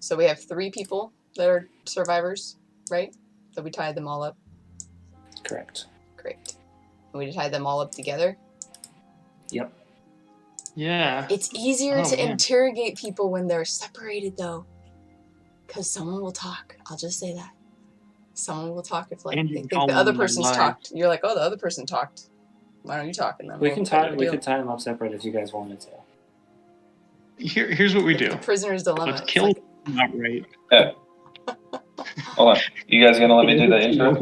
So we have 3 people that are survivors, right? So we tied them all up. Correct. Great. And we tied them all up together. Yep. Yeah. It's easier to interrogate people when they're separated, though. Because someone will talk. I'll just say that. Someone will talk if, like, they think the other person's talked. You're like, oh, the other person talked. Why don't you talk? And then we could tie them up separate if you guys wanted to. Here's what we do. The prisoner's dilemma. Let's kill them outright. Yeah. Hold on. You guys gonna let me do the intro?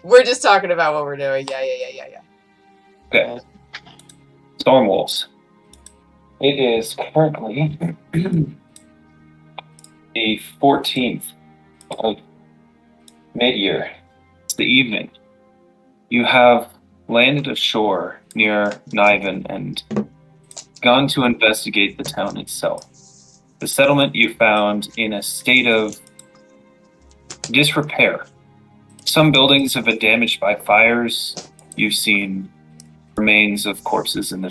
We're just talking about what we're doing. Yeah. Okay. Storm Wolves. It is currently the 14th of mid-year. It's the evening. You have landed ashore near Niven and gone to investigate the town itself. The settlement you found in a state of disrepair. Some buildings have been damaged by fires. You've seen remains of corpses in the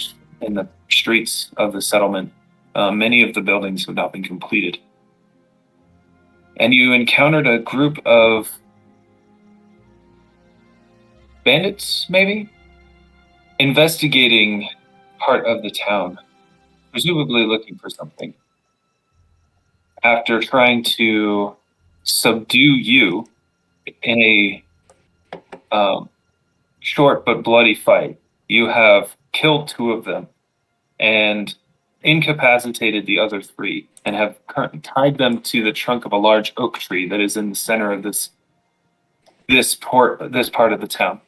streets of the settlement. Many of the buildings have not been completed. And you encountered a group of bandits, maybe? Investigating part of the town, presumably looking for something. After trying to subdue you in a short but bloody fight, you have killed 2 of them and incapacitated the other 3 and have tied them to the trunk of a large oak tree that is in the center of this part of the town.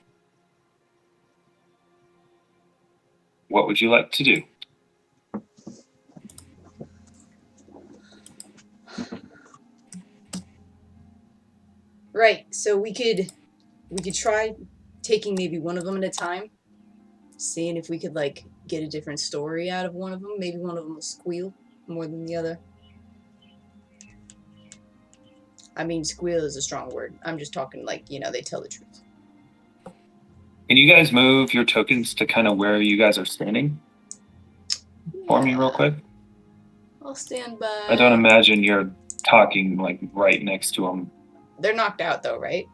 What would you like to do? Right. So we could try taking maybe one of them at a time, seeing if we could like get a different story out of one of them. Maybe one of them will squeal more than the other. I mean, squeal is a strong word. I'm just talking like, they tell the truth. Can you guys move your tokens to kind of where you guys are standing? For me real quick? I'll stand by. I don't imagine you're talking like right next to them. They're knocked out though, right?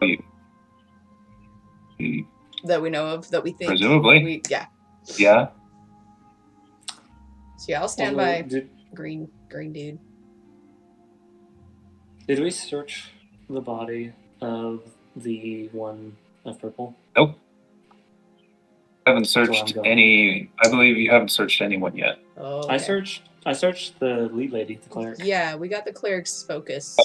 That we know of, that we think. Presumably. Yeah. Yeah. So yeah, I'll stand by green dude. Did we search the body of the one of purple? Nope. I haven't searched any. I believe you haven't searched anyone yet. Oh. Okay. I searched the lead lady, the cleric. Yeah, we got the cleric's focus.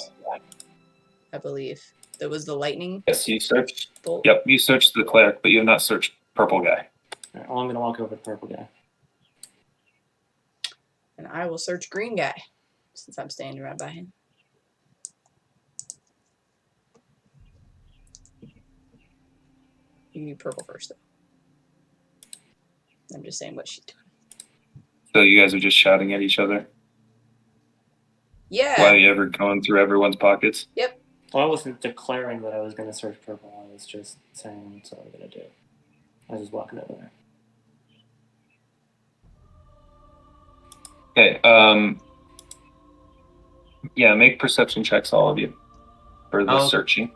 I believe. That was the lightning. Yes, you searched. Bolt. Yep, you searched the cleric, but you have not searched purple guy. All right, well, I'm gonna walk over to purple guy. And I will search green guy, since I'm standing right by him. You can do purple first, though. I'm just saying what she's doing. So you guys are just shouting at each other? Yeah. While you ever going through everyone's pockets? Yep. Well, I wasn't declaring that I was going to search purple. I was just saying that's what I'm going to do. I was just walking over there. Okay, yeah, make perception checks, all of you, for the searching.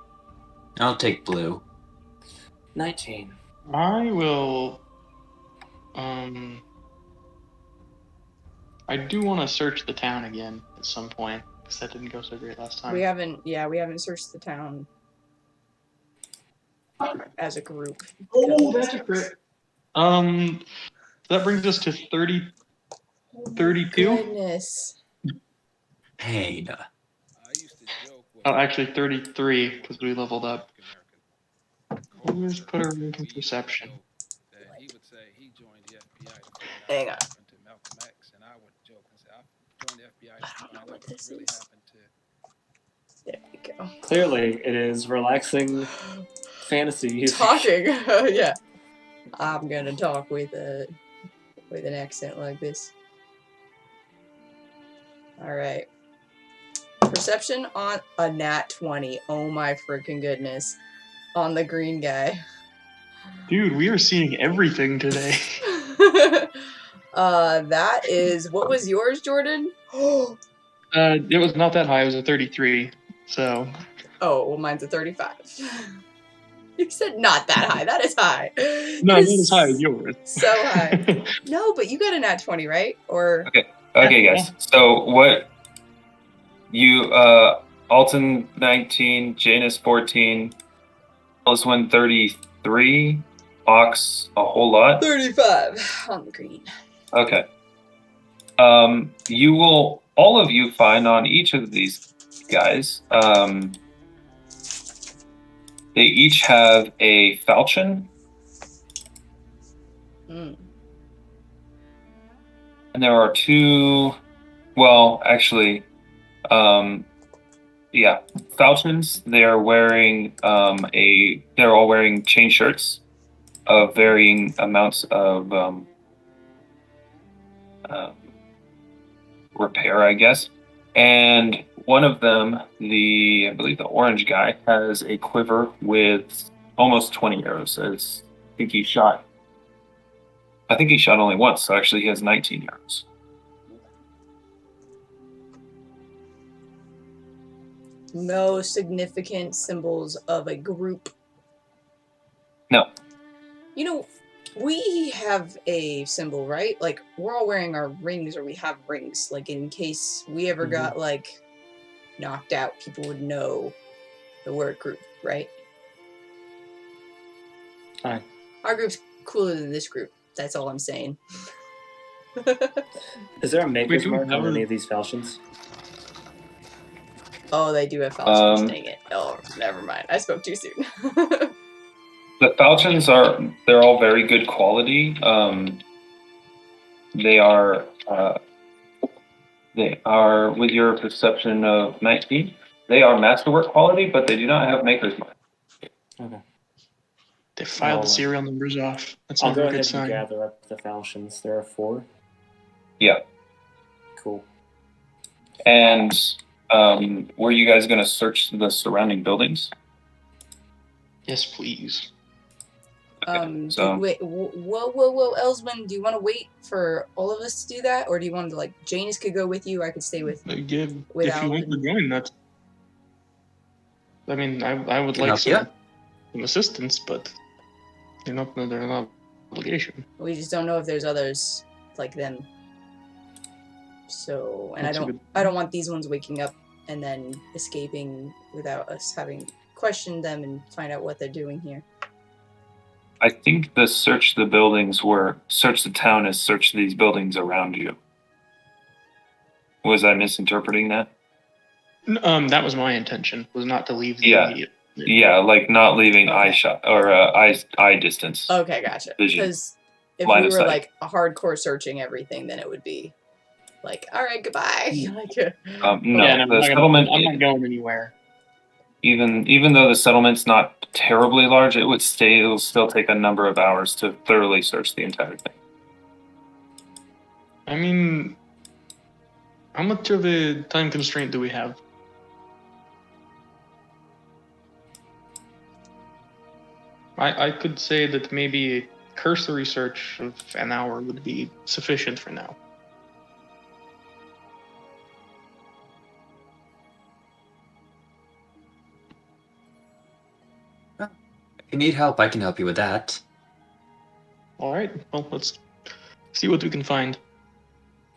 I'll take blue. 19. I will... I do want to search the town again at some point, because that didn't go so great last time. We haven't searched the town as a group. Oh, that's a crit. That brings us to 32? Goodness. Hey. Oh, actually 33, because we leveled up. We'll just put her in perception. Hang on. I don't know what this is. There we go. Clearly, it is relaxing fantasy. Talking, yeah. I'm gonna talk with an accent like this. All right. Perception on a nat 20. Oh my freaking goodness. On the green guy. Dude, we are seeing everything today. That is, what was yours, Jordan? It was not that high. It was a 33. So. Oh, well, mine's a 35. You said not that high. That is high. No, That not as high as yours. So high. No, but you got a nat 20, right? Or Okay, guys. So what you Alton 19, Janus 14, Elyswen 33, Ox a whole lot. 35 on the green. Okay. You will all of you find on each of these guys. They each have a falchion. Mm. And there are two, well, actually, yeah, falchions. They're wearing they're all wearing chain shirts of varying amounts of repair, I guess. And one of them, I believe the orange guy, has a quiver with almost 20 arrows. I think he shot only once, so actually he has 19 arrows. No significant symbols of a group. No. You know, we have a symbol, right? Like, we're all wearing our rings, or we have rings. Like, in case we ever got, like, knocked out, people would know the word group, right? Aye. Our group's cooler than this group. That's all I'm saying. Is there a maker's do mark on have- any of these falchions? Oh, they do have falchions, dang it. Oh, never mind. I spoke too soon. The falchions they're all very good quality. They are with your perception of 19. They are masterwork quality, but they do not have maker's mark. Okay. They filed the I'll, serial numbers off. That's I'll never go a good ahead and sign. gather up the falchions. There are 4. Yeah. Cool. And were you guys going to search the surrounding buildings? Yes, please. So wait, whoa, Elsman, do you want to wait for all of us to do that? Or do you want to, like, Janus could go with you, I could stay with If you Alvyn. want to join, that's. I mean, I would like help you. some assistance, but they're not an obligation. We just don't know if there's others like them. So, and That's a I don't want these ones waking up and then escaping without us having questioned them and find out what they're doing here. I think the search the buildings search the town is search these buildings around you. Was I misinterpreting that? That was my intention, was not to leave the Yeah. immediate. Yeah, like not leaving eye Okay. shot or eye distance. Okay, gotcha. Vision. Because if Line we of were sight. like a hardcore searching everything, then it would be like, all right, goodbye. Like, No, Yeah, and the settlement. I'm not going anywhere. Even though the settlement's not terribly large, it'll still take a number of hours to thoroughly search the entire thing. I mean, how much of a time constraint do we have? I could say that maybe a cursory search of an hour would be sufficient for now. If you need help, I can help you with that. All right, well, let's see what we can find.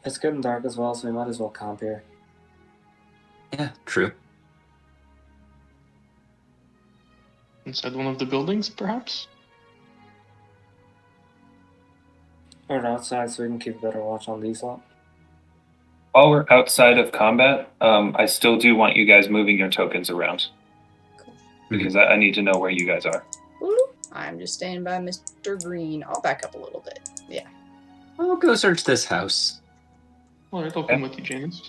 It's good and dark as well, so we might as well camp here. Yeah, true. Inside one of the buildings, perhaps? Or outside so we can keep a better watch on these lot. While we're outside of combat, I still do want you guys moving your tokens around. Cool. Because I need to know where you guys are. I'm just standing by Mr. Green. I'll back up a little bit. Yeah. I'll go search this house. All right, I'll come with you, Janus.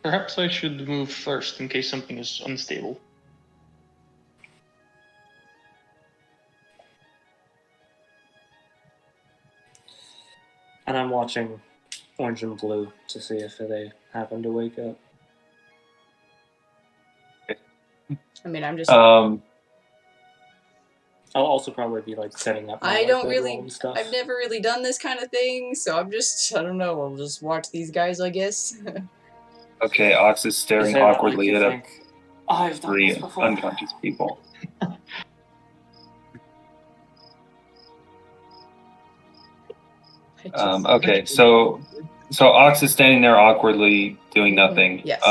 Perhaps I should move first in case something is unstable. And I'm watching orange and blue to see if they happen to wake up. I mean, I'm just. I'll also probably be like setting up. I my, don't bedroll really. and stuff. I've never really done this kind of thing, so I'm just. I don't know. I'll just watch these guys, I guess. Okay, Ox is You staring say that like awkwardly you at think, I've done this three before. unconscious people. Okay, so Ox is standing there awkwardly doing nothing. Yes.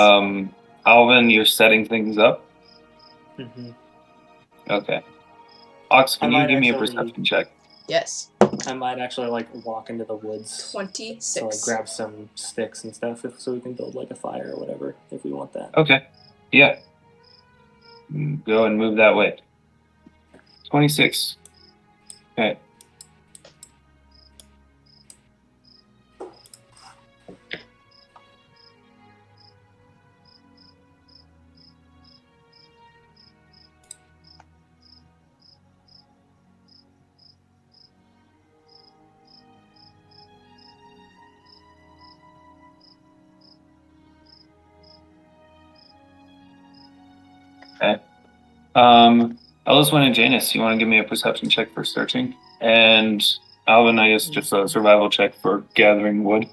Alvyn, you're setting things up. Mm-hmm. Okay. Ox, can I you give might me a actually- perception check? Yes. I might actually like walk into the woods 26. to like grab some sticks and stuff so we can build like a fire or whatever if we want that. Okay. Yeah. Go and move that way. 26. Okay. Okay. Elyswen and Janus, you want to give me a perception check for searching? And Alvyn, I guess just a survival check for gathering wood.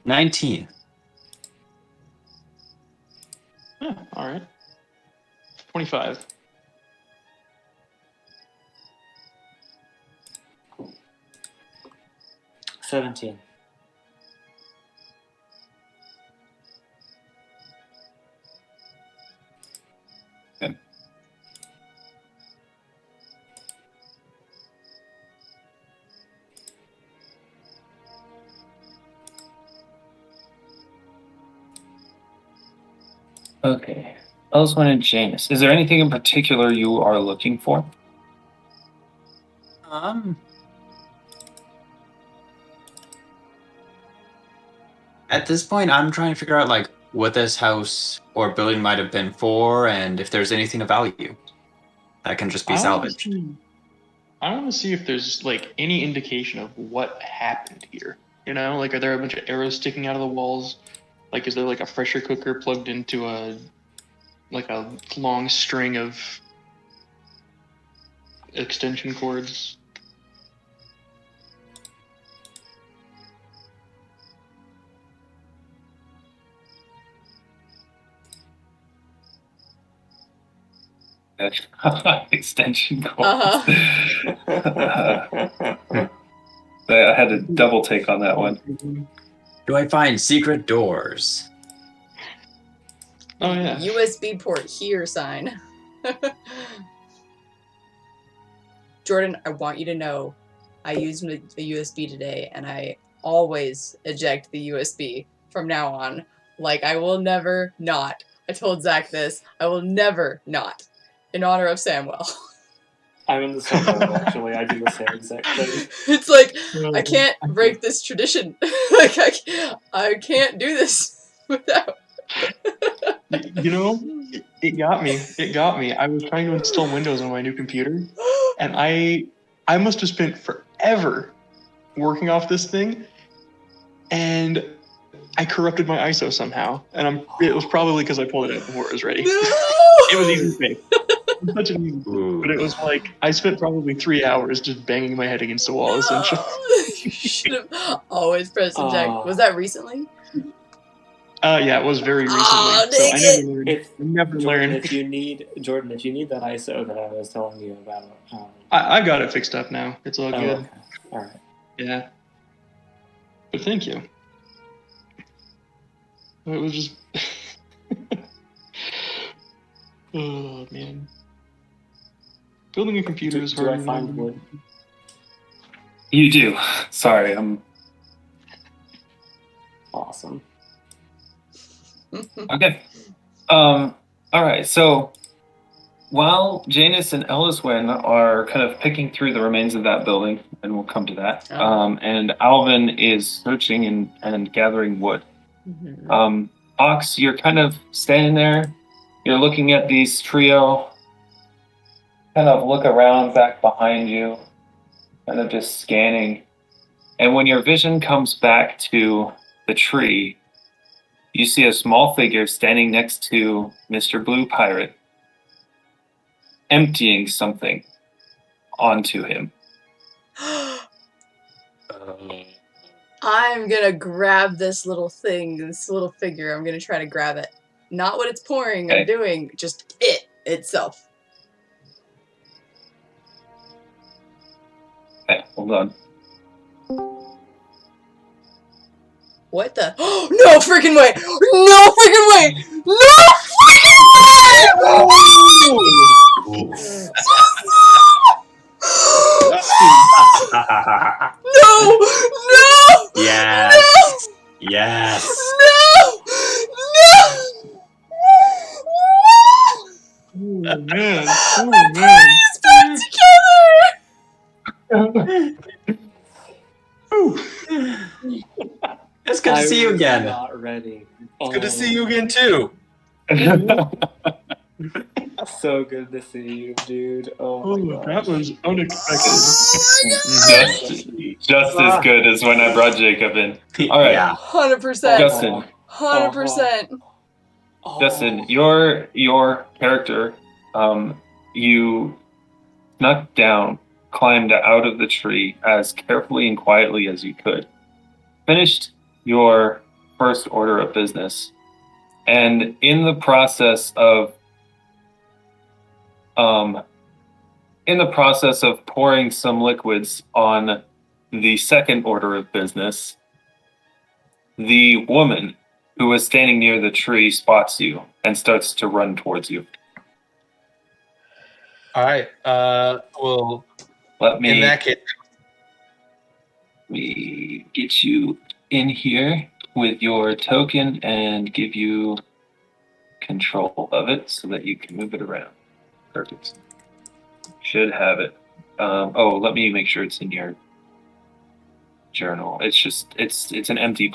19. Yeah, all right. 25. $17. Okay. Okay. Elyswen and Janus, is there anything in particular you are looking for? At this point, I'm trying to figure out like what this house or building might have been for, and if there's anything of value that can just be salvaged. I want to see if there's like any indication of what happened here. You know, like are there a bunch of arrows sticking out of the walls? Like is there like a pressure cooker plugged into a long string of extension cords? Extension cords. Uh-huh. I had to double take on that one. Do I find secret doors? Oh yeah. USB port here sign. Jordan, I want you to know I used the USB today and I always eject the USB from now on. Like I will never not. I told Zach this. I will never not. In honor of Samuel. I'm in the same boat, actually. I do the same exact thing. It's like, I can't break this tradition. Like, I can't do this without. You know, it got me. It got me. I was trying to install Windows on my new computer, and I must have spent forever working off this thing, and I corrupted my ISO somehow, and it was probably because I pulled it out before it was ready. No! It was easy to make. Such an easy thing. But it was like I spent probably 3 hours just banging my head against the wall. Essentially, You should have always pressed eject. Oh. Was that recently? yeah, it was very recently. Oh, So dang I never Jordan, learned. if you need that ISO that I was telling you about, I got it fixed up now. It's all good. okay. All right. Yeah. But thank you. It was just. Oh man. Building a computer is hard. Do I find wood? You do. Sorry, I'm Awesome. okay. All right. So while Janus and Elyswen are kind of picking through the remains of that building, and we'll come to that, and Alvyn is searching and gathering wood. Mhm. Ox, you're kind of standing there. You're looking at these trio. Kind of look around back behind you, kind of just scanning. And when your vision comes back to the tree, you see a small figure standing next to Mr. Blue Pirate. emptying something onto him. I'm gonna grab this little thing, this little figure. I'm gonna try to grab it. Not what it's pouring or doing, just it itself. Okay, hold on. What the? No freaking way! No freaking way! No freaking way! No! No! Yes! No! Yes! No! No! Oh man! Oh My man! body's back It's good to see you again. Not ready. It's good to see you again too. So good to see you, dude. Oh my gosh. That was unexpected. just as good as when I brought Jacob in. All right, Yeah. 100%. Justin. 100%. Justin, your character, you snuck down, climbed out of the tree as carefully and quietly as you could, finished your first order of business, and in the process of pouring some liquids on the second order of business, the woman who was standing near the tree spots you and starts to run towards you. All right. Well, Let in that case, me get you in here with your token and give you control of it so that you can move it around. Perfect. Should have it. Let me make sure it's in your journal. It's an empty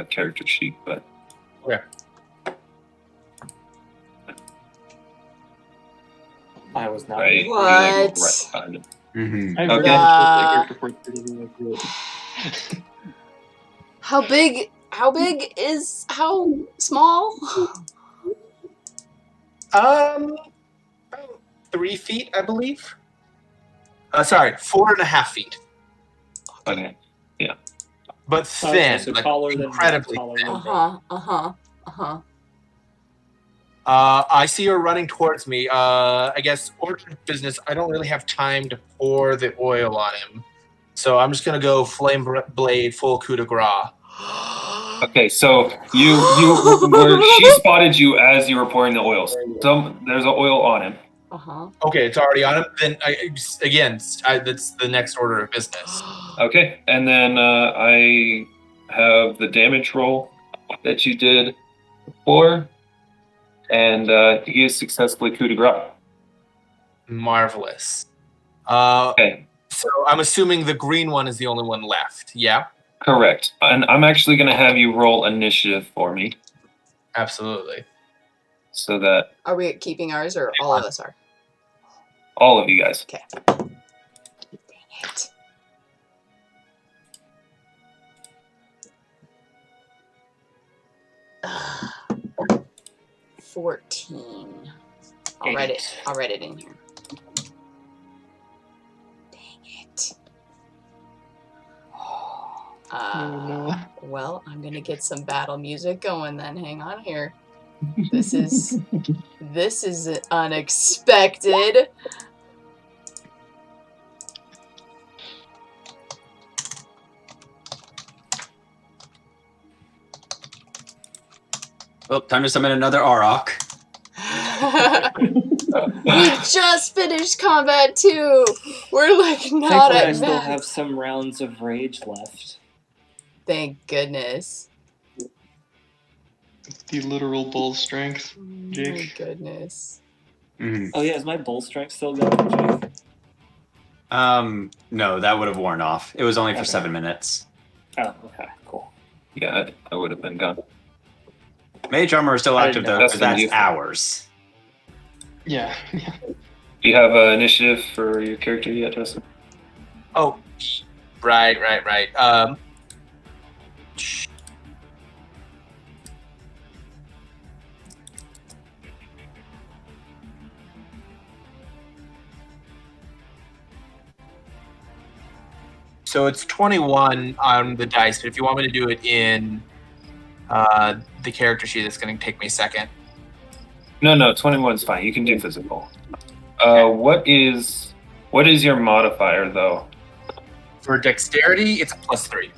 character sheet, but okay. I was not. right. What? Right behind it. Mm-hmm. I Okay. How big is how small? About 3 feet, I believe. Sorry, 4.5 feet. Okay. But thin, so like taller than incredibly taller thin. than I see her running towards me. I guess orchard business. I don't really have time to pour the oil on him, so I'm just gonna go flame blade full coup de grace. Okay, so she spotted you as you were pouring the oils. There's an oil on him. Okay, it's already on him. Then that's the next order of business. Okay, and then I have the damage roll that you did before, and he is successfully coup de grace. Marvelous. Okay, So I'm assuming the green one is the only one left. Yeah. correct. And I'm actually going to have you roll initiative for me, Absolutely. so that Are we keeping ours or all of us are? all of you guys. Okay. Dang it. Ugh. 14. I'll write it in here. Dang it. Well, I'm gonna get some battle music going then. Hang on here. This is unexpected. Well, time to summon another Auroch. We just finished combat 2. We're like not Thankfully, I at still max. have some rounds of rage left. Thank goodness. The literal bull strength. My Jake. goodness. Mm-hmm. Oh yeah, is my bull strength still going, Jake? No, that would have worn off. It was only for Okay. 7 minutes. Oh, okay, cool. Yeah, I would have been gone. Mage armor is still I active didn't know. though, because That's that's hours. Yeah. Do you have initiative for your character yet, Justin? Oh, right. So it's 21 on the dice, but if you want me to do it in the character sheet, it's going to take me a second. No, 21's fine. You can do physical. What is your modifier though? For dexterity, it's a +3.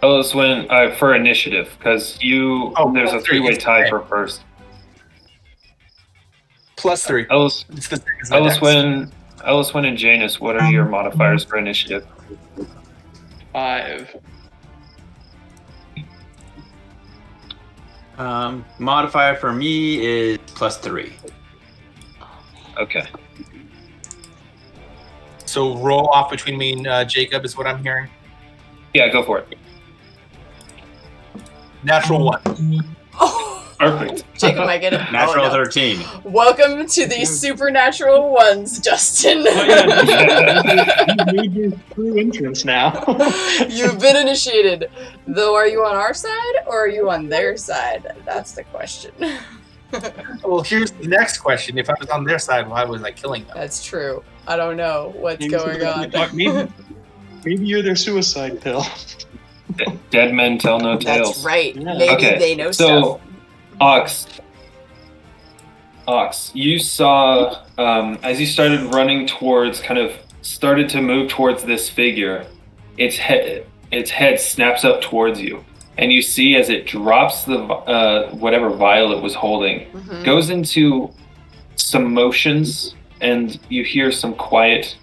Elyswen, for initiative, because there's a 3-way tie for first. +3. It's the same as my dex. Elyswen and Janus, what are your modifiers for initiative? 5. Modifier for me is +3. Okay. So roll off between me and Jacob is what I'm hearing. Yeah, go for it. Natural 1. Oh, Perfect. Jacob might get it. Natural Oh, no. 13. Welcome to the supernatural ones, Justin. Oh, yeah, you made your true entrance now. You've been initiated. Though, are you on our side or are you on their side? That's the question. Well, here's the next question. If I was on their side, why was I killing them? That's true. I don't know what's Maybe going on. Maybe you're their suicide pill. Dead men tell no tales. That's right. Yeah. Maybe Okay, they know so- stuff. Ox, you saw as you started running started to move towards this figure, its head snaps up towards you, and you see as it drops the whatever vial it was holding, Mhm. goes into some motions, and you hear some quiet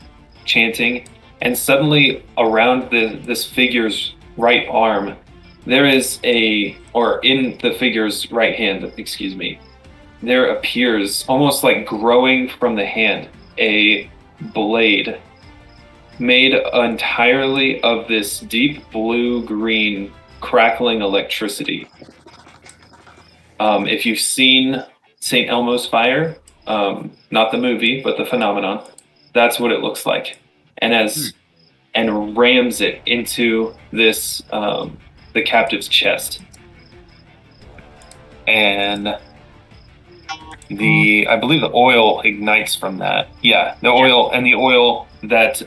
chanting, and suddenly around this figure's right arm, there is in the figure's right hand, excuse me, there appears, almost like growing from the hand, a blade made entirely of this deep blue-green crackling electricity. If you've seen St. Elmo's Fire, not the movie, but the phenomenon, that's what it looks like. And rams it into this the captive's chest. And I believe the oil ignites from that. Yeah, the oil that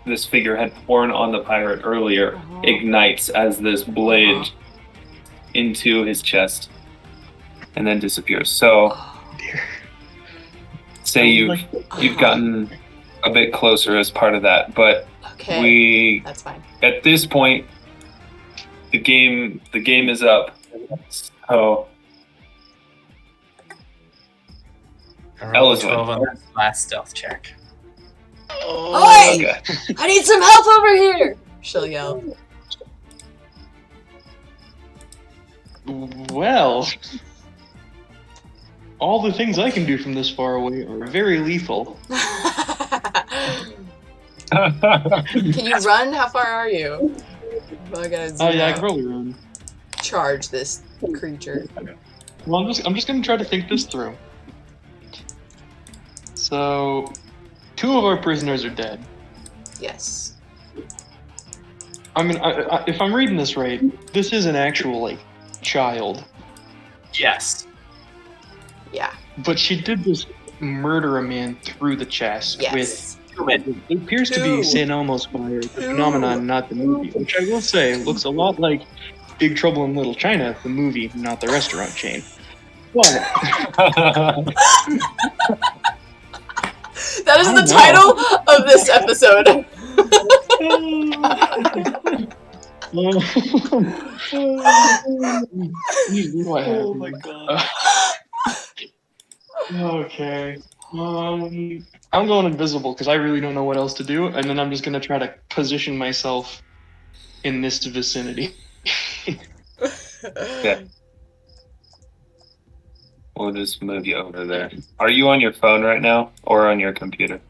this figure had poured on the pirate earlier ignites as this blade into his chest and then disappears. So say you've gotten a bit closer as part of that, but Okay. That's fine. at this point the game is up. So I rolled a Elyswen. 12 on that last stealth check. Oi! Okay. I need some help over here! She'll yell. Well, all the things I can do from this far away are very lethal. Can you run? How far are you? Well, I gotta zoom Yeah, I out. can probably run. Charge this creature. Well, I'm just gonna try to think this through. So, 2 of our prisoners are dead. Yes. I mean, if I'm reading this right, this is an actual, child. Yes. Yeah. But she did just murder a man through the chest with... Yes. It appears to be St. Elmo's Fire, the phenomenon, not the movie, which I will say looks a lot like Big Trouble in Little China, the movie, not the restaurant chain. But That is I the know. title of this episode. Oh my god. Okay. I'm going invisible because I really don't know what else to do, and then I'm just gonna try to position myself in this vicinity. Okay. We'll just move you over there. Are you on your phone right now or on your computer?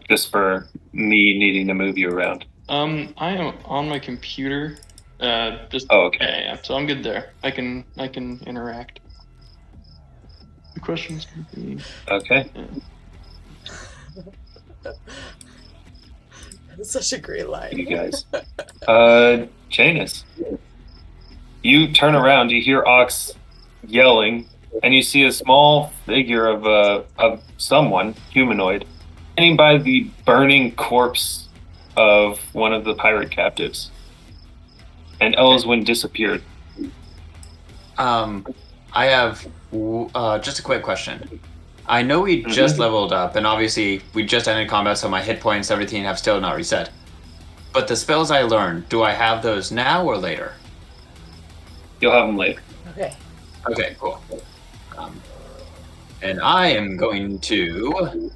Just for me needing to move you around. I am on my computer. Okay. Yeah, so I'm good there. I can interact. The questions would be... Okay. That's such a great line. You guys. Janus. You turn around, you hear Ox yelling, and you see a small figure of someone, humanoid, standing by the burning corpse of one of the pirate captives. And Elyswen disappeared. I have just a quick question. I know we just leveled up, and obviously we just ended combat, so my hit points, everything have still not reset. But the spells I learned, do I have those now or later? You'll have them later. Okay. Okay, cool. And I am going to...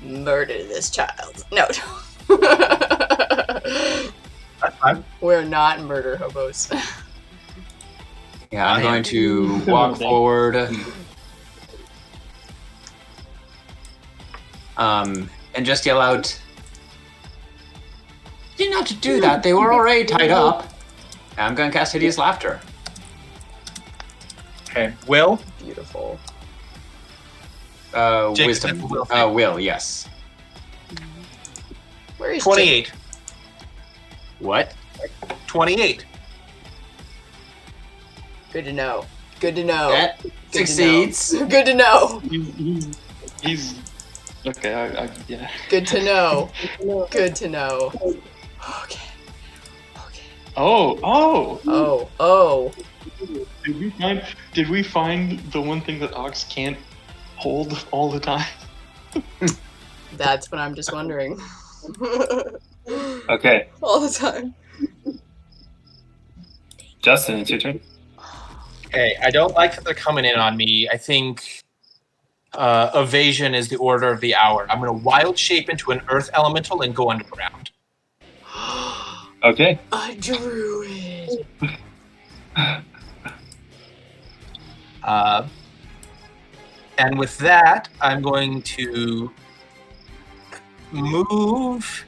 Murder this child. No. That's fine. We're not murder hobos. Yeah, I'm going to walk forward. And just yell out, "You didn't have to do that. They were already tied up." And I'm going to cast Hideous Laughter. Okay. Will? Beautiful. Jake, Wisdom. that's a will. Will, yes. Where is 28. What? 28. Good to know. Good to know. That Good succeeds. To know. Good to know. He's okay. Yeah. Good to know. Good to know. Okay. Okay. Oh. Did we find the one thing that Ox can't hold all the time? That's what I'm just wondering. Okay, All the time. Justin, it's your turn. Okay, I don't like that they're coming in on me. I think evasion is the order of the hour. I'm going to wild shape into an earth elemental and go underground. Okay. A druid. And with that, I'm going to move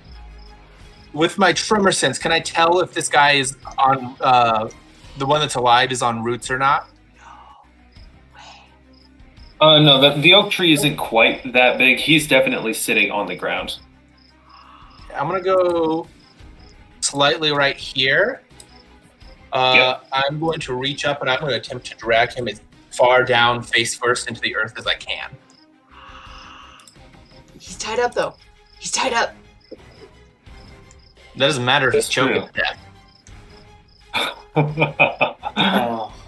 with my tremor sense. Can I tell if this guy is on the one that's alive is on roots or not? No, the oak tree isn't quite that big. He's definitely sitting on the ground. I'm gonna go slightly right here. Yep. I'm going to reach up and I'm going to attempt to drag him as far down, face first, into the earth as I can. He's tied up though. He's tied up. That doesn't matter if he's That's choking true. to death.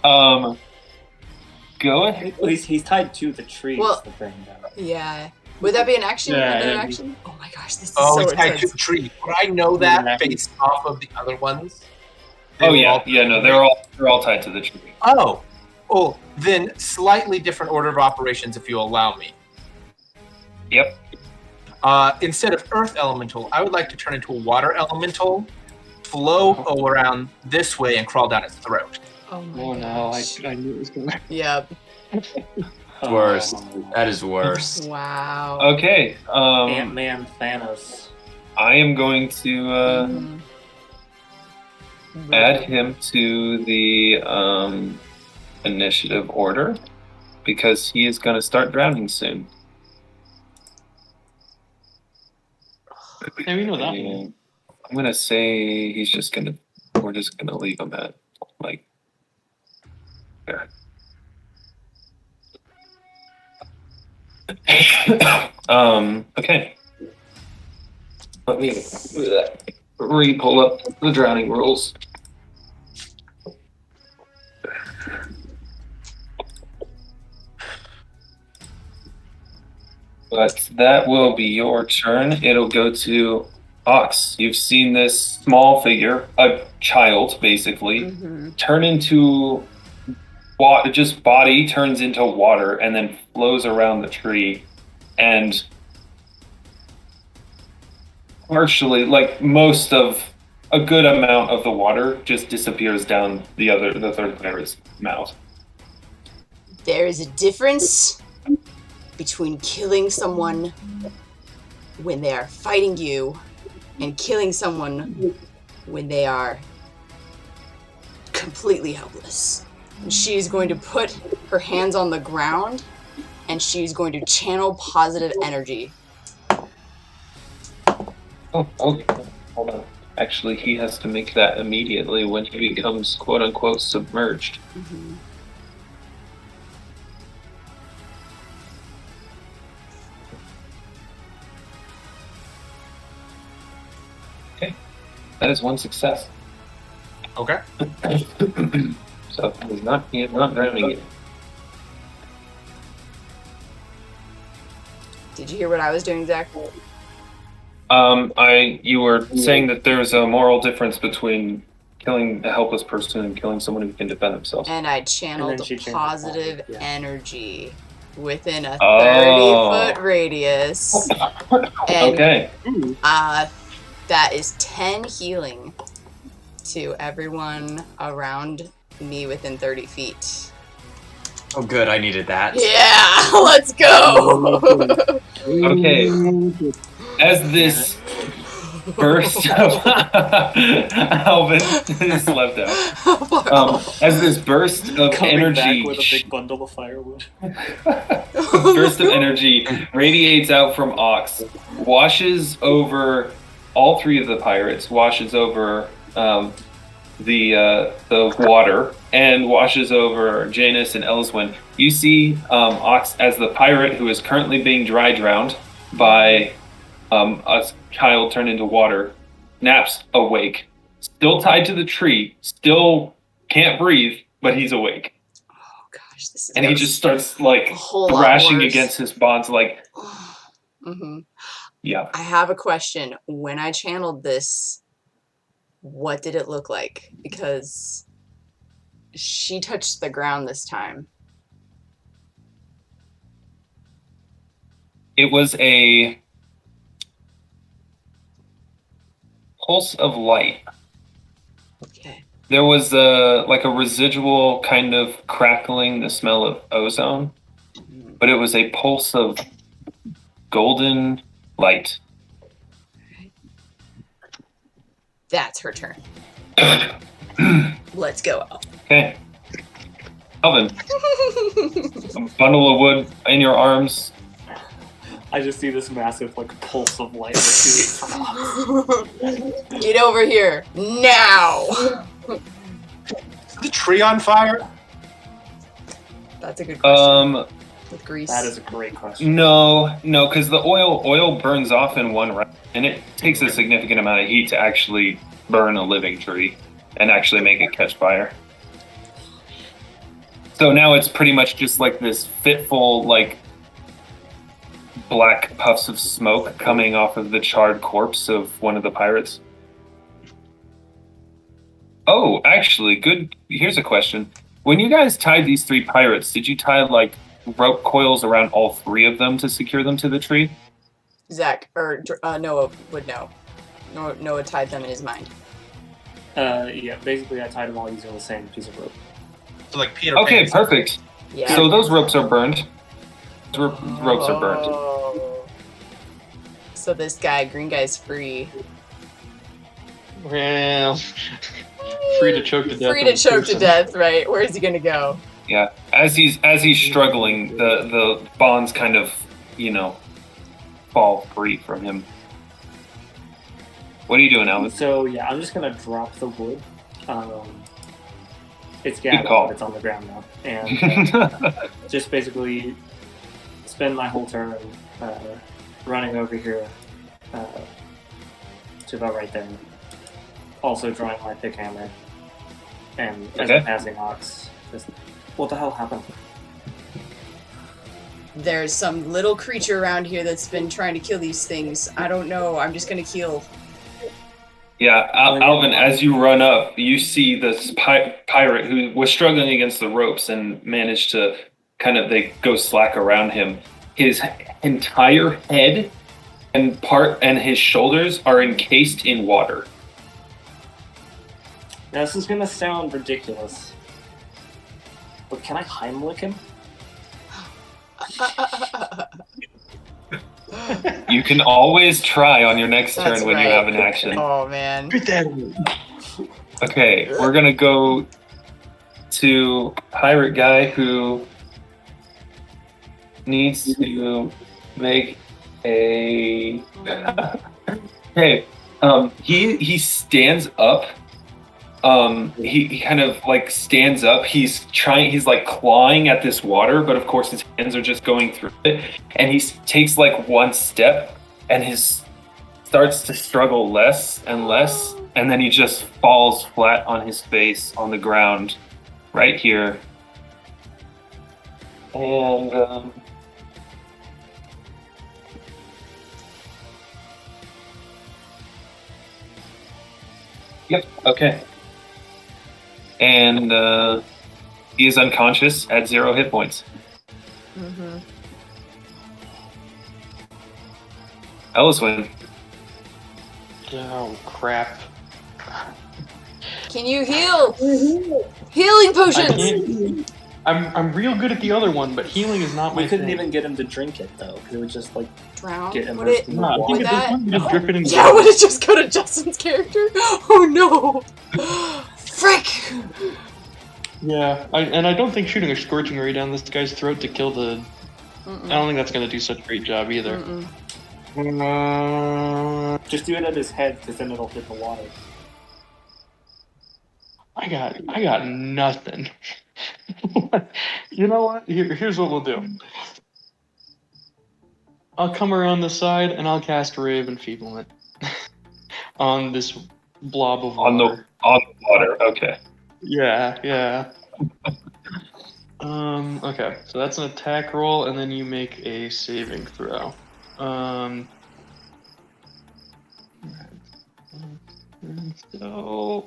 Oh. Go ahead. Well, he's tied to the tree. Well- is the thing, though. Yeah. Would that be an action? Yeah, Another yeah. action? Oh my gosh, this is Oh, so he's tied to intense. the tree. Would I know that Yeah. based off of the other ones? They Oh were yeah, all- no, they're all tied to the tree. Oh, then slightly different order of operations, if you allow me. Yep. Instead of earth elemental, I would like to turn into a water elemental, flow around this way, and crawl down its throat. Oh my Oh no, gosh. I knew it was gonna. Yep. Worst. Oh. That is worst. Wow. Okay. Ant-Man Thanos. I am going to Mhm. add him to the initiative order because he is going to start drowning soon. Yeah, we know that. And I'm gonna say we're just gonna leave him at like there. Okay. Let me re-pull up the drowning rules. But that will be your turn. It'll go to Ox. You've seen this small figure, a child basically, Mhm. turn into water, just body turns into water and then flows around the tree and partially, like most of a good amount of the water just disappears down the third player's mouth. There is a difference between killing someone when they are fighting you and killing someone when they are completely helpless. And she's going to put her hands on the ground and she's going to channel positive energy. Oh, okay. Hold on. Actually, he has to make that immediately when he becomes quote unquote submerged. has one success. Okay. So he is not drowning yet. Did you hear what I was doing, Zach? You were saying that there's a moral difference between killing a helpless person and killing someone who can defend themselves. And I channeled she changed positive it, yeah. energy within a Oh. 30-foot radius. And Okay. that is 10 healing to everyone around me within 30 feet. Oh, good. I needed that. Yeah, let's go. Okay. As this burst of Alvin is left out. As this burst of Coming energy, back with a big bundle of firewood. burst of energy radiates out from Ox, washes over all three of the pirates, washes over the water, and washes over Janus and Elyswen. You see Ox as the pirate who is currently being dry drowned by a child turned into water, naps awake, still tied to the tree, still can't breathe, but he's awake. Oh gosh, this is. And he just starts like a whole lot thrashing worse. against his bonds, like, Mm-hmm. yeah. I have a question. When I channeled this, what did it look like? Because she touched the ground this time. It was a pulse of light. Okay. There was a residual kind of crackling, the smell of ozone, but it was a pulse of golden light. That's her turn. Let's go. Okay. Alvyn, a bundle of wood in your arms. I just see this massive like pulse of light. Get over here now. Is the tree on fire? That's a good question. With grease. That is a great question. No, because the oil burns off in one round, and it takes a significant amount of heat to actually burn a living tree and actually make it catch fire. So now it's pretty much just like this fitful, like, black puffs of smoke coming off of the charred corpse of one of the pirates. Oh, actually, good. Here's a question. When you guys tied these three pirates, did you tie, like, rope coils around all three of them to secure them to the tree? Zach, or Noah would know. Noah tied them in his mind. Yeah, basically I tied them all using the same piece of rope. So like Peter Okay, Pan. perfect. Yeah. So those ropes are burned. Ropes are burned. Oh. So this guy, green guy's free. Well, free to choke to death. Free to choke to death, right? Where's he gonna go? Yeah, as he's struggling, the bonds kind of, fall free from him. What are you doing, Alvyn? So yeah, I'm just gonna drop the wood. It's Good gathered, call. but it's on the ground now, and just basically spend my whole turn running over here to about right there. Also drawing my pick hammer, and as Okay. I'm passing Ox, just what the hell happened? There's some little creature around here that's been trying to kill these things. I don't know. I'm just gonna heal. Yeah, Alvyn, as you run up, you see this pirate who was struggling against the ropes and managed to they go slack around him. His entire head and his shoulders are encased in water. Now this is gonna sound ridiculous, but can I Heimlich him? You can always try on your next That's turn when you right. have an action. Oh man. Okay, we're gonna go to pirate guy who needs to make a. Okay, he stands up. He kind of like stands up. He's like clawing at this water, but of course his hands are just going through it. And he takes like one step, and starts to struggle less and less, and then he just falls flat on his face on the ground right here. And yep, okay. And he is unconscious at 0 hit points. Mm-hmm. Elyswen. Oh, crap. Can you heal? Healing I potions! can't. I'm real good at the other one, but healing is not my We couldn't thing. even get him to drink it though, because it would just like Drown? get Would immersed it? in the No, I water. think Would at this that- point, you just drip it in. Yeah, would it just go to Justin's character? Oh no! Frick! Yeah, I don't think shooting a scorching ray down this guy's throat to kill the. Mm-mm. I don't think that's gonna do such a great job either. Mm-mm. Just do it at his head, because then it'll hit the water. I got nothing. You know what? Here's what we'll do. I'll come around the side and I'll cast Ray of Enfeeblement on this blob of water. On the water, okay. Yeah. Okay, so that's an attack roll, and then you make a saving throw. So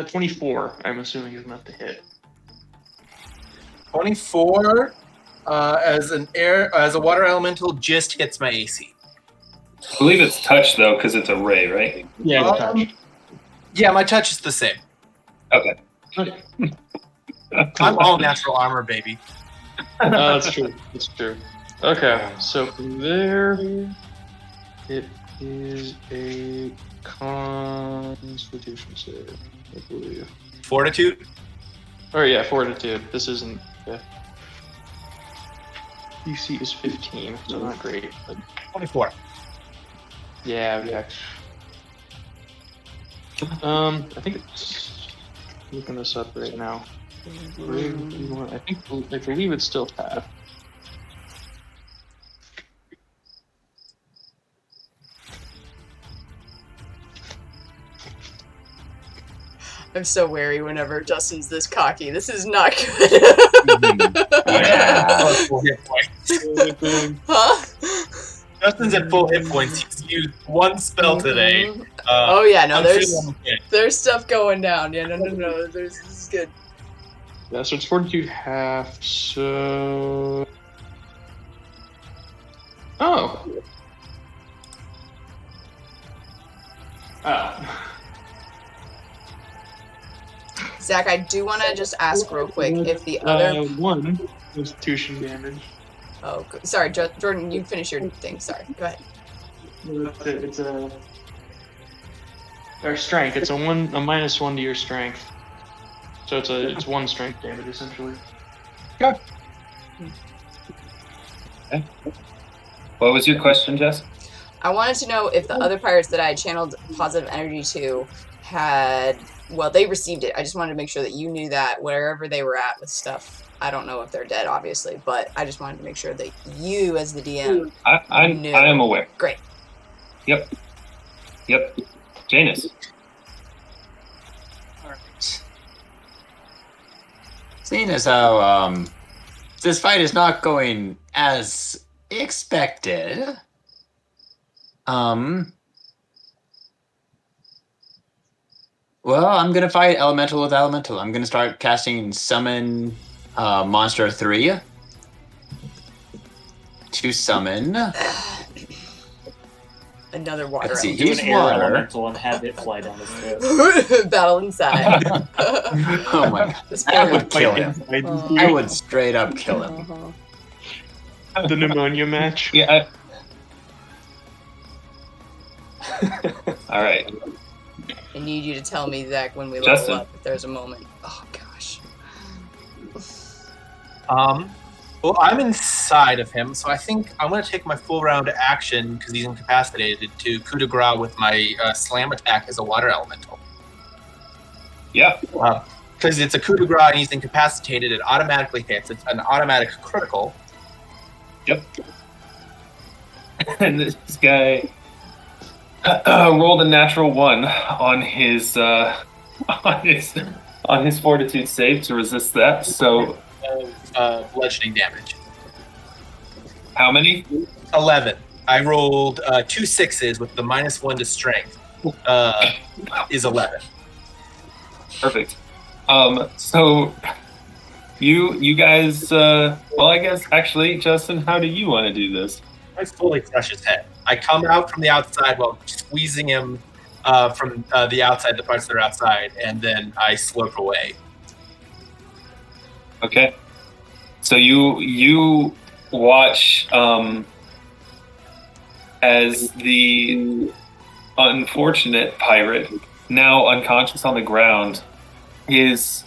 24, I'm assuming, is not the hit. 24 as a water elemental just hits my AC. I believe it's touch though, because it's a ray, right? Yeah, it's Um, Yeah, my touch is the same. Okay. touch. I'm all natural armor, baby. That's true. That's true. Okay, so from there, it is a Constitution save, I believe. Fortitude. Or yeah, Fortitude. This isn't. Yeah. DC is 15, so not great. But 24. yeah. I think it's looking this up right now. I believe it's still half. I'm so wary whenever Justin's this cocky. This is not good. Oh, full hit points. Huh? Justin's at full hit points. He's used one spell today. Oh yeah, no, I'm there's feeling okay. there's stuff going down. Yeah, no. This is good. Yeah, so it's Fortitude half, so... Oh! Zach, I do want to just ask real quick if the other. 1 Constitution damage. Oh, sorry, Jordan. You finish your thing. Sorry, go ahead. It's a... Or strength. It's a -1 to your strength. So it's 1 strength damage essentially. Okay. What was your question, Jess? I wanted to know if the other pirates that I had channeled positive energy to had. Well, they received it. I just wanted to make sure that you knew that wherever they were at with stuff. I don't know if they're dead, obviously, but I just wanted to make sure that you, as the DM, I am aware. Great. Yep. Janus. Alright. Seeing as how this fight is not going as expected, well, I'm gonna fight elemental with elemental. I'm gonna start casting summon monster 3 to summon. Another water Let's see, Do he's an air water. elemental and have it fly down his throat. element. Battle inside. Oh my god, This I poor- would kill him. I would straight up kill him. Uh-huh. The pneumonia match. Yeah. All right. I need you to tell me, Zach, when we Justin. level up, if there's a moment. Oh gosh. Well, I'm inside of him, so I think I'm going to take my full round action because he's incapacitated to coup de grace with my slam attack as a water elemental. Yeah. Because it's a coup de grace and he's incapacitated, it automatically hits. It's an automatic critical. Yep. And this guy rolled a natural 1 on his fortitude save to resist that. So Bludgeoning damage. how many? 11. I rolled 2 6s with the -1 to strength. Is 11. Perfect. So you guys, well, I guess actually, Justin, how do you want to do this? I fully crush his head. I come out from the outside while squeezing him from the outside, the parts that are outside, and then I slurp away. Okay. So you watch as the unfortunate pirate, now unconscious on the ground, is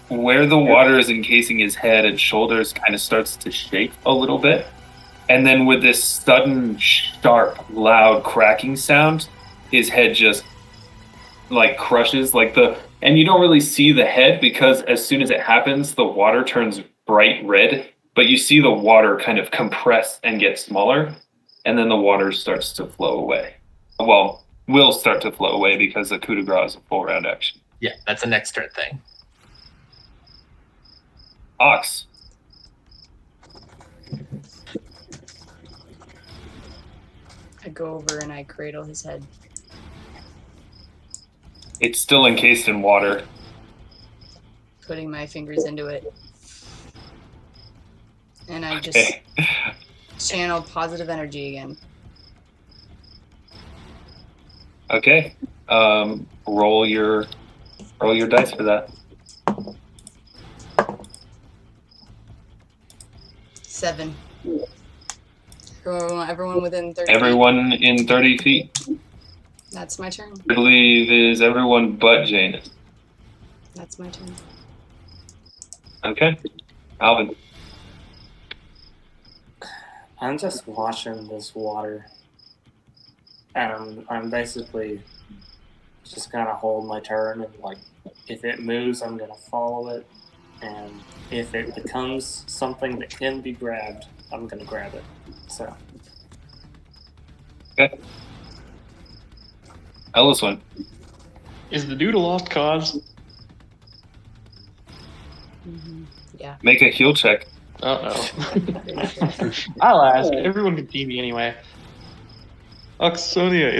where the water is encasing his head and shoulders kind of starts to shake a little bit. And then with this sudden, sharp, loud cracking sound, his head just like crushes and you don't really see the head because as soon as it happens, the water turns bright red, but you see the water kind of compress and get smaller, and then the water starts to flow away. Well, will start to flow away because the coup de grace is a full round action. Yeah, that's a next turn thing. Ox. I go over and I cradle his head. It's still encased in water. Putting my fingers into it. And I just channel positive energy again. Okay. Roll your dice for that. 7. Everyone within 30 feet. Everyone in 30 feet, That's my turn. I believe, is everyone but Janus. That's my turn. Okay. Alvyn. I'm just watching this water, and I'm basically just gonna hold my turn, and like, if it moves, I'm gonna follow it, and if it becomes something that can be grabbed, I'm gonna grab it. So. Okay. Elyswen. Is the dude a lost cause? Mm-hmm. Yeah. Make a heal check. Pretty sure. I'll ask. Everyone can see me anyway. Oxonia,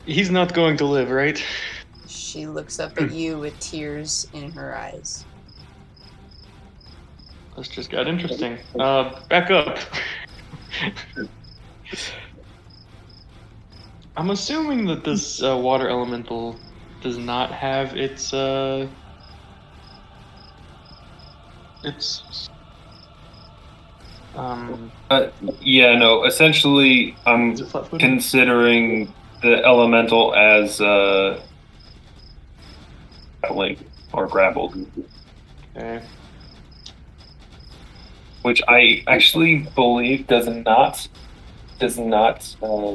he's not going to live, right? She looks up at you with tears in her eyes. This just got interesting. Back up. I'm assuming that this water elemental does not have its Yeah, no, essentially, I'm is it flat-footed? considering the elemental as grappling or grappled, Okay. which I actually believe does not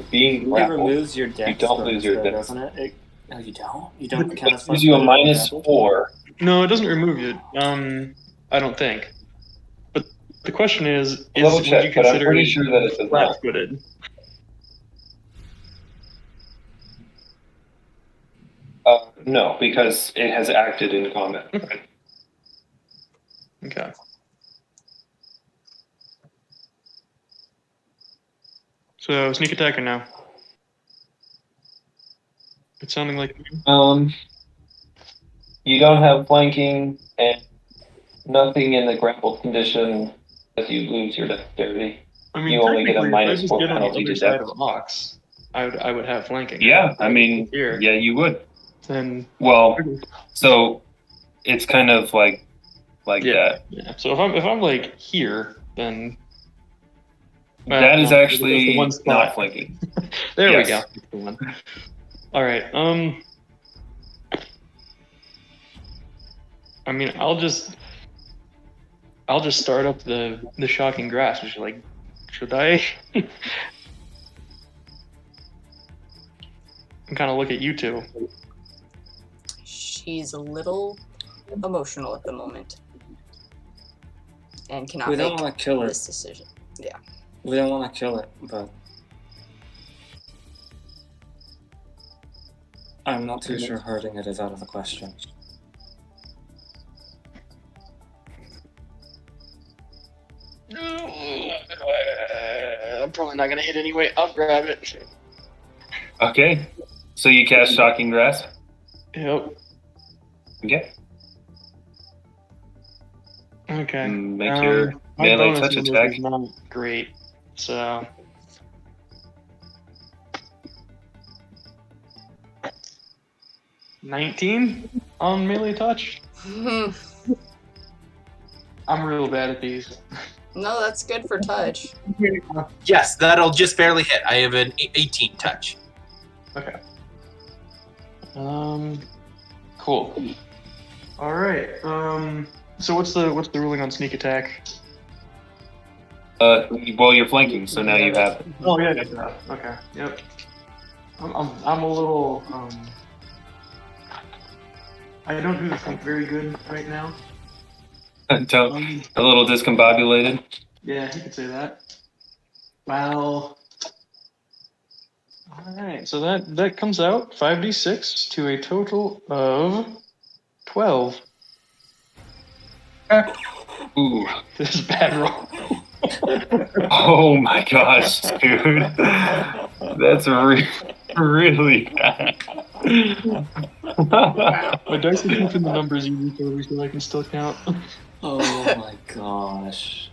being It grappled. removes your dex. You don't lose your dex. doesn't it? No, you don't. You don't count as It gives you a flat-footed or -4. No, it doesn't remove it. I don't think. But the question is Level would check, you but I'm consider pretty it sure that it does not. flat-footed? No, because it has acted in combat. Okay. So sneak attacker now. It's sounding like You don't have flanking and nothing in the grappled condition as you lose your dexterity. I mean, You only get a technically, if I just -4 get on penalty the other to side dex. of Ox, I would have flanking. Yeah, I mean, Here. yeah, you would. Then Well, so it's kind of like yeah, that. yeah. So if I'm like here, then That is no, actually that's the one spot. not flanking. There Yes. we go. That's the one. All right. I mean, I'll just start up the shocking grasp. Which, like, should I? And kind of look at you two. She's a little emotional at the moment. And cannot We don't make want to kill her. this decision. Yeah. We don't want to kill it, but I'm not too sure hurting it is out of the question. I'm probably not gonna hit anyway. I'll grab it. Okay. So you cast Shocking Grasp? Yep. Okay. Okay. Make your my melee bonus touch numbers attack. is not great, so 19 on melee touch. No, I'm real bad at these. that's good for touch. Yes, that'll just barely hit. I have an 18 touch. Okay. Cool. All right. So what's the ruling on sneak attack? Well, you're flanking, so now you have. Oh yeah. Okay. Yep. I'm a little I don't do the think very good right now. A little discombobulated. Yeah, you could say that. Well. All right. So that comes out 5d6 to a total of 12. Ooh. This is a bad roll. Oh my gosh, dude. That's really bad. My dice are keeping the numbers easy for me so I can still count. Oh my gosh.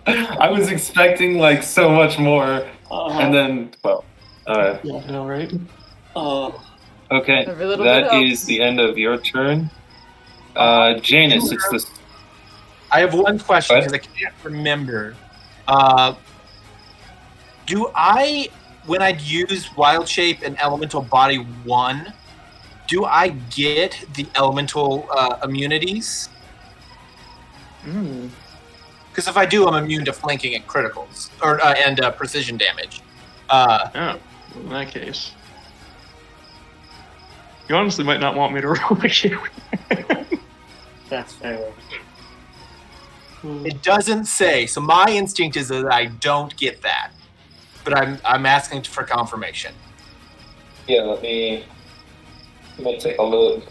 I was expecting like so much more, and then, well, Yeah, I know, right? okay, Every little bit that helps. is the end of your turn. Janus, it's this. I have one question What? because I can't remember. Do I, when I use Wild Shape and Elemental Body 1, do I get the elemental immunities? Because if I do, I'm immune to flanking and criticals, or and precision damage. Oh, in that case. You honestly might not want me to roll again. That's fair. It doesn't say, so my instinct is that I don't get that, but I'm asking for confirmation. Yeah, let me take a look.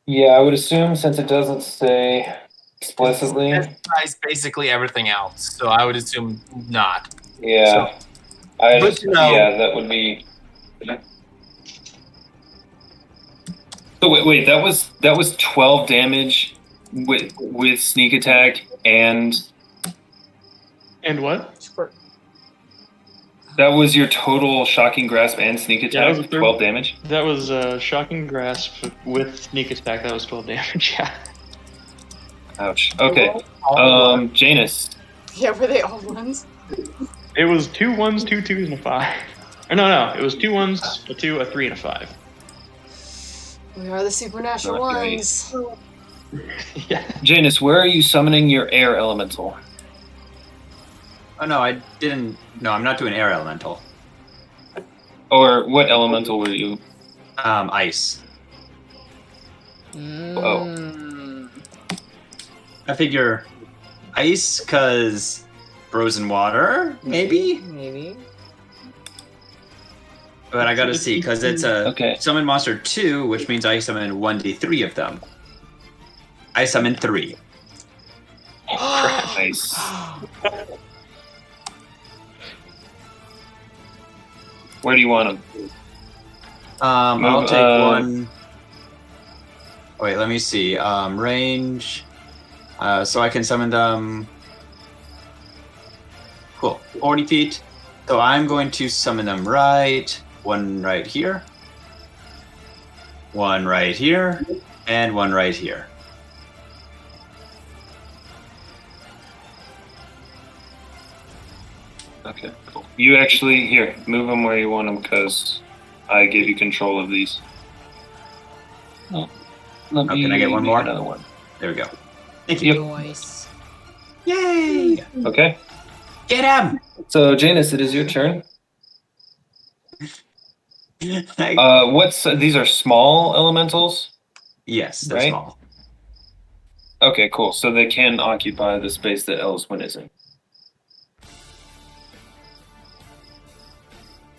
Yeah, I would assume since it doesn't say explicitly. It specifies basically everything else, so I would assume not. Yeah, yeah, that would be. So wait, that was 12 damage with sneak attack and. And what? Squirt. That was your total shocking grasp and sneak attack. Yeah, that was 12 damage. That was shocking grasp with sneak attack. That was 12 damage. Yeah. Ouch. Okay. Janus. Yeah, were they all ones? It was 2 1s, 2 2s, and a 5. Or no. It was 2 1s, a 2, a 3, and a 5. We are the supernatural Not great. ones. Yeah. Janus, where are you summoning your air elemental? Oh no, I didn't. No, I'm not doing air elemental. Or what elemental were you? Ice. I figure ice, cause frozen water, maybe. But I gotta see, cause it's a summon monster 2, which means I summon 1d3 of them. I summon 3. Nice. Where do you want them? I'll take one. Wait, let me see. Range. So I can summon them. Cool. 40 feet. So I'm going to summon them one right here. One right here, and one right here. Okay, cool. You actually, here, move them where you want them because I gave you control of these. Oh, Can I get one more? Another one. There we go. Thank you. Noise. Yay! Okay. Get him! So, Janus, it is your turn. These are small elementals? Yes, they're right? small. Okay, cool. So they can occupy the space that Elyswen is in.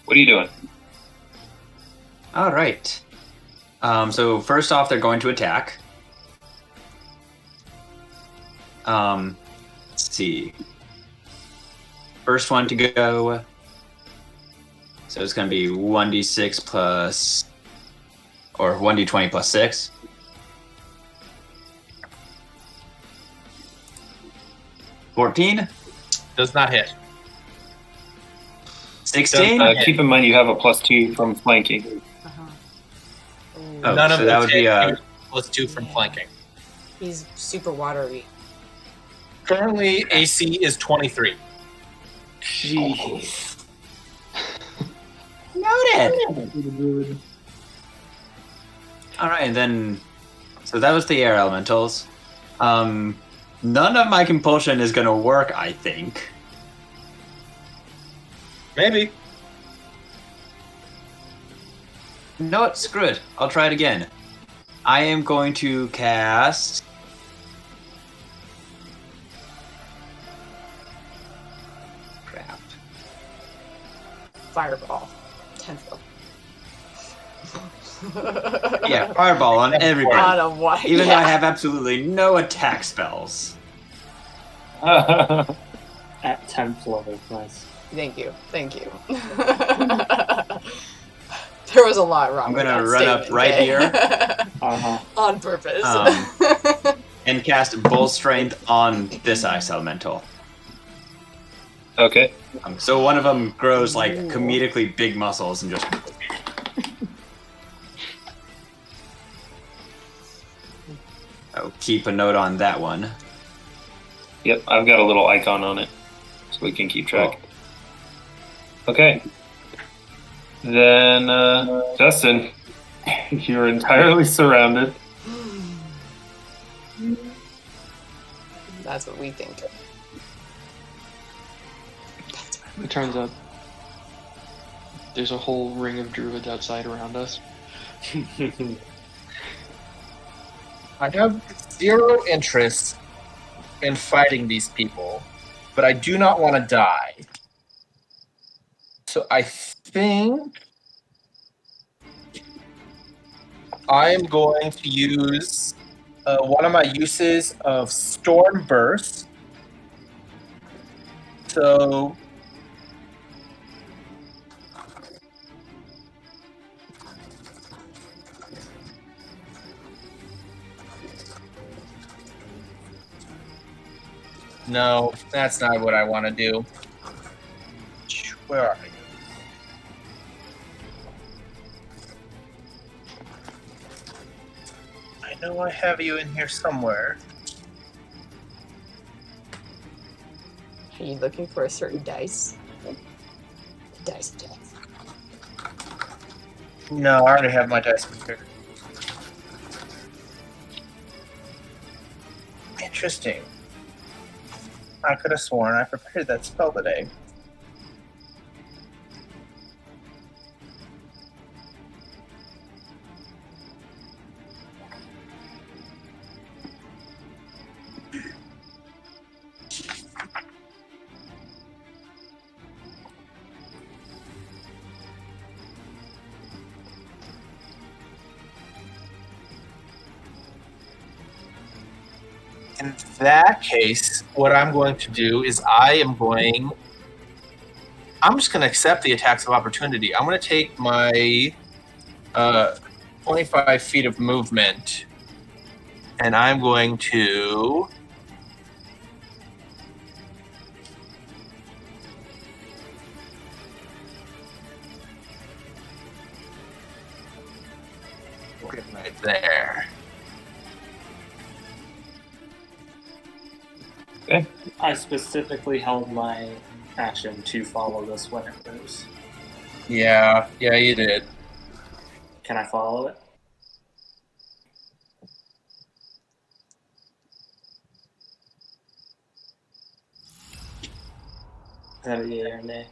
What are you doing? All right. So first off, they're going to attack. Let's see. First one to go. So it's going to be 1d6 plus, or 1d20 plus 6. $14. Does not hit. 16. Keep in mind you have a +2 from flanking. Uh-huh. Oh, None so of that those would be hit. +2 from flanking. He's super watery. Currently, AC is 23. Jeez. Noted. All right, and then so that was the air elementals. None of my compulsion is going to work, I think. Maybe. No, it's screw it. I'll try it again. I am going to cast. Crap. Fireball. 10th level. Yeah, fireball on everybody. On a what? Even though I have absolutely no attack spells. At 10th level, nice. Thank you. There was a lot wrong. I'm with gonna that run up statement, right okay? here. Uh-huh. On purpose. And cast Bull Strength on this ice elemental. Okay. So one of them grows like comedically big muscles and just. I'll keep a note on that one. Yep, I've got a little icon on it, so we can keep track. Okay. Then, Justin, you're entirely surrounded. That's what we think. It turns out there's a whole ring of druids outside around us. I have 0 interest in fighting these people, but I do not want to die. So I think I am going to use one of my uses of Storm Burst. So no, that's not what I want to do. Where are you? I know I have you in here somewhere. Are you looking for a certain dice? The dice of death. No, I already have my dice prepared. Interesting. I could have sworn I prepared that spell today. In that case, what I'm going to do is I'm just going to accept the attacks of opportunity. I'm going to take my 25 feet of movement, and I'm going to Okay. I specifically held my action to follow this when it moves. Yeah, you did. Can I follow it? Is that a yay or nay?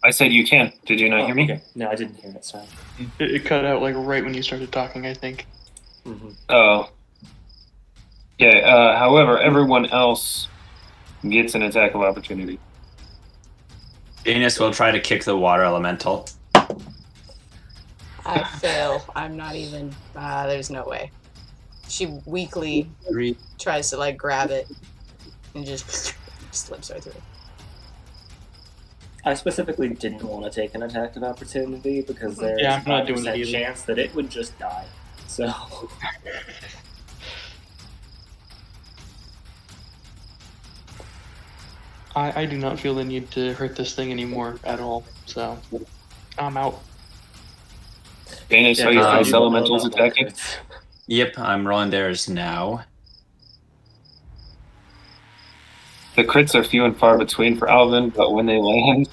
I said you can. Did you not hear me? Okay. No, I didn't hear it. Sorry. It cut out like right when you started talking, I think. Mm-hmm. Oh. Yeah, however, everyone else gets an attack of opportunity. Janus will try to kick the water elemental. I fail. I'm not even. There's no way. She weakly tries to like grab it and just slips right through. I specifically didn't want to take an attack of opportunity because there's Yeah, I'm not a doing it 5% either. chance that it would just die. So I do not feel the need to hurt this thing anymore at all, so I'm out. Janus, yeah, are your I ice do elementals attacking? Yep, I'm rolling theirs now. The crits are few and far between for Alvyn, but when they land,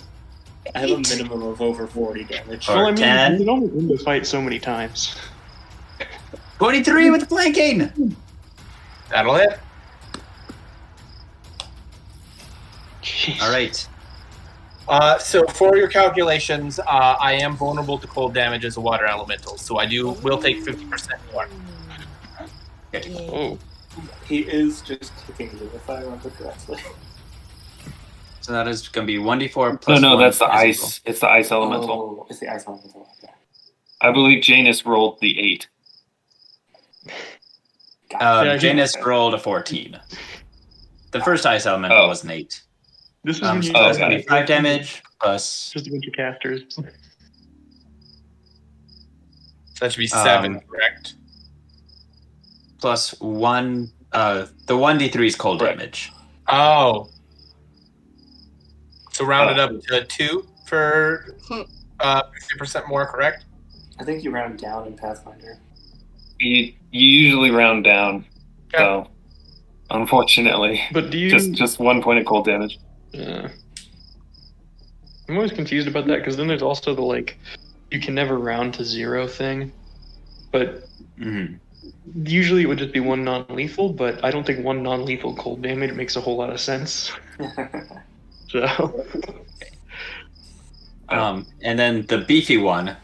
I have a minimum of over 40 damage. Or Well, I mean, 10. you can only win the fight so many times. 23 with flanking! That'll hit. Jeez. All right. So for your calculations, I am vulnerable to cold damage as a water elemental, so will take 50% more. Oh, He is just kicking you, if I remember correctly. So that is going to be 1d4 plus no, 1 that's the physical. ice. It's the ice elemental. Oh, it's the ice elemental. Okay. I believe Janus rolled the 8. Yeah, Janus rolled a 14. The first ice elemental Oh. was an 8. this is So when you that's got going to be 5 damage plus... just a bunch of casters. So that should be 7, correct? plus 1... the 1d3 is cold Correct. damage. Oh. So round it up to 2 for 50% more, correct? I think you round down in Pathfinder. You usually round down, Okay. so unfortunately, But do you just 1 point of cold damage. I'm always confused about that because then there's also the like you can never round to 0 thing, but usually it would just be 1 non-lethal. But I don't think 1 non-lethal cold damage makes a whole lot of sense. So And then the beefy one,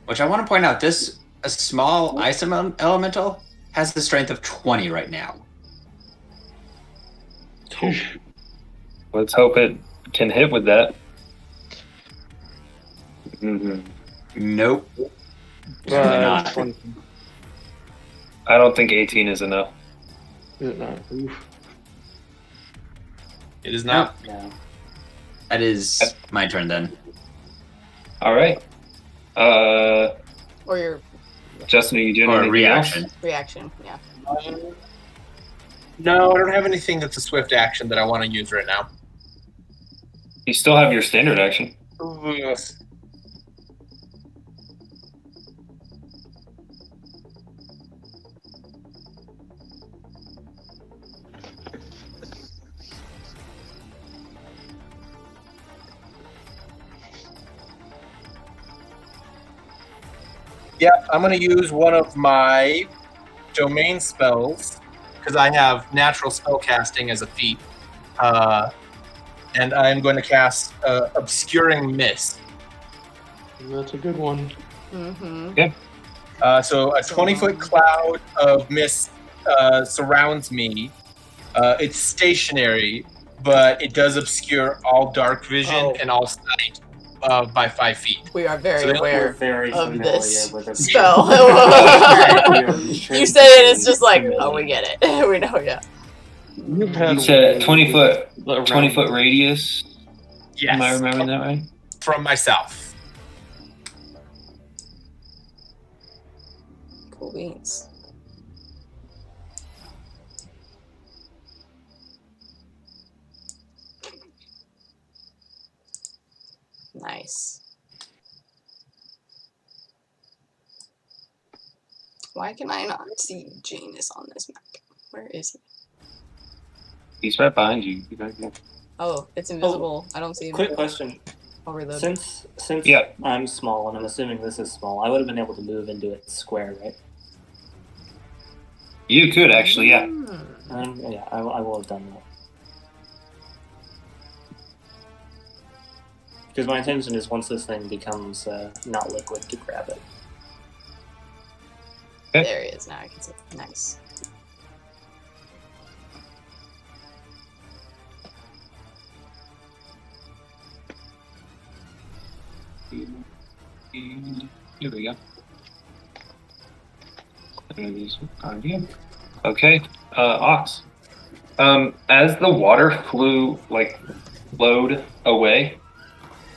which I want to point out, this a small ice elemental has the strength of 20 right now. Let's hope it can hit with that. Mm-hmm. Nope. Certainly not. I don't think 18 is enough. Is it not? Oof. It is not. No. That is my turn then. All right. Or your Justin, are you doing Or a anything reaction. else? reaction, yeah. No, I don't have anything that's a swift action that I want to use right now. You still have your standard action. Yes. Yeah, I'm going to use one of my domain spells because I have natural spell casting as a feat. And I'm going to cast Obscuring Mist. That's a good one. Mm-hmm. So a 20-foot cloud of mist surrounds me. It's stationary, but it does obscure all dark vision and all sight by 5 feet. We are very So We're aware very of familiar this with it. spell. You say it, it's just like, oh, we get it. We know, yeah. You've had It's a 20-foot around- 20-foot radius. Yes. Am I remembering that right? From myself. Cool beans. Nice. Why can I not see Janus on this map? Where is he? He's right behind you. You gotta go. Oh, it's invisible. I don't see him. Quick question. I'll reload. Since Yeah. I'm small, and I'm assuming this is small, I would have been able to move into its square, right? You could actually, yeah. Yeah, I will have done that. Because my intention is once this thing becomes not liquid, to grab it. There he is. Now I can see. Nice. Here we go. Okay, Ox. As the water flowed away,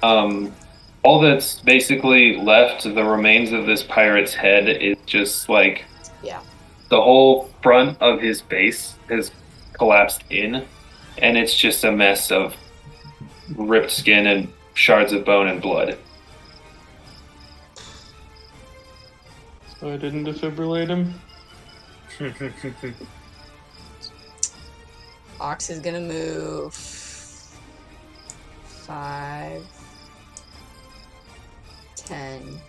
all that's basically left, the remains of this pirate's head, is just like the whole front of his base has collapsed in, and it's just a mess of ripped skin and shards of bone and blood. So I didn't defibrillate him. Ox is gonna move 5, 10,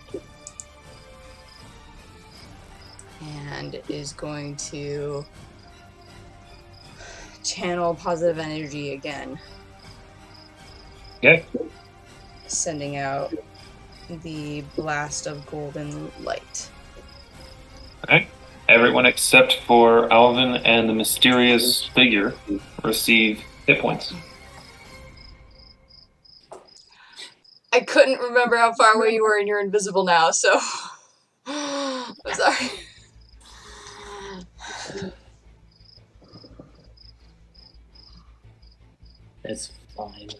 and is going to channel positive energy again. Okay. Sending out the blast of golden light. Alright. Everyone except for Alvyn and the mysterious figure receive hit points. I couldn't remember how far away you were, and you're invisible now, so I'm sorry. It's fine.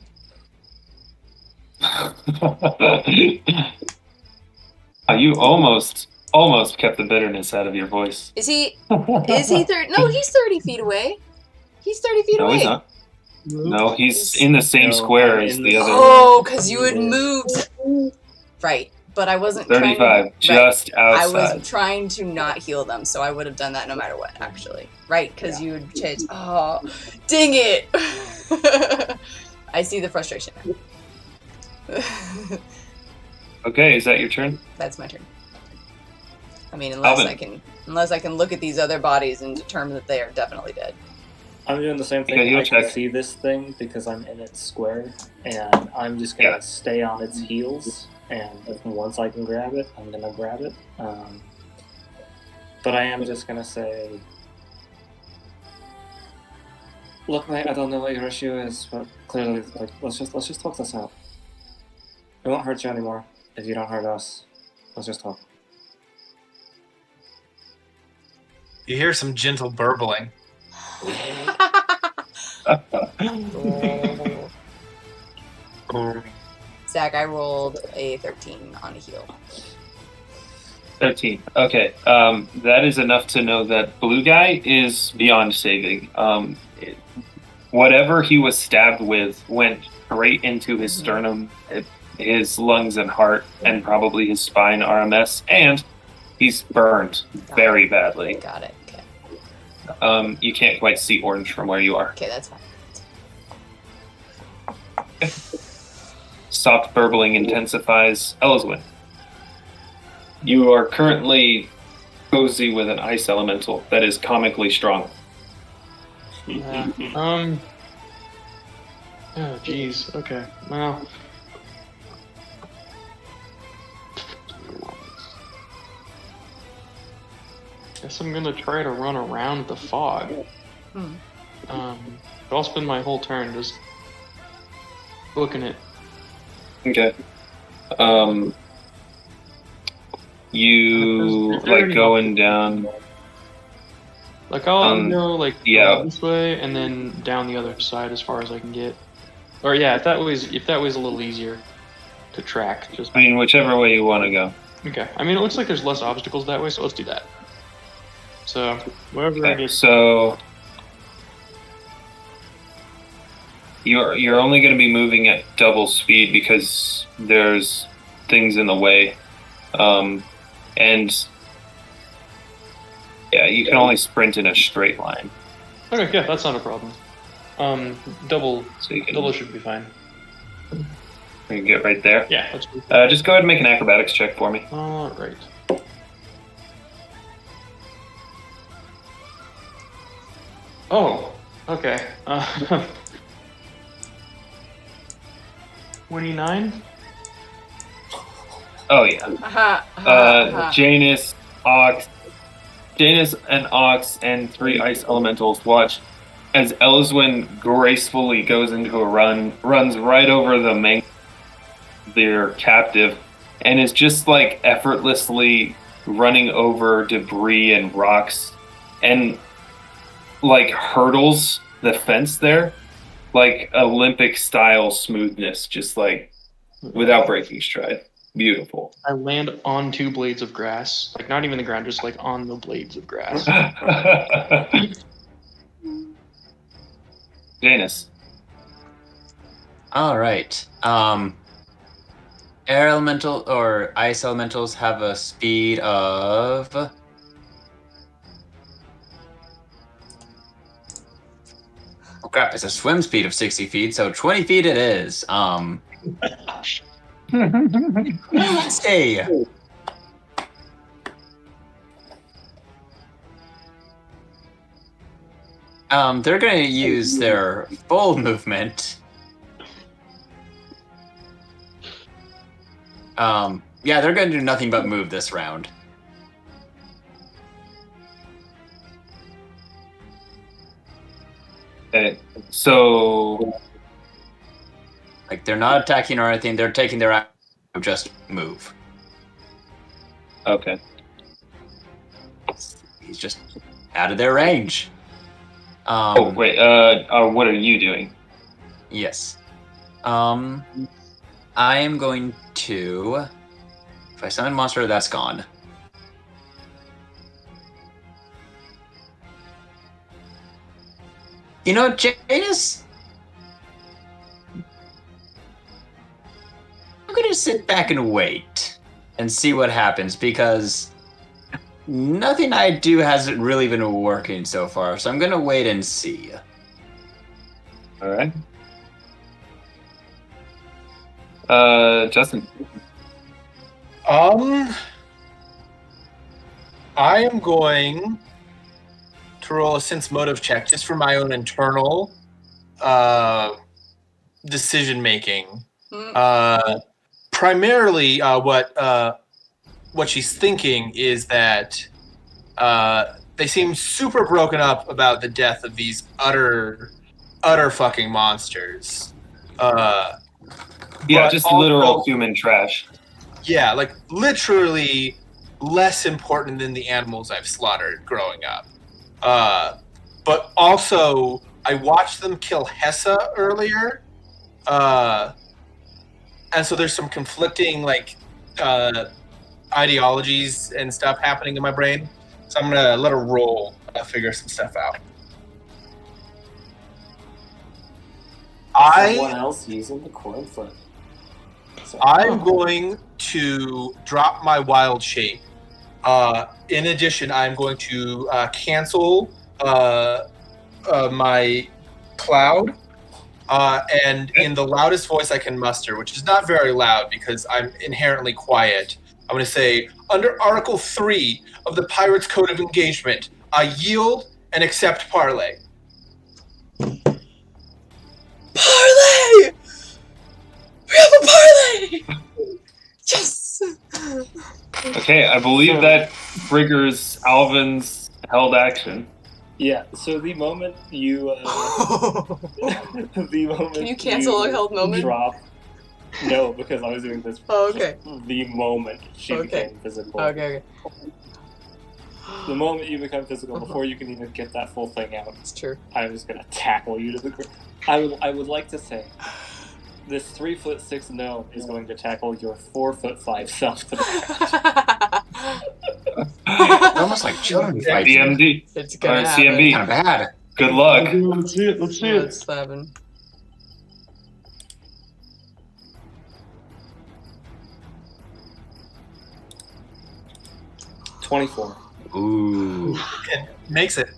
You almost kept the bitterness out of your voice. Is he 30? No, he's 30 feet away. He's 30 feet away. No, he's not. No, he's in the same square as the other. Oh, because you had moved. Right, but I wasn't 35, just outside. I was trying to not heal them, so I would have done that no matter what, actually. Right, because you would change. Oh, dang it! I see the frustration now. Okay, is that your turn? That's my turn. I mean, unless Alvyn. I can look at these other bodies and determine that they are definitely dead. I'm doing the same thing. Okay, I can see this thing because I'm in its square, and I'm just gonna stay on its heels. And once I can grab it, I'm gonna grab it. But I am just gonna say, look, mate, I don't know what your issue is, but clearly, like, let's just talk this out. It won't hurt you anymore if you don't hurt us. Let's just talk. You hear some gentle burbling. Zach, I rolled a 13 on a heal. 13. Okay. That is enough to know that blue guy is beyond saving. Whatever he was stabbed with went straight into his sternum, his lungs and heart, and probably his spine are a mess, and he's burned very badly. Got it. Okay. You can't quite see orange from where you are. Okay, that's fine. Soft burbling intensifies. Elyswen. You are currently cozy with an ice elemental that is comically strong. Oh, jeez. Okay. Well. Guess I'm gonna try to run around the fog. But I'll spend my whole turn just looking at. Okay. You like going down. Like I'll go like yeah. this way and then down the other side as far as I can get. Or yeah, if that was a little easier to track. Just. I mean, whichever way you want to go. Okay. I mean, it looks like there's less obstacles that way, so let's do that. So wherever I get. So you're only going to be moving at double speed because there's things in the way, and yeah, you can only sprint in a straight line. Okay, yeah, that's not a problem. Double So you can, double should be fine. you can get right there. Yeah, that's good. Just go ahead and make an acrobatics check for me. All right. Oh, okay. 29? Oh yeah. Janus and Ox and 3 ice elementals watch as Elyswen gracefully goes into a run, runs right over their captive, and is just like effortlessly running over debris and rocks, and like hurdles the fence there, like Olympic style smoothness, just like without breaking stride. Beautiful. I land on 2 blades of grass. Like, not even the ground, just like on the blades of grass. Janus. All right. Air elemental or ice elementals have a speed of. Oh crap! It's a swim speed of 60 feet, so 20 feet it is. Hey. They're going to use their full movement. Yeah, they're going to do nothing but move this round. Okay, so Like, they're not attacking or anything. They're taking their action to just move. okay. He's just out of their range. Oh wait. What are you doing? Yes. I am going to. If I summon monster, that's gone. You know what, Janus? I'm gonna sit back and wait and see what happens, because nothing I do hasn't really been working so far, so I'm gonna wait and see. All right. Justin. I am going to roll a sense motive check just for my own internal decision making. Primarily, what she's thinking is that they seem super broken up about the death of these utter fucking monsters. Yeah, but just also, literal human trash. Yeah, like literally less important than the animals I've slaughtered growing up. But also, I watched them kill Hessa earlier. And so there's some conflicting ideologies and stuff happening in my brain. So I'm gonna let her roll, figure some stuff out. Someone else using the coin flip. I'm going to drop my wild shape. In addition, I'm going to cancel my cloud. And in the loudest voice I can muster, which is not very loud because I'm inherently quiet, I'm going to say, under Article 3 of the Pirates Code of Engagement, I yield and accept parley. Parlay! We have a parlay! Yes! Okay, I believe that triggers Alvin's held action. Yeah, so the moment you Can you cancel a held moment? drop. No, because I was doing this. Oh, okay. The moment she became physical. Okay. The moment you become physical, before you can even get that full thing out, It's true. I was gonna tackle you to the ground. I would like to say, this 3'6" gnome is going to tackle your 4'5" self to the ground. They're almost like children fighting. DMD. It's gonna happen. CMB. Kind of bad. Good luck. Let's see it. Let's see it. It's slapping. $24. Ooh. Makes it.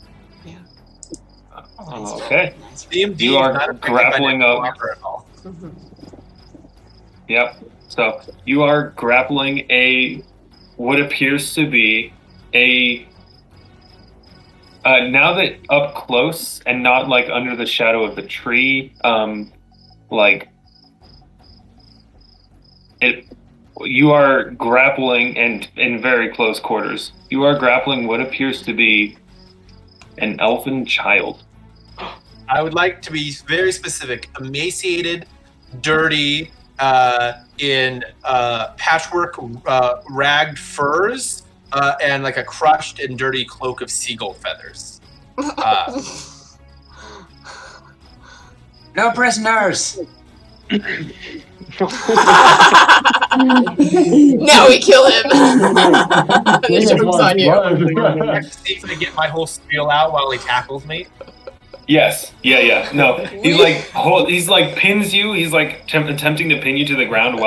Okay. DMD You is are not affected by grappling natural up. armor at all. Yep. So you are grappling what appears to be a. Now that up close and not like under the shadow of the tree, like it, you are grappling and in very close quarters. You are grappling what appears to be an elfin child. I would like to be very specific. Emaciated, dirty, in patchwork ragged furs, and like a crushed and dirty cloak of seagull feathers. No prisoners. Now we kill him. The joke's on you. I have to see if I get my whole spiel out while he tackles me. Yes. Yeah. No. He's like pins you. He's like attempting to pin you to the ground.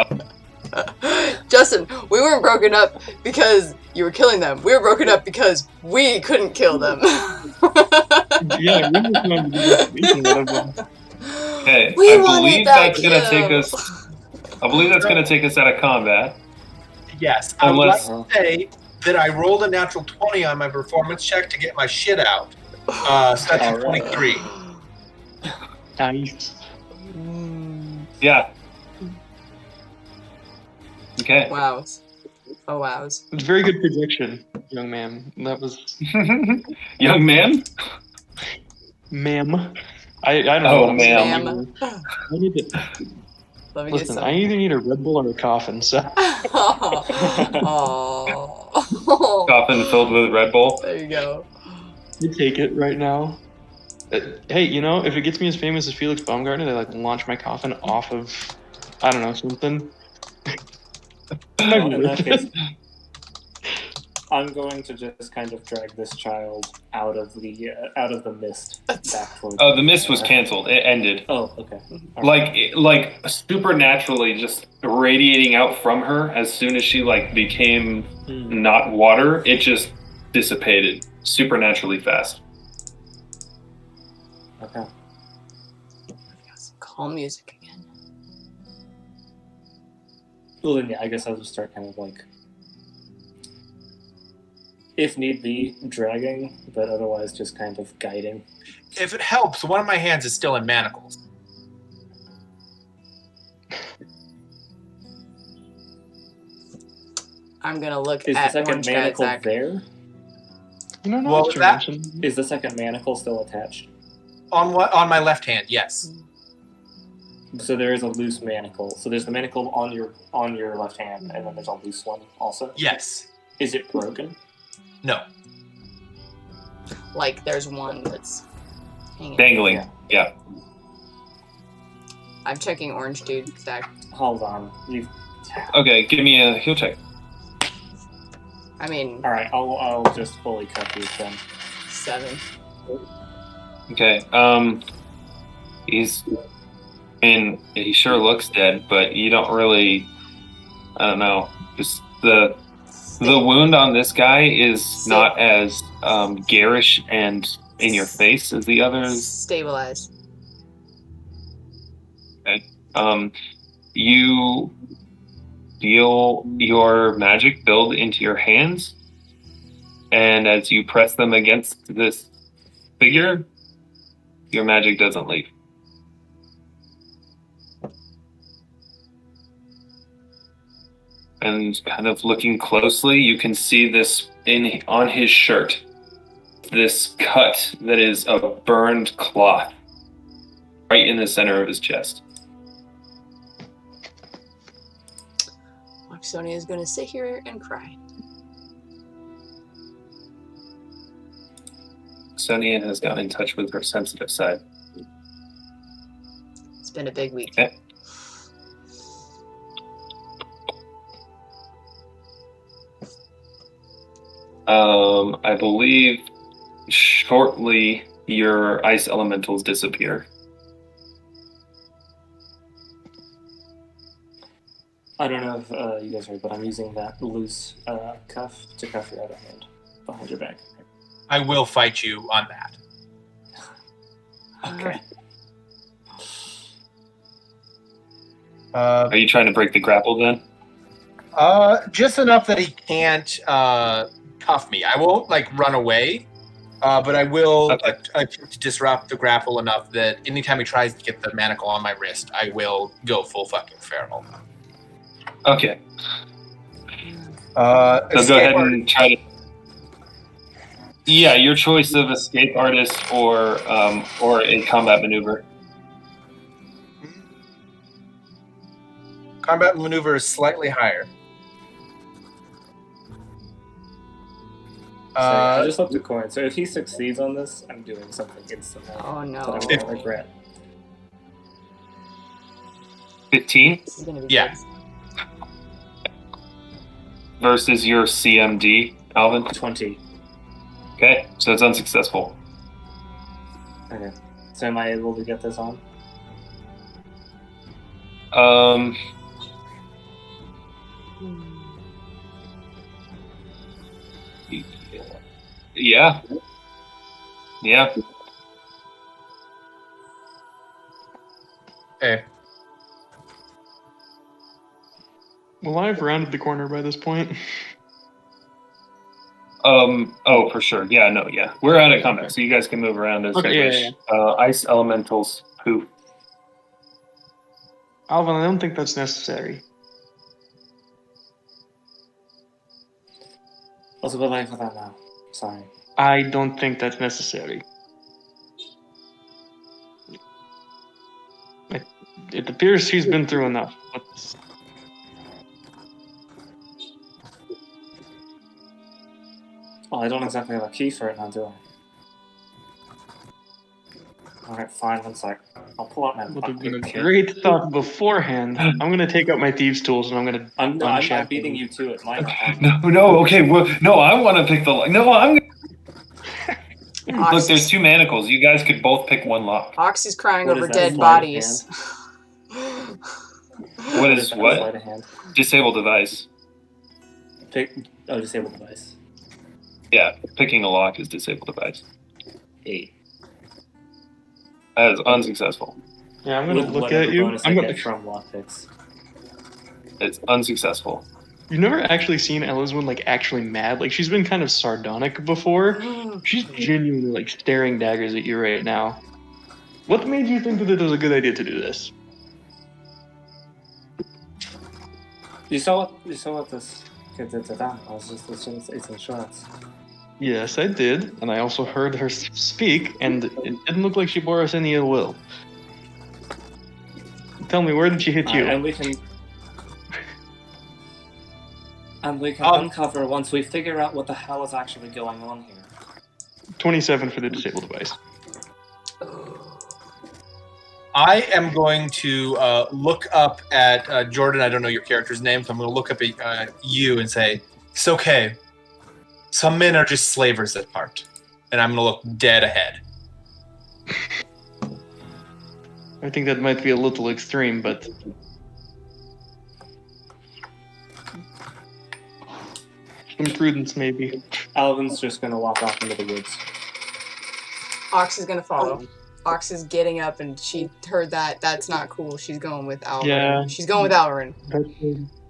Justin, we weren't broken up because you were killing them. We were broken up because we couldn't kill them. Yeah, we just wanted to be one of them. Okay. We I wanted believe that that's gonna kill. take us. I believe that's gonna take us out of combat. Yes, I would like Unless- to say that I rolled a natural 20 on my performance check to get my shit out. So that's a 23. Nice. Yeah. Okay. Wows. Oh, wows. It's very good projection, young man. That was Young man. ma'am. I don't know. Oh, what I'm ma'am. saying. I need to, Let me get listen, some. I either need a Red Bull or a coffin, so. Oh. Coffin filled with Red Bull. There you go. I take it right now. Hey, you know, if it gets me as famous as Felix Baumgartner, they like launch my coffin off of, I don't know, something. Well, in that case, I'm going to just kind of drag this child out of the mist back towards. Oh, the mist was canceled. It ended. Oh, okay. All right. Like supernaturally, just radiating out from her as soon as she like became not water. It just dissipated supernaturally fast. Okay. Some calm music again. Well, then, yeah, I guess I'll just start kind of like, if need be, dragging, but otherwise just kind of guiding. If it helps, one of my hands is still in manacles. I'm gonna look Is the at second Orange Guy manacle Zach. there? You know, What was that? Is the second manacle still attached? On what? On my left hand, yes. So there is a loose manacle. So there's the manacle on your left hand, and then there's a loose one also. Yes. Is it broken? No. Like there's one that's hanging. Dangling. Yeah. Yeah. I'm checking Orange Dude Zach. Hold on. You. Okay, give me a heal check. I mean, All right. I'll just fully cut these then. 7. Okay. He sure looks dead, but you don't really. I don't know. Just the wound on this guy is not as garish and in your face as the others. Stabilize. You feel your magic build into your hands, and as you press them against this figure, your magic doesn't leave. And kind of looking closely, you can see this on his shirt, this cut that is a burned cloth right in the center of his chest. Sonia is gonna sit here and cry. Sonia has gotten in touch with her sensitive side. It's been a big week. Okay. I believe shortly your ice elementals disappear. I don't know if you guys heard, but I'm using that loose cuff to cuff your other hand behind your back. I will fight you on that. Okay. Are you trying to break the grapple then? Just enough that he can't cuff me. I won't like run away, but I will attempt to disrupt the grapple enough that anytime he tries to get the manacle on my wrist, I will go full fucking feral. Okay. So go ahead and try to. Yeah, your choice of escape artist or a combat maneuver. Combat maneuver is slightly higher. So I just flipped a coin. So if he succeeds on this, I'm doing something instantly. Oh That no. I'm gonna regret. 15 This is gonna be Yeah. good. versus your CMD, Alvyn. 20. Okay, so it's unsuccessful. Okay. So am I able to get this on? Yeah. Yeah. Okay. Well, I've rounded the corner by this point. Oh, for sure. Yeah, no, yeah. We're out of combat, so you guys can move around as you wish. Ice elementals, who? Alvyn, I don't think that's necessary. Also, we're late for that now. Sorry. I don't think that's necessary. It appears she's been through enough. Oh, I don't exactly have a key for it now, do I? Alright, fine, one sec. I'll pull out my Would have been a bucket. great thought beforehand. I'm gonna take out my thieves' tools and I'm gonna. I'm unshackle beating you. you to it. Mine are No, okay. Well, no, I want to pick the lock. No, I'm. Ox Look, there's two manacles. You guys could both pick one lock. Ox is crying What over is that, dead sleight of bodies. What is that? what? Sleight of hand. Disable device. Disable device. Yeah, picking a lock is disable device. 8. That is unsuccessful. Yeah, I'm gonna With look whatever at you. bonus I get from lockpicks. It's unsuccessful. You've never actually seen Elyswen like actually mad. Like she's been kind of sardonic before. She's genuinely like staring daggers at you right now. What made you think that it was a good idea to do this? You saw what this kid did to them. I was just it's insurance. Yes, I did, and I also heard her speak, and it didn't look like she bore us any ill will. Tell me, where did she hit you? And we can uncover once we figure out what the hell is actually going on here. 27 for the disabled device. I am going to look up at Jordan. I don't know your character's name, so I'm going to look up at you and say, it's okay. Some men are just slavers at heart. And I'm going to look dead ahead. I think that might be a little extreme, but... some prudence, maybe. Alvin's just gonna walk off into the woods. Ox is gonna follow. Ox is getting up, and she heard that. That's not cool. She's going with Alvyn. Yeah. She's going with Alvyn.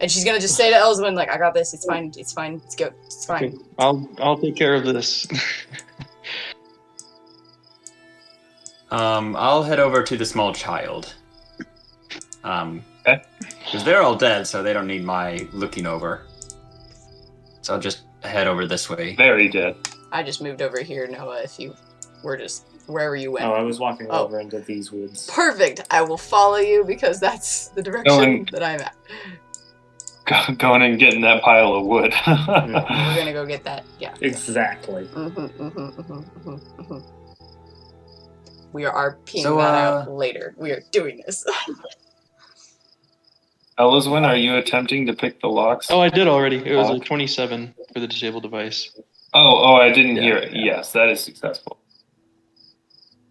And she's gonna just say to Elyswen, like, I got this. It's fine. It's fine. It's good. It's fine. Okay. I'll take care of this. I'll head over to the small child. Okay. Because they're all dead, so they don't need my looking over. So I'll just head over this way. Very dead. I just moved over here, Noah, if you were just wherever you went. Oh, I was walking over into these woods. Perfect. I will follow you because that's the direction that I'm at. Going and getting that pile of wood. We're gonna go get that. Yeah. Exactly. We are RPing So, that out later. We are doing this. Elyswen, are you attempting to pick the locks? Oh, I did already. It was a 27 for the disabled device. Oh, I didn't hear it. Yes, that is successful.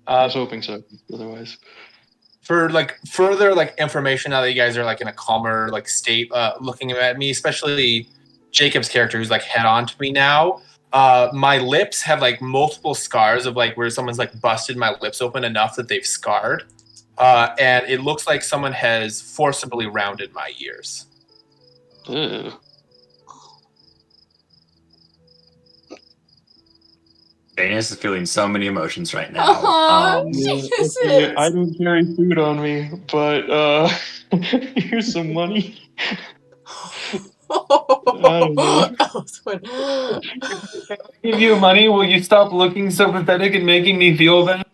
I was hoping so, otherwise. For like further like information, now that you guys are like in a calmer like state, looking at me, especially Jacob's character who's like head on to me now. my lips have like multiple scars of like where someone's like busted my lips open enough that they've scarred. And it looks like someone has forcibly rounded my ears. Ugh. Janus is feeling so many emotions right now. Oh, Yeah, Jesus okay, is. I don't carry food on me, but here's some money. I don't know. Elyswen. Give you money, will you stop looking so pathetic and making me feel bad?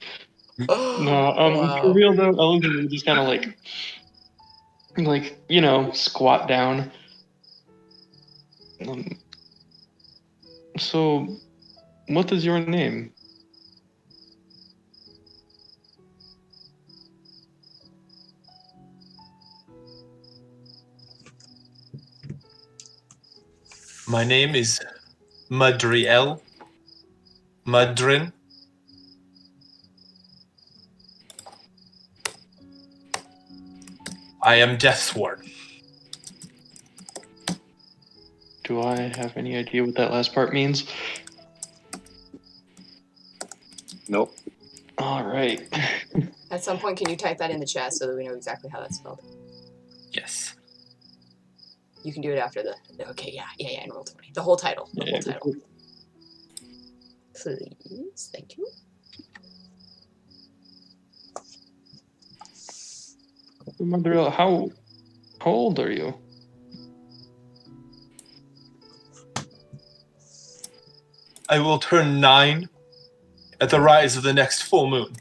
No, for Wow. real though, Elvyn will just kind of like squat down. So, what is your name? My name is Madriel. Madrin. I am Deathsworn. Do I have any idea what that last part means? Nope. All right. At some point, can you type that in the chat so that we know exactly how that's spelled? Yes. You can do it after the. Okay, yeah, in Roll20. The whole title. The whole title. Please, thank you. Madriel, how old are you? I will turn 9 at the rise of the next full moon.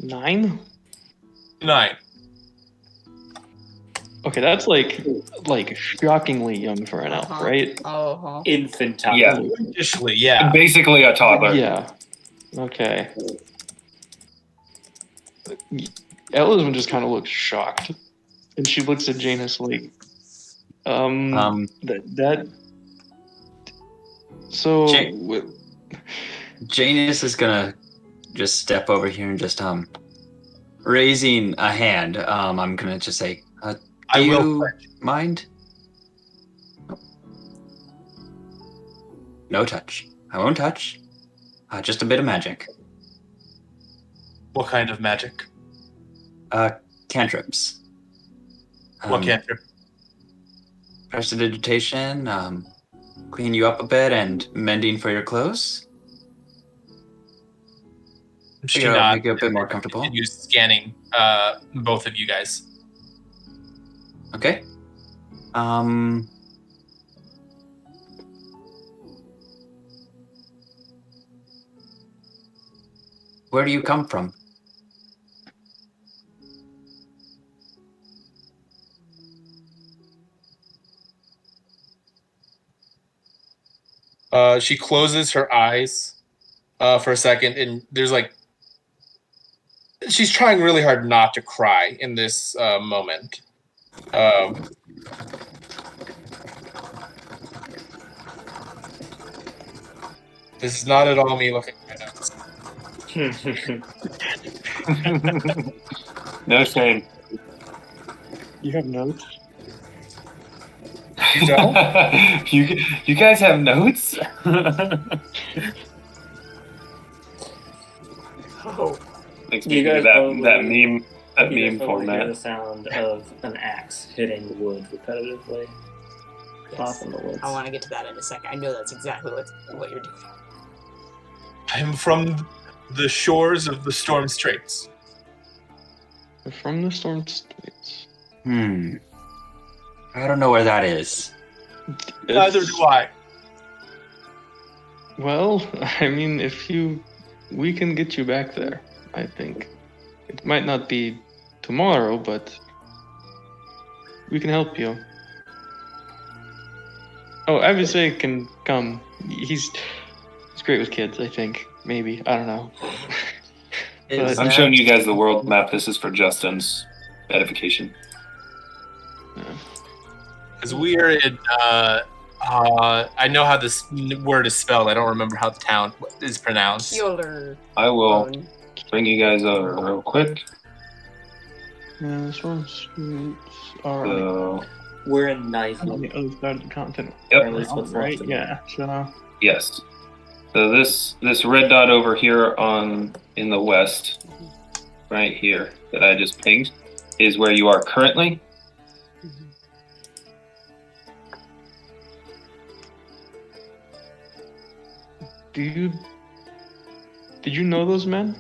9? 9. Okay, that's like shockingly young for an elf, right? Uh-huh. Infantile. Yeah. Officially, yeah. Basically a toddler. Yeah. Okay. Elyswen just kind of looks shocked, and she looks at Janus like, that. So. Janus is gonna just step over here and just raising a hand. I'm gonna just say, I do will you pledge. mind? No touch. I won't touch. Just a bit of magic. What kind of magic? Cantrips. What cantrip? Prestidigitation, clean you up a bit, and mending for your clothes. She Figure I'll nods make you a bit more comfortable. and continues scanning both of you guys. Okay. Where do you come from? She closes her eyes for a second, and there's like she's trying really hard not to cry in this moment. This is not at all me looking at my notes. No shame. You have notes? You don't? you guys have notes? Oh. Like You speaking guys of that probably- meme You guys meme probably hear the format. sound of an axe hitting wood repetitively. Yes. Off in the woods. I want to get to that in a second. I know that's exactly what you're doing. I'm from the shores of the Storm Straits. From the Storm Straits. I don't know where that is. Neither do I. Well, I mean, we can get you back there, I think. It might not be tomorrow, but we can help you. Oh, Avisay can come. He's great with kids, I think. Maybe. I don't know. Is I'm that- showing you guys the world map. This is for Justin's edification. Because we are in. I know how this word is spelled. I don't remember how the town is pronounced. Yoler. I will bring you guys over real quick. Yeah, the Storm Straits are So We're in On Niflheim. the other side of the continent. Yep. Or at least what's Right? left of it. Yeah. So Yes. So this red dot over here in the west, right here that I just pinged, is where you are currently. did you know those men?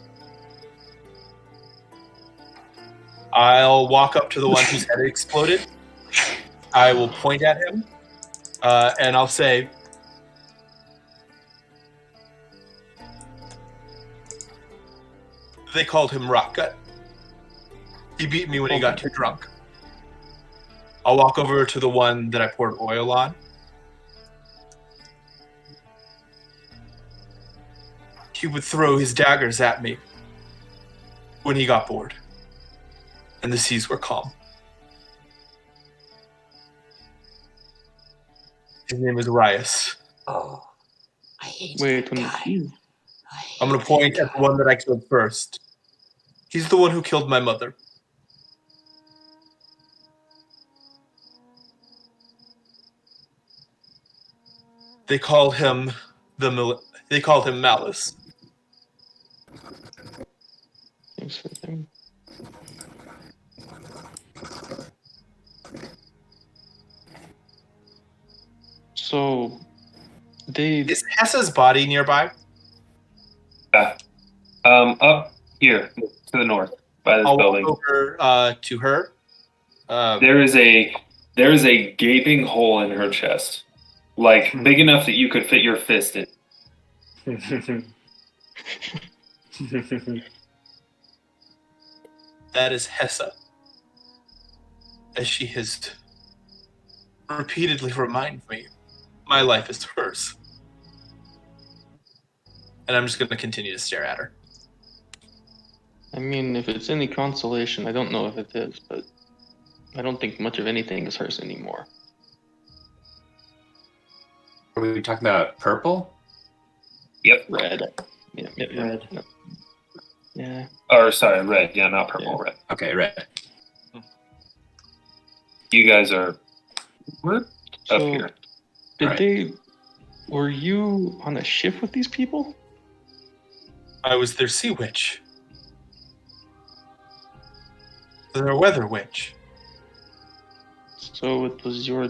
I'll walk up to the one whose head exploded. I will point at him, and I'll say, they called him Rockgut. He beat me when he got too drunk. I'll walk over to the one that I poured oil on. He would throw his daggers at me when he got bored, and the seas were calm. His name is Rias. Oh, I hate Wait, that when guy. you I'm going to point at the one that I killed first. He's the one who killed my mother. They called him Malice. thanks for them. So they Is Hessa's body nearby? Yeah. Up here to the north by this I'll building. walk over to her. There is a gaping hole in her chest, like big enough that you could fit your fist in. That is Hessa. As she has repeatedly reminded me, my life is hers. And I'm just going to continue to stare at her. I mean, if it's any consolation, I don't know if it is, but I don't think much of anything is hers anymore. Are we talking about purple? Yep. Red. Yeah. Red. No. Yeah. Or sorry, red. Yeah, not purple. Yeah. Red. Okay, red. You guys are up So, here. were you on a ship with these people? I was their sea witch. Their weather witch. So it was your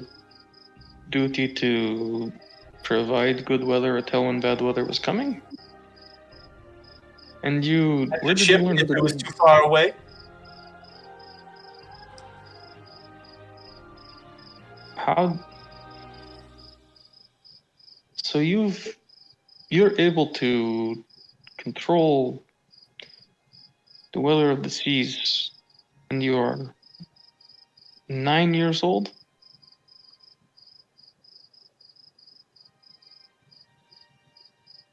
duty to provide good weather or tell when bad weather was coming? And where The did you ship, learn if to it was too far away, how? So you're able to control the weather of the seas, and you are 9 years old.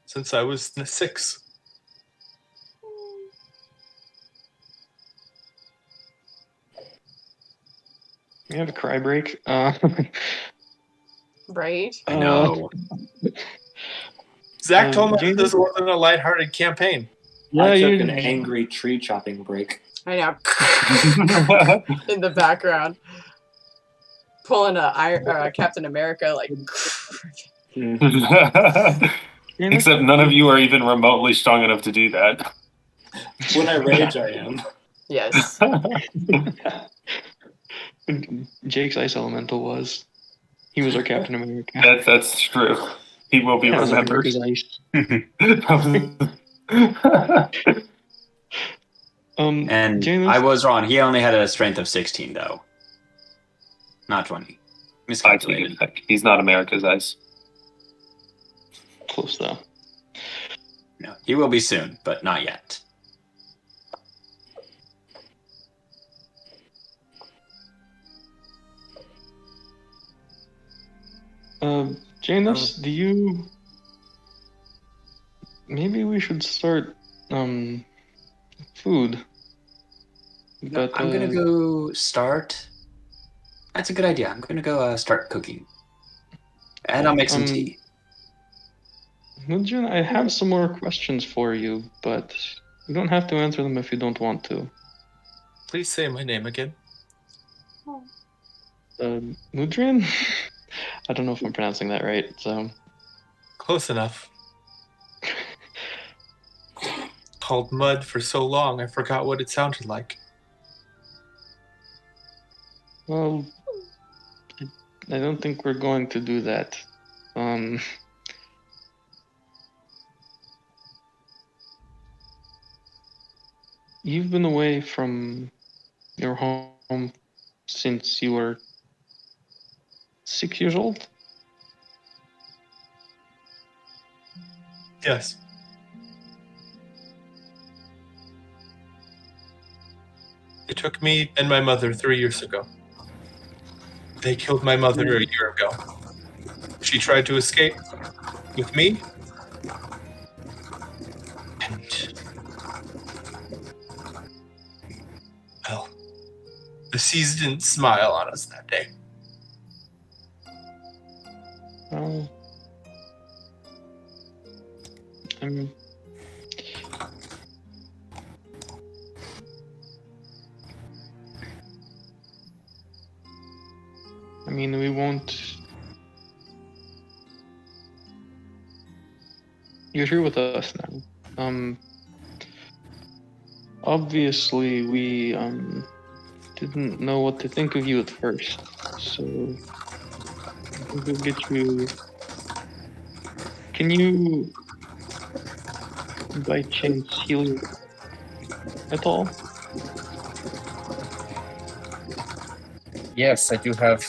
since I was 6. We have a cry break. Right? I know. Zach told me James? this wasn't a lighthearted campaign. Yeah, I took you an angry tree chopping break. I know. In the background. Pulling a Captain America, like. Except none of you are even remotely strong enough to do that. When I rage, I am. Yes. Jake's ice elemental was. He was our Captain America. That's true. He will be That was remembered. America's ice. And Janus, I was wrong. He only had a strength of 16, though. Not 20. I take Miscalculated. it back. He's not America's ice. close though. No, he will be soon, but not yet. Janus, do you? Maybe we should start food. But I'm gonna go start. That's a good idea. I'm gonna go start cooking, and I'll make some tea. Mudjin, I have some more questions for you, but you don't have to answer them if you don't want to. Please say my name again. Mudrin? I don't know if I'm pronouncing that right, so... Close enough. Called mud for so long, I forgot what it sounded like. Well, I don't think we're going to do that. You've been away from your home since you were 6 years old? Yes. It took me and my mother 3 years ago. They killed my mother a year ago. She tried to escape with me. And... well, the seas didn't smile on us that day. Well, I mean, we won't... You're here with us now. Obviously, we, didn't know what to think of you at first, so... We'll get you... Can you, by chance, heal at all? Yes, I do have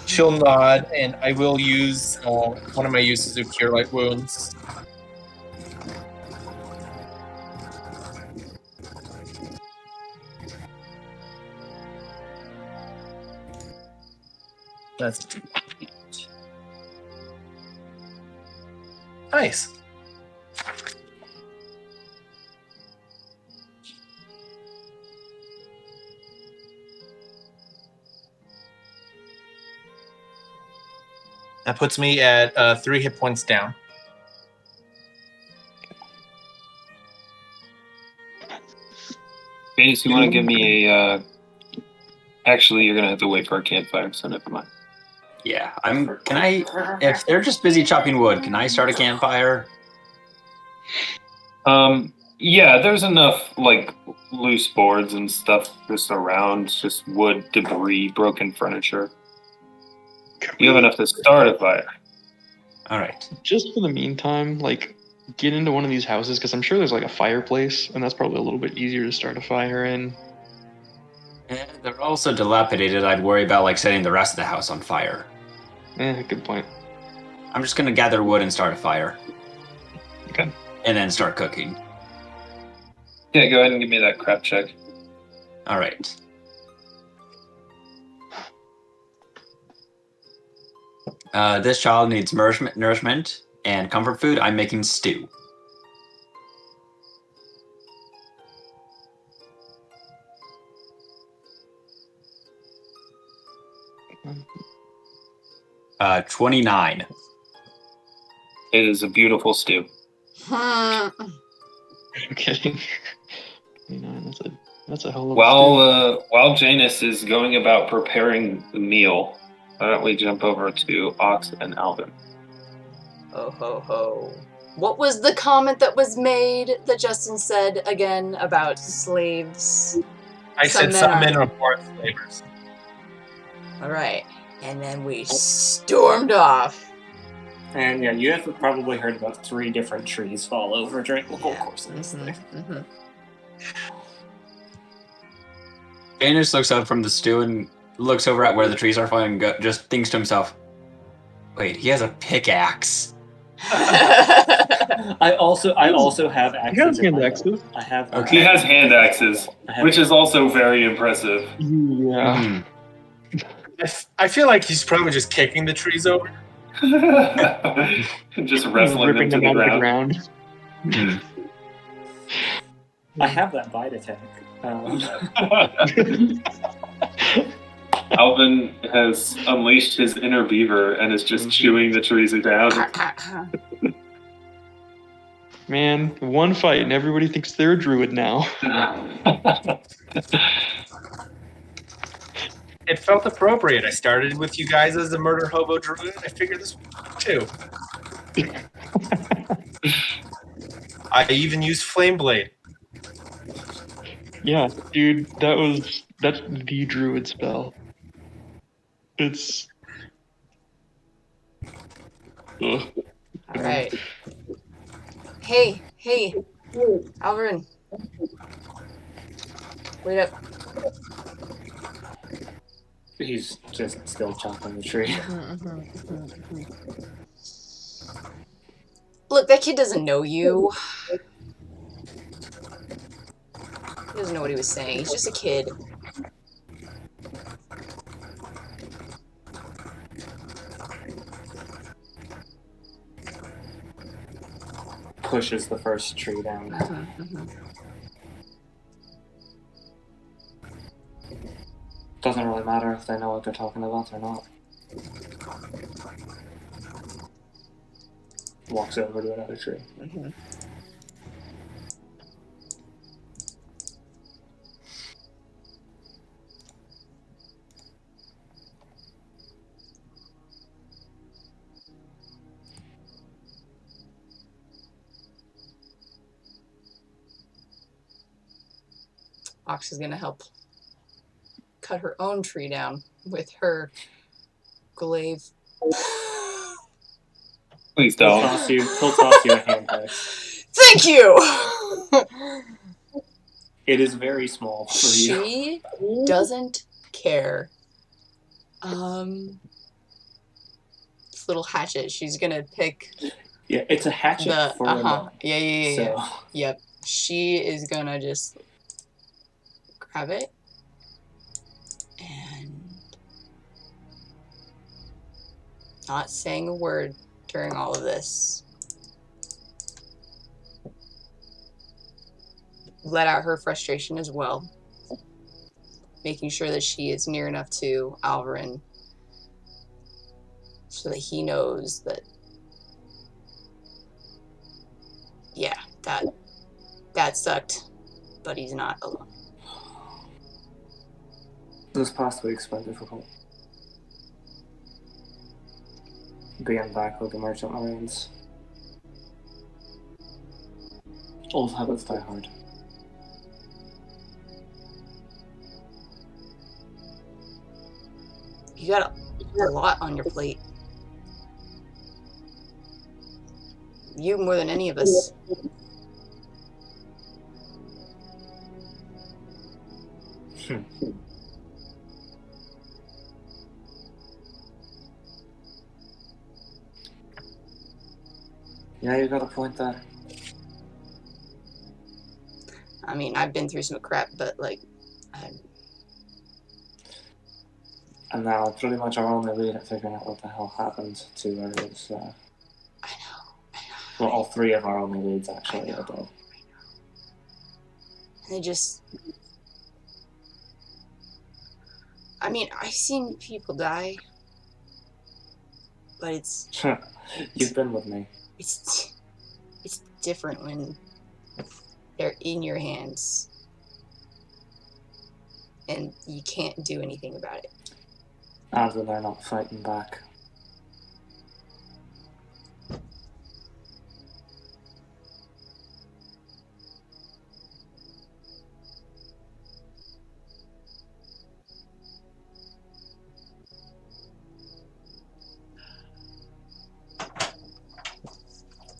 Chill Nod, and I will use one of my uses of Cure Light Wounds. That's nice. That puts me at 3 hit points down. Janus, you want to give me a... Actually, you're going to have to wait for a campfire, so never mind. Yeah, if they're just busy chopping wood, can I start a campfire? Yeah, there's enough, like, loose boards and stuff just around, just wood, debris, broken furniture. You have enough to start a fire. All right. Just for the meantime, like, get into one of these houses, because I'm sure there's, like, a fireplace, and that's probably a little bit easier to start a fire in. And they're also dilapidated. I'd worry about, like, setting the rest of the house on fire. Good point. I'm just going to gather wood and start a fire. Okay. And then start cooking. Yeah, go ahead and give me that crap check. All right. This child needs nourishment and comfort food. I'm making stew. Uh, 29. It is a beautiful stew. I'm kidding. 29, that's a hell of a stew. While Janus is going about preparing the meal, why don't we jump over to Ox and Alvyn? Oh ho ho. What was the comment that was made that Justin said again about slaves? I said some men are born slavers. Alright. And then we stormed off. And yeah, you have probably heard about 3 different trees fall over during the whole course of this thing. Mm-hmm. Janus looks up from the stew and looks over at where the trees are falling and just thinks to himself, wait, he has a pickaxe. I also have axes. He has hand axes. I have. He has hand axes, which is also very impressive. Yeah. I feel like he's probably just kicking the trees over. Just wrestling them to the ground. I have that bite attack. Alvyn has unleashed his inner beaver and is just chewing the trees down. Man, one fight and everybody thinks they're a druid now. It felt appropriate. I started with you guys as a murder hobo druid. I figured this would too. I even used Flame Blade. Yeah, dude, that's the druid spell. It's ugh. All right. Hey, Alvyn. Wait up. He's just still chopping the tree. Look, that kid doesn't know you. He doesn't know what he was saying. He's just a kid. Pushes the first tree down. Doesn't really matter if they know what they're talking about or not. Walks over to another tree. Ox is gonna help cut her own tree down with her glaive. Please He'll don't. toss you a hand axe. Thank you! It is very small for you. She doesn't care. This little hatchet, she's gonna pick Yeah, it's a hatchet the, for a gnome. Yeah. So, Yep. She is gonna just grab it and not saying a word during all of this. Let out her frustration as well. Making sure that she is near enough to Alvyn so that he knows that, yeah, that sucked, but he's not alone. this past week's been difficult. Being back with the merchant marines. Old habits die hard. You got a lot on your plate. You more than any of us. Yeah, you got a point there. I mean, I've been through some crap, but like, And now pretty much our only lead at figuring out what the hell happened to her is, I know. well, all three of our only leads actually are dead. And they just, I mean, I've seen people die, but it's You've been with me. it's different when they're in your hands and you can't do anything about it. And when they're not fighting back.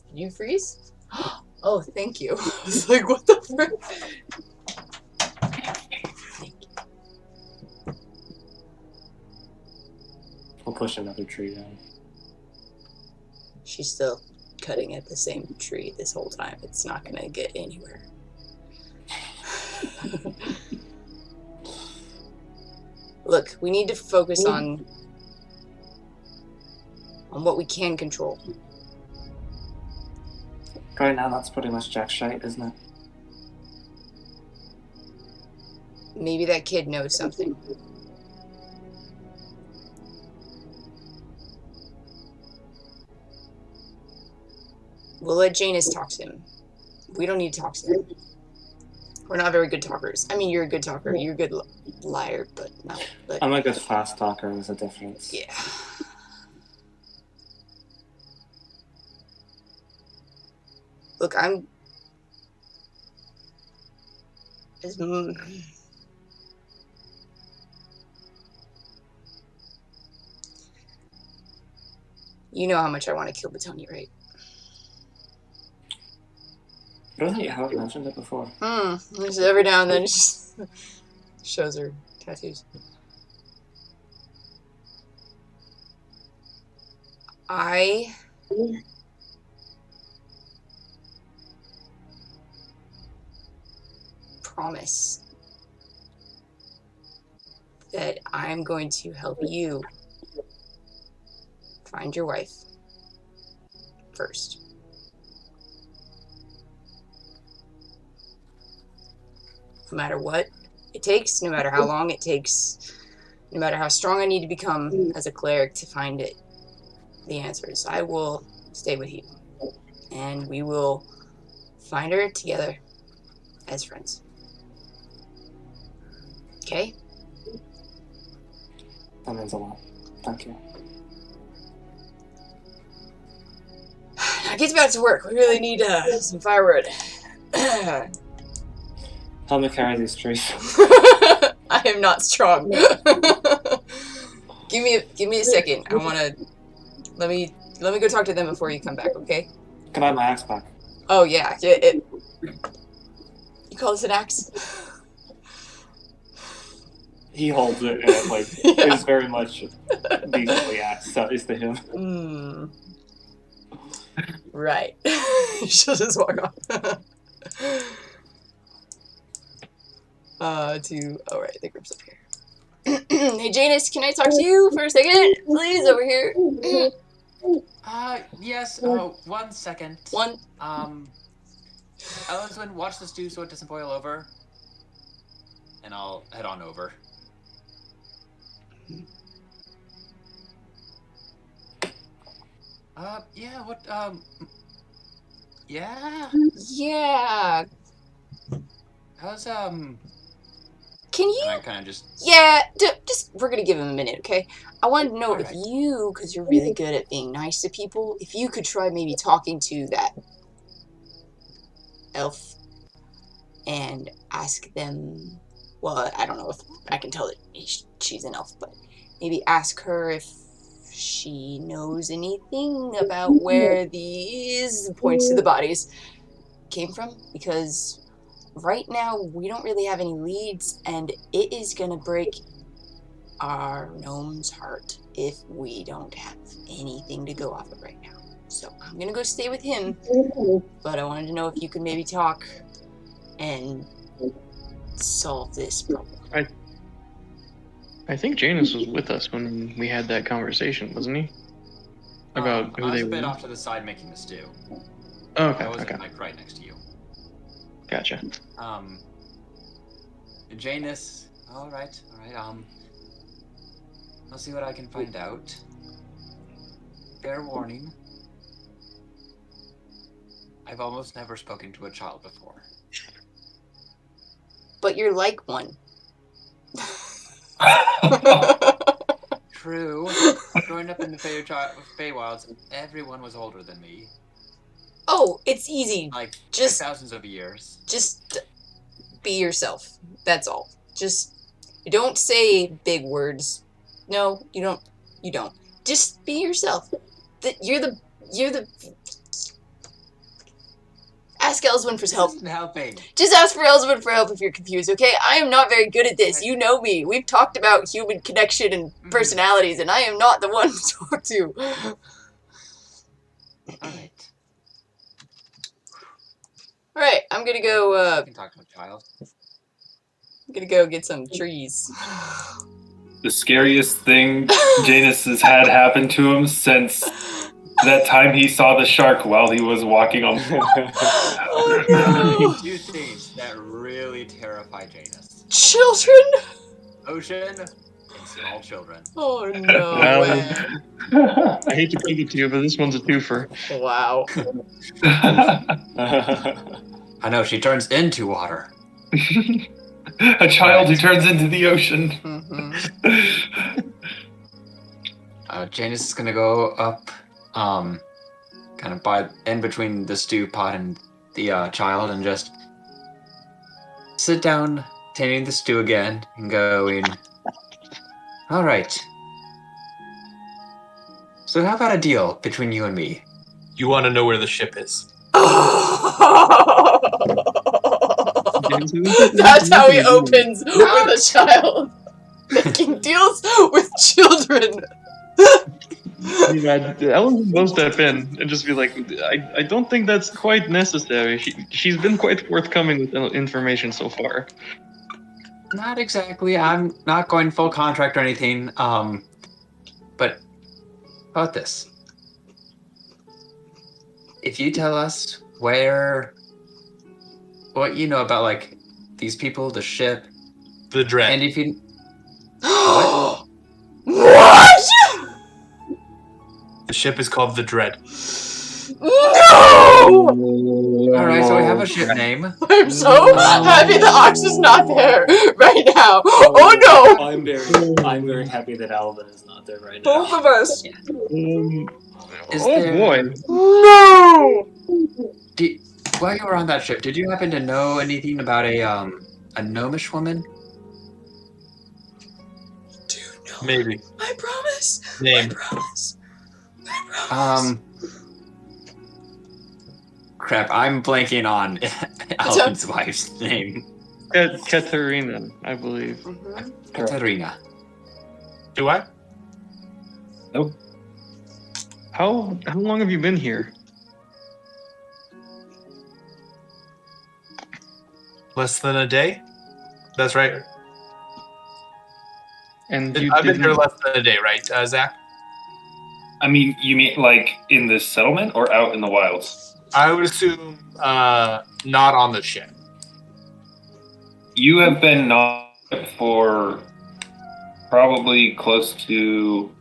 Did you freeze? Oh, thank you. I was like, what the frick? We'll push another tree down. She's still cutting at the same tree this whole time. It's not gonna get anywhere. Look, we need to focus on what we can control. Right now, that's pretty much jack shite, isn't it? Maybe that kid knows something. We'll let Janus talk to him. We don't need to talk to him. We're not very good talkers. I mean, you're a good talker. You're a good liar, but not. But I'm a good fast talker. There's a difference. yeah. Look, I'm. You know how much I want to kill Batonia, right? Really? You haven't mentioned it before. Just every now and then it just shows her tattoos. I promise that I'm going to help you find your wife first. No matter what it takes, no matter how long it takes, no matter how strong I need to become as a cleric to find it, the answers, I will stay with you. And we will find her together as friends. Okay? That means a lot. Thank you. Now get back to work. We really need some firewood. Help me carry these trees. I am not strong. Give me a second. I wanna let me go talk to them before you come back, okay? Can I have my axe back? Oh yeah. You call this an axe? He holds it and it, like is very much decently axed, so it's to him. Right. She'll just walk off. Alright, the group's up here. Hey Janus, can I talk to you for a second? Please, over here. Yes, 1 second. Elyswen, watch the stew so it doesn't boil over. And I'll head on over. Yeah, what, yeah? Yeah. How's, Can you? And I kind of just... Yeah, just, we're gonna give him a minute, okay? I wanted to know if Alright. you, because you're really good at being nice to people, if you could try maybe talking to that elf and ask them, well, I don't know if I can tell that she's an elf, but maybe ask her if she knows anything about where these points to the bodies came from, because right now we don't really have any leads, and it is gonna break our gnome's heart if we don't have anything to go off of right now. So I'm gonna go stay with him, but I wanted to know if you could maybe talk and solve this problem. I think Janus was with us when we had that conversation, wasn't he? About who I was they a bit were. off to the side making the stew. Okay, I wasn't okay. like right next to you. Gotcha. Janus. Alright. I'll see what I can find out. Fair warning. I've almost never spoken to a child before. But you're like one. True. Growing up in the Feywilds, everyone was older than me. Oh, it's easy. Like, Just- thousands of years. Just be yourself. That's all. Just don't say big words. No, you don't. Just be yourself. You're the Ask Elyswen for help. This isn't helping. Just ask for Elyswen for help if you're confused, okay? I am not very good at this. You know me. We've talked about human connection and personalities, and I am not the one to talk to. Alright. Alright, I'm gonna go, I can talk to a child. I'm gonna go get some trees. The scariest thing Janus has had happen to him since that time he saw the shark while he was walking on. Oh no! Two things that really terrify Janus. Children? Ocean and small children. Oh no way. I hate to break it to you, but this one's a twofer. Wow. I know, she turns into water. A child who turns into the ocean. Mm-hmm. Janus is gonna go up, kind of by in between the stew pot and the child, and just sit down, tending the stew again, and going. All right. So how about a deal between you and me? You want to know where the ship is? That's how he opens with a child. Making deals with children. Ellen will step in and just be like, I don't think that's quite necessary. She's been quite forthcoming with information so far. Not exactly. I'm not going full contract or anything. But how about this? If you tell us what you know about like these people, the ship, The Dread. and if you What? The ship is called the Dread. No! all right, so we have a ship name. I'm so happy the ox is not there right now. Oh no! I'm very happy that Alvyn is not there right now. Both of us. Boy. No! While you were on that ship, did you happen to know anything about a gnomish woman? Dude, no. Maybe. I promise. Name. I promise. I promise. Crap, I'm blanking on Alvin's wife's name. Katerina, I believe. Mhm. Katerina. Do I? Nope. How long have you been here? Less than a day? That's right. And I've been here less than a day, right, Zach? I mean, you mean like in the settlement or out in the wilds? I would assume not on the ship. You have been not for probably close to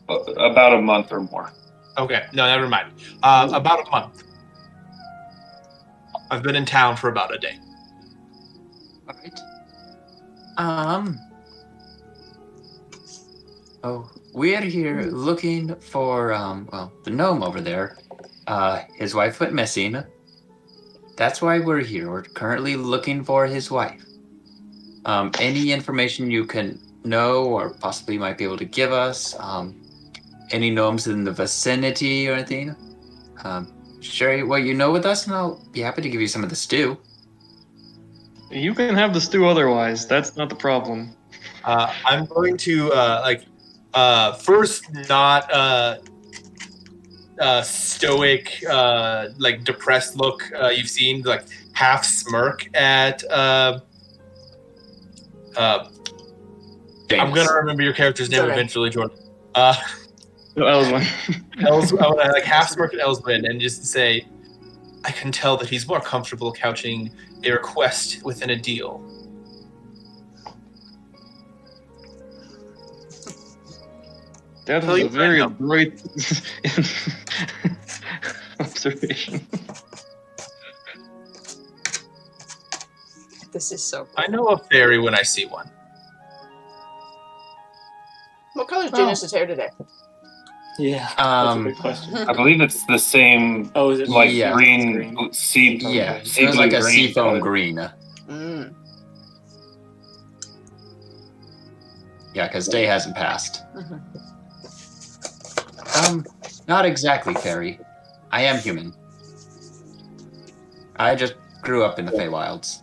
about a month or more. Okay, no, never mind. About a month. I've been in town for about a day. All right. Oh, we're here looking for the gnome over there. His wife went missing. That's why we're here. We're currently looking for his wife. Any information you can know or possibly might be able to give us? Any gnomes in the vicinity or anything? Share what you know with us, and I'll be happy to give you some of the stew. You can have the stew otherwise. That's not the problem. I'm going to first not stoic, like depressed look you've seen, like half smirk at. I'm gonna remember your character's name eventually, Jordan. Elyswen. I want to like half smirk at Elyswen and just say, I can tell that he's more comfortable couching a request within a deal. That was a very adroit observation. This is so cool. I know a fairy when I see one. What color is Janus' hair today? Yeah, that's a good question. I believe it's the same, Oh, is it like Yeah. green, sea, Yeah, sea it was blue like a green. seafoam green. Mm. Yeah, because day hasn't passed. Mhm. Not exactly fairy. I am human. I just grew up in the Feywilds.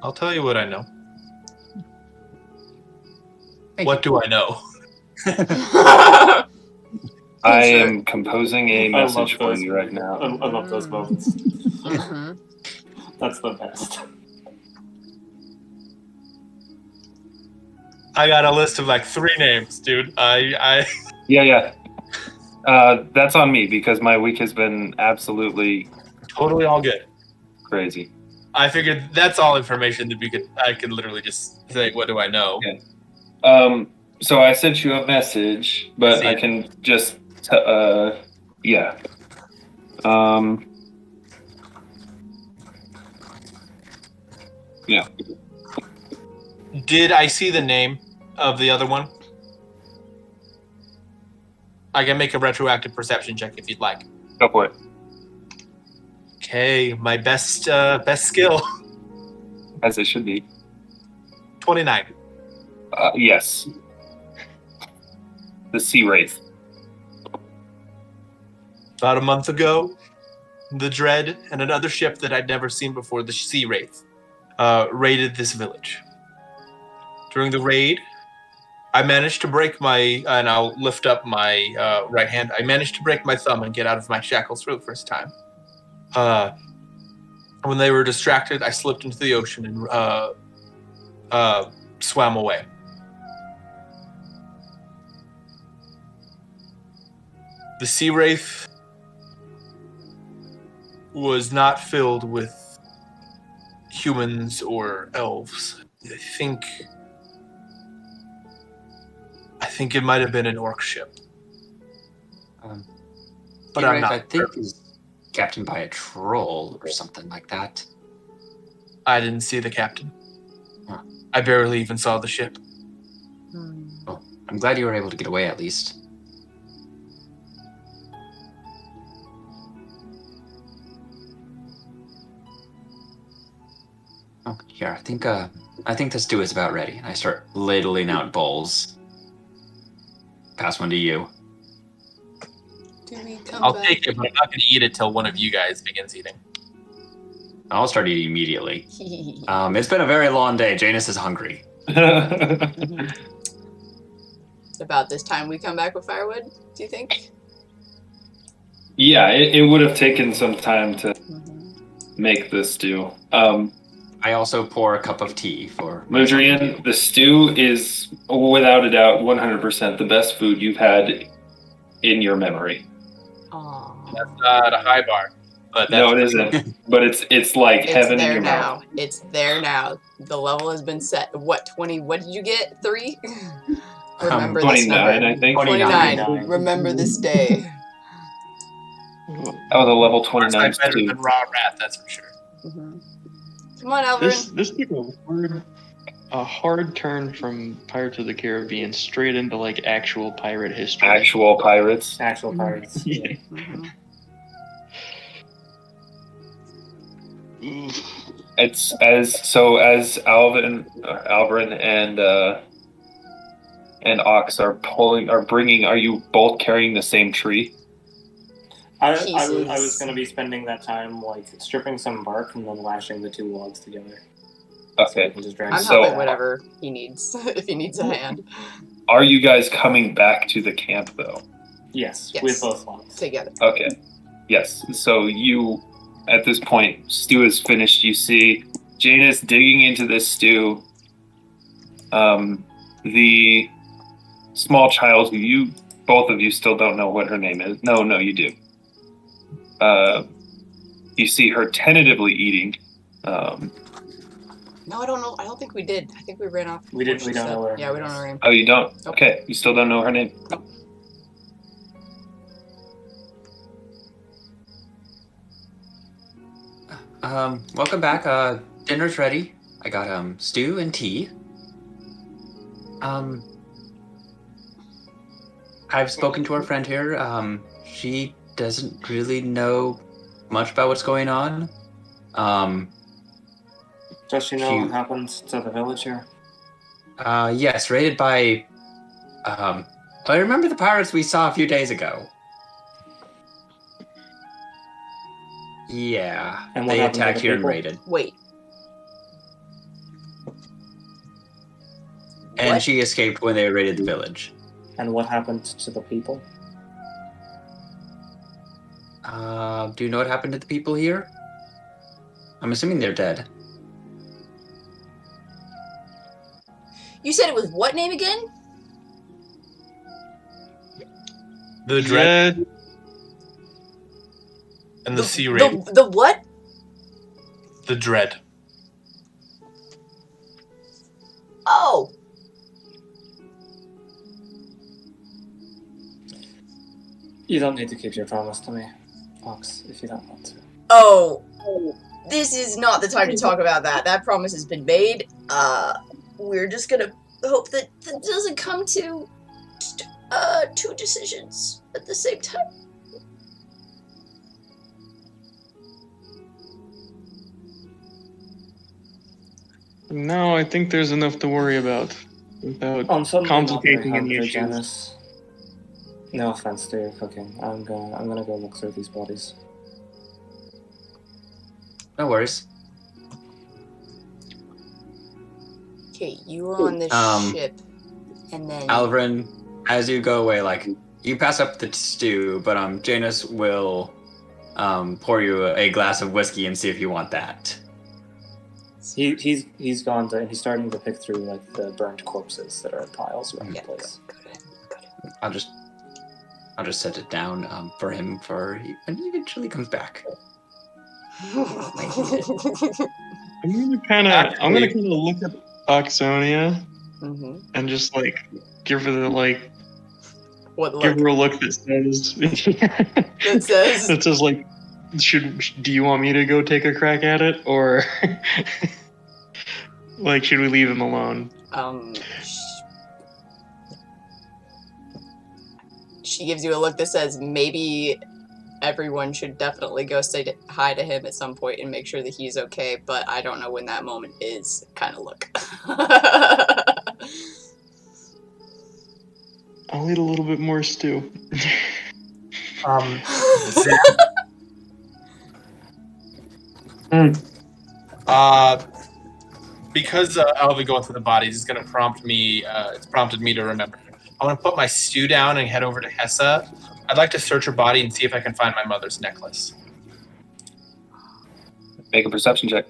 I'll tell you what I know. Thank What do I know? I am composing a I love message for those. you right now. I love those moments. Mhm. That's the best. I got a list of like 3 names, dude. Yeah. That's on me because my week has been absolutely Totally all good. crazy. I figured that's all information that I could literally just say, what do I know? Yeah. So I sent you a message, but See I it. can just, yeah. Yeah. Did I see the name of the other one? I can make a retroactive perception check if you'd like. Go for it. Okay, my best skill. As it should be. 29. Yes. The Sea Wraith. About a month ago, the Dread and another ship that I'd never seen before, the Sea Wraith, raided this village. During the raid, I managed to break my, and I'll lift up my right hand, I managed to break my thumb and get out of my shackles for the first time. When they were distracted, I slipped into the ocean and swam away. The Sea Wraith was not filled with humans or elves. I think it might have been an orc ship. But I'm not. I think it's captained by a troll or something like that. I didn't see the captain. Huh. I barely even saw the ship. Well, I'm glad you were able to get away at least. Oh, here, I think this stew is about ready. And I start ladling out bowls. Pass one to you. Do we come I'll back? take it, but I'm not going to eat it till one of you guys begins eating. I'll start eating immediately. It's been a very long day. Janus is hungry. About this time we come back with firewood, do you think? Yeah, it would have taken some time to make the stew. I also pour a cup of tea for Mudrian, the stew is without a doubt 100% the best food you've had in your memory. Aww. That's not a high bar. But that's No, it isn't. But it's like It's heaven in there your now. mouth. It's there now. The level has been set. What, 20? What did you get? 3? Remember this 29, number. I think. 29. Remember this day. That was a level 29 better stew. than raw rat, that's for sure. Come on, Alvyn. This took a hard turn from Pirates of the Caribbean straight into like actual pirate history. Actual pirates. Actual pirates. Yeah. It's as Alvyn and Ox are bringing. Are you both carrying the same tree? I was going to be spending that time like stripping some bark and then lashing the 2 logs together. So I Okay. can just drag I'm So- helping whatever he needs, if he needs a hand. Are you guys coming back to the camp though? Yes, Yes. with both logs. Together. Okay. Yes. So you, at this point, stew is finished. You see Janus digging into this stew. The small child who both of you still don't know what her name is. No, you do. You see her tentatively eating. No, I don't know. I don't think we did. I think we ran off. We don't before she know said- her Yeah, name we don't know her name. Oh, you don't? Nope. Okay, you still don't know her name. Nope. Welcome back. Dinner's ready. I got stew and tea. I've spoken to our friend here. She doesn't really know much about what's going on. Does she know She- what happened to the village here? Yes, raided by. I remember the pirates we saw a few days ago. Yeah, And what they happened to attacked the here and people? raided. Wait. And What? she escaped when they raided the village. And what happened to the people? Do you know what happened to the people here? I'm assuming they're dead. You said it was what name again? The Dread Yeah, and the Sea Wraith. The what? The Dread. Oh. You don't need to keep your promise to me, Ox, if you don't want to. Oh. This is not the time to talk about that. That promise has been made. We're just gonna hope that that doesn't come to two decisions at the same time. No, I think there's enough to worry about without Suddenly complicating not any very issues. Janus. No offense to your cooking. I'm gonna go look through these bodies. No worries. Okay, you were on this ship, and then Alvyn, as you go away, like you pass up the stew, but Janus will pour you a glass of whiskey and see if you want that. He's gone to, and he's starting to pick through like the burnt corpses that are in piles around the place. I'll just set it down for him and he eventually comes back. I'm gonna kind of look at Oxonia and just like give her give her a look that says that says like, do you want me to go take a crack at it, or like should we leave him alone? She gives you a look that says maybe everyone should definitely go say hi to him at some point and make sure that he's okay, but I don't know when that moment is, kind of look. I'll eat a little bit more stew. Because Alvyn going through the bodies is going to prompt me. It's prompted me to remember. I want to put my stew down and head over to Hessa. I'd like to search her body and see if I can find my mother's necklace. Make a perception check.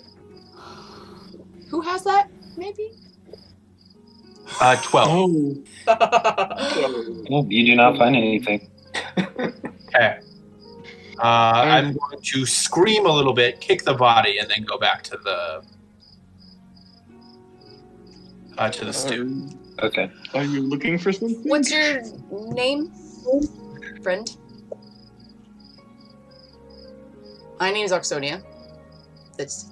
Who has that? Maybe. 12. Oh. No, you do not find anything. Okay. I'm going to scream a little bit, kick the body, and then go back to the stew. Okay. Are you looking for something? What's your name, friend? My name's Oxonia. It's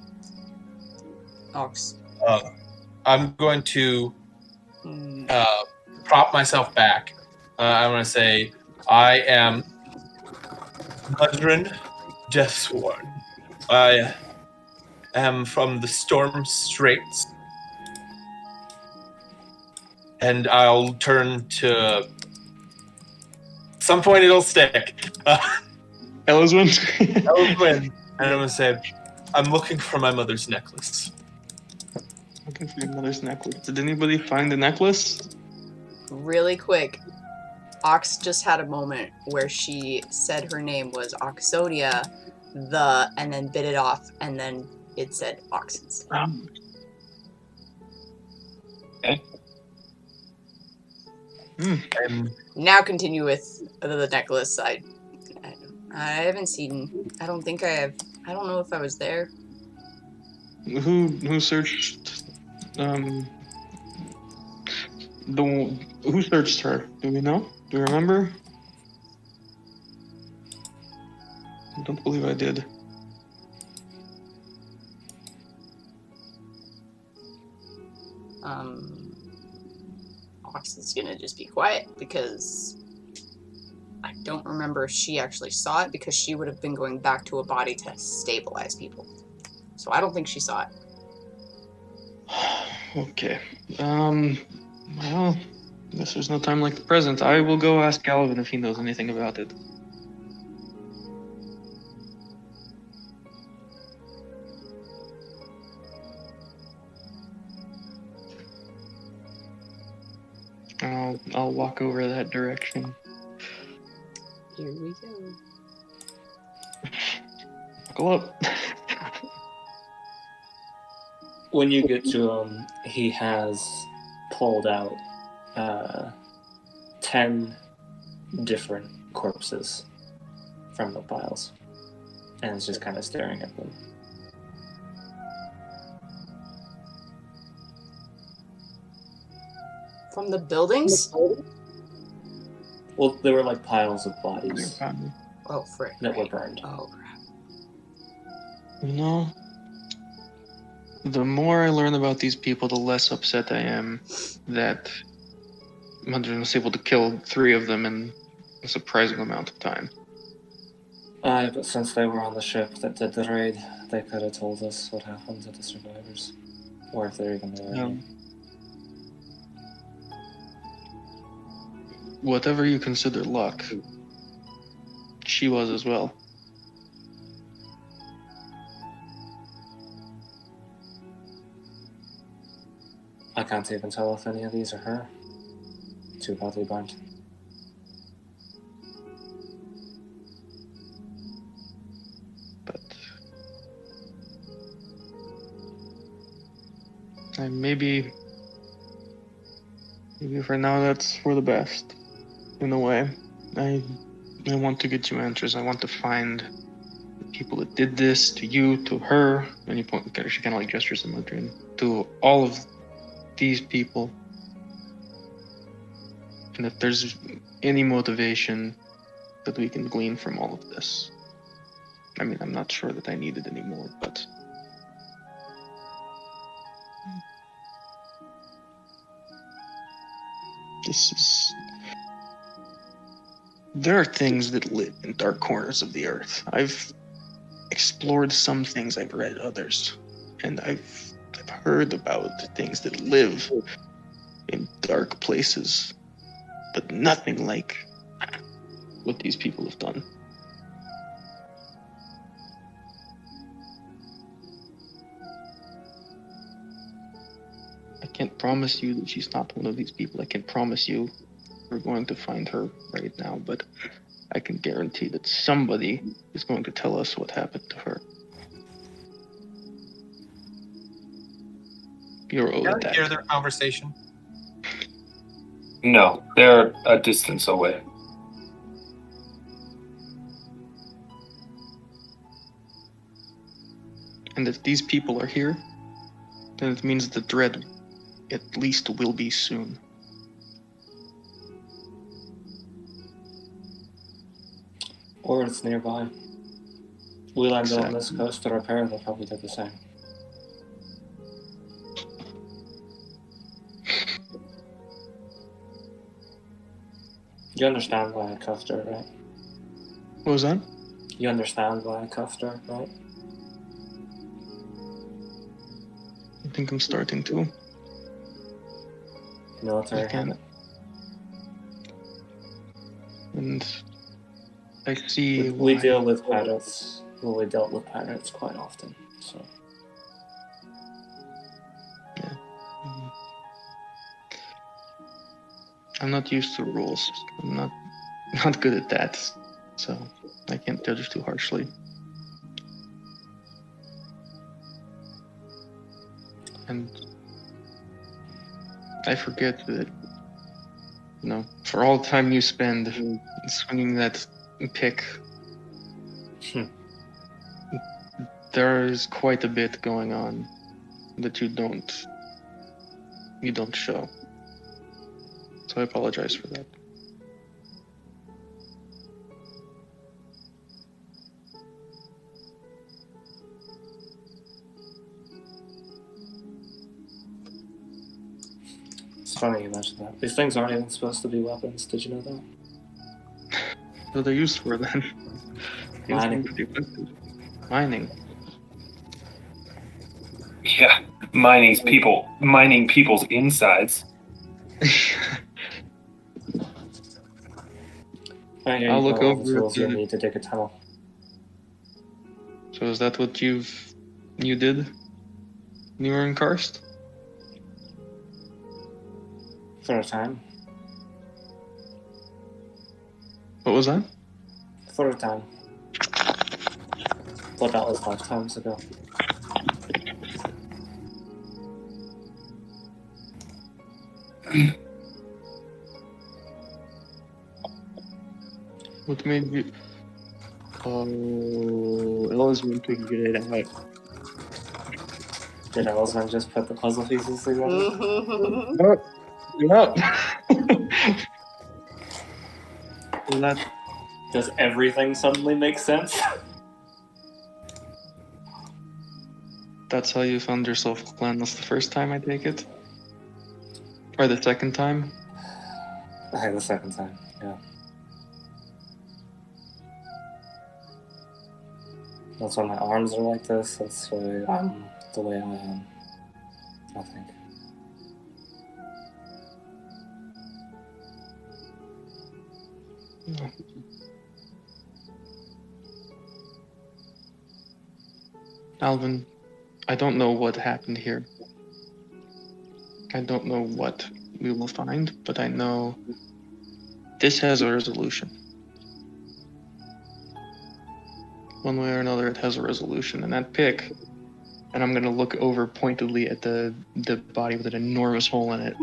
Ox. I'm going to prop myself back. I want to say, I am Mudrin Deathsworn. I am from the Storm Straits. And I'll turn to... At some point it'll stick. Elyswen? Elyswen. And I'm going to say, I'm looking for my mother's necklace. Looking for your mother's necklace. Did anybody find the necklace? Really quick, Ox just had a moment where she said her name was Oxonia, and then bit it off, and then it said Ox instead. Okay. Now continue with the necklace. I haven't seen. I don't think I have. I don't know if I was there. Who searched? Who searched her? Do we know? Do you remember? I don't believe I did. Ox is gonna just be quiet because I don't remember if she actually saw it, because she would have been going back to a body to stabilize people. So I don't think she saw it. Okay. Well, I guess there's no time like the present. I will go ask Alvyn if he knows anything about it. I'll walk over that direction. Here we go. Buckle up. When you get to him, he has pulled out 10 different corpses from the piles, and is just kind of staring at them. From the buildings? Well, there were like piles of bodies Oh, frick. that were burned. Oh, crap. You know, The more I learn about these people, the less upset I am that Mundrin was able to kill 3 of them in a surprising amount of time. Aye, but since they were on the ship that did the raid, they could have told us what happened to the survivors. Or if they're even there. Whatever you consider luck, she was as well. I can't even tell if any of these are her. Too badly burnt. But maybe for now that's for the best. In a way, I want to get you answers. I want to find the people that did this to you, to her. And you point, she kind of like gestures to Mundrin, to all of these people. And if there's any motivation that we can glean from all of this. I mean, I'm not sure that I need it anymore, but this is... There are things that live in dark corners of the earth. I've explored some things, I've read others, and I've heard about things that live in dark places, but nothing like what these people have done. I can't promise you that she's not one of these people. I can't promise you we're going to find her right now, but I can guarantee that somebody is going to tell us what happened to her. You're owed Can I that. hear their conversation? No, they're a distance away. And if these people are here, then it means the dread at least will be soon. Or it's nearby. We landed on Exactly. this coast to repair, they'll probably do the same. You understand why I cuffed her, right? What was that? You understand why I cuffed her, right? I think I'm starting to. Military I can. habit. And I see We why. deal with pirates. Well, we dealt with pirates quite often, so. I'm not used to rules. I'm not good at that, so I can't judge too harshly. And I forget that, for all the time you spend swinging that pick, there is quite a bit going on that you don't show. So I apologize for that. It's funny you mentioned that. These things aren't even supposed to be weapons. Did you know that? What are they used for then? Mining. Mining. Yeah, mining people's insides. I'll look over the tools you'll the- need to dig a tunnel. So is that what you did when you were in Karst? For a time. What was that? For a time. But that was lifetimes ago. What made you... Oh, Elyswen figured it out. Did Elyswen just put the puzzle pieces together? No. No. Well, that... Does everything suddenly make sense? That's how you found yourself clanless the first time, I take it? Or the second time? Okay, the second time, yeah. That's why my arms are like this. That's why I'm the way I am. I think. Alvyn, I don't know what happened here. I don't know what we will find, but I know this has a resolution. One way or another, it has a resolution. And that pick, and I'm going to look over pointedly at the body with an enormous hole in it,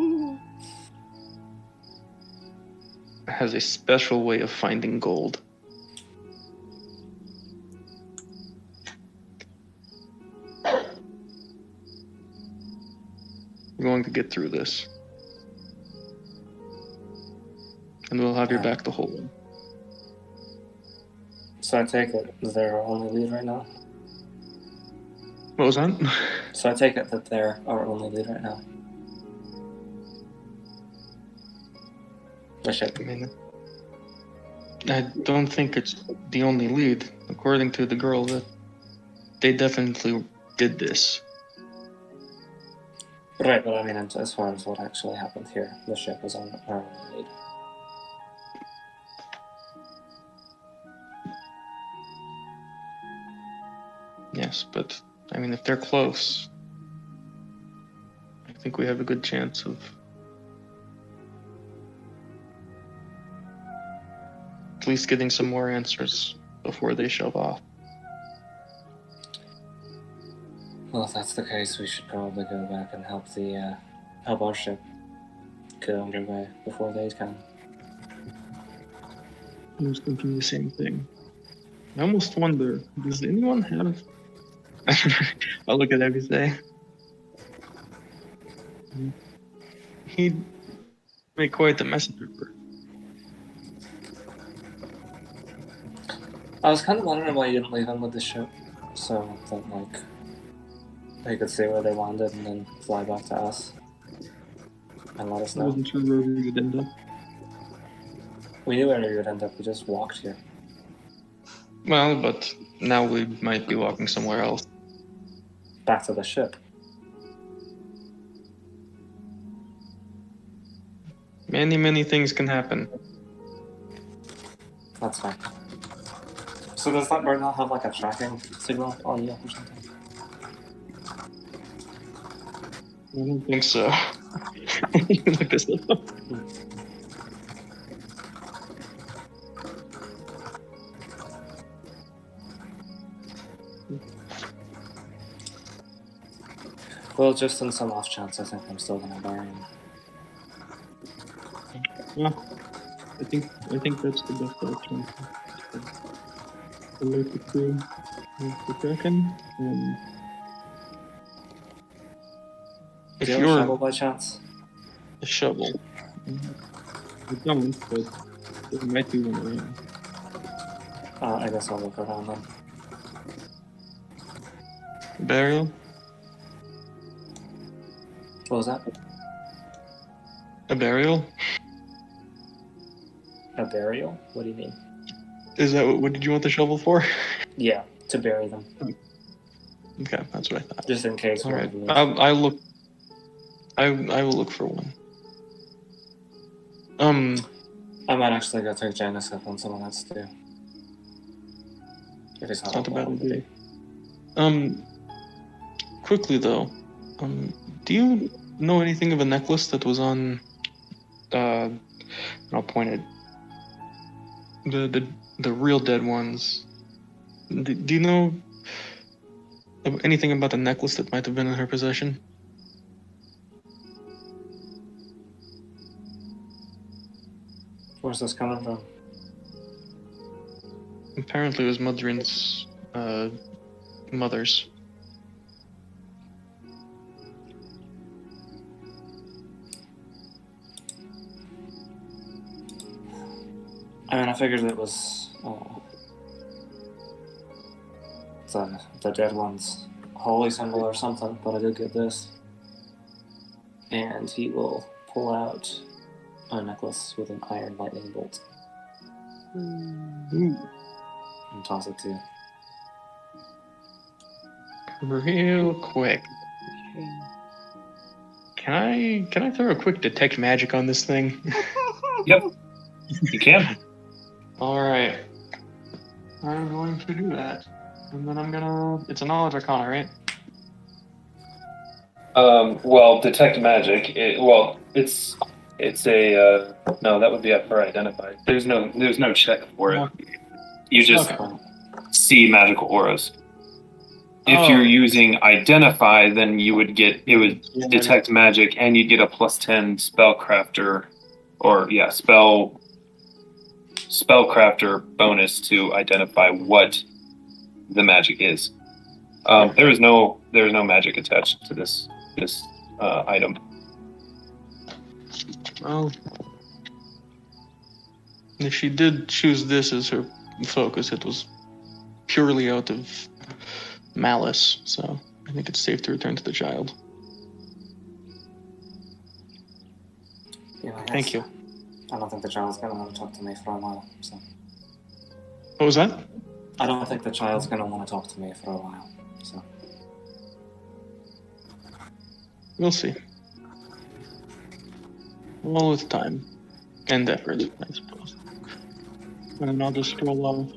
has a special way of finding gold. We're going to get through this. And we'll have your back the whole way. So I take it they're our only lead right now? What was that? So I take it that they're our only lead right now? The ship. I mean, I don't think it's the only lead. According to the girl, that they definitely did this. Right, but I mean, as far as what actually happened here, the ship was on our only lead. Yes, but I mean, if they're close, I think we have a good chance of at least getting some more answers before they shove off. Well, if that's the case, we should probably go back and help help our ship get underway before they can. I was thinking the same thing. I almost wonder, does anyone have... I'll look at everything. He'd make quite the messenger. I was kind of wondering why you didn't leave him with the ship, so that, like, they could see where they landed and then fly back to us and let us I know. wasn't sure where we would end up. We knew where we would end up, we just walked here. Well, but now we might be walking somewhere else. Back to the ship. Many, many things can happen. That's fine. So does that bird not have like a tracking signal on you or something? I don't think so. Look this up. Well, just in some off chance, I think I'm still gonna bury him. Yeah, I think that's the best option. Alert the crew of the Kraken, and if Do you have a you're shovel by chance? a shovel, I don't, but there might be one around. I guess I'll look around then. Burial? What was that? A burial? A burial? What do you mean? Is that what did you want the shovel for? Yeah, to bury them. Okay, that's what I thought. Just in case. All right, one of them- I'll look. I will look for one. I might actually go take Janus up on someone else too. If it's Not a bad idea. Quickly though, do you know anything of a necklace that was on? I'll point it. The real dead ones. Do you know anything about the necklace that might have been in her possession? Where's this coming from? Apparently it was Mudrin's mother's. I mean, I figured it was the dead ones holy symbol or something, but I did get this. And he will pull out a necklace with an iron lightning bolt. Ooh, And toss it to you. real quick. Can I throw a quick detect magic on this thing? Yep. You can. All right. I'm going to do that, and then I'm gonna. It's a knowledge arcana, right? Well, detect magic. It's a no. That would be up for identify. There's no check for it. You just Okay. see magical auras. If Oh. you're using identify, then you would detect magic, and you'd get a +10 spellcrafter, spellcrafter bonus to identify what the magic is. There is no magic attached to this item. Well, if she did choose this as her focus, it was purely out of malice. So I think it's safe to return to the child. Yeah, I guess. Thank you. I don't think the child's gonna want to talk to me for a while, so. What was that? I don't think the child's gonna want to talk to me for a while, so. We'll see. All with time and effort, I suppose. And then I'll just scroll off.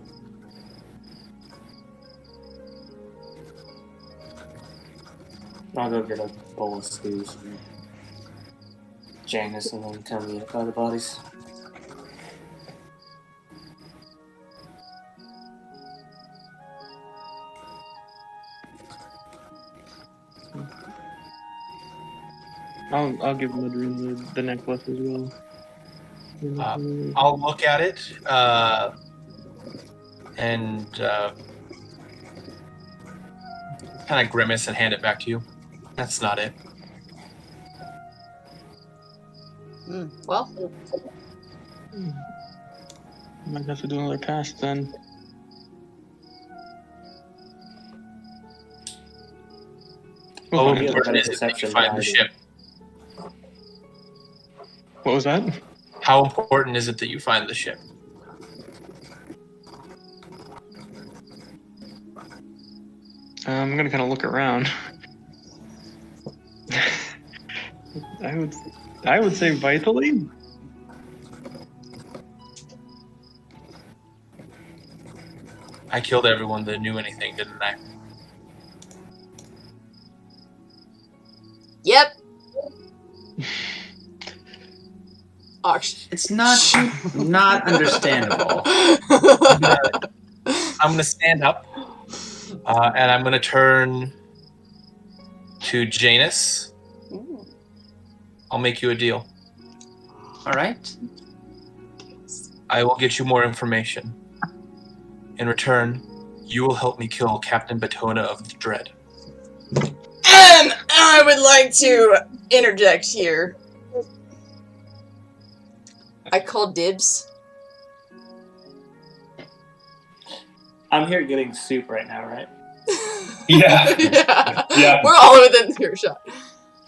I'll go get a bowl of stew from Janus and then come eat it by the bodies. I'll give Mudrin the necklace as well. I'll look at it and kind of grimace and hand it back to you. That's not it. Well, Might have to do another cast then. Oh, find it. important is it that you find the ship? What was that? How important is it that you find the ship? I'm gonna kind of look around. I would say vitally. I killed everyone that knew anything, didn't I? yep. Auction. It's not understandable. I'm gonna stand up, and I'm gonna turn to Janus. Ooh. I'll make you a deal. All right. I will get you more information. In return, you will help me kill Captain Batona of the Dread. I would like to interject here. I call dibs. I'm here getting soup right now, right? Yeah. Yeah. We're all within earshot.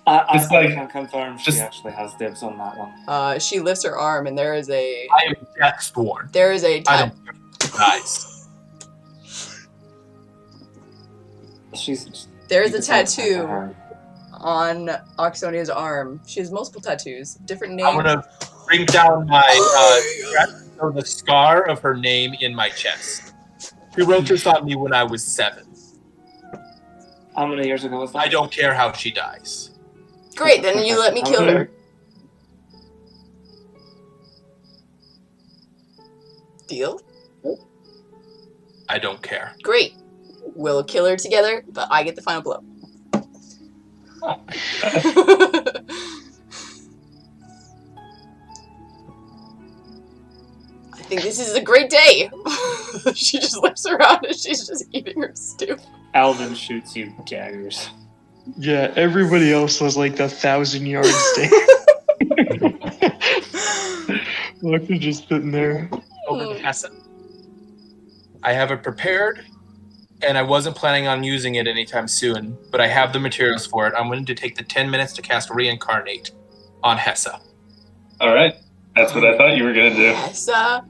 I like- can confirm she just- actually has dibs on that one. She lifts her arm, and there is a I am death sworn. there is a I tat- don't guys. there is you a can send it back to tattoo her. on Oxonia's arm. She has multiple tattoos, different names. I'm gonna bring down my show the scar of her name in my chest. She wrote this on me when I was 7. How many years ago was that? I don't care how she dies. Great, then you let me kill Okay. her. Deal? I don't care. Great. We'll kill her together, but I get the final blow. I think this is a great day. She just looks around and she's just eating her stew. Alvyn shoots you daggers. Yeah, everybody else was like the 1,000-yard stay. Look, they're just sitting there. Over to Hassan. I have it prepared. and I wasn't planning on using it anytime soon, but I have the materials for it. I'm going to take the 10 minutes to cast Reincarnate on Hessa. All right. That's what I thought you were going to do. Hessa.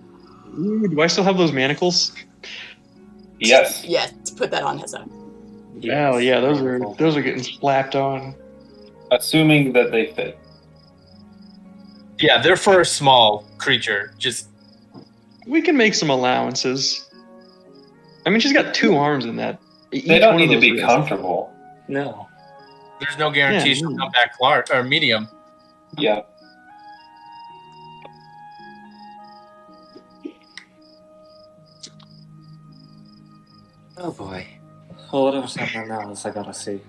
Ooh, do I still have those manacles? Yes. Yes, put that on Hessa. Hell yeah, those are getting slapped on. Assuming that they fit. Yeah, they're for a small creature. Just We can make some allowances. I mean, she's got 2 arms in that. They don't need to be comfortable. No. there's no guarantee she'll come back large or medium. Yeah. Oh boy. Well, whatever's happening now is I gotta see.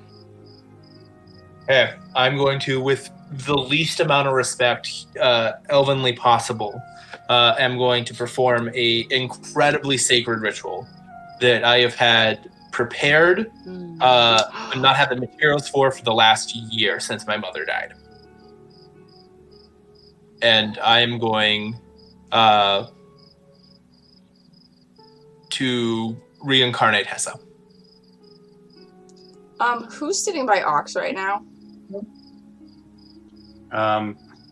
Hey, I'm going to, with the least amount of respect elvenly possible, am going to perform a incredibly sacred ritual that I have had prepared, but not had the materials for the last year since my mother died. And I am going to reincarnate Hessa. Who's sitting by Ox right now?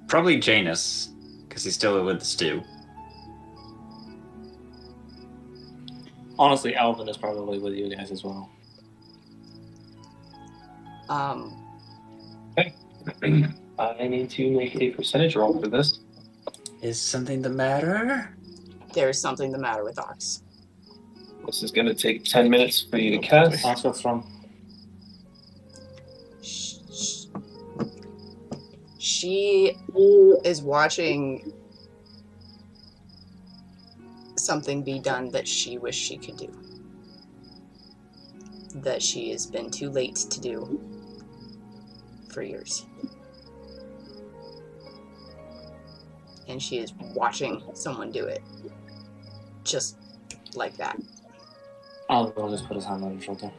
Probably Janus, because he's still with the stew. Honestly, Alvyn is probably with you guys as well. I need to make a percentage roll for this. Is something the matter? There's something the matter with Ox. This is going to take 10 minutes for you to cast. That's what's wrong. She is watching something be done that she wished she could do. That she has been too late to do for years. And she is watching someone do it. Just like that. Alvyn will just put his hand on her shoulder.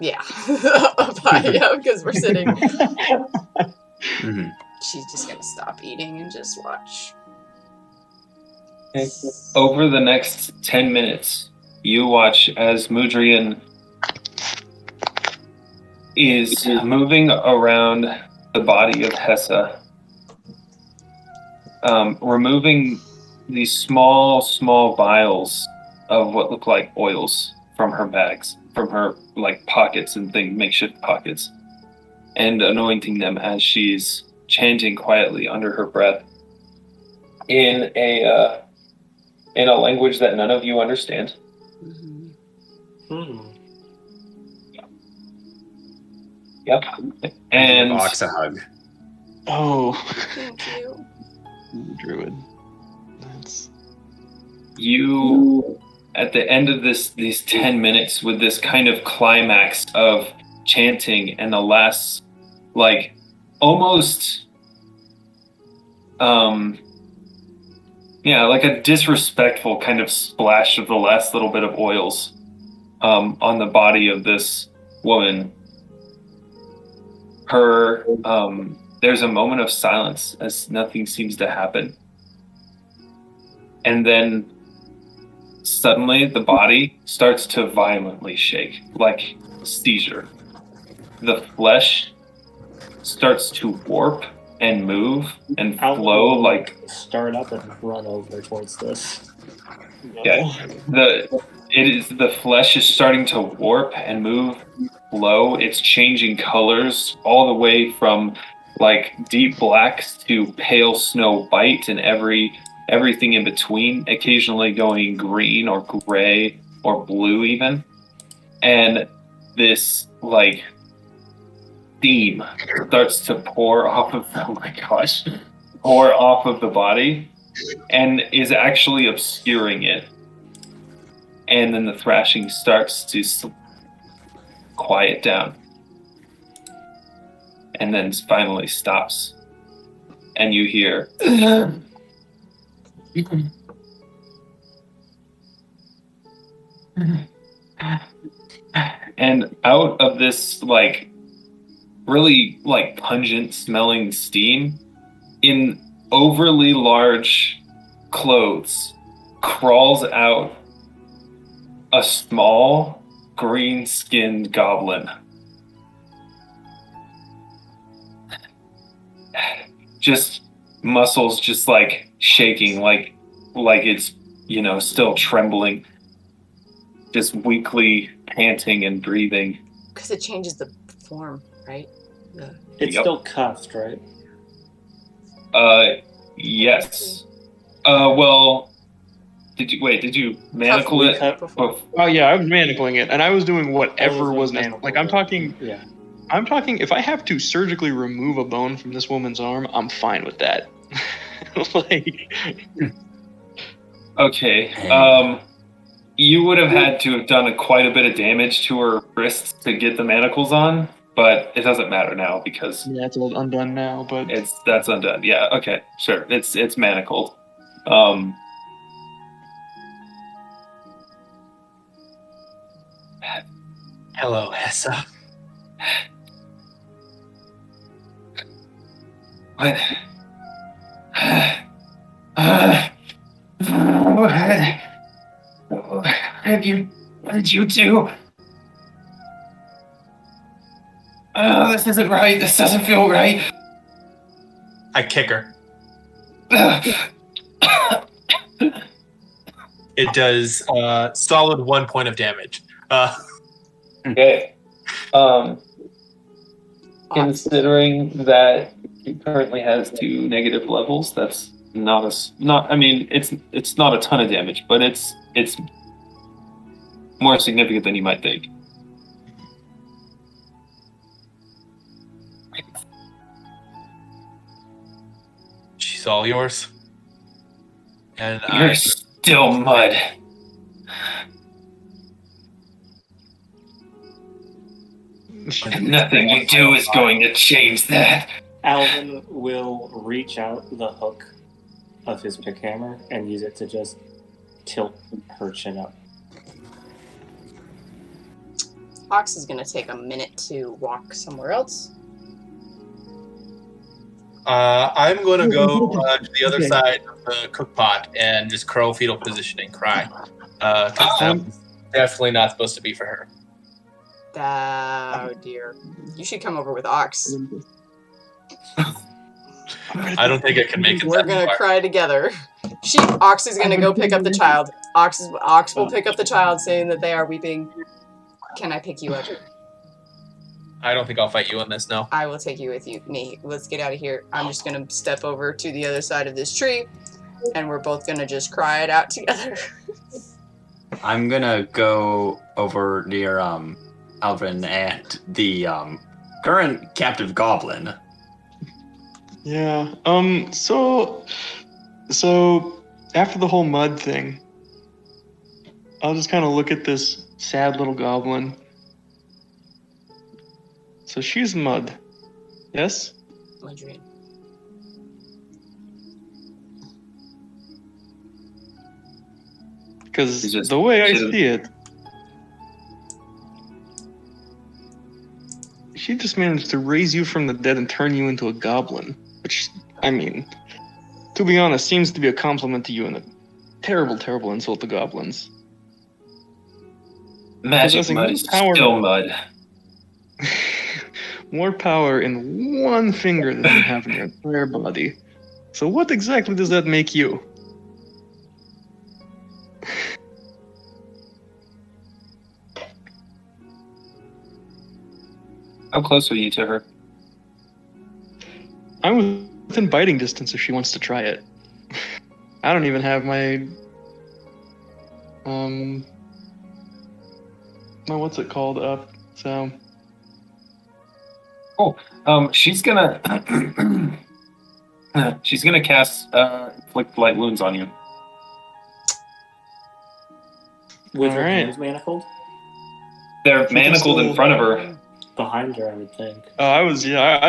Yeah. Because we're sitting. Mm-hmm. She's just gonna stop eating and just watch. Over the next 10 minutes, you watch as Mudrian is moving around the body of Hessa, removing these small vials of what look like oils from her bags, from her pockets and makeshift pockets, and anointing them as she's chanting quietly under her breath in a language that none of you understand. Yep. And Ox a hug. Oh. Thank you. Druid. That's... You, at the end of these 10 minutes, with this kind of climax of chanting and the last, almost, like a disrespectful kind of splash of the last little bit of oils on the body of this woman. There's a moment of silence as nothing seems to happen. And then suddenly the body starts to violently shake, like a seizure. The flesh starts to warp and move and flow like... Start up and run over towards this. Yeah, the flesh is starting to warp and move, flow. It's changing colors all the way from deep blacks to pale snow white and everything in between, occasionally going green or gray or blue even. And this steam starts to pour off of the body and is actually obscuring it. And then the thrashing starts to quiet down. And then finally stops. And you hear... And out of this really pungent smelling steam, in overly large clothes, crawls out a small green-skinned goblin. Just muscles just like shaking, like it's, still trembling. Just weakly panting and breathing. Because it changes the form, right? It's Yep. still cuffed, right? Yes. Well, did you manacle it? Oh yeah, I was manacling it, and I was doing whatever was necessary. manacled, Like I'm talking, Yeah. I'm talking. If I have to surgically remove a bone from this woman's arm, I'm fine with that. Like, okay. You would have had to have done quite a bit of damage to her wrists to get the manacles on, but it doesn't matter now because yeah, it's all undone now. But that's undone. Yeah. Okay. Sure. It's manacled. Hello, Hessa. What? What did you do? Oh, this isn't right. This doesn't feel right. I kick her. It does solid 1 point of damage. Okay. Considering that he currently has 2 negative levels, that's it's not a ton of damage, but it's more significant than you might think. She's all yours. And You're still mud. Nothing you do is going to change that. Alvyn will reach out the hook of his pick hammer and use it to just tilt her chin up. Ox is going to take a minute to walk somewhere else. I'm going to go to the other side of the cook pot and just curl fetal position and cry. Because that was definitely not supposed to be for her. Oh dear. You should come over with Ox. I don't think I can make it. We're going to cry together. Ox is going to go pick up the child. Ox will pick up the child saying that they are weeping. Can I pick you up? I don't think I'll fight you on this, no. I will take you with me. Let's get out of here. I'm just going to step over to the other side of this tree, and we're both going to just cry it out together. I'm going to go over near Alvyn and the current captive goblin. Yeah. So after the whole mud thing, I'll just kind of look at this sad little goblin. So she's mud. Yes? My dream. Because the way I see it, she just managed to raise you from the dead and turn you into a goblin. Which, I mean, to be honest, seems to be a compliment to you and a terrible, terrible insult to goblins. Magic mud is still mud. More power in one finger than you have in your entire body. So what exactly does that make you? How close are you to her? I'm within biting distance if she wants to try it. I don't even have my what's it called up, so she's gonna cast inflict light wounds on you. With her Alright. hands manacled? They're manacled in front of her. Behind her, I would think. I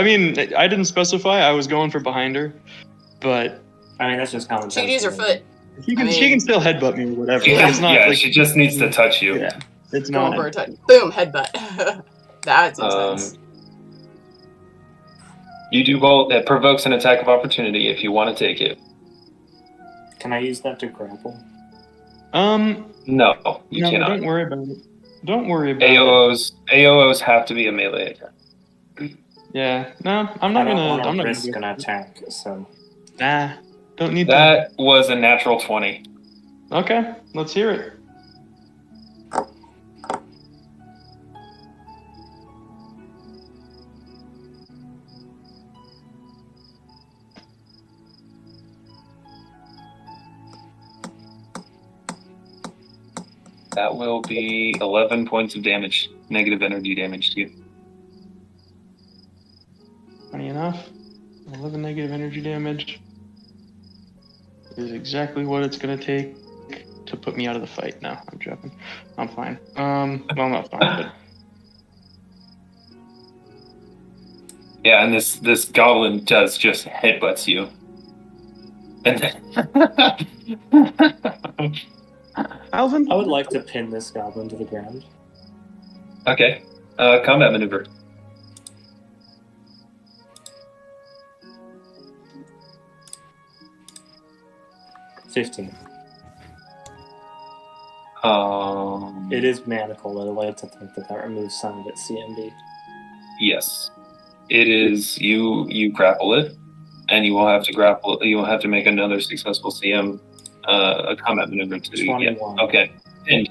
mean, I didn't specify. I was going for behind her, but I mean, that's just common sense. She could use her foot. she can still headbutt me or whatever. Yeah, It's not like she just needs to touch you. Yeah, it's Go not. over a touch. Boom, headbutt. That's intense. You do both. It provokes an attack of opportunity if you want to take it. Can I use that to grapple? No, you no, cannot. don't worry about it. Don't worry about AOs have to be a melee attack. it. Yeah, no, I'm not I don't gonna. want I'm to not risk gonna. an attack, so Nah, don't need That was a natural 20. to. Okay, let's hear it. That will be 11 points of damage, negative energy damage to you. Funny enough, 11 negative energy damage is exactly what it's gonna take to put me out of the fight. No, I'm joking. I'm fine. Well, not fine, but Yeah, and this goblin does just headbutts you. And then Alvyn. I would like to pin this goblin to the ground. Okay. Combat maneuver. $15. Um, It is manacled. I'd like to think that removes some of its CMD. Yes. It is you grapple it, and you will have to grapple. You will have to make another successful CM, a combat maneuver to. 21. Yeah. Okay. And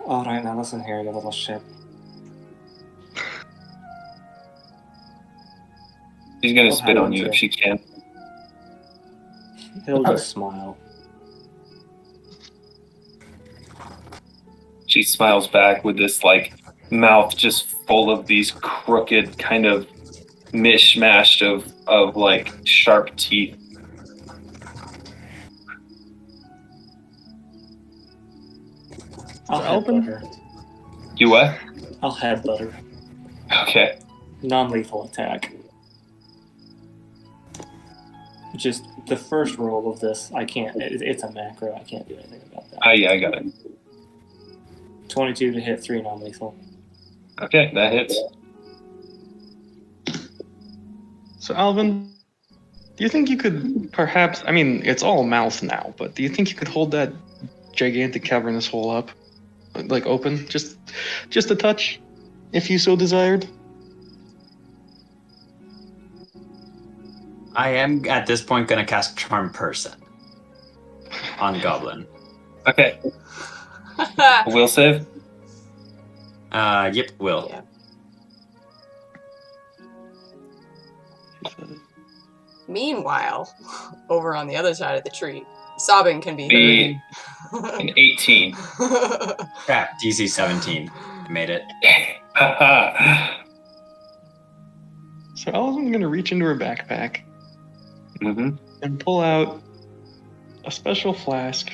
Alright, now listen here, you little shit. she's gonna What spit on happened you to- if she can. He'll just smile. She smiles back with this like mouth just full of these crooked kind of mishmash of like sharp teeth. I'll Alvyn? headbutt her. You what? I'll headbutt her. Okay. Non-lethal attack. Just the first roll of this, I can't. It's a macro. I can't do anything about that. Yeah, I got it. 22 to hit, 3 non-lethal. Okay, that hits. So Alvyn, do you think you could perhaps? I mean, it's all mouth now, but do you think you could hold that gigantic cavernous hole up, like open, just a touch, if you so desired? I am at this point going to cast Charm Person on Goblin. Okay. Will save? Yep, will. Yeah. Meanwhile, over on the other side of the tree, sobbing can be Be heard. an 18. Crap, DC 17. I made it. So Alvin's gonna reach into her backpack Mm-hmm. and pull out a special flask.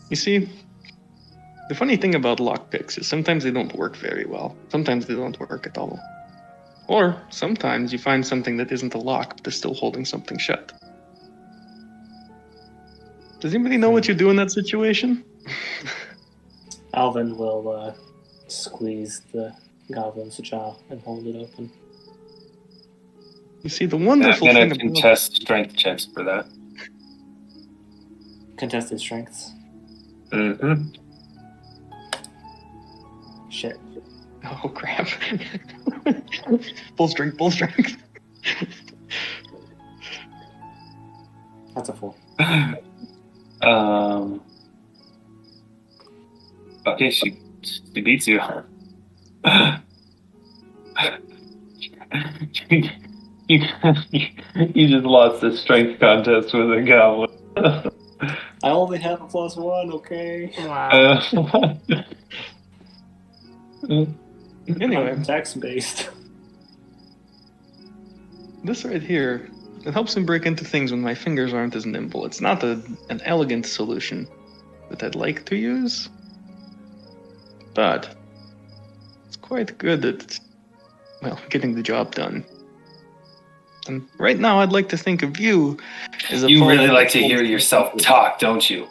You see, the funny thing about lockpicks is sometimes they don't work very well. Sometimes they don't work at all. Or sometimes you find something that isn't a lock, but is still holding something shut. Does anybody know what you do in that situation? Alvyn will squeeze the goblin's jaw and hold it open. You see, the I'm wonderful gonna thing about contest strength checks for that. Contested strengths. Mm-hmm. Shit. Oh crap! Full strength, full strength. That's a 4. Okay, she beats you. You just lost the strength contest with a goblin. I only have a +1, okay? Wow. Anyway, I'm text-based. this right here, it helps me break into things when my fingers aren't as nimble. It's not an elegant solution that I'd like to use, but it's quite good at, well, getting the job done. And right now, I'd like to think of you as a You pawn really that like to holds hear the yourself secret. talk, don't you?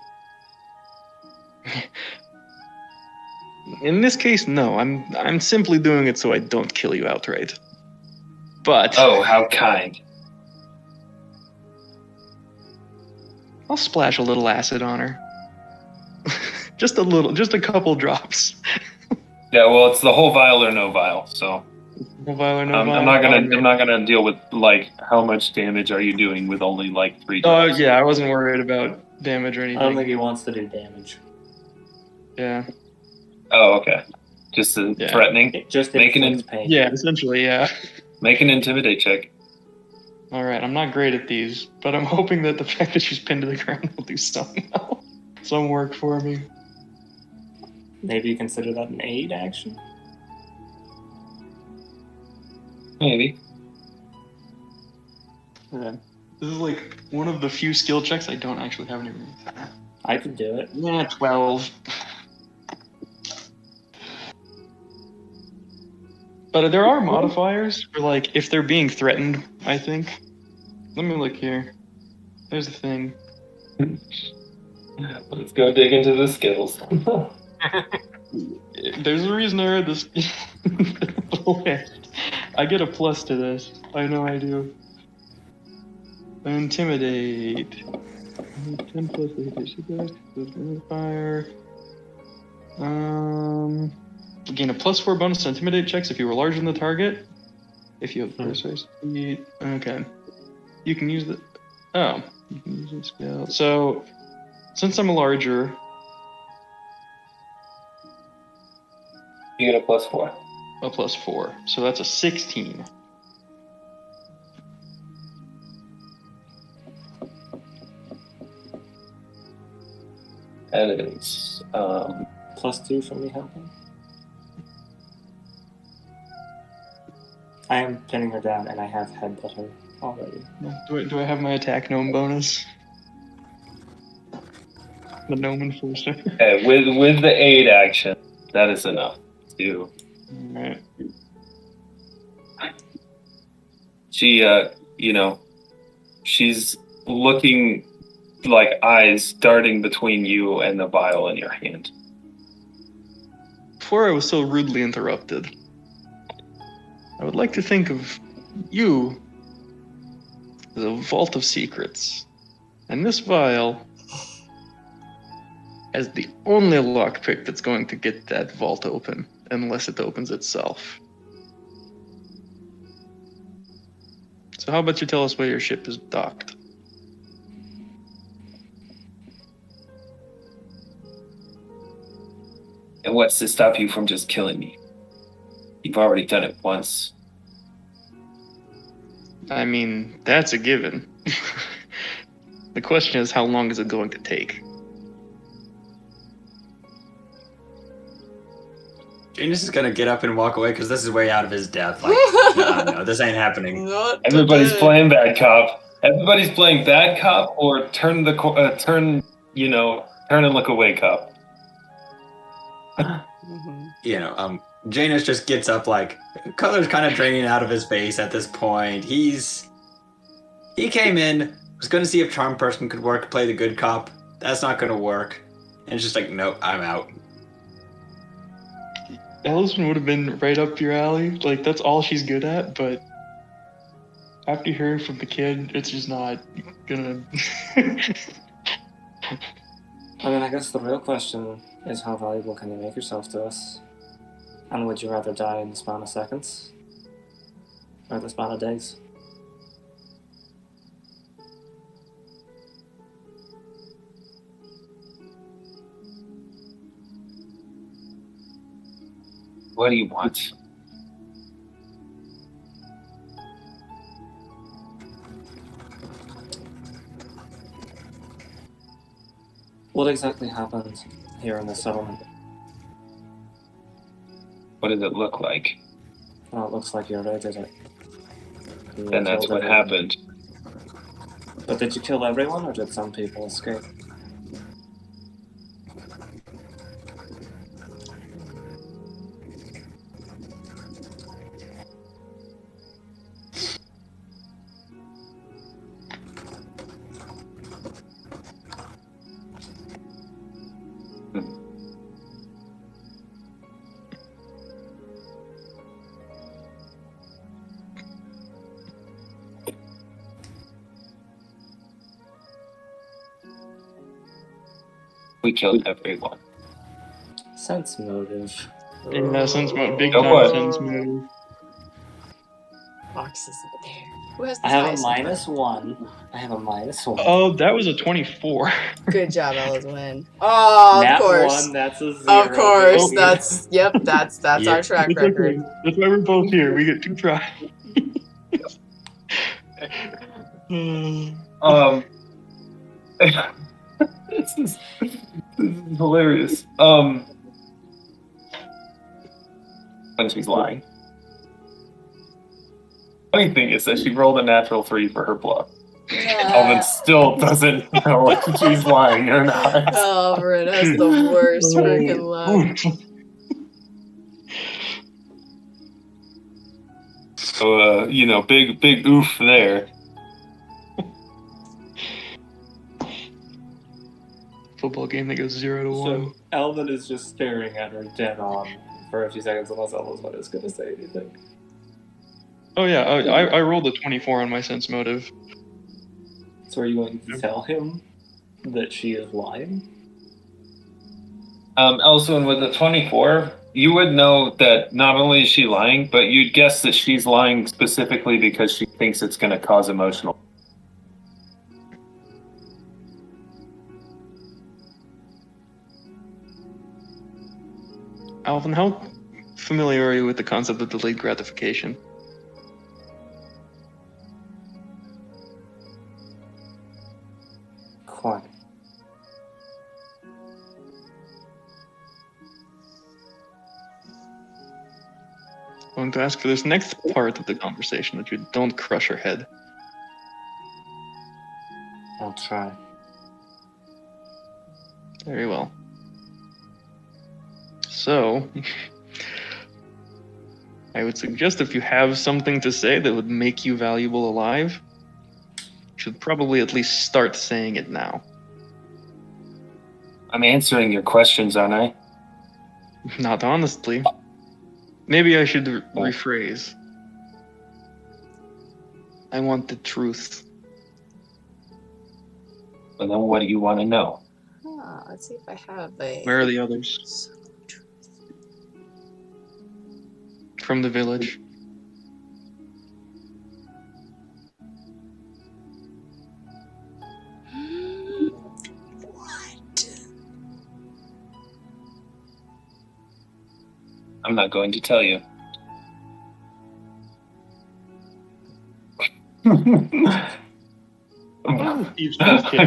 In this case, no. I'm simply doing it so I don't kill you outright. But Oh, how kind. I'll splash a little acid on her. Just a couple drops. Yeah, well, it's the whole vial or no vial. So No vial or no I'm vial? not gonna deal with like how much damage are you doing with only like 3 Oh drops. yeah, I wasn't worried about damage or I don't anything. think he wants to do damage. Yeah. Oh, okay. Just threatening. It just Make an inflicts pain. Yeah, essentially, yeah. Make an intimidate check. All right, I'm not great at these, but I'm hoping that the fact that she's pinned to the ground will do some work for me. Maybe you consider that an aid action? Maybe. Yeah. This is like one of the few skill checks I don't actually have any. I could do it. Yeah, 12. But there are modifiers for like if they're being threatened, I think. Let me look here. There's the thing. Let's go dig into the skills. There's a reason I read this. I get a plus to this. I know I do. Intimidate. 10 plus fire. Gain a +4 bonus to intimidate checks if you were larger than the target. If you have precise speed. Okay. You can use the. Oh. You can use the skill. So, since I'm larger. You get a +4. A +4. So that's a 16. And it's +2 for me helping. I am pinning her down, and I have headbutt her already. Do I have my attack gnome bonus? The gnome enforcer. okay, with the aid action, that is enough to. Alright. She, she's looking like eyes darting between you and the vial in your hand. Before I was so rudely interrupted, I would like to think of you as a vault of secrets, and this vial as the only lockpick that's going to get that vault open, unless it opens itself. So how about you tell us where your ship is docked? And what's to stop you from just killing me? You've already done it once. I mean, that's a given. The question is, how long is it going to take? Janus is gonna get up and walk away because this is way out of his depth. Like, no, this ain't happening. Not Everybody's today. playing bad cop. Everybody's playing bad cop or turn and look away cop. Mhm. Janus just gets up, like, color's kind of draining out of his face at this point. He came in, was going to see if Charm Person could work, play the good cop. That's not going to work. And it's just like, nope, I'm out. Elyswen would have been right up your alley. Like, that's all she's good at, but after hearing from the kid, it's just not gonna... I mean, I guess the real question is how valuable can you make yourself to us? And would you rather die in the span of seconds? Or the span of days? What do you want? What exactly happened here in the settlement? What does it look like? Well, it looks like you raided it. You And that's killed what everyone. happened. But did you kill everyone, or did some people escape? We killed everyone. Sense motive. Yeah, big Go time for it. sense motive. Fox isn't there. Who has the I have a highest -1. I have a -1. Oh, that was a 24. Good job, Elyswen. Oh, of Nat course. 1, that's a 0. Of course. baby. that's our Yep. track It's record. okay. That's why we're both here. We get 2 tries. This is hilarious. When she's lying. Funny thing is that she rolled a natural 3 for her bluff. Alvyn still doesn't know if she's lying or not. Alvin has the worst freaking luck. So, big oof there. Football game that goes 0 to 1. So Alvyn is just staring at her dead on for a few seconds unless Elyswen is going to say anything. Oh yeah, I rolled a 24 on my sense motive. So are you going to tell him that she is lying? Elyswen, with the 24, you would know that not only is she lying, but you'd guess that she's lying specifically because she thinks it's going to cause emotional. Alvyn, how familiar are you with the concept of delayed gratification? Quite. I'm going to ask for this next part of the conversation that you don't crush her head. I'll try. Very well. So, I would suggest if you have something to say that would make you valuable alive, you should probably at least start saying it now. I'm answering your questions, aren't I? Not honestly. Maybe I should rephrase. I want the truth. Well, then what do you want to know? Let's see if I have a. Where are the others? From the village. What? I'm not going to tell you. Exactly.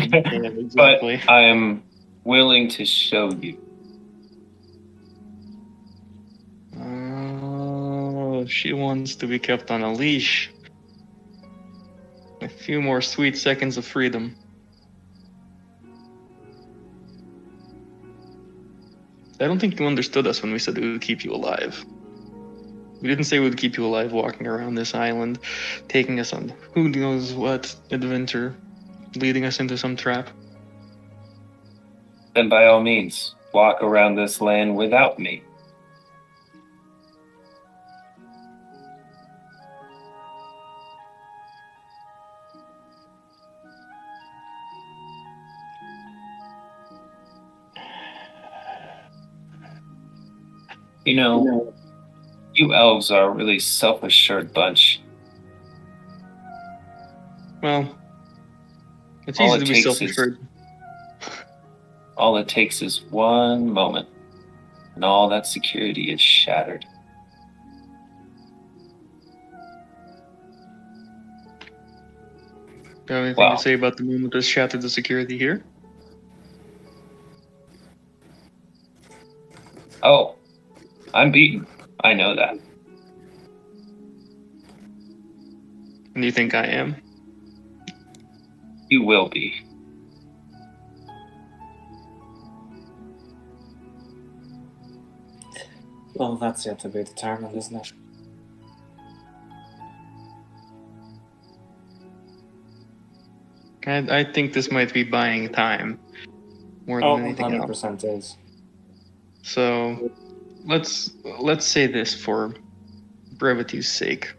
But I am willing to show you. Oh, she wants to be kept on a leash. A few more sweet seconds of freedom. I don't think you understood us when we said we would keep you alive. We didn't say we would keep you alive walking around this island, taking us on who knows what adventure, leading us into some trap. Then by all means, walk around this land without me. You know, you elves are a really self-assured bunch. Well, it's All easy it to be takes self-assured. All it takes is one moment, and all that security is shattered. Do you have anything Wow. to say about the moment that shattered the security here? Oh, I'm beaten. I know that. And you think I am? You will be. Well, that's yet to be determined, isn't it? I think this might be buying time more than Oh, anything else. 100% is. So let's say this for brevity's sake.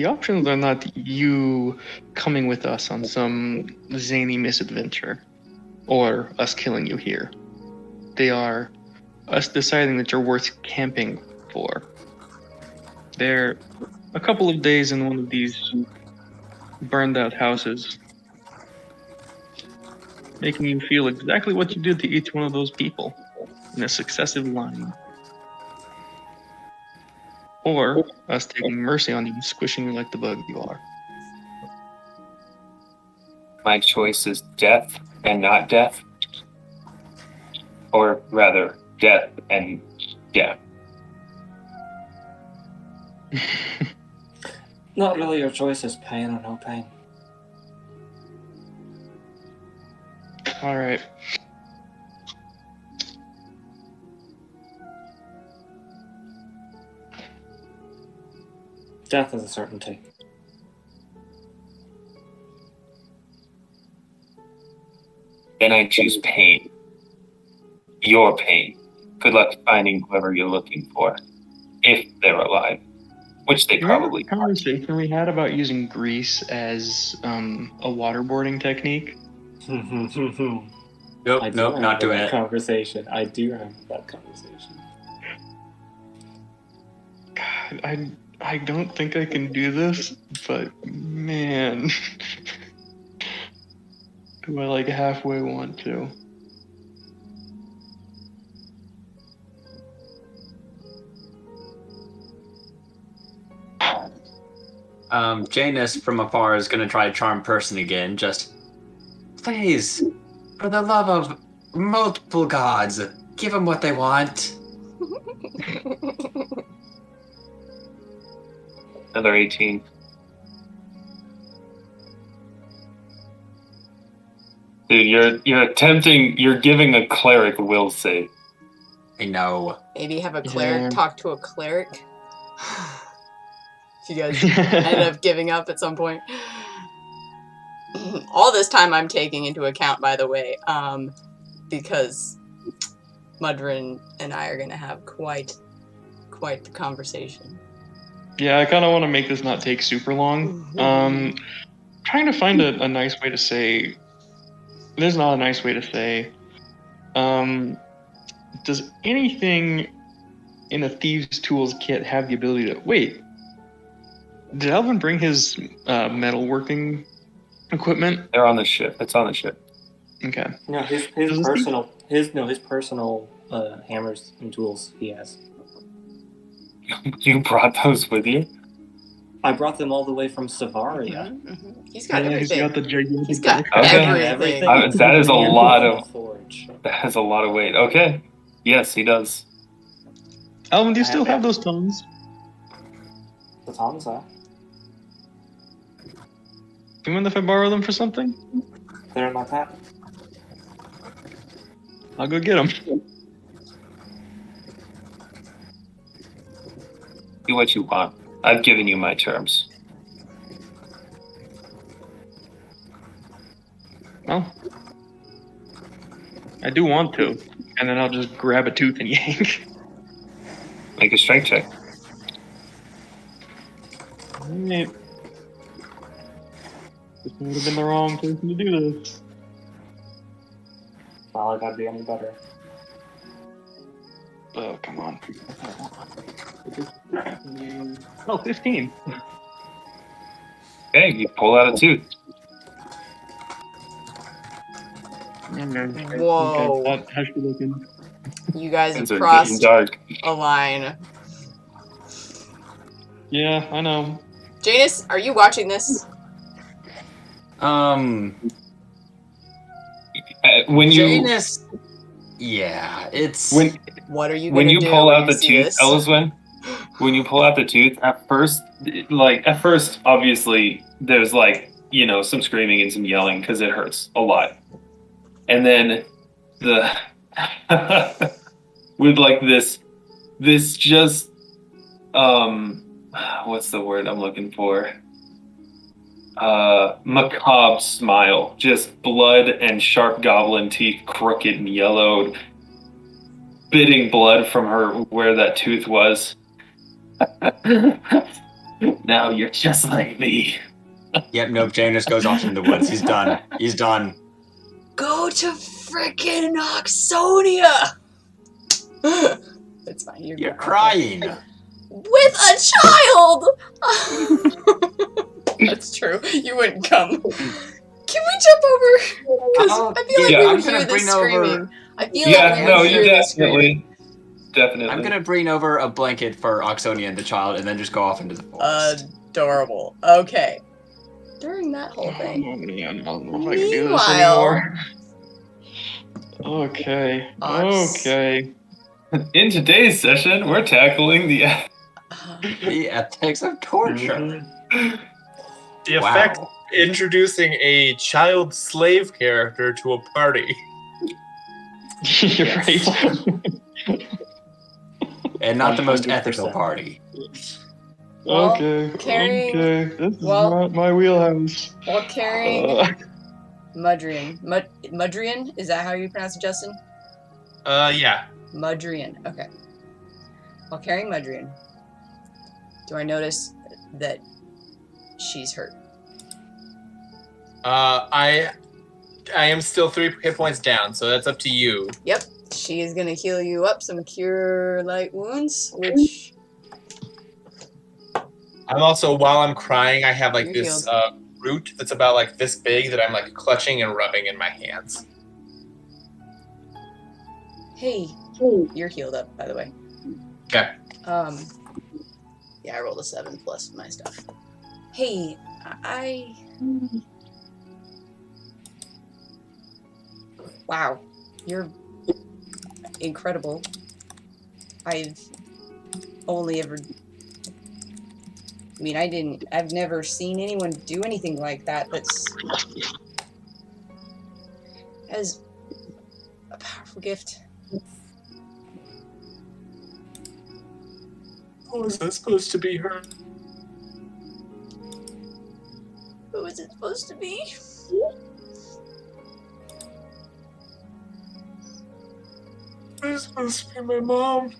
the options are not you coming with us on some zany misadventure or us killing you here. They are us deciding that you're worth camping for. They're a couple of days in one of these burned out houses, making you feel exactly what you did to each one of those people in a successive line. Or us taking mercy on you and squishing you like the bug you are. My choice is death and not death. Or rather, death and death. Not really your choice is pain or no pain. All right. Death is a certainty. Then I choose pain. Your pain. Good luck finding whoever you're looking for. If they're alive. Which they probably Remember the conversation we had about using grease as a waterboarding technique? Nope, not doing it. Conversation. I do remember that conversation. God, I don't think I can do this, but man, do I like halfway want to? Janus from afar is gonna try charm person again. Just, please, for the love of multiple gods, give them what they want. Another 18. Dude, you're giving a cleric will save. I know. Maybe have a cleric Yeah. talk to a cleric. If you guys end up giving up at some point. All this time I'm taking into account, by the way, because Mudrin and I are going to have quite the conversation. Yeah, I kind of want to make this not take super long. Trying to find a nice way to say. There's not a nice way to say. Does anything in a thieves' tools kit have the ability to wait? Did Alvyn bring his metalworking equipment? They're on the ship. It's on the ship. Okay. No, his personal hammers and tools he has. You brought those with you? I brought them all the way from Savaria. He's got Yeah, everything. He's got the gigantic. He's got Okay. everything. That is a lot of forge. that has a lot of weight. Okay. Yes, he does. Alvyn, do you still have those tongs? The Tom's are. Do you mind if I borrow them for something? They're in my pack. I'll go get them. Do what you want. I've given you my terms. Well, I do want to, and then I'll just grab a tooth and yank. Make a strength check. Alright. This would have been the wrong person to do this. Not like I'd be any better. Oh, come on. Oh, 15. Okay, you pull out a tooth. Whoa. Okay, how's she looking? You guys have Things are getting crossed dark. a line. Yeah, I know. Janus, are you watching this? When you Janus. Yeah, it's. What are you when gonna you do pull when out you the see tooth, this? Elyswen, when you pull out the tooth, at first, obviously, there's some screaming and some yelling because it hurts a lot, and then with this just what's the word I'm looking for? Macabre smile, just blood and sharp goblin teeth, crooked and yellowed, spitting blood from her where that tooth was. And Now you're just like me. Yep, nope, Janus goes off into the woods. He's done. He's done. Go to frickin' Oxonia! It's fine. You're crying. With a child! That's true. You wouldn't come. Can we jump over? Because I feel like we would hear this screaming. I feel like we would hear this screaming. Definitely. I'm gonna bring over a blanket for Oxonia and the child, and then just go off into the forest. Adorable. Okay. During that whole thing. Oh man, I don't know if I can do this anymore. Okay. Okay. In today's session, we're tackling the ethics of torture. The effect of introducing a child slave character to a party. You're right. And not the most ethical party. Well, Okay. Carrying, okay. This is not my wheelhouse. While carrying Mudrian. Mudrian? Is that how you pronounce it, Justin? Yeah. Mudrian. Okay. While carrying Mudrian, do I notice that she's hurt? I am still 3 hit points down, so that's up to you. Yep. She is gonna heal you up some cure light wounds, which I'm also, while I'm crying, I have like You're this root that's about like this big that I'm like clutching and rubbing in my hands. Hey, you're healed up, by the way. Okay. Yeah, I rolled a 7 plus my stuff. Hey, Wow, you're incredible. I've never seen anyone do anything like that has a powerful gift. Oh, is that supposed to be her? Who is it supposed to be? It's supposed to be my mom.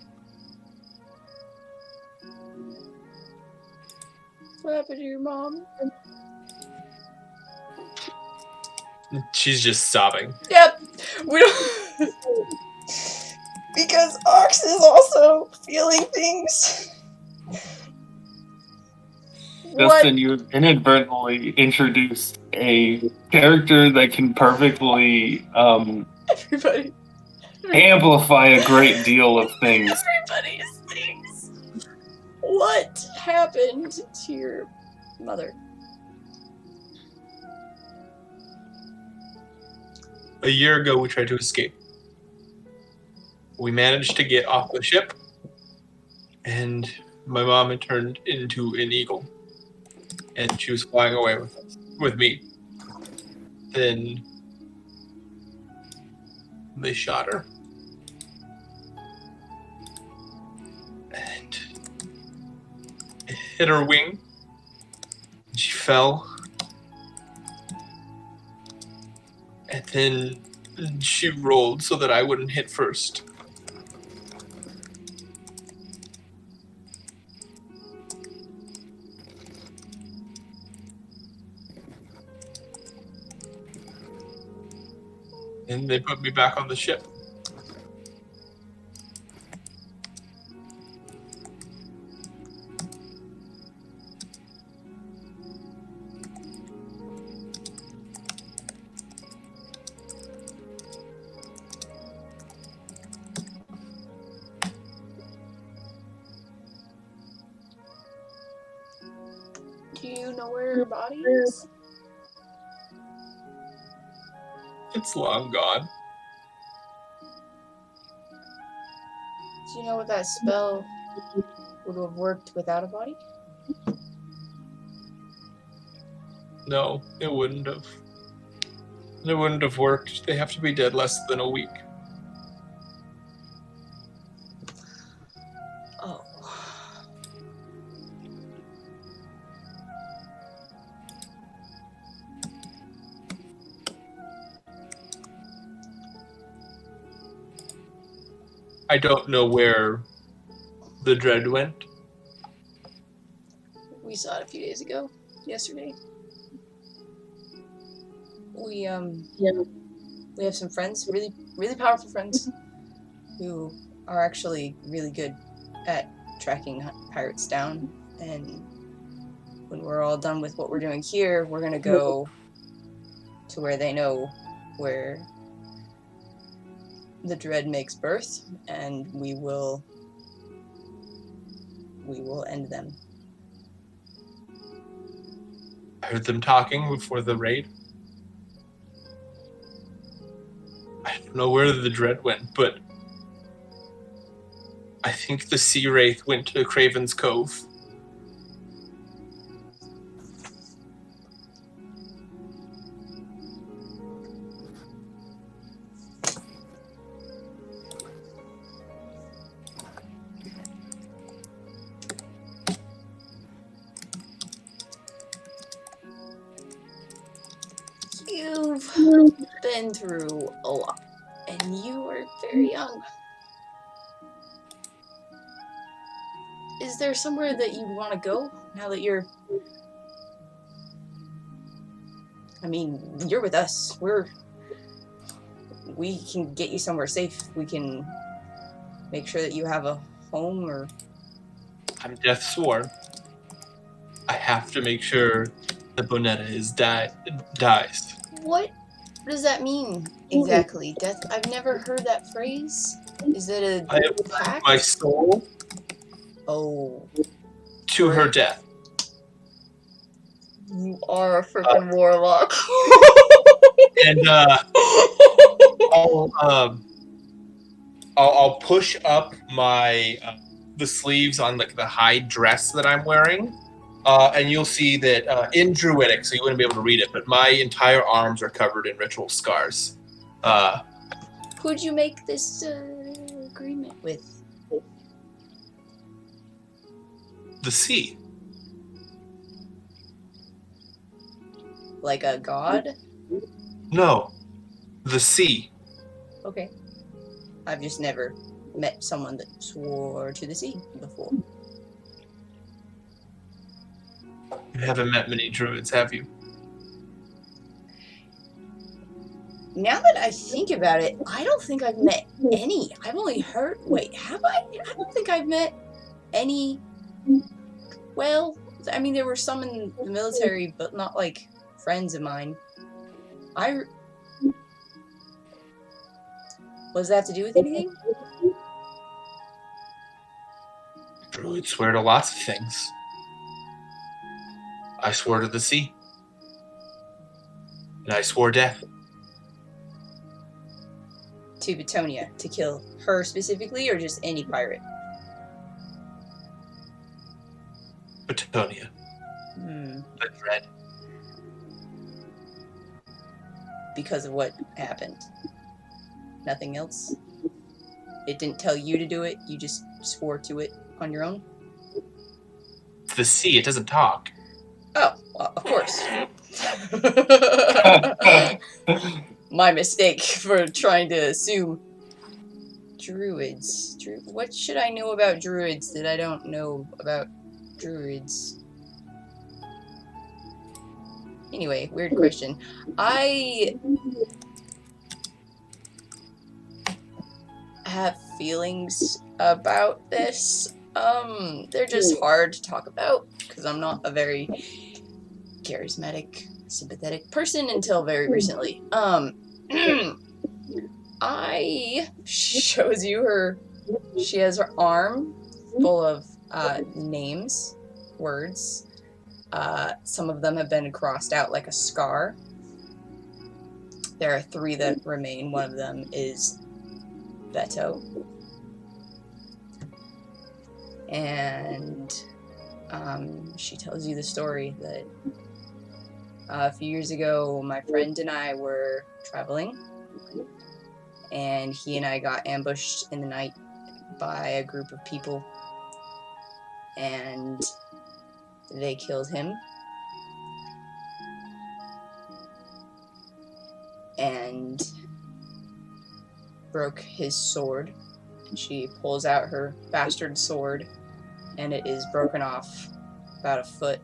What happened to your mom? She's just sobbing. Yep. We don't because Ox is also feeling things. Justin, you inadvertently introduced a character that can perfectly Everybody. amplify a great deal of things. Everybody's things. What happened to your mother? A year ago, we tried to escape. We managed to get off the ship, and my mom had turned into an eagle, and she was flying away with me. Then they shot her. And it hit her wing. And she fell. And then she rolled so that I wouldn't hit first. And they put me back on the ship. Do you know where her body is? It's long gone. Do you know what that spell would have worked without a body? No, it wouldn't have. It wouldn't have worked. They have to be dead less than a week. Oh. I don't know where the dread went. We saw it a few days ago. Yesterday. We have some friends, really, really powerful friends, who are actually really good at tracking pirates down. And when we're all done with what we're doing here, we're gonna go to where they know where the dread makes birth, and we will end them. I heard them talking before the raid. I don't know where the dread went, but I think the Sea Wraith went to Craven's Cove. You've been through a lot, and you are very young. Is there somewhere that you want to go now that you're... I mean, you're with us. We can get you somewhere safe. We can make sure that you have a home or... I'm death sworn. I have to make sure that Bonetta dies. What does that mean exactly? Death? I've never heard that phrase. Is it a I have pact? my soul Oh. to her death. You are a freaking warlock. And I'll push up my the sleeves on like the hide dress that I'm wearing, and you'll see that in Druidic, so you wouldn't be able to read it, but my entire arms are covered in ritual scars. Who'd you make this agreement with? The sea. Like a god? No, the sea. Okay. I've just never met someone that swore to the sea before. You haven't met many druids, have you? Now that I think about it, I don't think I've met any. I've only heard... Wait, have I? I don't think I've met any... Well, I mean, there were some in the military, but not, like, friends of mine. Was that to do with anything? Druids swear to lots of things. I swore to the sea. And I swore death. To Betonia, to kill her specifically, or just any pirate? Betonia. The dread. Because of what happened. Nothing else? It didn't tell you to do it, you just swore to it on your own? It's the sea, it doesn't talk. Oh, well, of course. My mistake for trying to assume. Druids. What should I know about druids that I don't know about druids? Anyway, weird question. I have feelings about this. They're just hard to talk about because I'm not a very charismatic, sympathetic person until very recently. I shows you her. She has her arm full of names, words. Some of them have been crossed out like a scar. There are 3 that remain. One of them is Beto. And she tells you the story that a few years ago, my friend and I were traveling, and he and I got ambushed in the night by a group of people, and they killed him. And broke his sword. And she pulls out her bastard sword, and it is broken off about a foot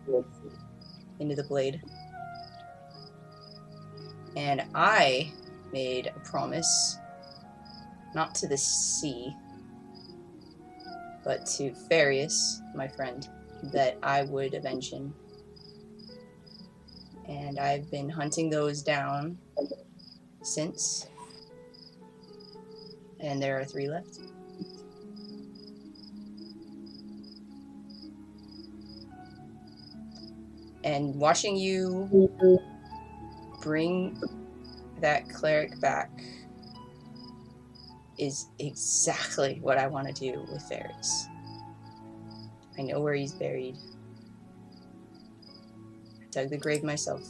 into the blade. And I made a promise, not to the sea, but to Farius, my friend, that I would avenge him. And I've been hunting those down since. And there are 3 left. And watching you bring that cleric back is exactly what I want to do with Ferris. I know where he's buried. I dug the grave myself.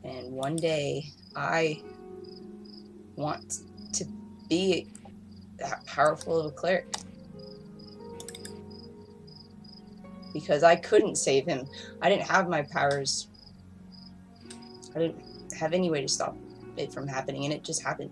And one day, I want to be that powerful of a cleric. Because I couldn't save him. I didn't have my powers. I didn't have any way to stop it from happening, and it just happened.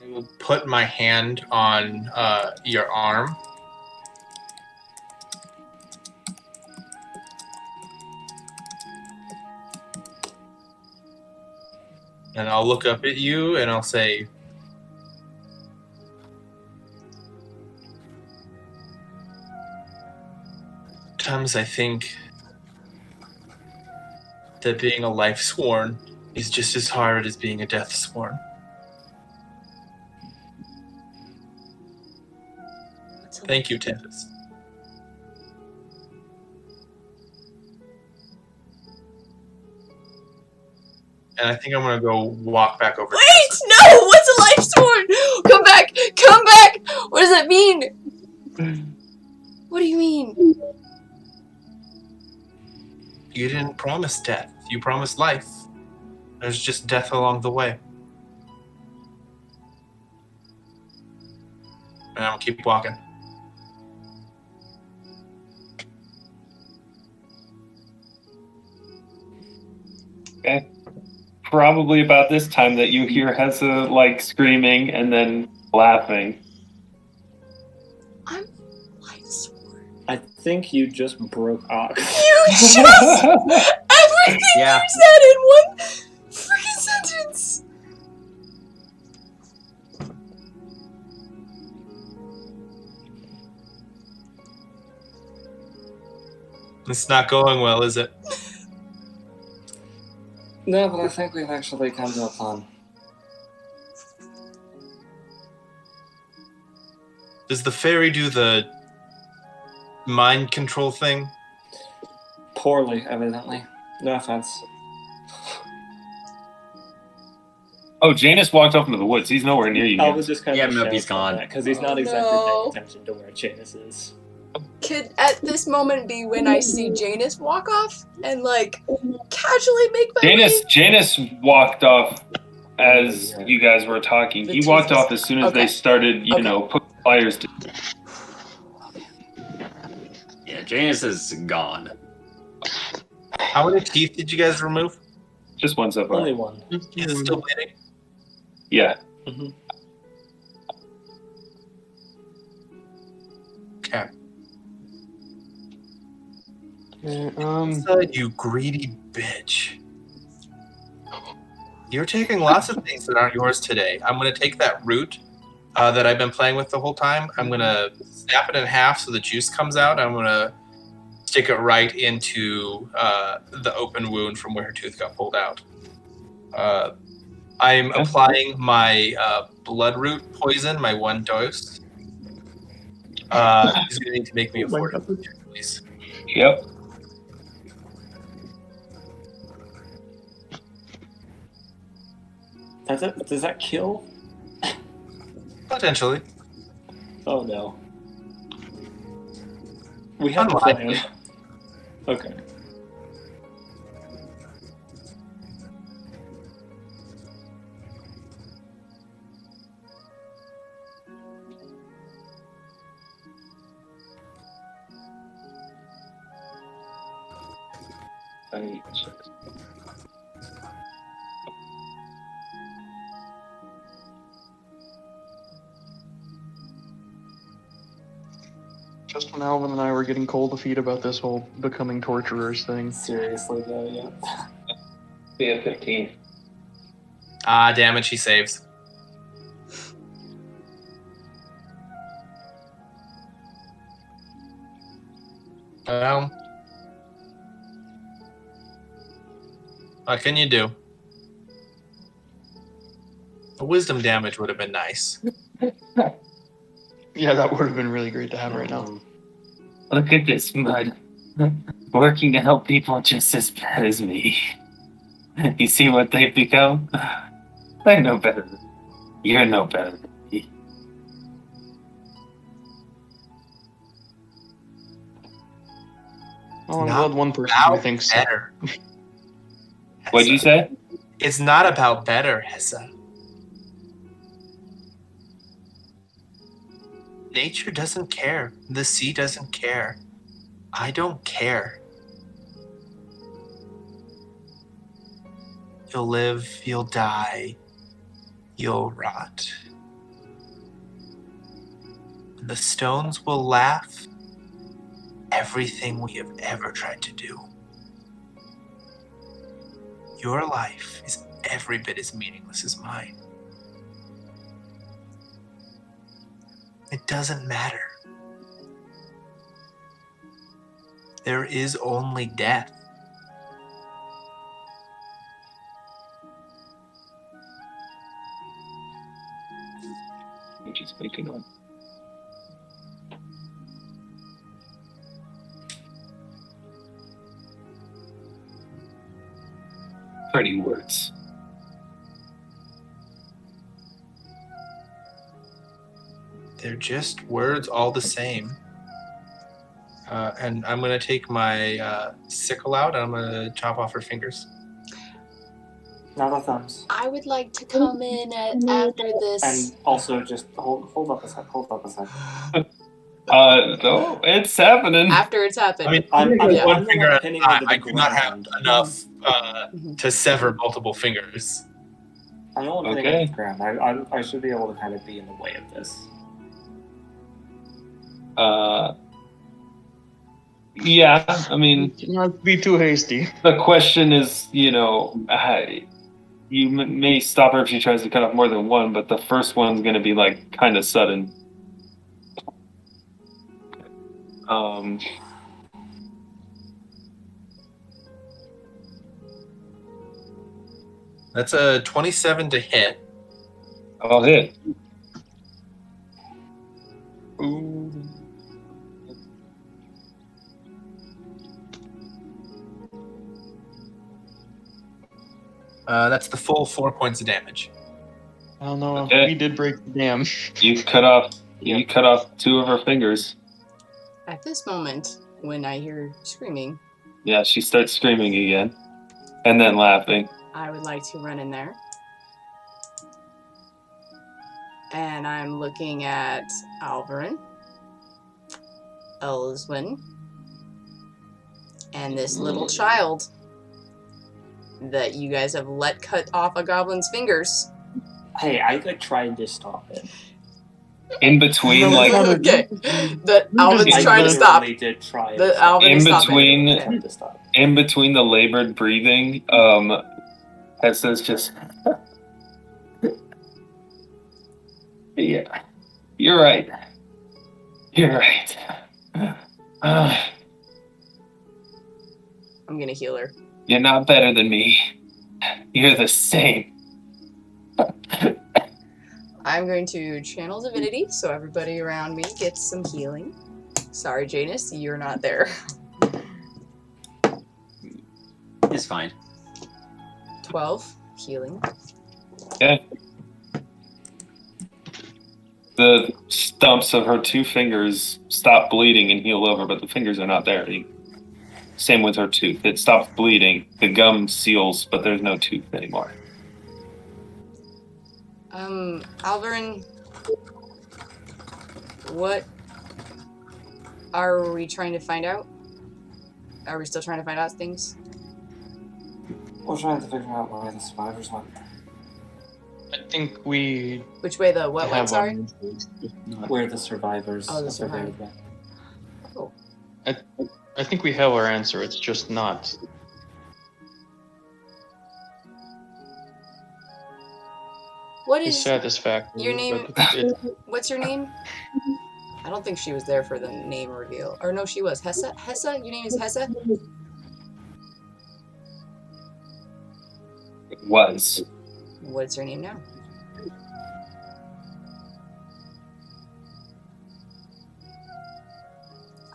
I will put my hand on your arm. And I'll look up at you and I'll say, sometimes I think that being a life sworn is just as hard as being a death sworn. Thank you, Tempest. And I think I'm gonna go walk back over. Wait! No! What's a life sword? Come back! Come back! What does that mean? What do you mean? You didn't promise death. You promised life. There's just death along the way. And I'll keep walking. Okay. Probably about this time that you hear Hessa like screaming and then laughing. I'm life sword. I think you just broke Ox. You just everything Yeah. you said in one freaking sentence. It's not going well, is it? No, but I think we've actually come to a plan. Does the fairy do the mind control thing? Poorly, evidently. No offense. Oh, Janus walked off into the woods. He's nowhere near you. I was just kind Yeah, of nope, he's gone. because he's not Oh, exactly no. paying attention to where Janus is. Could at this moment be when I see Janus walk off and like casually make my way? Janus walked off as you guys were talking. The He walked teeth- off as soon as okay. they started, you Okay. know, putting fires to. Yeah, Janus is gone. How many teeth did you guys remove? Just one so far. Only one. Is it still bleeding? Yeah. Okay. Yeah, You greedy bitch. You're taking lots of things that aren't yours today. I'm going to take that root that I've been playing with the whole time. I'm going to snap it in half so the juice comes out. I'm going to stick it right into the open wound from where her tooth got pulled out. I'm applying my bloodroot poison, my 1 dose. He's going to need to make me a fortitude check, please. Yep. Does that kill? Potentially. Oh no. We have a Unlikely. plan. Okay. Just when Alvin and I were getting cold feet about this whole becoming torturers thing. Seriously though, yeah. Be a 15. Ah, damn it, she saves. Well, what can you do? The wisdom damage would have been nice. Yeah, that would have been really great to have right now. Look at this mud. Working to help people just as bad as me. You see what they've become? They're no better than You're no better than me. Oh, I'm Not glad one person who about thinks so. better. What'd you say? It's not about better, Hessa. Nature doesn't care. The sea doesn't care. I don't care. You'll live, you'll die, you'll rot. The stones will laugh everything we have ever tried to do. Your life is every bit as meaningless as mine. It doesn't matter. There is only death. I'm just making one. Pretty words. They're just words all the same. And I'm going to take my sickle out and I'm going to chop off her fingers. Now the thumbs. I would like to come in after this. And also just hold up a sec. No, it's happening. After it's happened. I mean, I'm Yeah. one finger at a pinning time. onto the I could not have ground. enough Mhm. to sever multiple fingers. I'm only pinning Okay. on the ground. I should be able to kind of be in the way of this. Yeah, I mean, Not be too hasty. the question is, you may stop her if she tries to cut off more than one, but the first one's going to be like kind of sudden. That's a 27 to hit. I'll hit. Ooh. That's the full 4 points of damage. I don't know. Okay. We did break the dam. You cut off 2 of her fingers. At this moment, when I hear screaming, Yeah, she starts screaming again, and then laughing. I would like to run in there. And I'm looking at Alvyn, Elyswen, and this little child that you guys have let cut off a goblin's fingers. Hey, I tried to stop it. In between, like Okay, that Alvin's I trying to stop. literally did try The to stop Alvin it. in is stopping. between, I tried to stop it. in between the labored breathing, Hessa's just. Yeah, you're right. You're right. I'm gonna heal her. You're not better than me. You're the same. I'm going to channel divinity so everybody around me gets some healing. Sorry, Janus, you're not there. It's fine. 12 healing. Okay. The stumps of her 2 fingers stop bleeding and heal over, but the fingers are not there. Same with her tooth. It stops bleeding. The gum seals, but there's no tooth anymore. Alvyn, what are we trying to find out? Are we still trying to find out things? We're trying to figure out why the survivors went. I think we Which way the what went? have our Sorry. answers. If not- Where the survivors Oh, the of the raid survivor. went. I think we have our answer. It's just not. What It's is satisfactory. your name? but it- What's your name? I don't think she was there for the name reveal. Or no, she was. Hessa? Hessa? Your name is Hessa? It was. What's your name now?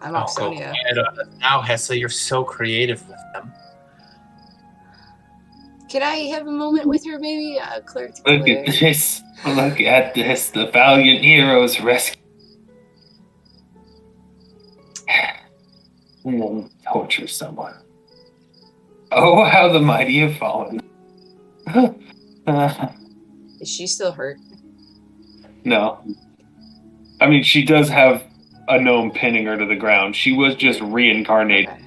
I'm Oh, go Oxonia. ahead. Now, Hessa, you're so creative with them. Can I have a moment with her, maybe? Clerk to Look clerk. at this. Look at this. The valiant heroes rescue. Won't torture someone. Oh, how the mighty have fallen. Is she still hurt? No. I mean, she does have a gnome pinning her to the ground. She was just reincarnated. Okay.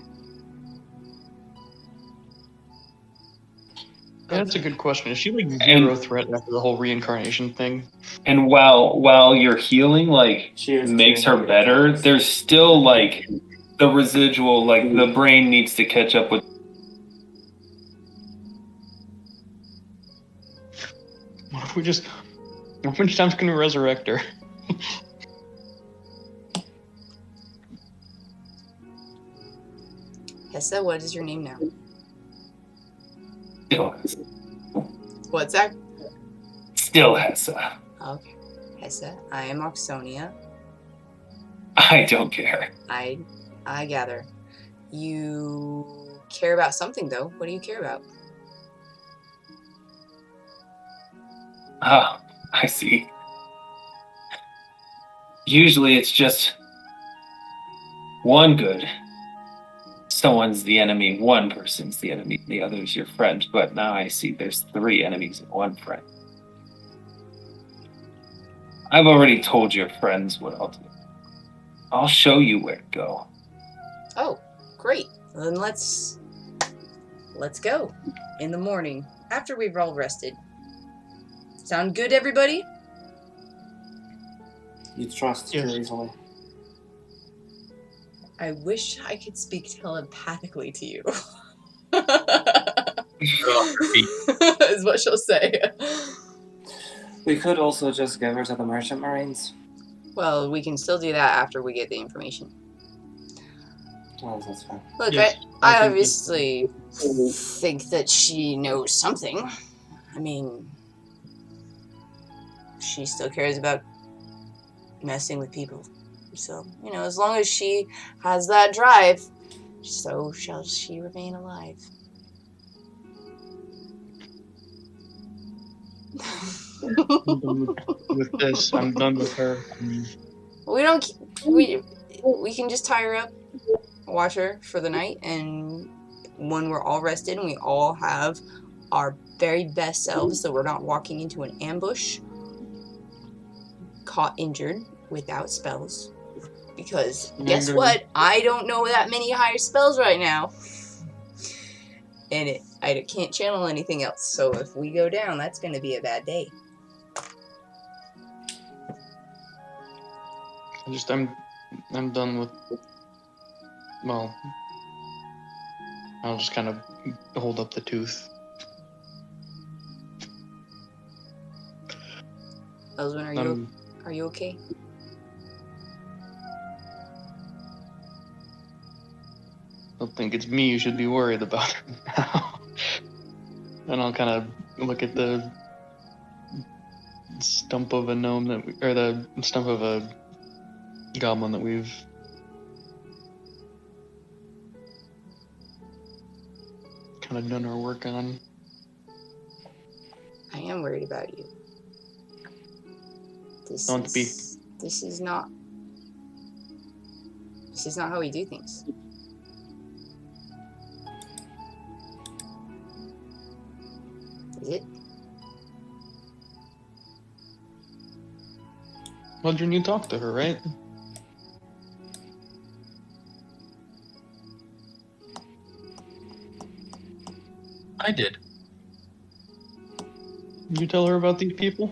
Yeah, that's a good question. Is she like zero threat after the whole reincarnation thing? And while your healing like She is makes her doing better, it. there's still like the residual, like the brain needs to catch up with. What if we just? How many times can we resurrect her? Hessa, what is your name now? What's that? Still Hessa. Okay. Hessa, I am Oxonia. I don't care. I gather. You care about something, though. What do you care about? Ah, I see. Usually it's just one good. Someone's the enemy, one person's the enemy, the other's your friend. But now I see there's 3 enemies and 1 friend. I've already told your friends what I'll do. I'll show you where to go. Oh, great. Well, then let's go in the morning after we've all rested. Sound good, everybody? You trust Yes. too easily. I wish I could speak telepathically to you. Get off your feet. Is what she'll say. We could also just give her to the merchant marines. Well, we can still do that after we get the information. Oh, that's fine. Look, Yes, I I think obviously think that she knows something. I mean, she still cares about messing with people. So, you know, as long as she has that drive, so shall she remain alive. I'm done with this. I'm done with her. We can just tie her up, watch her for the night, and when we're all rested and we all have our very best selves, so we're not walking into an ambush, caught injured without spells. Because guess what? I don't know that many higher spells right now. And I can't channel anything else. So if we go down, that's going to be a bad day. I'm done with. Well, I'll just kind of hold up the tooth. Elyswen, are you okay? I don't think it's me you should be worried about now. And I'll kind of look at the stump of a gnome or the stump of a goblin that we've kind of done our work on. I am worried about you. This is not how we do things. Is it? Well, didn't you talk to her, right? I did. You tell her about these people?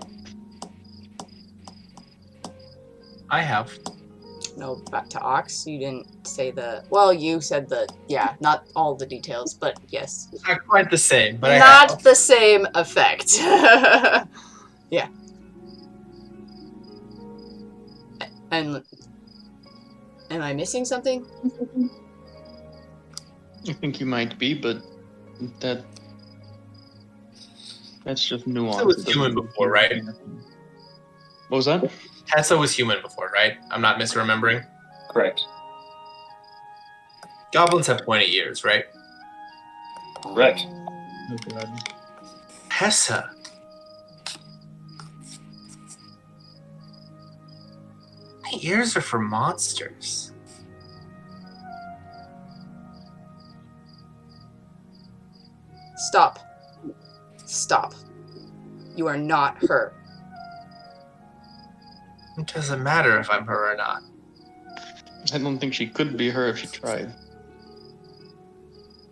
I have. No, back to Ox. You didn't say the. Well, you said the. Yeah, not all the details, but yes. Not quite the same, but I Not have. the same effect. Yeah. And am I missing something? I think you might be, but that's just nuance. Tessa was human before, right? What was that? Tessa was human before, right? I'm not misremembering. Correct. Goblins have pointy ears, right? Correct. Oh, God. Tessa. My ears are for monsters. Stop. Stop. You are not her. It doesn't matter if I'm her or not. I don't think she could be her if she tried.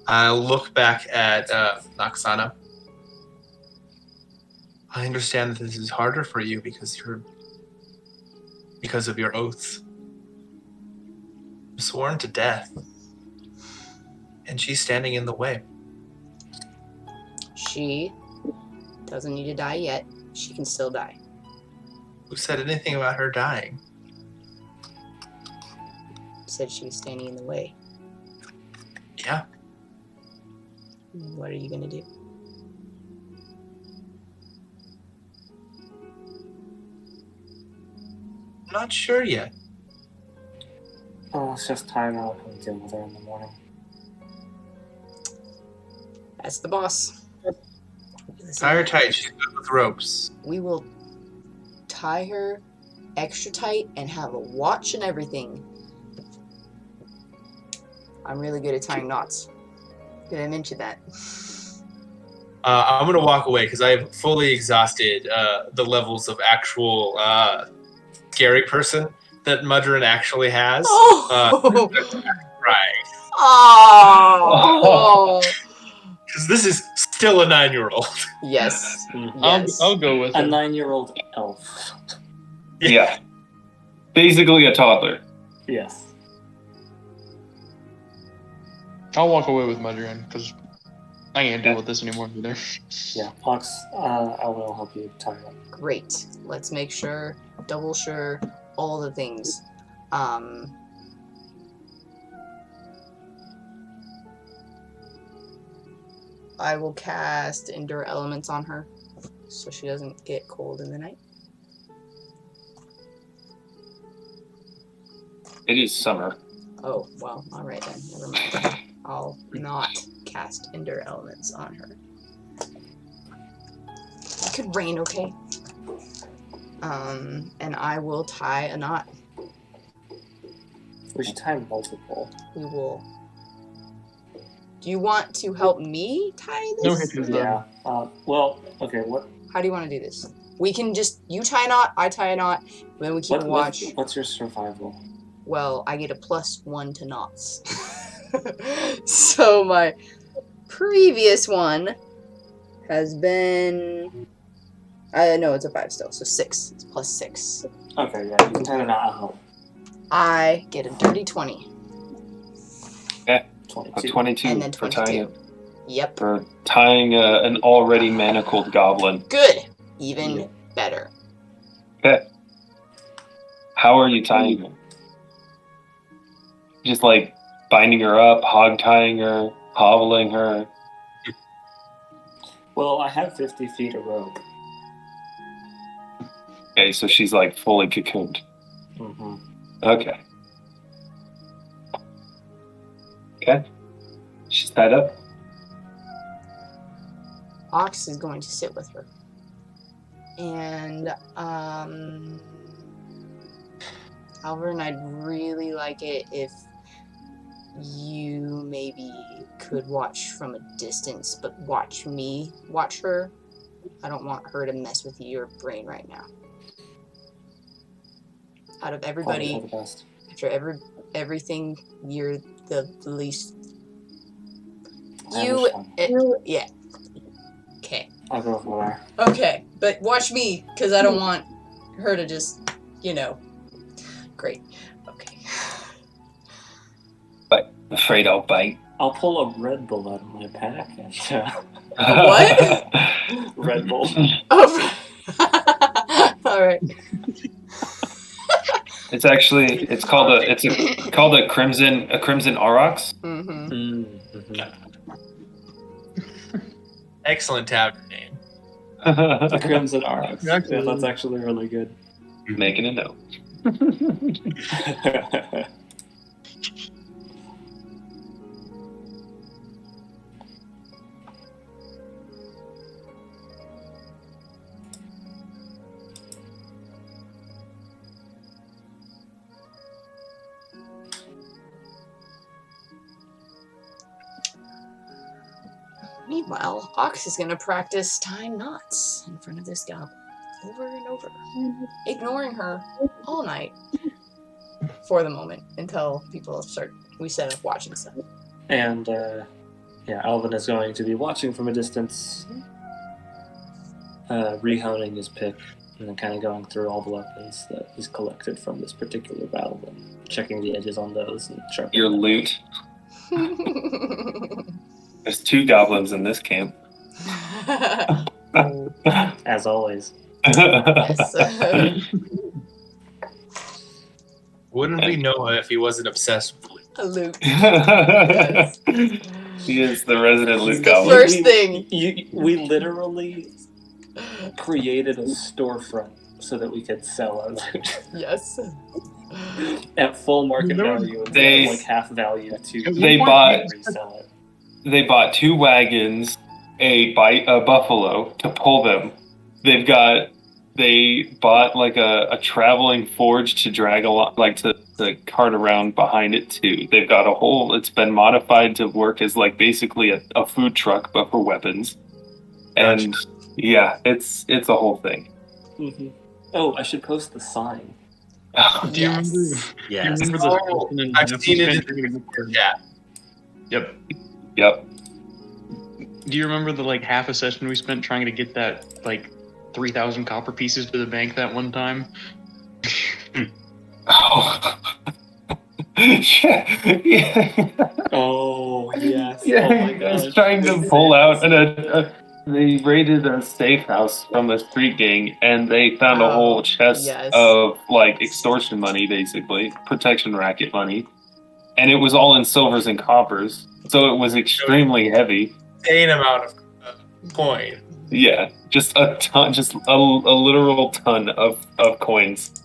I'll look back at Noxana. I understand that this is harder for you because of your oaths. You're sworn to death. And she's standing in the way. She doesn't need to die yet. She can still die. Who said anything about her dying? Said she was standing in the way. Yeah. What are you gonna do? I'm not sure yet. Oh, it's just time out and deal with her in the morning. That's the boss. Tie her tight. She's good with ropes. We will tie her extra tight and have a watch and everything. I'm really good at tying knots. Did I mention that? I'm going to walk away because I have fully exhausted the levels of actual scary person that Mudron actually has. Oh! Right. Oh! Because this is still a 9-year-old. Yes. Mm. Yes. I'll go with A it. 9-year-old elf. Yeah. Basically a toddler. Yes. I'll walk away with Mudron, because I can't deal with this anymore either. Yeah, Pox, I will help you tie it up. Great. Let's make sure, double sure, all the things. I will cast Endure Elements on her, so she doesn't get cold in the night. It is summer. Oh, well, alright then, never mind. I'll not cast Endure Elements on her. It could rain, okay? And I will tie a knot. We should tie multiple. We will... Do you want to help me tie No, this? because Yeah. Well, okay, what How do you want to do this? We can just... You tie a knot, I tie a knot, then we keep a watch. what's your survival? Well, I get a +1 to knots. So my previous one has been... no, it's a 5 still, so 6. It's +6. Okay, yeah, you can tie the knot. I'll help. I get a dirty 20. A 22. 22 And then for tying, 22. Yep. for tying an already manacled goblin. Good. Even Yeah. better. Okay. How are you tying her? Just like binding her up, hog tying her, hobbling her. Well, I have 50 feet of rope. Okay, so she's like fully cocooned. Mm-hmm. Okay. Okay. She's tied up. Ox is going to sit with her. And, Alvyn, I'd really like it if you maybe could watch from a distance, but watch her. I don't want her to mess with your brain right now. Out of everybody, Probably for the best. after everything, you're the least. I You, understand. yeah. I'll go for her. Okay, but watch me, because I don't want her to just, Great. Okay. But afraid I'll bite. I'll pull a Red Bull out of my pack and What? Red Bull. Oh, all right. It's called a crimson aurochs. Mm-hmm. Mm-hmm. Excellent tavern name. The Crimson Arcs. Yeah, Actually- that's actually really good. Making a note. Meanwhile, Ox is going to practice tying knots in front of this goblin over and over, ignoring her all night for the moment until we set up watching stuff. And, Alvyn is going to be watching from a distance, rehoning his pick, and then kind of going through all the weapons that he's collected from this particular battle and checking the edges on those and sharpening Your them. loot. There's 2 goblins in this camp. As always. Yes. Wouldn't we know if he wasn't obsessed with loot? A loot. Yes. He is the resident loot goblin. First thing. We literally created a storefront so that we could sell our loot Yes. at full market value and They- like half value to They bought resell it. They bought 2 wagons, a buffalo to pull them. They bought like a traveling forge to drag along, like to cart around behind it too. They've got it's been modified to work as like basically a food truck, but for weapons. And yeah, it's a whole thing. Mm-hmm. Oh, I should post the sign. Do you remember? Yes. Do you remember the? I've seen it in the chat. Yep. Yep. Do you remember the like half a session we spent trying to get that like 3,000 copper pieces to the bank that one time? Oh. yeah. Oh, yes. Yeah, Oh my he was gosh. trying to pull out, and they raided a safe house from a street gang, and they found a whole chest yes. of like extortion money, basically protection racket money, and it was all in silvers and coppers, so it was extremely heavy. Insane amount of coin. Yeah, just a ton, just a literal ton of coins.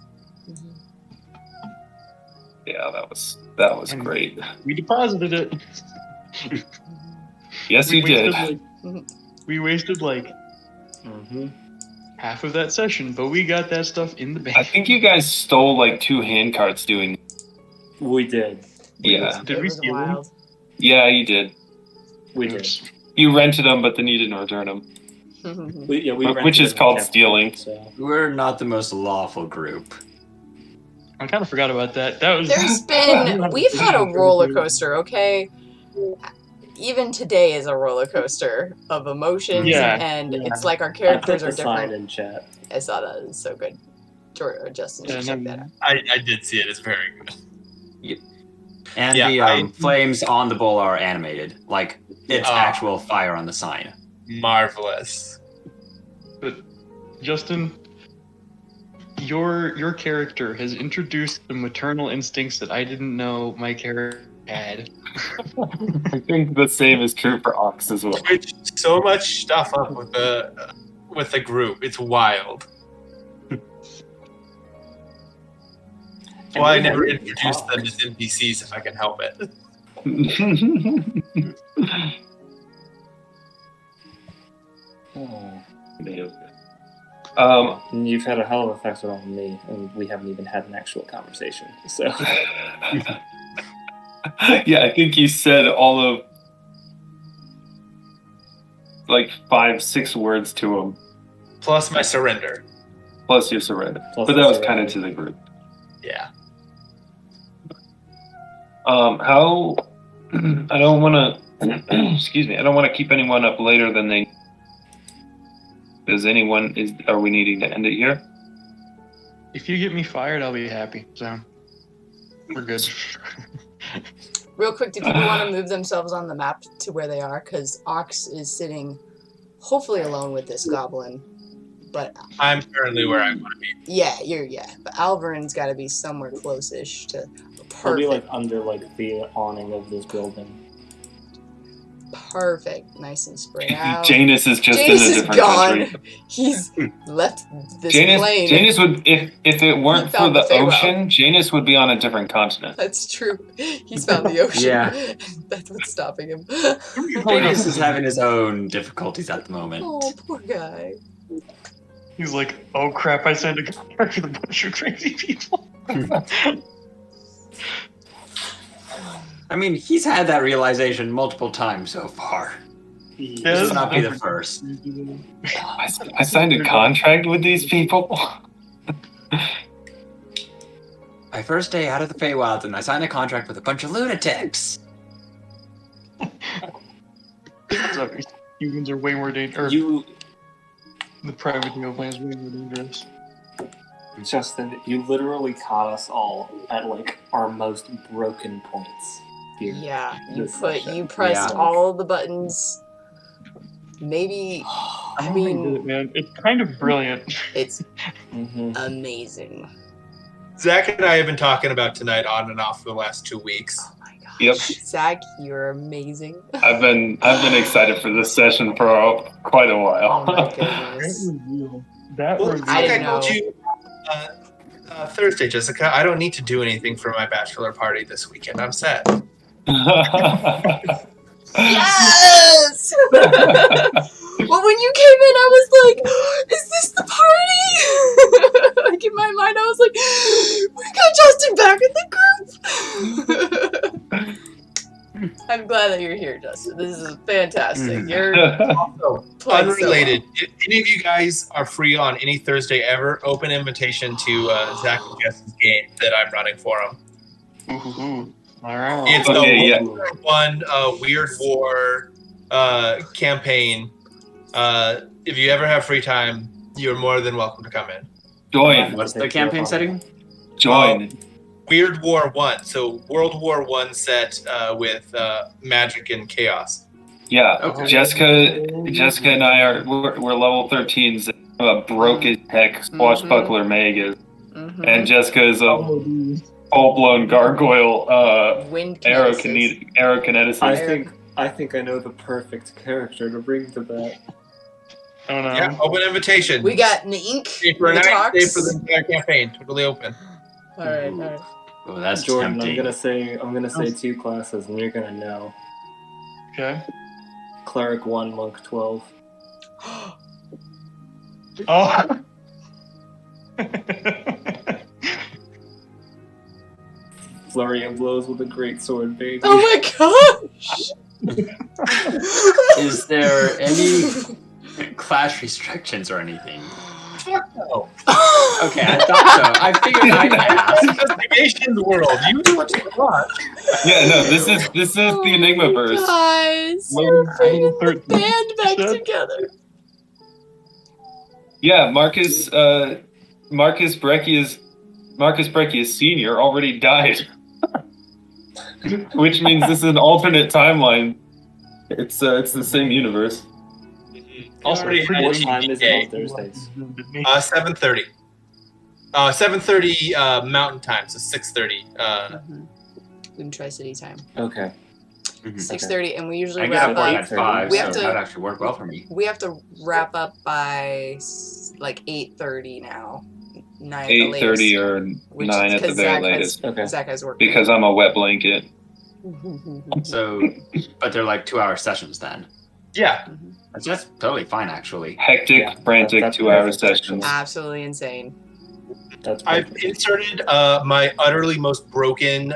Yeah, that was And great. We deposited it. Yes, you did. We wasted like half of that session, but we got that stuff in the bank. I think you guys stole like 2 hand carts doing. We did. Yeah. Did It we was steal them? wild. Yeah, you did. We did. You rented them, but then you didn't return them. We rented Which is them and called kept them, stealing. so. We're not the most lawful group. I kind of forgot about that. We've had a roller coaster, okay? Even today is a roller coaster of emotions, and it's like our I put characters the are sign different. in chat. I saw that. It's so good. Justin should check that out. I did see it. It's very good. And Yeah, the flames on the bowl are animated. Like, it's Ah. actual fire on the sign. Marvelous. Justin, your character has introduced the maternal instincts that I didn't know my character had. I think the same is true for Ox as well. Switched so much stuff up with the group. It's wild. Well, I never introduced them as NPCs if I can help it. You've had a hell of an effect on me, and we haven't even had an actual conversation. So yeah, I think you said all of like 5-6 words to him, Plus my surrender. plus your surrender. Plus But the that was surrender. kind of to the group. Yeah. How? I don't want to. Excuse me. I don't want to keep anyone up later than they. Are we needing to end it here? If you get me fired, I'll be happy. So we're good. Real quick, do people want to move themselves on the map to where they are? Because Ox is sitting, hopefully alone with this goblin. But I'm currently where I want to be. yeah. But Alvern's got to be somewhere close-ish to I'll be perfect. like under like the awning of this building. Perfect, nice and spread out. Janus is just Janus in a is different gone. country. He's left this Janus, plane. Janus would, if it weren't for found the the Feywild. ocean, Janus would be on a different continent. That's true. He's found the ocean. Yeah. That's what's stopping him. Janus is having his own difficulties at the moment. Oh, poor guy. He's like, oh crap! I signed a contract with a bunch of crazy people. I mean, he's had that realization multiple times so far. Yeah, This this will not be the is- first. I signed a contract with these people. My first day out of the Feywild, and I signed a contract with a bunch of lunatics. So, humans are way more dangerous. The private neoplan is way more dangerous. Justin, you literally caught us all at like our most broken points here. Yeah, This session. you pressed Yeah. all the buttons. Maybe I mean Man, it's kind of brilliant. it's Mm-hmm. amazing. Zach and I have been talking about tonight on and off for the last 2 weeks. Oh my gosh. Yep. Zach, you're amazing. I've been excited for this session for quite a Oh while. my That goodness. reveal. That Well, reveal. I like I didn't told know. you Thursday, Jessica, I don't need to do anything for my bachelor party this weekend. I'm set. Yes! Well, when you came in, I was like, is this the party? Like, in my mind, I was like, we got Justin back in the group. I'm glad that you're here, Justin. This is fantastic. You're Also, playing so unrelated, if any of you guys are free on any Thursday ever, open invitation to Zach and Jess's game that I'm running for them. Ooh, all right. It's Okay, the yeah. one Weird War campaign. If you ever have free time, you're more than welcome to come in. Join. What's the campaign setting? Join. Weird War 1, so World War 1 set with magic and chaos. Yeah. Okay. Jessica and I we're level 13s. A broke as heck swashbuckler mage, Mhm. and Jessica is a full-blown gargoyle Wind aerokineticist. I think I know the perfect character to bring to that. Oh no. Yeah, open invitation. We got Nink. Stay for a the night, talks. stay for the entire campaign. Totally open. All right. Oh, that's Jordan, tempting. I'm gonna say 2 classes and you're gonna know. Okay. Cleric 1, Monk 12. Oh. Flurry of blows with a great sword, baby. Oh my gosh! Is there any clash restrictions or anything? Fuck no. Okay, I thought so. I figured I'd ask. Investigations world. You do what you want. Yeah, no, this is the Enigma verse. Guys, Level we're bringing the 13. band back Shut- together. Yeah, Marcus Breccius Senior already died, which means this is an alternate timeline. It's the same universe. Also, Already pretty had What a time is it GPA. on Thursdays? 7:30. 7:30 Mountain Time, so 6:30. In Tri-City time. Okay. 6:30, and we usually I get wrap up work up. at 5, We so have to- that actually worked well for me. We have to wrap up by like 8:30 now. 9 at the 8:30 latest. or Which 9 is at the 'cause very Zach latest. Okay. Zach has work. Because I'm a wet blanket. So, but they're like 2-hour sessions then. Yeah. That's just totally fine, actually. Hectic, Yeah, frantic that's 2-hour perfect, sessions. Absolutely insane. That's I've perfect. inserted my utterly most broken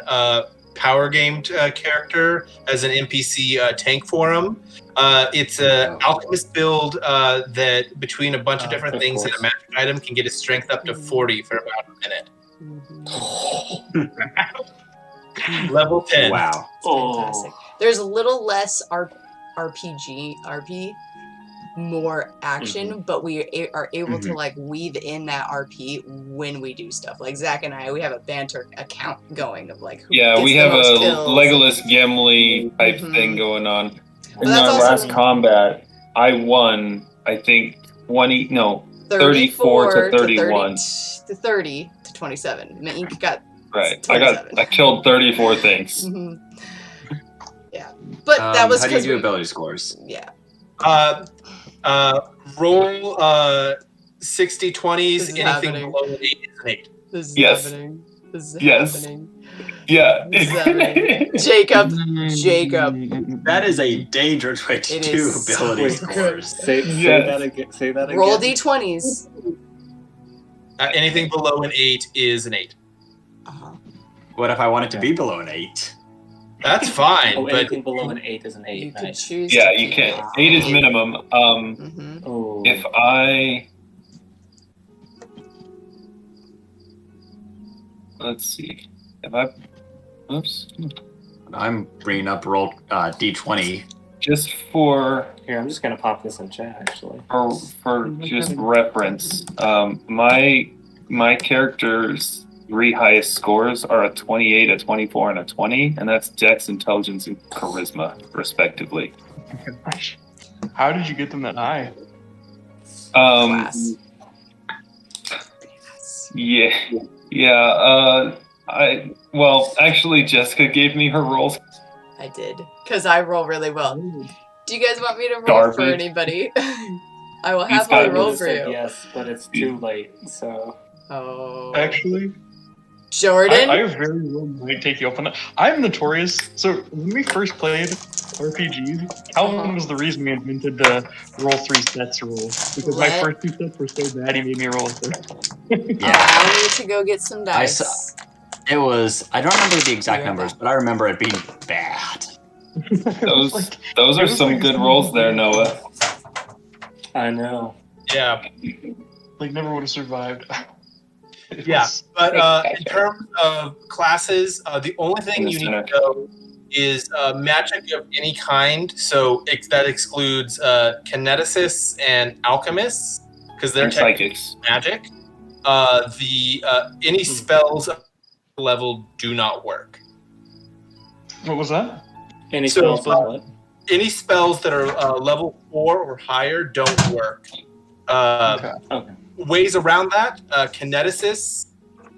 power game character as an NPC tank for him. It's an alchemist build that between a bunch of different Of things and a course. magic item can get his strength up to 40 for about a minute. Level 10. Wow. Fantastic. There's a little less RP, more action, but we are able to like weave in that RP when we do stuff. Like Zach and I, we have a banter account going of like who gets we the have a most kills. Legolas Gimli type thing going on. But In that's our also- last combat, I won, I think, 34 to 31. To 30 to 27. I mean, you got Right. 27. I killed 34 things. Yeah. But that was how do you because do ability scores? Yeah. Roll 60 20s, This is anything happening. below an 8 is an 8. This is Yes. happening. This is Yes. happening. Yeah. This is happening. Jacob. That is a dangerous way to It do is ability so scores. Say Yes. that again. Say that again. Roll d20s. Anything below an 8 is an 8. What if I want it to be below an 8? That's fine, Oh, but anything below an 8 is an 8. You could Nice. choose. Yeah, to you keep can. it. 8 is minimum. Oh. If I... Let's see. If I... Oops. I'm bringing up roll d20. Just for Here, I'm just gonna pop this in chat. Actually. for just reference, my character's 3 highest scores are a 28, a 24, and a 20, and that's Dex, Intelligence, and Charisma, respectively. How did you get them that high? Class. Yeah. Actually, Jessica gave me her rolls. I did. Because I roll really well. Do you guys want me to roll for Garbage. anybody? I will He's happily got- roll would've for said you. yes, but it's too late. So. Oh. Actually, Jordan? I very well might take you up on that. I'm notorious. So when we first played RPGs, Calvin was the reason we invented the roll 3 sets rule. Because my first 2 sets were so bad, he made me roll a 3. I need to go get some dice. It was, I don't remember the exact Yeah. numbers, but I remember it being bad. Those are some good rolls there, Noah. I know. yeah. Like, never would have survived. It Yeah, was- but in terms of classes, the only thing you need to know is magic of any kind. So that excludes kineticists and alchemists because they're And technically psychics. magic. Any spells level do not work. What was that? Any So, spells with what? Any spells that are level 4 or higher don't work. Okay. Okay. Ways around that, kineticists,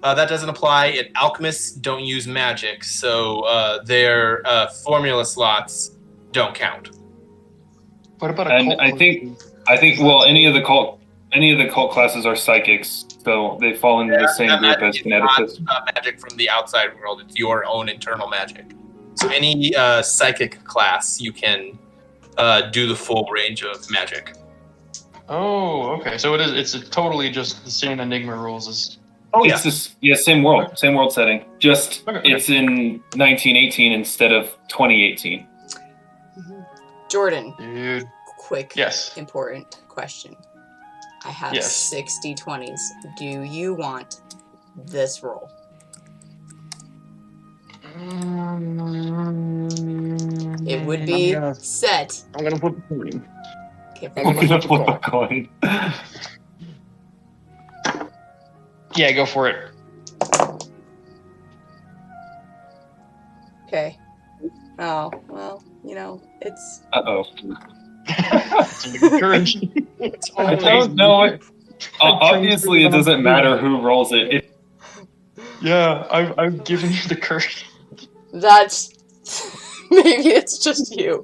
that doesn't apply, and alchemists don't use magic, so their formula slots don't count. What about a And cult? I think well, any of the cult classes are psychics, so they fall into the same group as Magic is not, kineticists. magic from the outside world, it's your own internal magic. So any psychic class, you can do the full range of magic. Oh, okay. So it's totally just the same Enigma rules as. Oh It's just same world setting. Just Okay. it's in 1918 instead of 2018. Jordan, Dude. quick, Yes. important question. I have Yes. 60 20s. Do you want this roll? It would be set. I'm gonna flip the coin. Okay, I'm gonna flip a coin. Yeah, go for it. okay. Oh, well, it's... Uh-oh. Courage. I don't know. Obviously, it doesn't matter who rolls it. Yeah, I've given you the courage. That's... Maybe it's just you.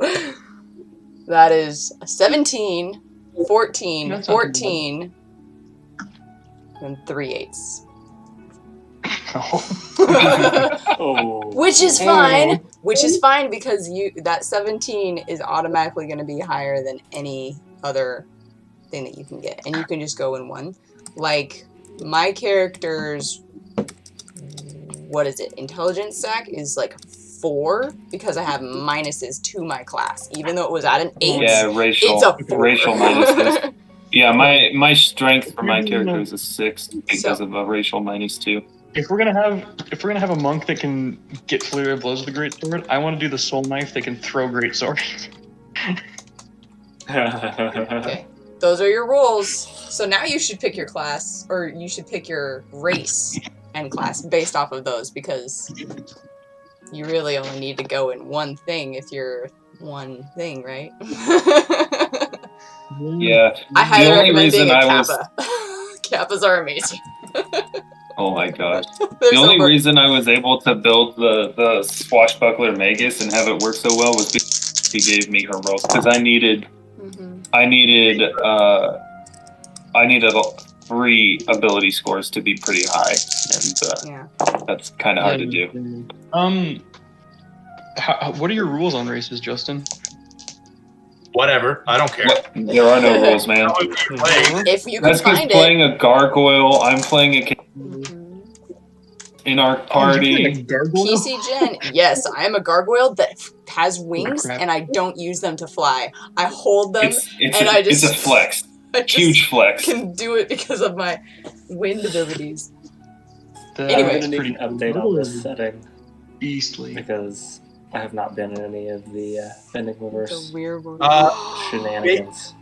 That is a 17, 14, That's not too 14, and 3 8s. Oh. Which is fine. Which is fine because that 17 is automatically going to be higher than any other thing that you can get, and you can just go in one. Like my character's, what is it? Intelligence stack is like 4 because I have minuses to my class, even though it was at an 8. Yeah, racial. It's a 4. Racial minuses. Yeah, my strength for my character is a 6 because of a racial -2. If we're gonna have a monk that can get flurry of blows with a great sword, I want to do the soul knife that can throw great sword. Okay. Those are your rules. So now you should pick your class, or you should pick your race and class based off of those, because you really only need to go in one thing if you're one thing, right? Yeah. I highly only recommend being reason a I was- Kappa. Kappas are amazing. Oh my gosh. They're The so only fun. reason I was able to build the swashbuckler Magus and have it work so well was because he gave me heroic. Because I needed Mhm. 3 ability scores to be pretty high, and Yeah. that's kind of hard to do. What are your rules on races, Justin? Whatever. I don't care. There are no rules, man. How would you play? If you can Jessica's find playing it. a gargoyle. I'm playing a Mhm. in our party. PC Gen, yes, I am a gargoyle that has wings, crap. and I don't use them to fly. I hold them, It's and a, I just it's a flex. I just Huge flex. can do it because of my wind abilities. I'm Anyway. gonna need an update on this setting Beastly. because I have not been in any of the It's Enigmaverse a weird one. shenanigans.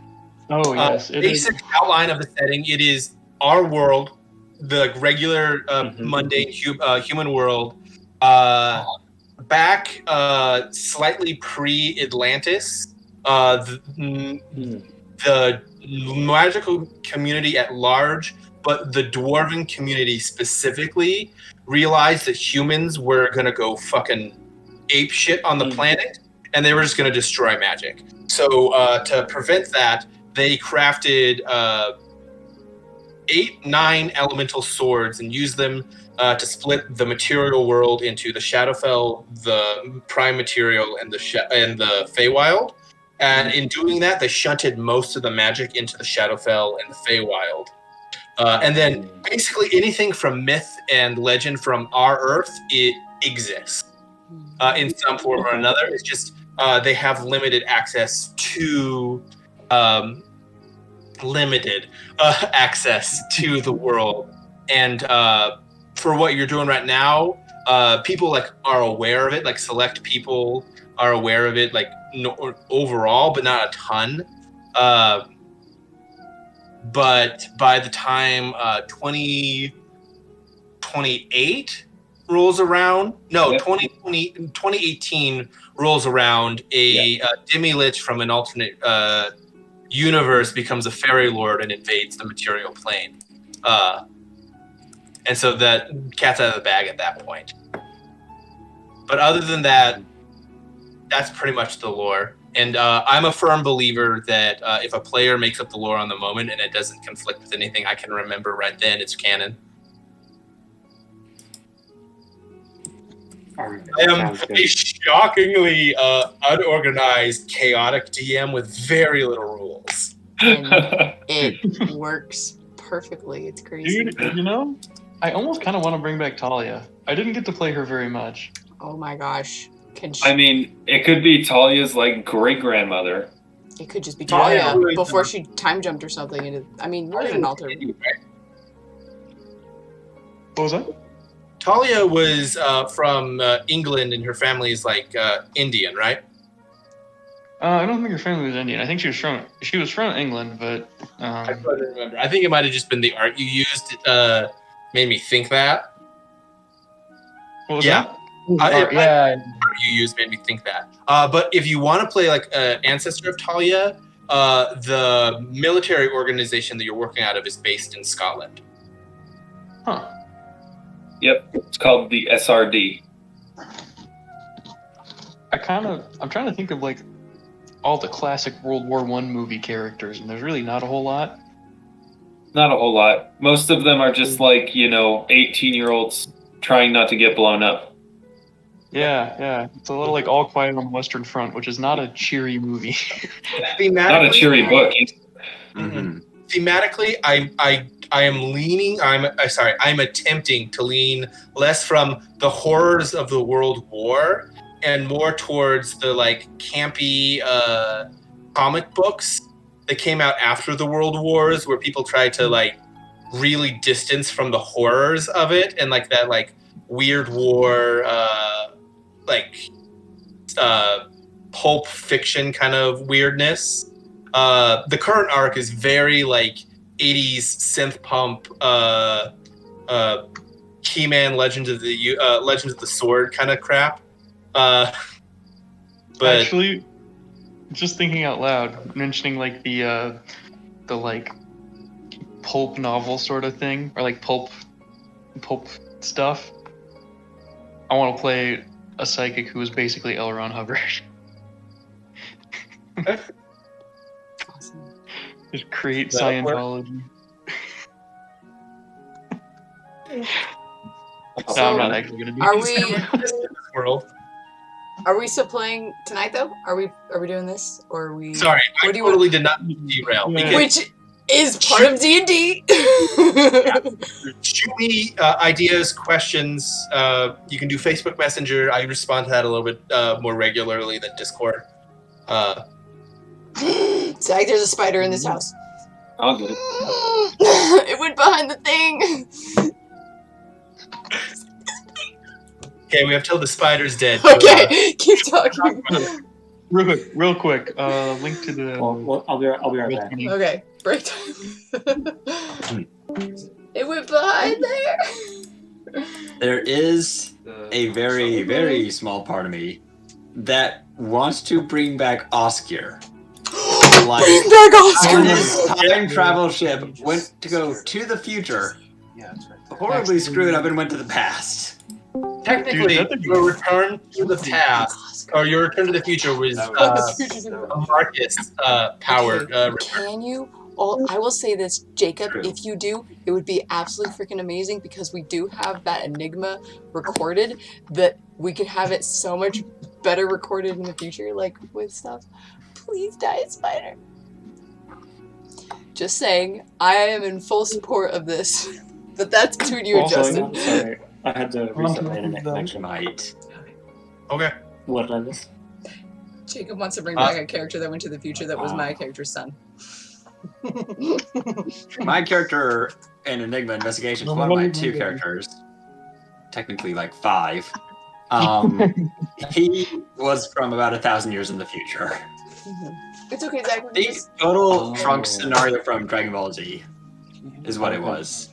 Oh yes, it is. Basic outline of the setting: it is our world, the regular mundane human world, back slightly pre-Atlantis. The magical community at large, but the dwarven community specifically, realized that humans were gonna go fucking ape shit on the planet, and they were just gonna destroy magic. So to prevent that, they crafted 8-9 elemental swords and used them to split the material world into the Shadowfell, the Prime Material, and the Feywild. And in doing that, they shunted most of the magic into the Shadowfell and the Feywild. And then basically anything from myth and legend from our Earth, it exists in some form or another. It's just they have limited access to the world. And for what you're doing right now, people are aware of it. Like select people are aware of it, overall, but not a ton. But by the time 2028 rolls around, 2018 rolls around, a demi-lich from an alternate universe becomes a fairy lord and invades the material plane. And so that cat's out of the bag at that point. But other than that, that's pretty much the lore. And I'm a firm believer that if a player makes up the lore on the moment and it doesn't conflict with anything I can remember right then, it's canon. I am a shockingly unorganized, chaotic DM with very little rules. And it works perfectly. It's crazy. Dude, I almost kind of want to bring back Talia. I didn't get to play her very much. Oh my gosh. I mean, it could be Talia's great-grandmother. It could just be Talia Talia before she time jumped or something. I mean, we're in an altar. What was that? Talia was from England, and her family is Indian, right? I don't think her family was Indian. I think she was from England, but I don't remember. I think it might have just been the art you used made me think that. What was that? Yeah. You used made me think that. But if you want to play Ancestor of Talia, the military organization that you're working out of is based in Scotland. Huh. Yep, it's called the SRD. I'm trying to think of all the classic World War I movie characters, and there's really not a whole lot. Not a whole lot. Most of them are just 18-year-olds trying not to get blown up. Yeah. It's a little All Quiet on the Western Front, which is not a cheery movie. Not a cheery book. Mm-hmm. Thematically, I'm attempting to lean less from the horrors of the World War and more towards the campy comic books that came out after the World Wars, where people tried to really distance from the horrors of it and that weird war pulp fiction kind of weirdness. the current arc is very like 80s synth pump, He-Man Legends of the Sword kind of crap. But actually, just thinking out loud, mentioning like the like pulp novel sort of thing, or like pulp stuff. I want to play a psychic who is basically L. Ron Hubbard. Awesome. Just create That'll work. Scientology. No, So, I'm not actually gonna do Are this. we world. are we still playing tonight though? Are we doing this or are we? Sorry, I What do you totally did not derail. Yeah. Because Which is part of D&D. shoot me ideas, questions. You can do Facebook Messenger. I respond to that a little bit more regularly than Discord. Zach, there's a spider in this house. I'll get it. It went behind the thing. Okay, we have till the spider's dead. Okay, keep talking. Real quick. Link to the. Well, I'll be right back. Okay, break time. It went behind there. There is a very, very small part of me that wants to bring back Oscar. Like, Bring back Oscar. on his time travel ship, went to go to the future, horribly screwed up and went to the past. Technically, Dude, your return to the past, or your return to the future was a Marcus powered. Can you? I will say this, Jacob, if you do, it would be absolutely freaking amazing because we do have that Enigma recorded that we could have it so much better recorded in the future, like with stuff. Please die, spider. Just saying, I am in full support of this, but that's between you and Justin. Sorry, I had to reset my internet connection. Might. Okay. What did I miss? Jacob wants to bring back a character that went to the future that was my character's son. My character in Enigma Investigation is one of my two characters. Technically, like 5. He was from about 1,000 years in the future. It's okay, Zach. The total Trunks scenario from Dragon Ball Z is what it was.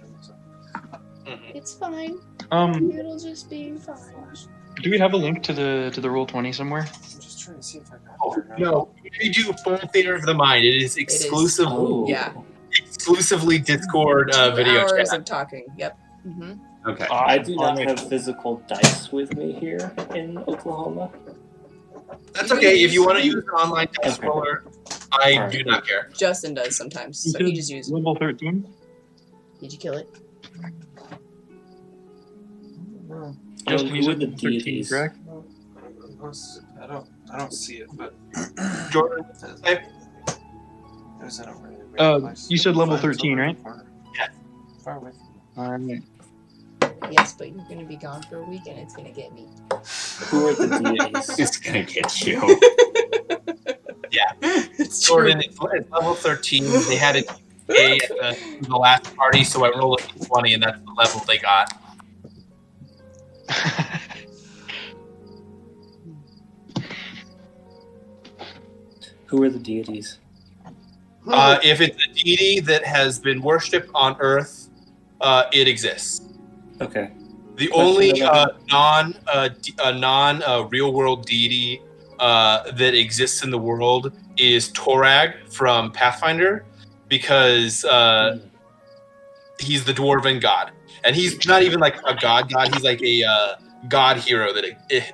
It's fine. It'll just be fine. Do we have a link to the Roll20 somewhere? I'm just trying to see if I got it. No, we do full theater of the mind. It is exclusive. Yeah. Exclusively Discord 2 video hours chat. of talking. Yep. Okay. I do not have physical dice with me here in Oklahoma. That's okay. If you want to use an online dice roller, I do not care. Justin does sometimes, so he just uses. Level 13? Did you kill it? Justin, you Who are said the 13, deities? correct? I don't see it, but Jordan, say? there's an over. You said level 13, right? Yeah. Far away. Alright. Yes, but you're gonna be gone for a week and it's gonna get me. Who are the deities? It's gonna get you. Yeah. It's true. Jordan, it's level 13. They had it at the last party, so I rolled a 20, and that's the level they got. Who are the deities? If it's a deity that has been worshipped on Earth, it exists. Okay. The only non real world deity that exists in the world is Torag from Pathfinder, because he's the dwarven god, and he's not even like a god. He's like a god hero that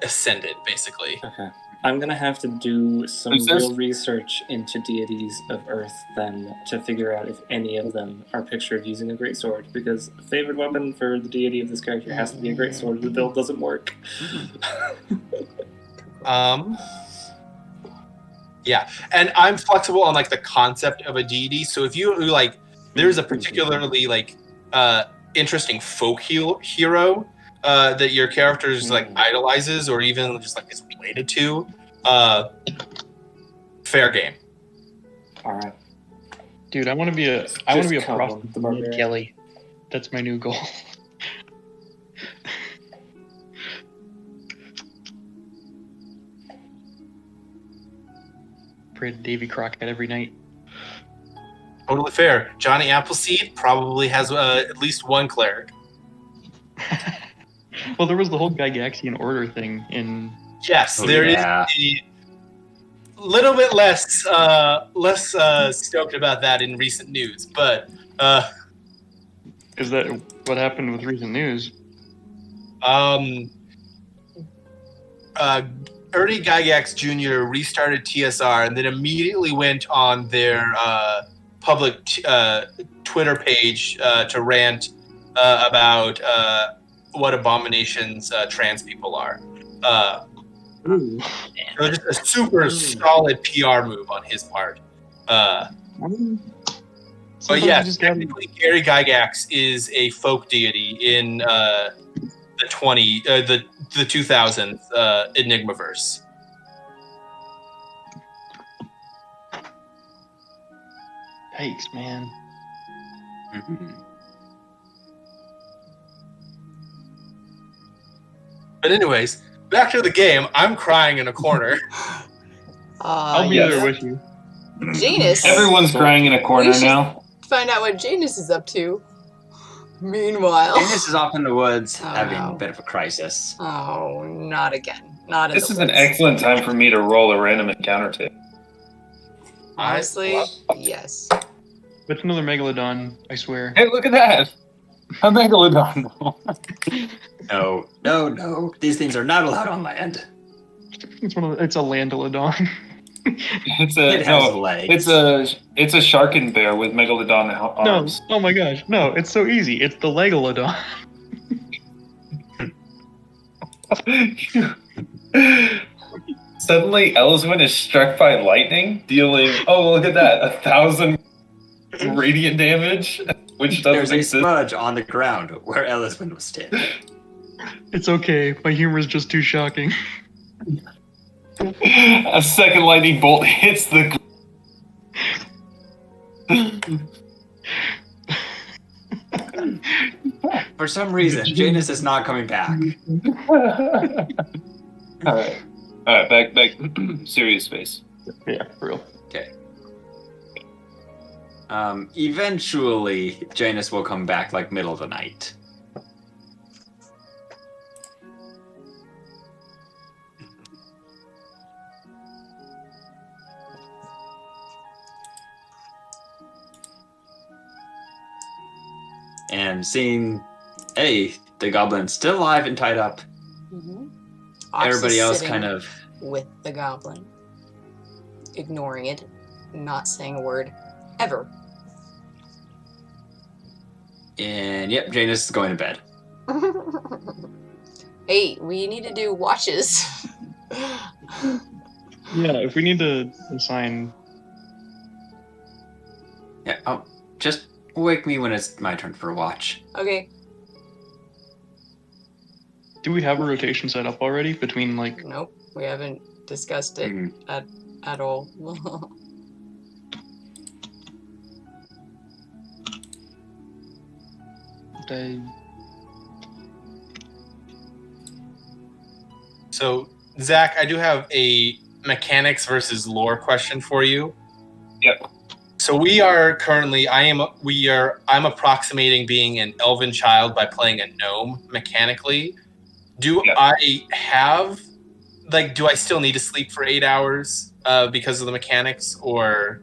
ascended, basically. Okay. I'm gonna have to do some Who's this? real research into deities of Earth then to figure out if any of them are pictured using a greatsword, because the favorite weapon for the deity of this character has to be a greatsword. The build doesn't work. Yeah, and I'm flexible on like the concept of a deity. So if you like, there's a particularly like interesting folk hero that your character's like idolizes, or even just like is related to, fair game. All right. Dude, I want to be a Calvin, the barbarian. Kelly. That's my new goal. Pray to Davy Crockett every night. Totally fair. Johnny Appleseed probably has at least one cleric. Well, there was the whole Gygaxian order thing in. Yes, Oh, there is yeah. a little bit less stoked about that in recent news, but Is that what happened with recent news? Ernie Gygax Jr. restarted TSR and then immediately went on their public Twitter page to rant about what abominations trans people are. Ooh. So just a super solid PR move on his part. But Sometimes yeah, you just gotta- technically Gary Gygax is a folk deity in the 2000s Enigmaverse. Yikes, man. But anyways, back to the game. I'm crying in a corner. I'll be yeah. there with you. Janus. Everyone's crying in a corner We should- now. Find out what Janus is up to. Meanwhile. Janus is off in the woods Oh, having no. a bit of a crisis. Oh, not again. Not in This the is an woods. excellent time for me to roll a random encounter tip. Honestly, I yes. It's another megalodon, I swear. Hey, look at that! A megalodon. No. These things are not allowed on my end. It's a landolodon. It has legs. It's a sharken bear with megalodon No, arms. oh my gosh, no, it's so easy. It's the legalodon. Suddenly, Elyswen is struck by lightning, dealing, oh, look at that, 1,000 radiant damage, which doesn't There's a exist. smudge on the ground where Elyswen was standing. It's okay. My humor is just too shocking. A second lightning bolt hits the. For some reason, Janus is not coming back. Alright, back, serious face. Yeah, for real. Okay. Eventually, Janus will come back like middle of the night. And seeing, hey, the goblin's still alive and tied up. Mm-hmm. Everybody else kind of with the goblin, ignoring it, not saying a word ever. And yep, Janus is going to bed. Hey, we need to do watches. Yeah, if we need to assign. Yeah, just wake me when it's my turn for a watch. Okay. Do we have a rotation set up already between like? Nope, we haven't discussed it at all. So, Zach, I do have a mechanics versus lore question for you. Yep. So we are currently, I'm approximating being an elven child by playing a gnome mechanically. Do I have, do I still need to sleep for 8 hours because of the mechanics, or?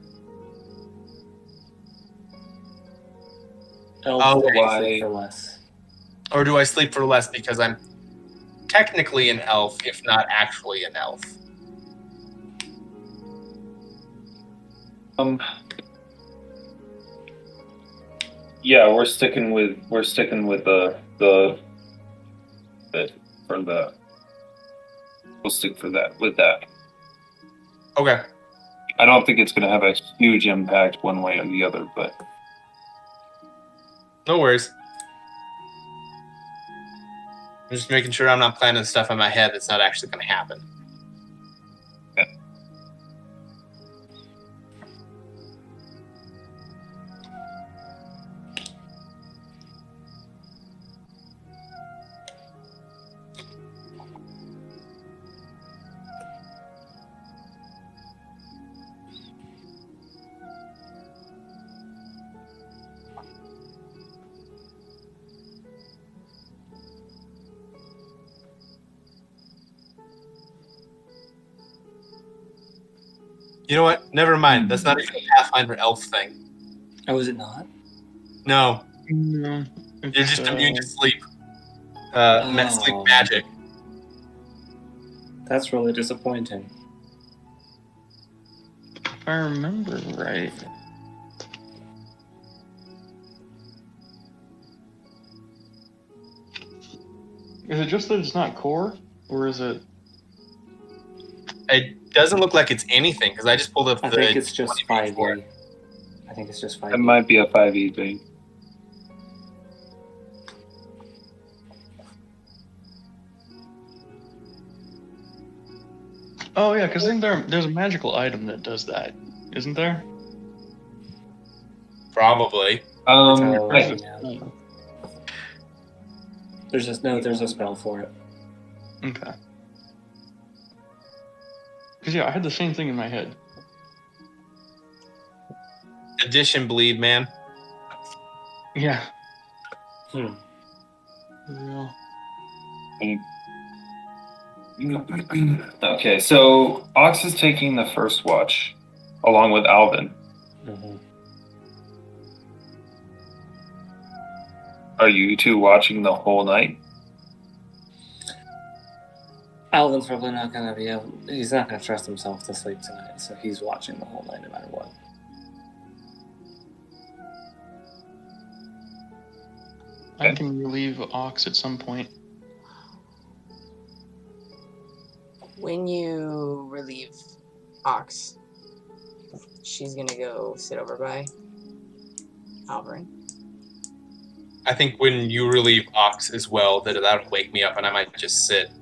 Sleep for less. Or do I sleep for less because I'm technically an elf, if not actually an elf? Yeah, we're sticking with the for the. We'll stick with that. Okay. I don't think it's going to have a huge impact one way or the other, but No worries. I'm just making sure I'm not planning stuff in my head that's not actually going to happen. You know what? Never mind. That's not even a Pathfinder elf thing. Oh, is it not? No, No, you're just immune to sleep. Sleep magic. That's really disappointing. if I remember right. Is it just that it's not core, or is it? It doesn't look like it's anything because I just pulled up I the. think it's just 5e. for it. I think it's just 5e. It might be a 5e thing. Oh yeah, because there's a magical item that does that, isn't there? Probably. Yeah. Oh. There's a spell for it. Okay. Because yeah, I had the same thing in my head. Addition bleed, man. Yeah. Hmm. Yeah. Okay, so Ox is taking the first watch, along with Alvyn. Mm-hmm. Are you two watching the whole night? Alvin's probably not going to be able... He's not going to trust himself to sleep tonight, so he's watching the whole night no matter what. I can relieve Ox at some point. When you relieve Ox, she's gonna go sit over by Alvyn. I think when you relieve Ox as well, that'll wake me up, and I might just sit,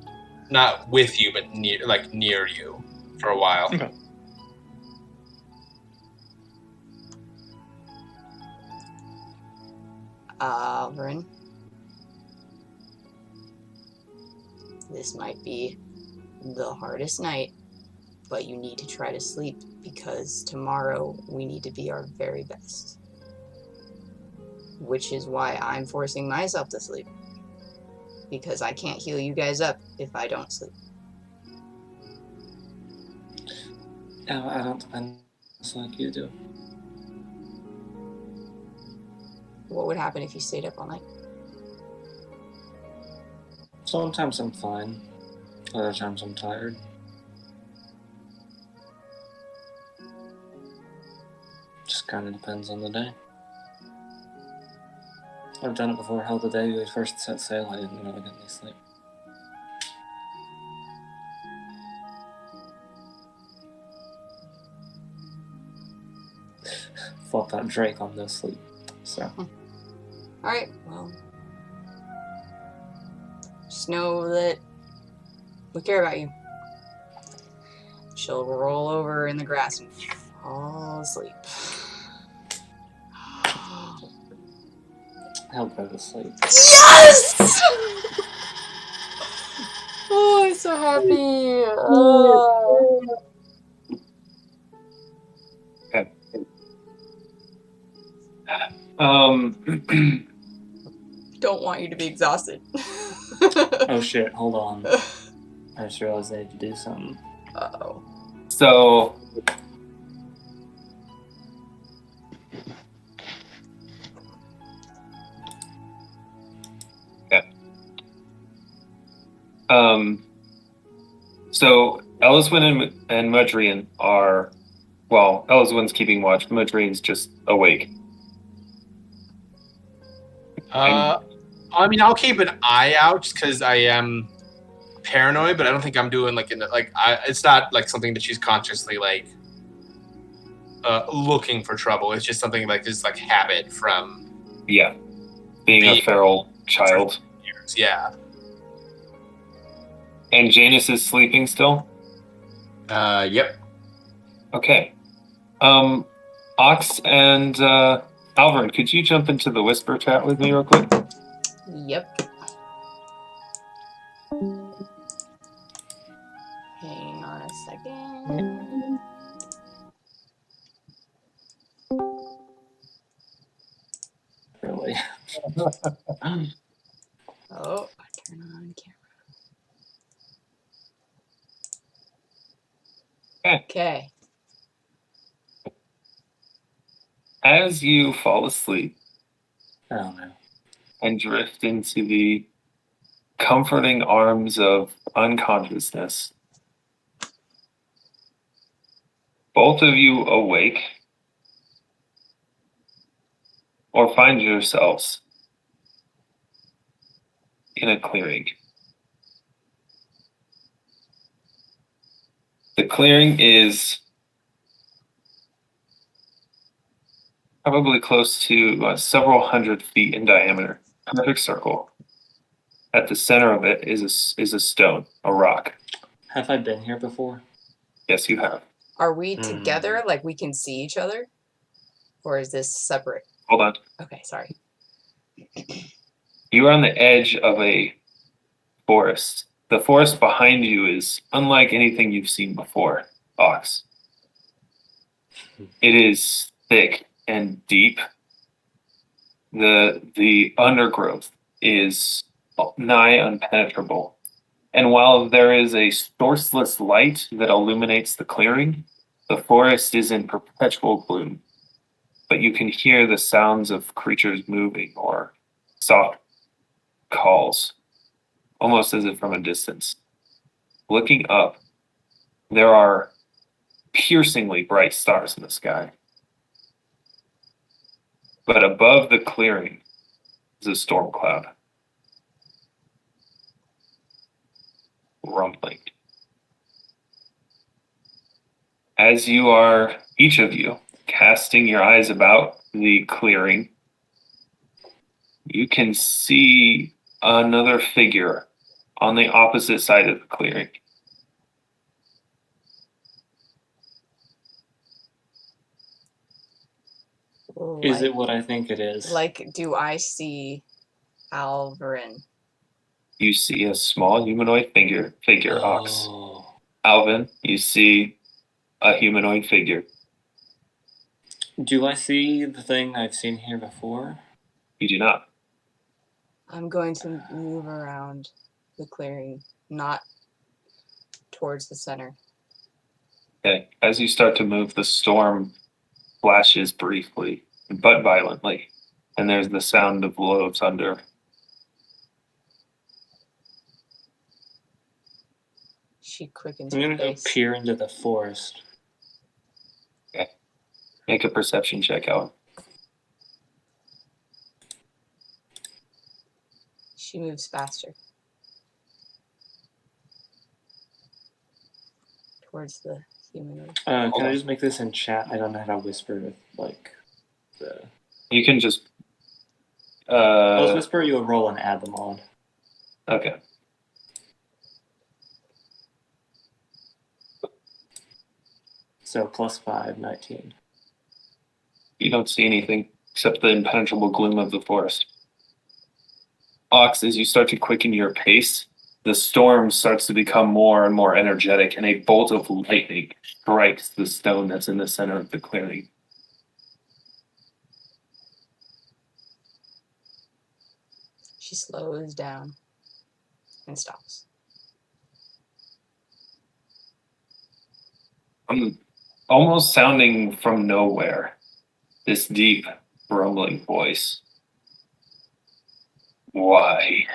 not with you, but near you, for a while. Okay. Alvyn, this might be the hardest night, but you need to try to sleep because tomorrow we need to be our very best. Which is why I'm forcing myself to sleep. Because I can't heal you guys up if I don't sleep. I don't depend like you do. What would happen if you stayed up all night? Sometimes I'm fine. Other times I'm tired. Just kind of depends on the day. I've done it before. Hell, the day we first set sail, I didn't really get any sleep. Fought that Drake on no sleep. So. Alright, well. Just know that we care about you. She'll roll over in the grass and fall asleep. I'll go to sleep. Yes! Oh, I'm so happy. Okay. Don't want you to be exhausted. Oh shit, hold on. I just realized I had to do something. Uh-oh. So so Elyswen and Mudrian are, well, Elyswen's keeping watch. Mudrian's just awake. I mean, I'll keep an eye out because I am paranoid, but I don't think I'm doing it's not like something that she's consciously looking for trouble. It's just something like habit from being a feral child. years. Yeah. And Janus is sleeping still? Yep. Okay. Ox and Alvyn, could you jump into the whisper chat with me real quick? Yep. Hang on a second. Really? Oh, I turn on camera. Okay. As you fall asleep Oh no. and drift into the comforting arms of unconsciousness, both of you awake or find yourselves in a clearing. The clearing is probably close to several hundred feet in diameter, perfect circle. At the center of it is a stone, a rock. Have I been here before? Yes, you have. Are we together? Like we can see each other? Or is this separate? Hold on. Okay, sorry. You are on the edge of a forest. The forest behind you is unlike anything you've seen before, Ox. It is thick and deep. The undergrowth is nigh impenetrable. And while there is a sourceless light that illuminates the clearing, the forest is in perpetual gloom. But you can hear the sounds of creatures moving or soft calls, almost as if from a distance. Looking up, there are piercingly bright stars in the sky. But above the clearing is a storm cloud. Rumbling. As you are, each of you, casting your eyes about the clearing, you can see another figure on the opposite side of the clearing. Is it what I think it is? Like, do I see Alvyn? You see a small humanoid figure, Ox. Oh. Alvyn, you see a humanoid figure. Do I see the thing I've seen here before? You do not. I'm going to move around the clearing, not towards the center. Okay. As you start to move, the storm flashes briefly, but violently, and there's the sound of low thunder. She quickens I'm her going to go pace. peer into the forest. Okay. Make a perception check out. She moves faster. Towards the humanoid. Can I just make this in chat? I don't know how to whisper with, like, the... You can just... I'll just whisper you a roll and add them on. Okay. So +5, 19. You don't see anything except the impenetrable gloom of the forest. Ox, as you start to quicken your pace, the storm starts to become more and more energetic, and a bolt of lightning strikes the stone that's in the center of the clearing. She slows down and stops. I'm almost sounding from nowhere, this deep, rumbling voice. Why?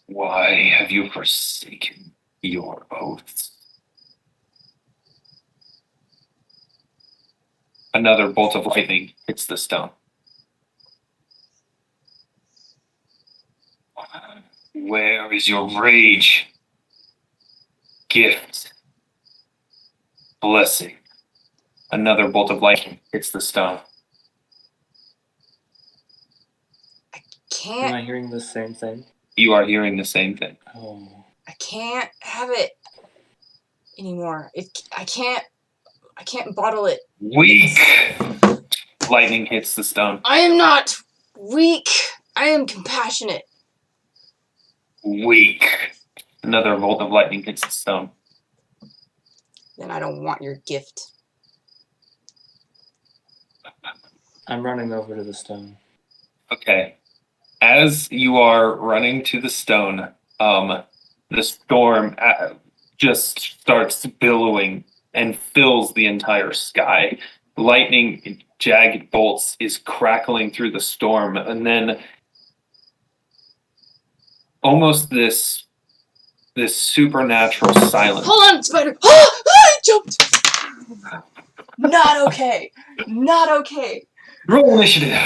Why have you forsaken your oaths? Another bolt of lightning hits the stone. Where is your rage? Gift. Blessing. Another bolt of lightning hits the stone. Am I hearing the same thing? You are hearing the same thing. Oh. I can't have it anymore. I can't bottle it. Weak. Lightning hits the stone. I am not weak. I am compassionate. Weak. Another bolt of lightning hits the stone. Then I don't want your gift. I'm running over to the stone. Okay. As you are running to the stone, the storm just starts billowing and fills the entire sky. Lightning in jagged bolts is crackling through the storm, and then almost this supernatural silence. Hold on, spider! I jumped! Not okay. Not okay. Roll initiative.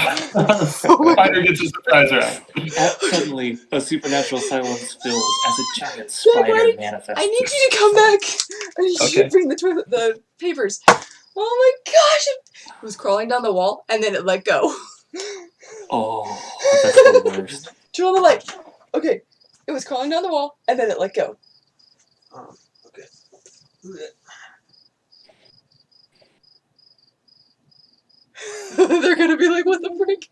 Spider gets a surprise round. Suddenly, a supernatural silence fills as a giant Jack, spider manifests. I need you to come back. I need you Okay. to bring the papers. Oh my gosh! It was crawling down the wall, and then it let go. Oh, that's the worst. Turn on the light. Okay. It was crawling down the wall, and then it let go. Okay. They're gonna be like, what the frick?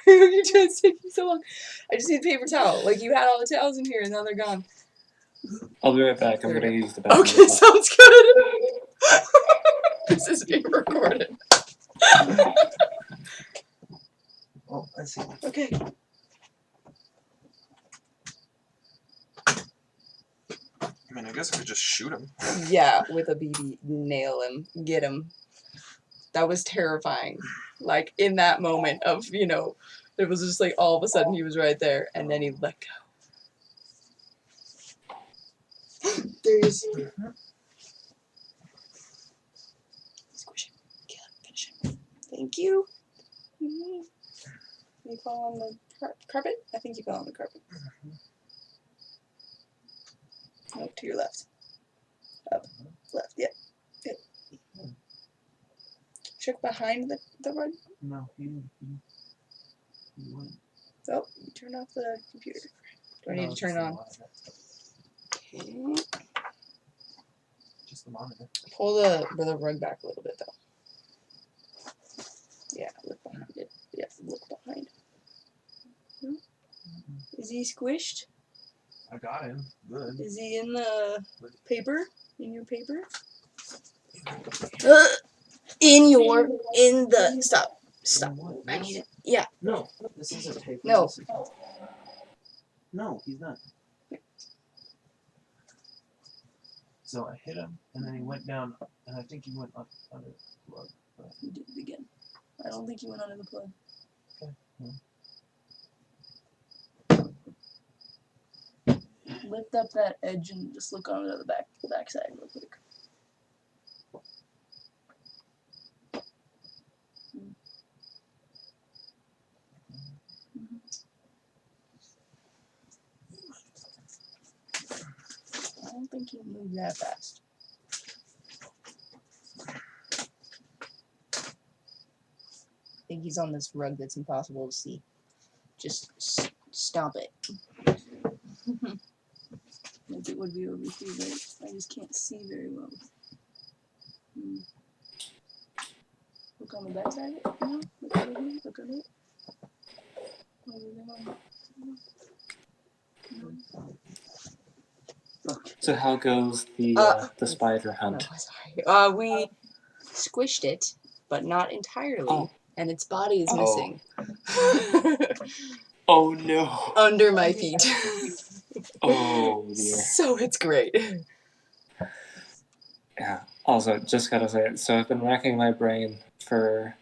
Why are you trying to take so long? I just need a paper towel. Like, you had all the towels in here, and now they're gone. I'll be right back. I'm There gonna we use the bathroom. Okay, sounds good. This is being recorded. Oh, I see. Okay. I mean, I guess I could just shoot him. Yeah, with a BB. Nail him. Get him. That was terrifying. Like, in that moment of, you know, it was just like all of a sudden he was right there, and then he let go. There he is. Squish him. Kill him. Finish him. Thank you. You fall on the carpet? I think you fell on the carpet. Nope, to your left. Up. Left. Yep. Yep. Check behind the rug. No, he wouldn't. Oh, you turn off the computer. Do I need to turn it on? Okay. Just the monitor. Pull the rug back a little bit though. Yeah, look behind it. Yeah, look behind. No? Is he squished? I got him. Good. Is he in the paper? In your paper? In the stop. What? I need it. Yeah. No, this isn't paper. No. No, he's not. So I hit him, and then he went down, and I think he went up under the plug. He did it again. I don't think he went under the plug. Okay. Lift up that edge and just look onto the back side real quick. I don't think he moved that fast. I think he's on this rug that's impossible to see. Just stomp it. Like it would be over here, right? I just can't see very well. Look on the back side of it. No, look over here. Look at it. Over there. No. So how goes the spider hunt? No, sorry. We squished it, but not entirely, and its body is missing. Oh no! Under my feet. Oh dear. So it's great. Yeah. Also, just gotta say, so I've been racking my brain for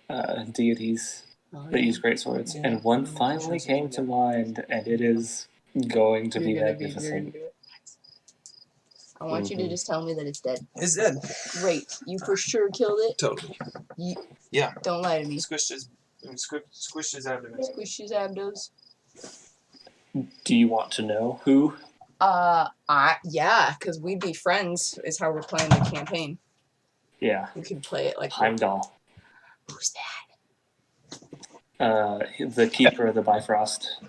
deities that use great swords, and one finally came to mind, and it is going to be magnificent. I want you to just tell me that it's dead. It's dead. Great. You for sure killed it. Totally. Yeah. Don't lie to me. Squished his abdomen. Squish his abdos. Do you want to know who? Yeah, because we'd be friends is how we're playing the campaign. Yeah. We could play it like Heimdall. Who's that? The keeper of the Bifrost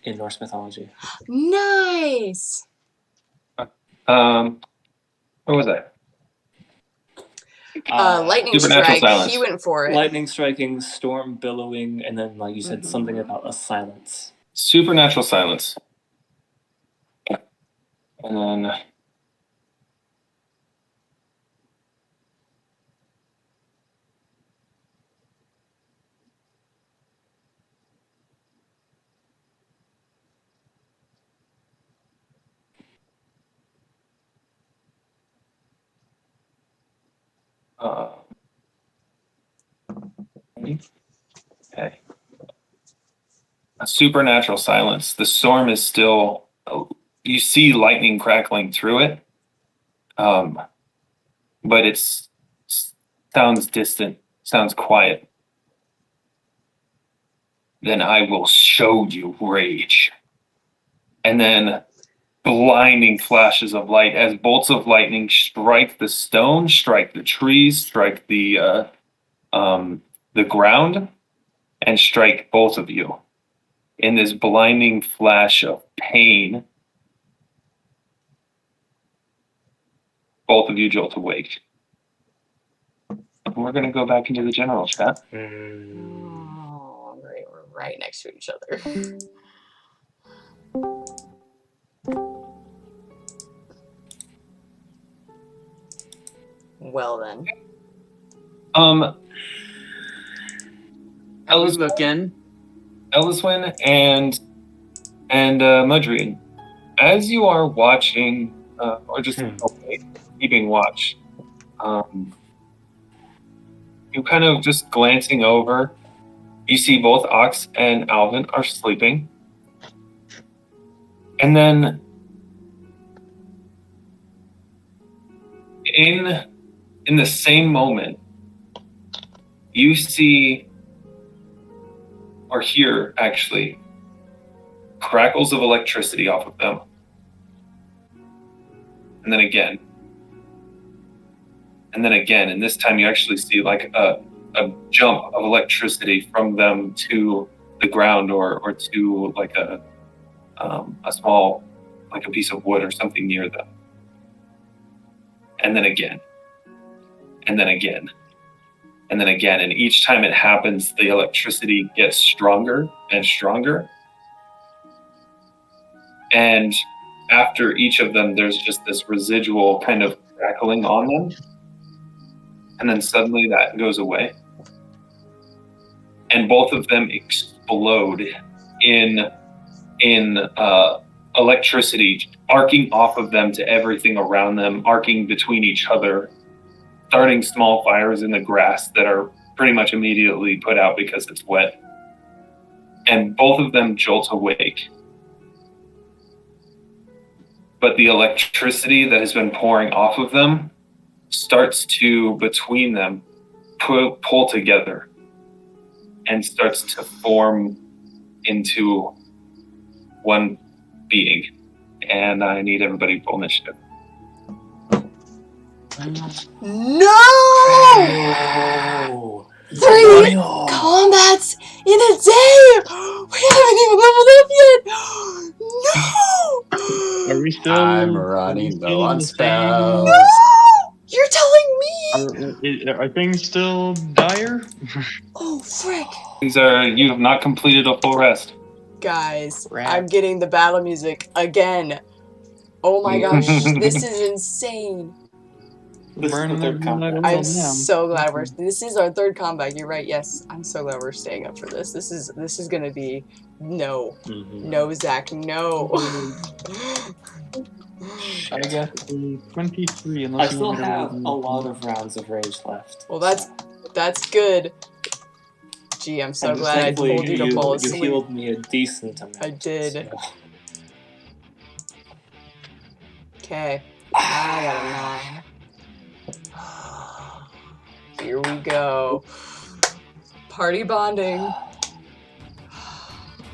in Norse mythology. Nice! What was that? Lightning Supernatural strike. silence. He went for it. Lightning striking, storm billowing, and then, like you said, something about a silence. Supernatural silence. And then Okay. A supernatural silence. The storm is still. You see lightning crackling through it, but it sounds distant. Sounds quiet. Then I will show you rage. And then blinding flashes of light as bolts of lightning strike the stone, strike the trees, strike the ground, and strike both of you. In this blinding flash of pain, both of you jolt awake. We're going to go back into the general chat. Oh, great. We're right next to each other. Well then. Looking. Elyswen and Mudreen, as you are watching, or just keeping watch, you kind of just glancing over, you see both Ox and Alvyn are sleeping. And then in the same moment, you see, or hear actually, crackles of electricity off of them. And then again. And then again. And this time you actually see like a jump of electricity from them to the ground or to like a small, like a piece of wood or something near them. And then again. And then again. And then again. And each time it happens, the electricity gets stronger and stronger. And after each of them, there's just this residual kind of crackling on them. And then suddenly that goes away. And both of them explode in electricity, arcing off of them to everything around them, arcing between each other, starting small fires in the grass that are pretty much immediately put out because it's wet. And both of them jolt awake. But the electricity that has been pouring off of them starts to, between them, pull together and starts to form into one being. And I need everybody to roll initiative. No! 3 combats in a day! We haven't even leveled up yet! No! Are we still? I'm running low on spells. No! You're telling me? Are things still dire? Oh, frick. These are, you have not completed a full rest. Guys, I'm getting the battle music again. Oh my gosh, this is insane. This is the third combat. I'm so glad this is our third combat. You're right. Yes, I'm so glad we're staying up for this. This is gonna be no, Zach, no. I got 23. I still have a lot of rounds of rage left. Well, that's good. Gee, I'm so glad I told you to fall asleep. You healed me a decent amount. I did. So. Okay, I got a 9. Here we go. Party bonding.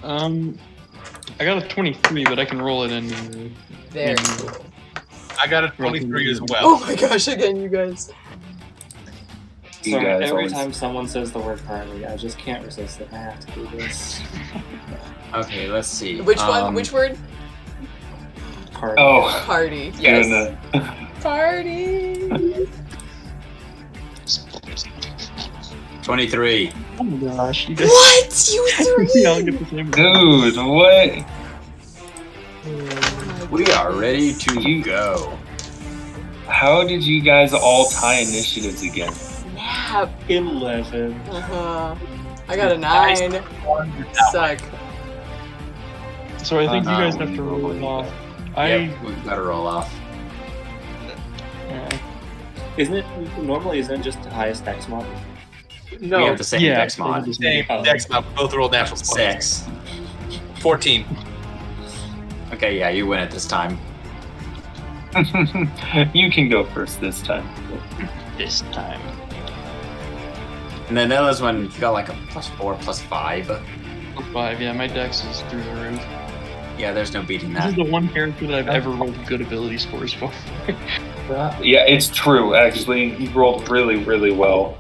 I got a 23, but I can roll it in. There. I got a 23 as well. Oh my gosh, again, you guys. So every time someone says the word party, I just can't resist it. I have to do this. Okay, let's see. Which one? Which word? Party. Oh. Party. Yes. Party. 23. Oh my gosh. You guys... What? You 3? I'll get the same. Dude, what? We are ready to go. How did you guys all tie initiatives again? Snap. 11. I got a 9. Suck. So I think you guys have to roll it off. Yep, we gotta roll off. Isn't it just the highest dex mod? No, We have the same dex mod. same dex mod. Both rolled natural 20. 6. 14. Okay, yeah, you win it this time. You can go first this time. This time. And then Elyswen got like a +4, +5. 5, yeah, my dex is through the roof. Yeah, there's no beating This is that. the one character that I've ever rolled good ability scores for. Yeah, it's true, actually. You rolled really, really well.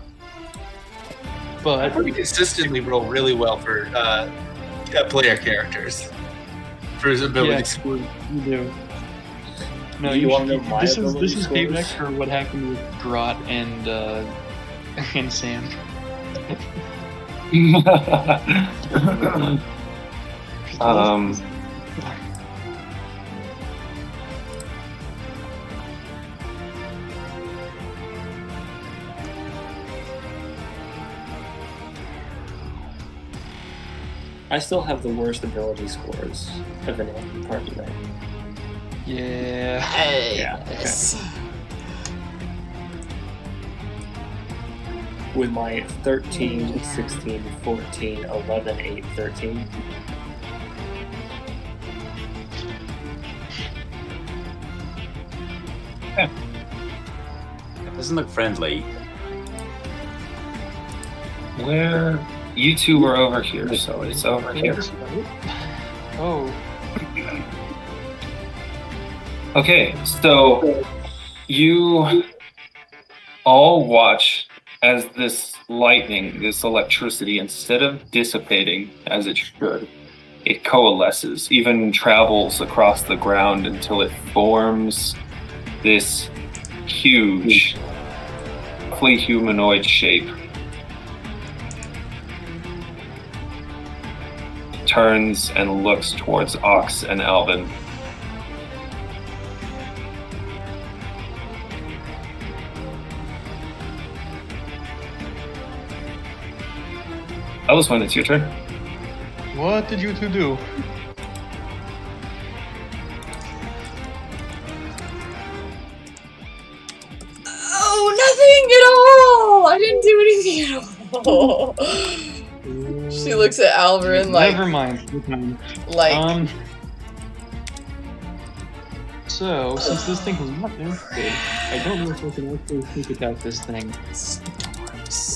I But pretty consistently roll really well for player characters. For his abilities. yeah, you do. No, You you want should, to know my this ability is scores? payback for what happened with Grot and and Sam. I still have the worst ability scores of any party right? Yeah. Yes. With my 13, 16, 14, 11, 8, 13. It doesn't look friendly. Where you two were over here, so it's over here. Oh. Okay, so you all watch as this lightning, this electricity, instead of dissipating as it should, it coalesces, even travels across the ground until it forms this huge, roughly humanoid shape. Turns and looks towards Ox and Alvyn. Elyswen, it's your turn. What did you two do? Oh, nothing at all! I didn't do anything at all. She looks at Alvyn like... Never mind. Like... So, since this thing has not been good, I don't know if I can actually sneak attack this thing.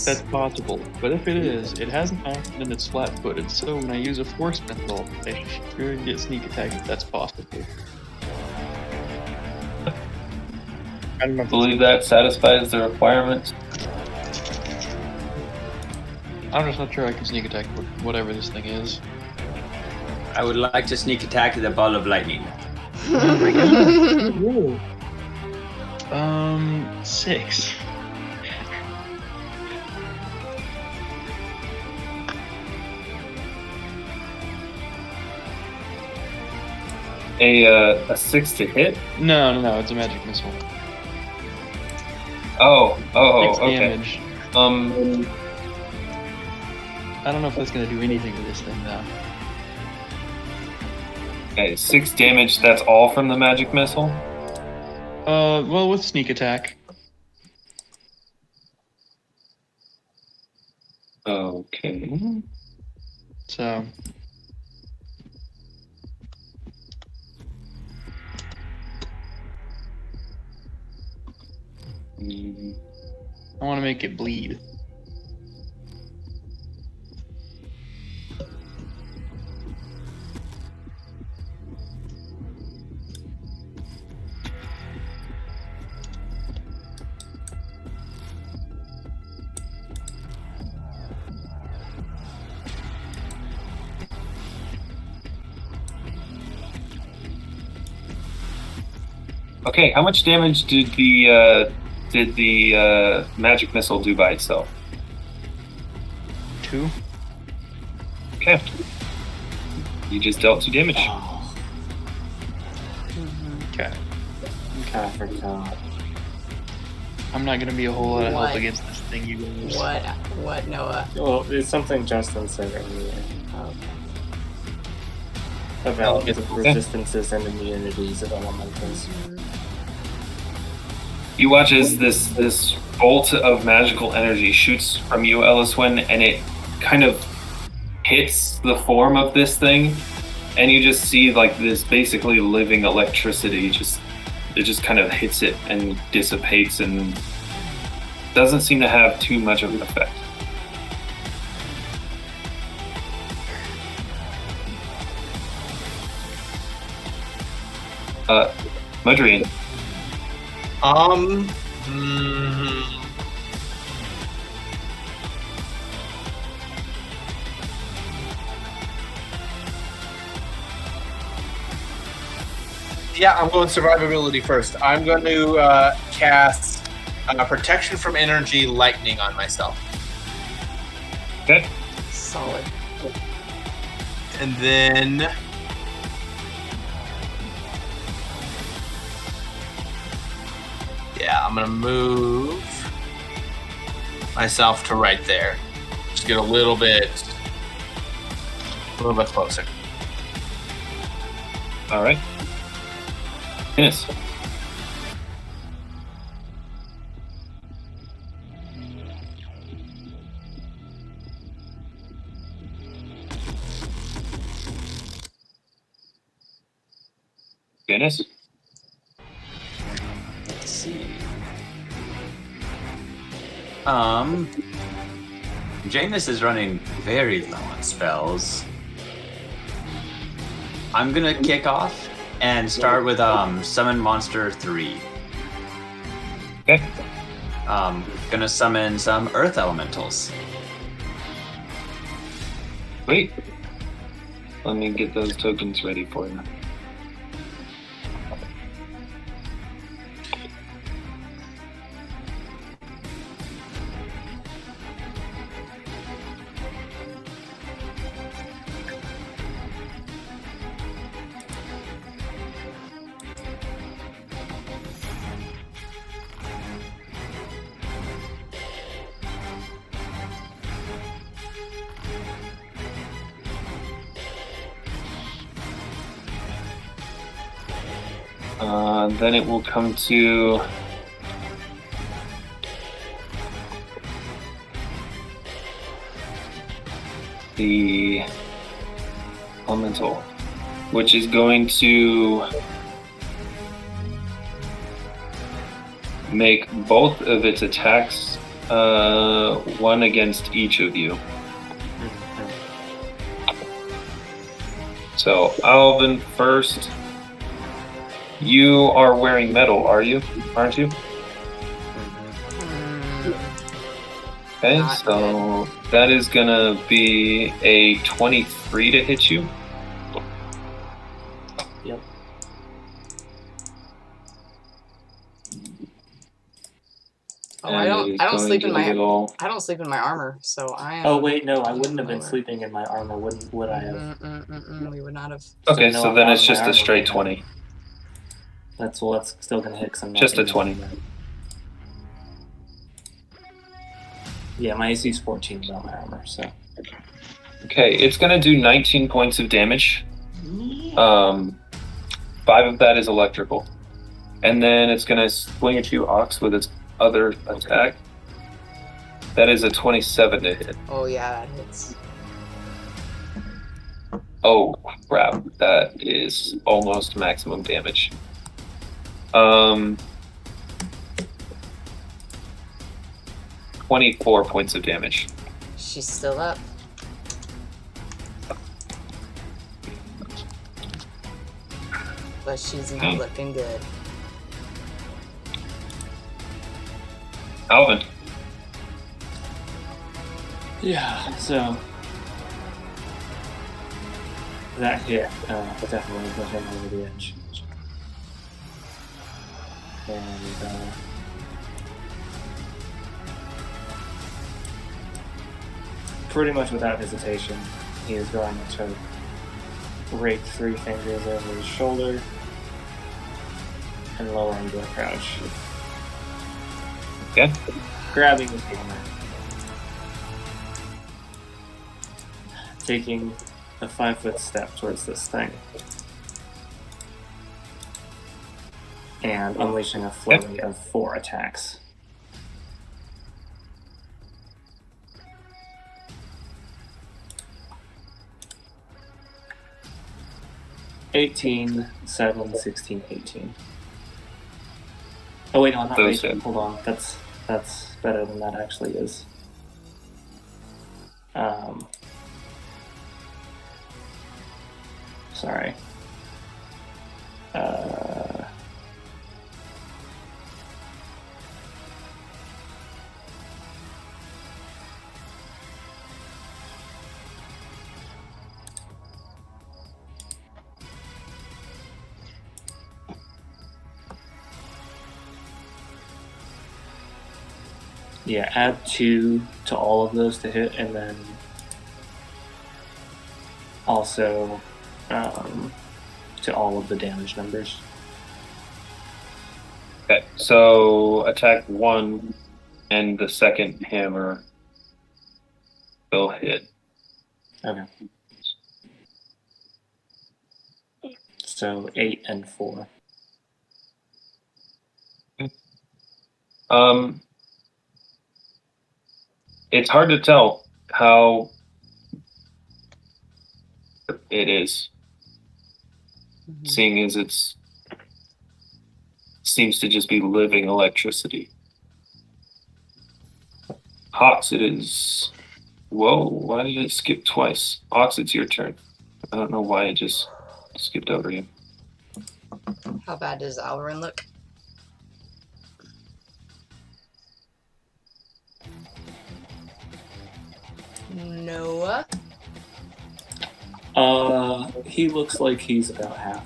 That's possible, but if it is, it hasn't acted and it's flat-footed, so when I use a force missile, I should get sneak attack if that's possible. I don't know I believe that satisfies the requirements. I'm just not sure I can sneak attack whatever this thing is. I would like to sneak attack the ball of lightning. Whoa. 6. A 6 to hit? No, it's a magic missile. Oh, 6 okay. damage. I don't know if that's gonna do anything to this thing though. Okay, 6 damage, that's all from the magic missile? Well, with sneak attack. Okay. So. I want to make it bleed. Okay, how much damage did the magic missile do by itself? 2. Okay. You just dealt 2 damage. Okay. I forgot. I'm not gonna be a whole lot of What? help against this thing, you guys. What, Noah? Well, it's something Justin said earlier Okay. about the resistances and immunities of elementals. You watch as this bolt of magical energy shoots from you, Elyswen, and it kind of hits the form of this thing, and you just see like this basically living electricity. It just kind of hits it and dissipates, and doesn't seem to have too much of an effect. Madrian. Yeah, I'm going survivability first. I'm going to cast protection from energy lightning on myself. Okay. Solid. And then I'm going to move myself to right there. Just get a little bit closer. All right. Yes. Janus? Let's see. Janus is running very low on spells. I'm gonna kick off and start with Summon Monster 3. Okay. Gonna summon some Earth Elementals. Wait. Let me get those tokens ready for you. Then it will come to the elemental, which is going to make both of its attacks one against each of you. So Alvyn first. You are wearing metal, aren't you? Okay, Not so that is gonna be a 23 to hit you. Yep. Oh, And I it don't is sleep going in to my go- I don't sleep in my armor, so I am. Oh wait, no, I wouldn't have been lower. sleeping in my armor. Would I have? We would not have. Okay, no, so I'm then not it's in my just a armor straight right now. 20. That's still gonna hit. 'Cause I'm not Just a in my 20. armor. Yeah, my AC is 14 without my armor, so. Okay, it's gonna do 19 points of damage. 5 of that is electrical. And then it's gonna swing at you, Ox, with its other attack. That is a 27 to hit. Oh yeah, that hits. Oh crap, that is almost maximum damage. 24 points of damage. She's still up. But she's not looking good. Alvyn. Yeah, so that hit, but definitely put him over the edge. And pretty much without hesitation, he is going to rake 3 fingers over his shoulder and lower into a crouch. Okay. Grabbing his hammer. Taking a 5-foot step towards this thing. and unleashing a flurry of 4 attacks. (18, 7, 16, 18). Oh wait, no, not Those 18. hit. Hold on, that's better than that actually is. Sorry. Yeah, add 2 to all of those to hit, and then also to all of the damage numbers. Okay, so attack 1 and the second hammer will hit. Okay. So 8 and 4. It's hard to tell how it is, seeing as it's seems to just be living electricity. Hawks, it is. Whoa! Why did it skip twice? Hawks, it's your turn. I don't know why it just skipped over you. How bad does Alvyn look? Noah? He looks like he's about half.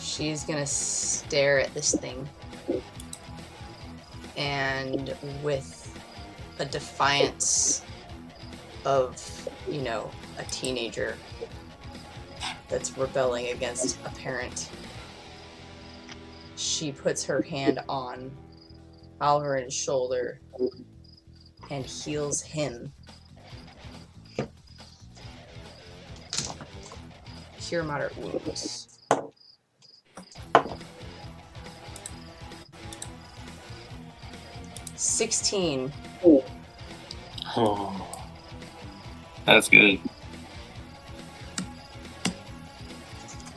She's gonna stare at this thing. And with a defiance of, you know, a teenager that's rebelling against a parent, she puts her hand on Alvyn's shoulder and heals him. Cure moderate wounds. $16. Oh. That's good.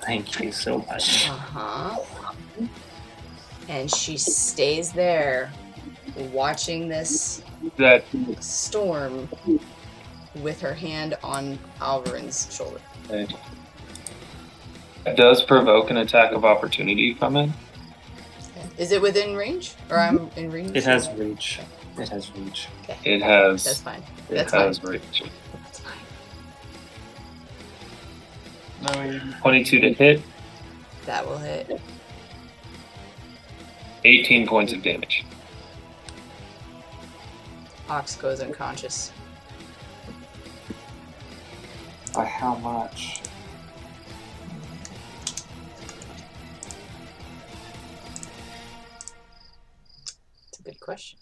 Thank you so much. And she stays there watching this That storm with her hand on Alvyn's shoulder. does provoke an attack of opportunity come in. Is it within range? Or I'm in range? It has reach. It has reach. Okay. It has. That's fine. It That's has fine. reach. That's fine. No, 22 to hit. That will hit. 18 points of damage. Ox goes unconscious. By how much? It's a good question.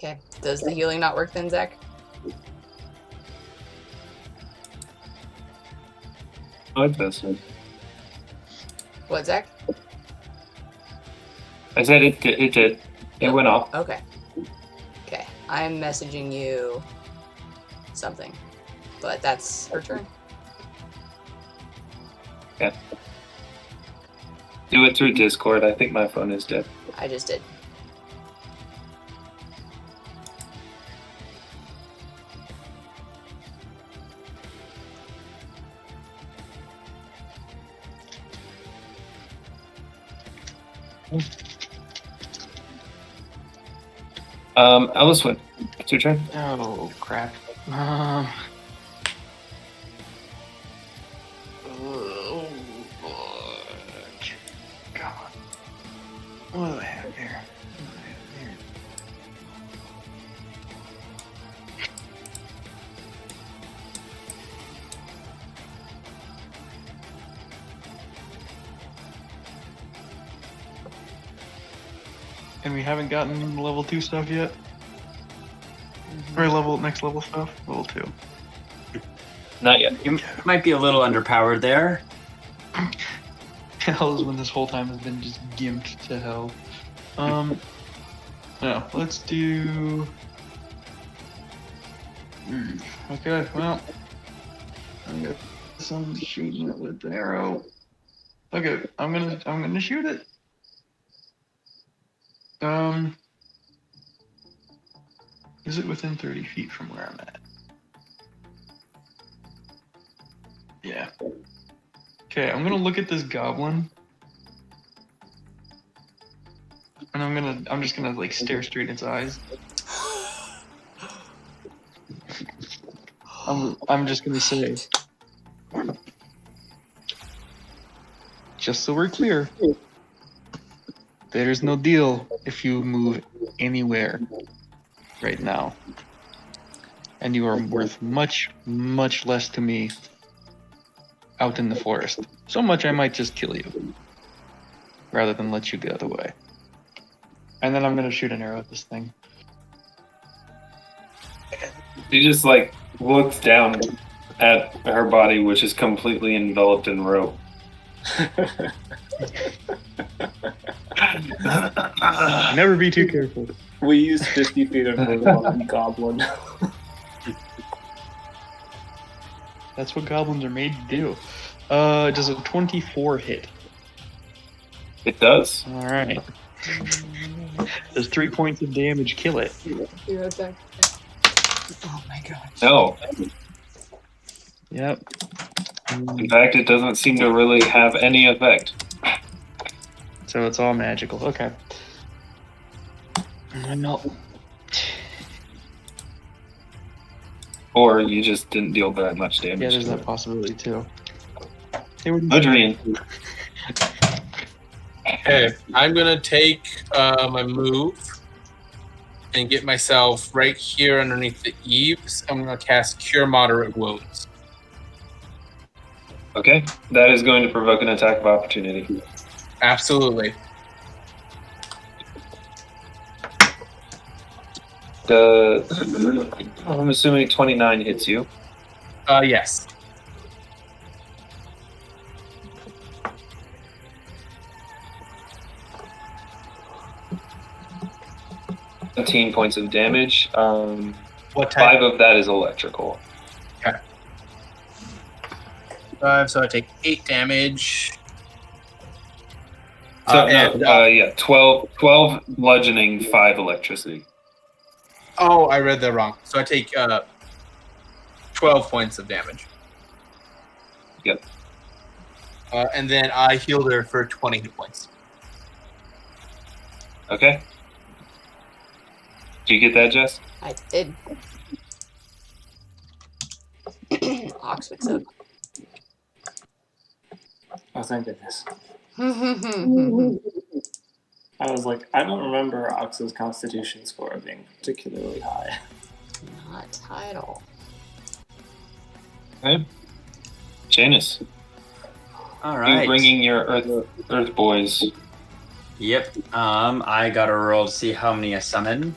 Okay. Does the healing not work then, Zach? Oh, it does. What, Zach? I said it did. It went off. Okay. Okay. I'm messaging you something. But that's her turn. Yeah. Do it through Discord. I think my phone is dead. I just did. Elyswen, It's your turn. Oh, crap. Oh, fuck. God. What do I have here? And we haven't gotten level 2 stuff yet? Or next level stuff? Level 2. Not yet. You might be a little underpowered there. Elyswen this whole time has been just gimped to hell. No, let's do... Okay, well... I guess I'm shooting it with the arrow. Okay, I'm gonna shoot it. Is it within 30 feet from where I'm at? Yeah. Okay, I'm gonna look at this goblin. And I'm just gonna like stare straight in its eyes. I'm just gonna say, just so we're clear, there's no deal if you move anywhere right now. And you are worth much, much less to me out in the forest. So much I might just kill you rather than let you get away. And then I'm gonna shoot an arrow at this thing. She just like looks down at her body, which is completely enveloped in rope. Never be too careful. We used 50 feet of rope on a goblin. That's what goblins are made to do. Does a 24 hit? It does. All right. Does 3 points of damage kill it? Be right back. Oh my gosh. No. Yep. In fact, it doesn't seem to really have any effect. So it's all magical. Okay. No. Or you just didn't deal that much damage. Yeah, there's that possibility too. Hey, Adrian. Okay, I'm gonna take my move and get myself right here underneath the eaves. I'm gonna cast Cure Moderate Wounds. Okay, that is going to provoke an attack of opportunity. Absolutely. I'm assuming 29 hits you. Yes. $17 points of damage. What type? 5 of that is electrical. Okay. 5, so I take 8 damage. So, 12 bludgeoning, 5 electricity. Oh, I read that wrong. So I take 12 points of damage. Yep. And then I healed her for 20 hit points. Okay. Did you get that, Jess? I did. Ox wakes up. Oh, thank goodness. I was like, I don't remember Ox's constitution score being particularly high. Not high at all. Okay. Janus, All you right. bringing your Earth boys. Yep. I gotta roll to see how many I summon.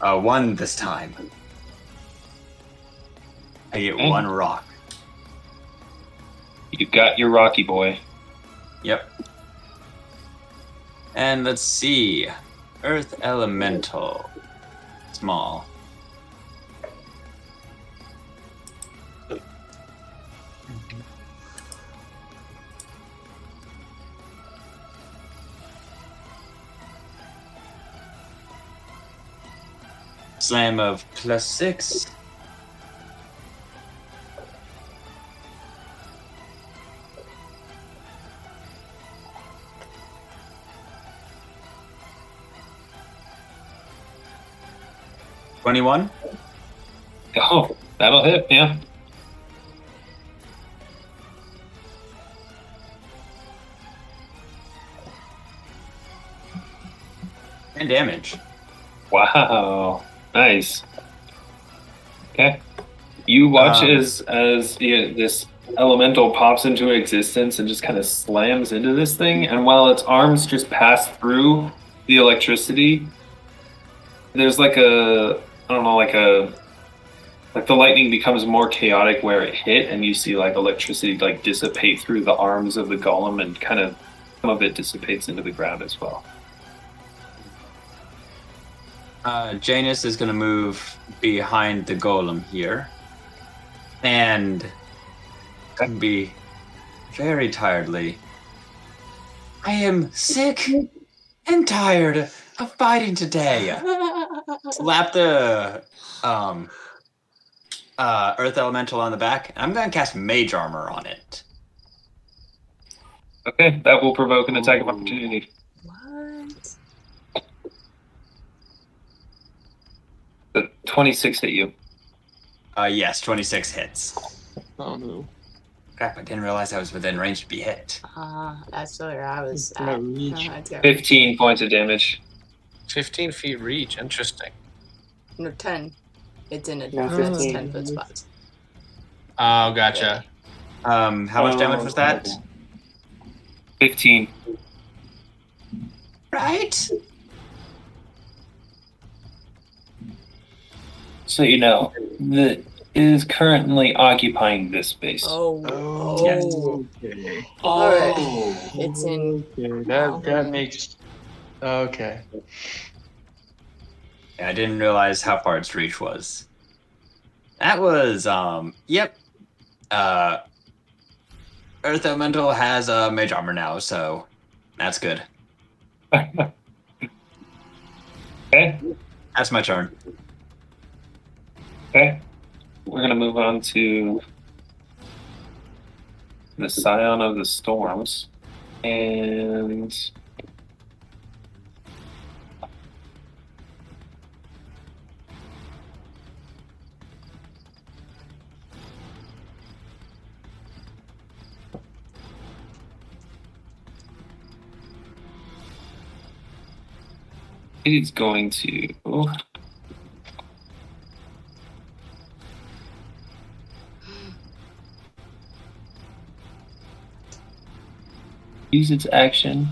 1 this time. I get 1 rock. You got your Rocky boy. Yep. And let's see. Earth Elemental. Small. Slam of +6. 21. Oh, that'll hit, yeah. And damage. Wow. Nice. Okay. You watch as this elemental pops into existence and just kind of slams into this thing, and while its arms just pass through the electricity, there's like the lightning becomes more chaotic where it hit, and you see like electricity like dissipate through the arms of the golem, and kind of some of it dissipates into the ground as well. Janus is going to move behind the golem here. And can be very tiredly. I am sick and tired of fighting today. Slap the earth elemental on the back. I'm going to cast mage armor on it. Okay, that will provoke an attack of opportunity. What? The 26 hit you. Yes, 26 hits. Oh no. Crap, I didn't realize I was within range to be hit. That's where I was No at. reach. It's got- 15 points of damage. 15 feet reach. Interesting. No, 10. It's in a No, 15. 15. 10-foot spot. Oh, gotcha. How much damage was that? 15. Right? So you know, that is currently occupying this space. Oh. Oh, yes. okay. Alright. It's in. Okay, that makes. Okay. Yeah, I didn't realize how far its reach was. That was, yep. Earth Elemental has mage armor now, so that's good. Okay. That's my turn. Okay. We're gonna move on to the Scion of the Storms, and it's going to use its action.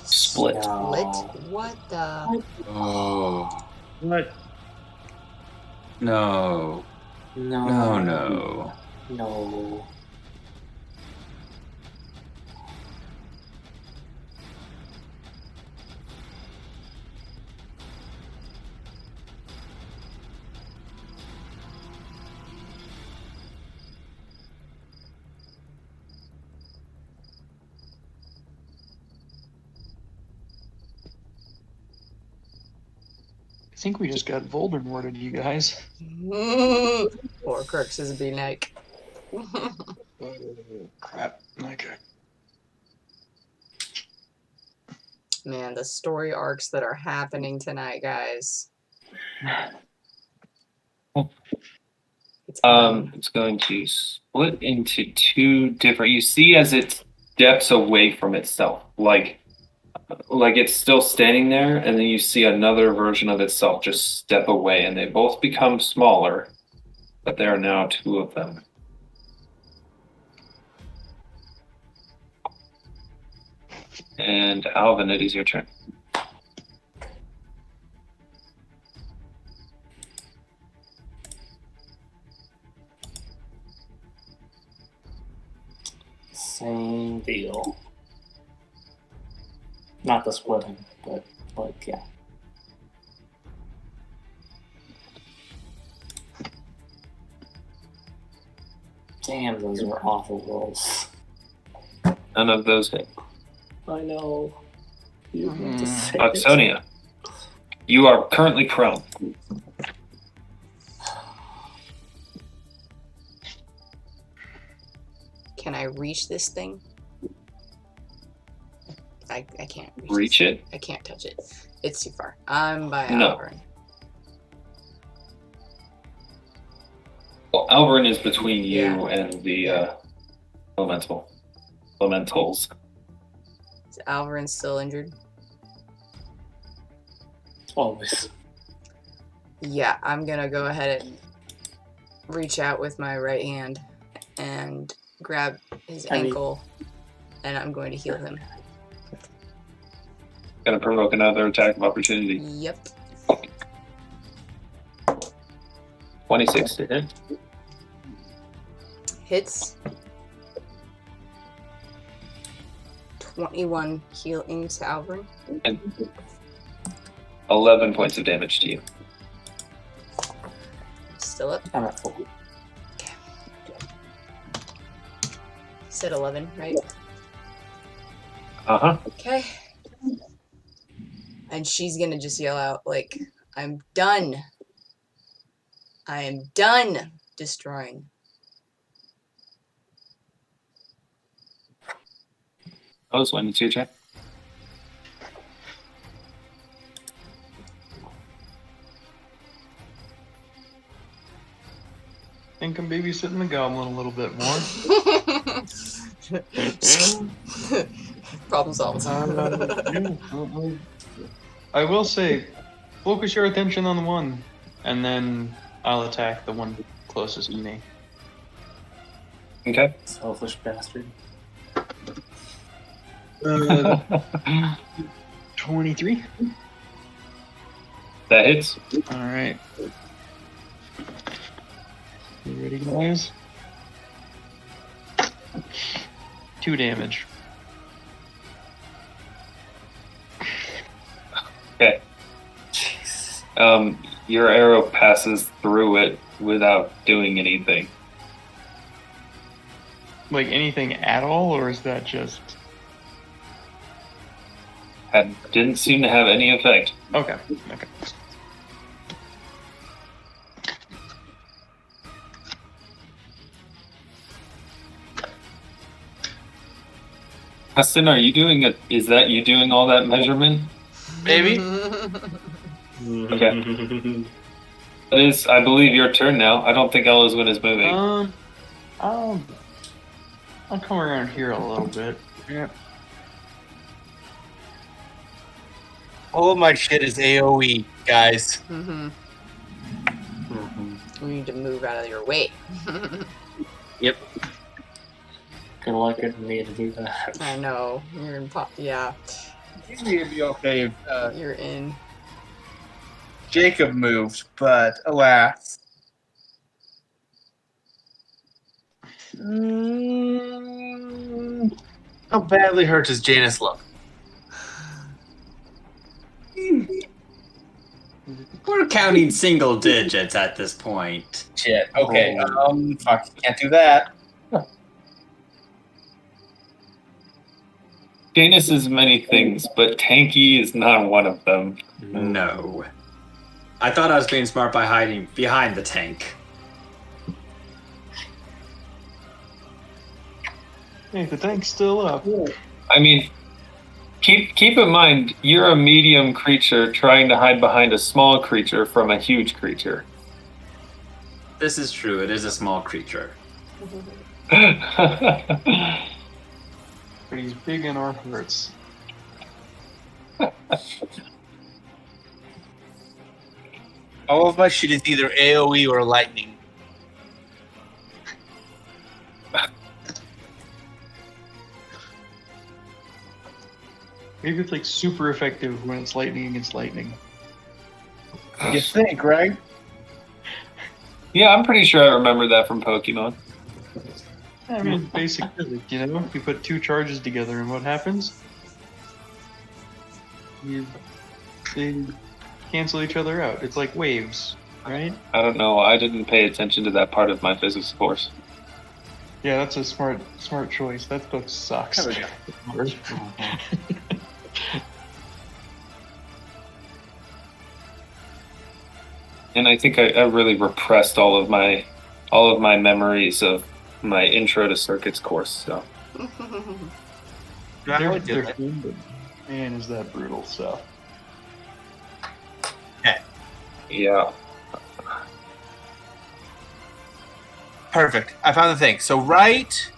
Split. Split? What the? Oh. What? No. No. No. No. I think we just got Voldemorted, you guys. Poor Crooks is a B-neck. Crap. Okay. Man, the story arcs that are happening tonight, guys. It's It's going to split into two different. You see, as it steps away from itself, like it's still standing there, and then you see another version of itself just step away, and they both become smaller, but there are now two of them. And Alvyn, it is your turn. Same deal. Not the splitting, but like, yeah. Damn, those were awful rolls. None of those hit. I know. You have to say it. Sonia, you are currently prone. Can I reach this thing? I can't Reach it? I can't touch it. It's too far. I'm by No. Alvyn. Well, Alvyn is between you Yeah. and the elementals. Is Alvyn still injured? Always. Yeah, I'm gonna go ahead and reach out with my right hand and grab his ankle, and I'm going to heal him. Gonna provoke another attack of opportunity. Yep. 26 to hit. Hits. 21 healing to Alvyn. And 11 points of damage to you. Still up. I'm at full. Said 11, right? Uh-huh. Okay. And she's gonna just yell out, like, I'm done. I am done destroying. Elyswen, it's your turn. I think I'm babysitting the goblin a little bit more. Problem solved. I will say, focus your attention on the one, and then I'll attack the one closest to me. Okay. Selfish bastard. 23. That hits. All right. You ready, guys? 2 damage. Okay. Your arrow passes through it without doing anything. Like anything at all, or is that just... Didn't seem to have any effect. Okay. Huston, are you doing it? Is that you doing all that measurement? Maybe. Okay. It is, I believe, your turn now. I don't think Elyswen is moving. I'll come around here a little bit. Yeah. All of my shit is AoE, guys. We need to move out of your way. Yep. Good luck getting me to do that. I know. You're in yeah. Usually it'd be okay if You're in. Jacob moved, but alas. How badly hurt does Janus look? We're counting single digits at this point. Shit. Okay. Fuck. Can't do that. Janus is many things, but tanky is not one of them. No. I thought I was being smart by hiding behind the tank. Hey, the tank's still up. I mean, keep in mind, you're a medium creature trying to hide behind a small creature from a huge creature. This is true. It is a small creature. But he's big in our hearts. All of my shit is either AoE or lightning. Maybe it's like super effective when it's lightning against lightning. You think, right? Yeah, I'm pretty sure I remember that from Pokemon. I mean, basic physics, you know? You put 2 charges together and what happens? They cancel each other out. It's like waves, right? I don't know. I didn't pay attention to that part of my physics course. Yeah, that's a smart choice. That book sucks. There we go. And I think I really repressed all of my memories of my intro to circuits course. So I would do They're that. fun, but Man, is that brutal stuff. Yeah. Perfect. I found the thing. So right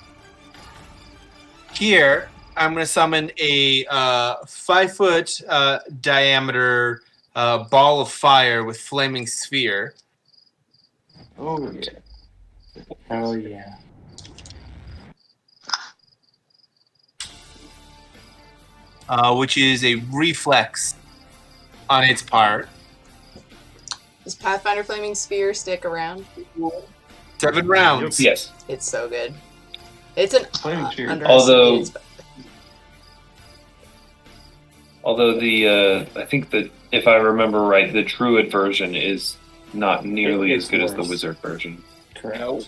here, I'm going to summon a 5-foot diameter ball of fire with flaming sphere. Oh, yeah. Oh yeah. Which is a reflex on its part. Does Pathfinder Flaming Sphere stick around? 7 rounds. Yes. It's so good. It's an Flaming Sphere. underestimated spell. Although I think that if I remember right, the druid version is not nearly as good as the worse. wizard version. Correct. No.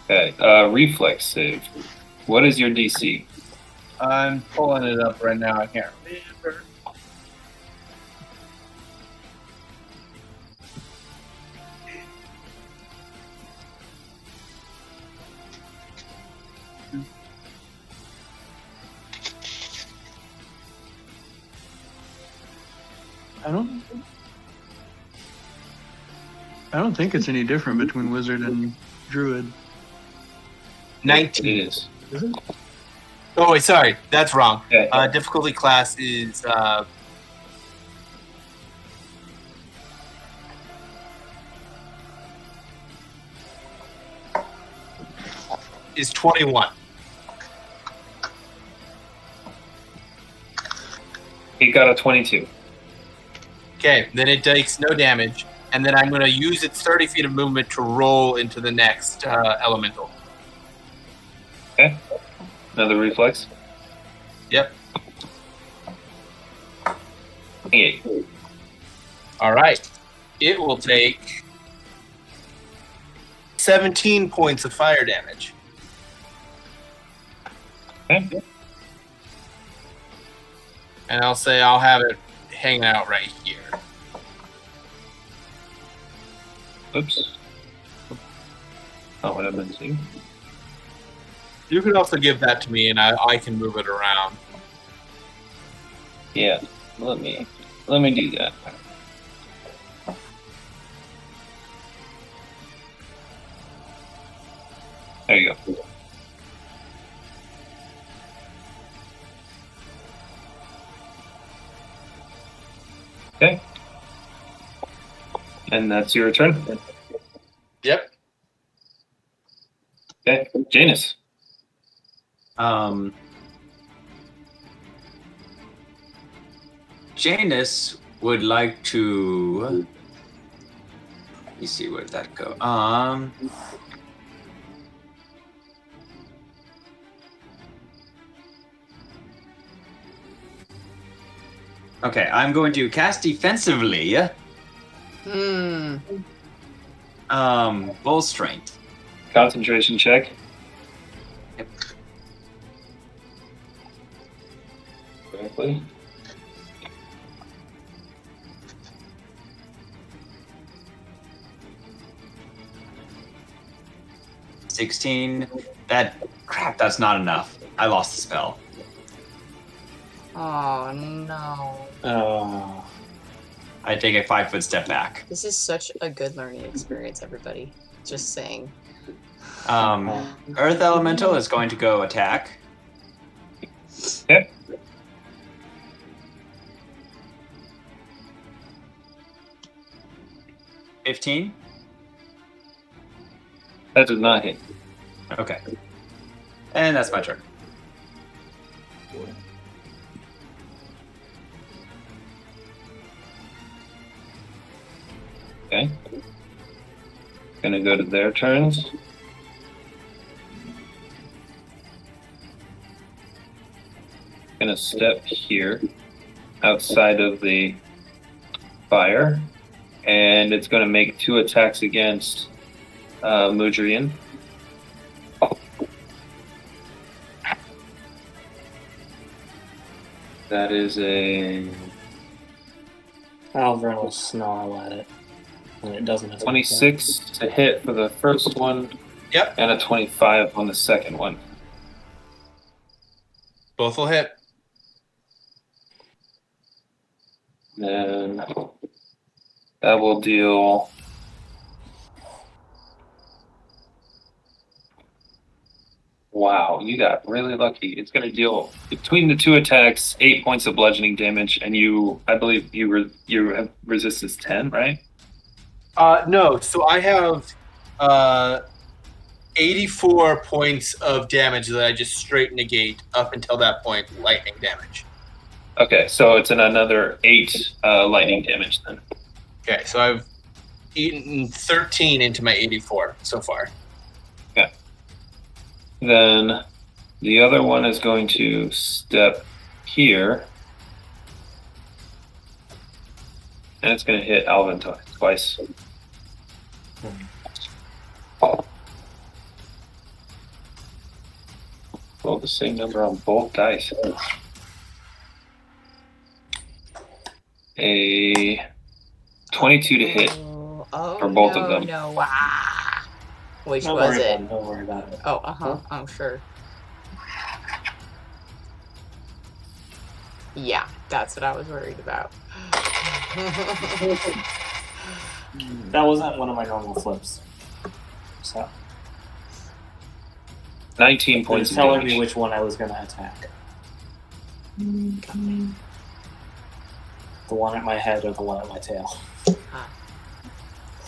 Okay. Reflex save. What is your DC? I'm pulling it up right now. I can't remember. I don't think it's any different between wizard and druid. 19. It is. Oh, wait, sorry. That's wrong. Okay. Difficulty class is 21. He got a 22. Okay, then it takes no damage, and then I'm going to use its 30 feet of movement to roll into the next elemental. Okay. Another reflex. Yep. 28. All right. It will take 17 points of fire damage. Okay. And I'll say I'll have it hanging out right here. Oops. Not what I've been seeing. You could also give that to me, and I can move it around. Yeah. Let me do that. There you go. Okay. And that's your turn? Yep. Okay. Janus. Janus would like to. Let me see, where'd that go? Okay, I'm going to cast defensively. Bull strength. Concentration check. Yep. Correctly. Crap, that's not enough. I lost the spell. Oh no. Oh. I take a 5-foot step back. This is such a good learning experience, everybody. Just saying. Earth Elemental is going to go attack. Okay. $15. That does not hit. Okay. And that's my turn. Okay. Gonna go to their turns. Gonna step here outside of the fire, and it's gonna make 2 attacks against Mudrian. That is a Alvyn will snarl at it when it doesn't attack. 26 to hit for the first one, Yep. And a 25 on the second one. Both will hit. Then that will deal. Wow, you got really lucky. It's going to deal between the two attacks 8 points of bludgeoning damage, and I believe you have resistance 10, right? No. So I have 84 points of damage that I just straight negate up until that point, lightning damage. Okay, so it's another 8 lightning damage then. Okay, so I've eaten 13 into my 84 so far. Okay. Then the other one is going to step here. And it's going to hit Alvyn twice. Roll the same number on both dice. A 22 to hit for both of them. No. Which Don't was worry it? about it. Don't worry about it. Oh, I'm sure. Yeah, that's what I was worried about. That wasn't one of my normal flips. So 19 it points was of telling damage. me which one I was going to attack. The one at my head or the one at my tail.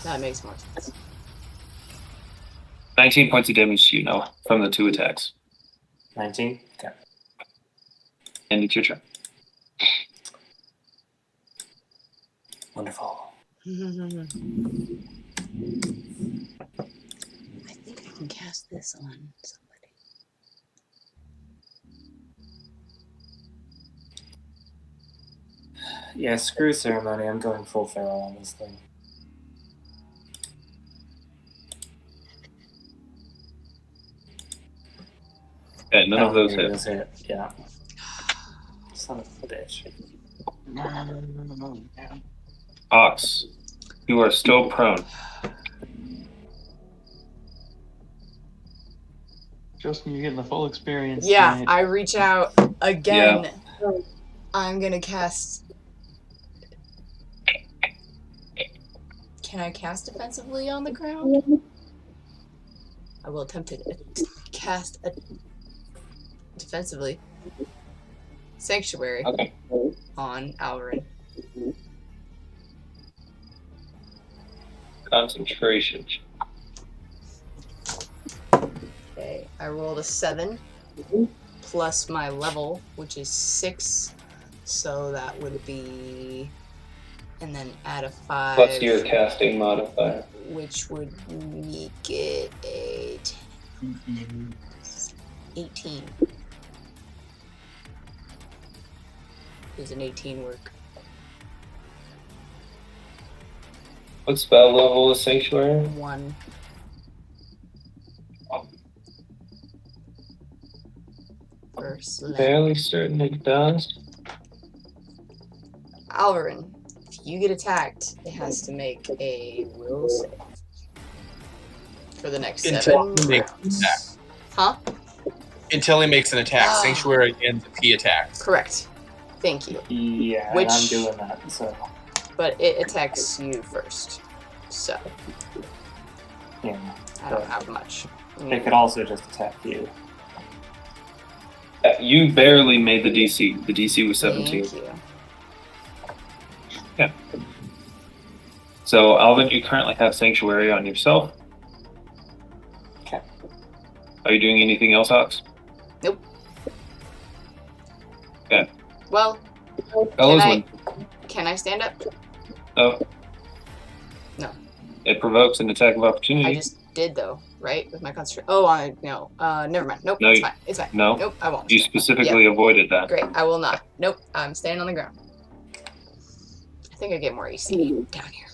That makes more sense. 19 points of damage to you now from the 2 attacks. 19? Okay. And it's your turn. Wonderful. I think I can cast this on somebody. Yeah, screw ceremony. I'm going full feral on this thing. Okay, none of those think hit. hit. Yeah. Son of a bitch. Ox, you are still prone. Justin, you're getting the full experience. Yeah, tonight. I reach out again. I'm gonna cast. Can I cast defensively on the ground? I will attempt to cast defensively. Sanctuary on Alvyn. Concentration. Okay, I rolled a 7 plus my level, which is 6, so that would be, and then add a 5. Plus your casting modifier. Which would make it a 18. Does an 18 work? What spell level is Sanctuary? 1. First level. Fairly certain it does. Alvyn, if you get attacked, it has to make a will save for the next 7 Until he makes an rounds. attack. Huh? Until he makes an attack. Sanctuary ends if he attacks. Correct. Thank you. Yeah, Which- I'm doing that, so But it attacks you first, so yeah. I don't have much. It could also just attack you. You barely made the DC. The DC was 17. Thank you. So, Alvyn, you currently have Sanctuary on yourself. Okay. Are you doing anything else, Ox? Nope. Okay. Well, Elyswen. can I stand up? Oh. No. It provokes an attack of opportunity. I just did though, right? With my concentration. Oh, no. Never mind. Nope. No, it's fine. It's fine. no. Nope. I won't. You specifically avoided that. Great. I will not. Nope. I'm staying on the ground. I think I get more AC down here.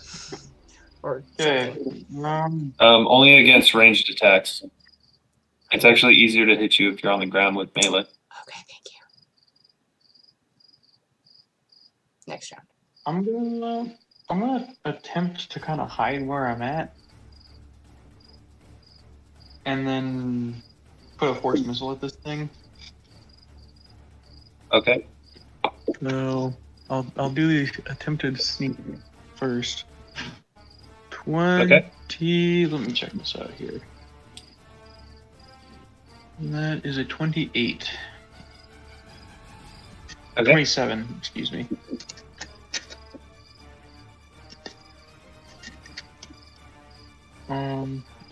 Or something. Okay. Only against ranged attacks. It's actually easier to hit you if you're on the ground with melee. Okay. Thank you. Next round. I'm gonna attempt to kind of hide where I'm at. and then put a force missile at this thing. Okay. So I'll do the attempted sneak first. 20. Okay. Let me check this out here. That is a 28. Okay. 27, excuse me.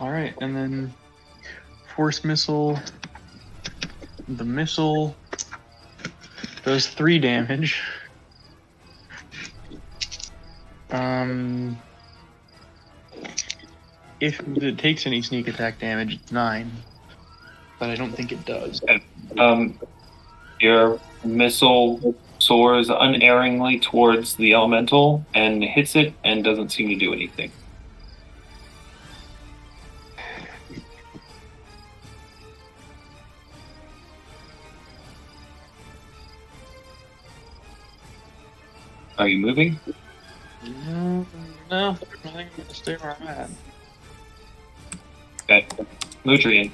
Alright, and then force missile. The missile does 3 damage. If it takes any sneak attack damage, it's 9. But I don't think it does. Your missile soars unerringly towards the elemental and hits it and doesn't seem to do anything. Are you moving? No, I think I'm gonna stay where I'm at. Okay. Mudrian.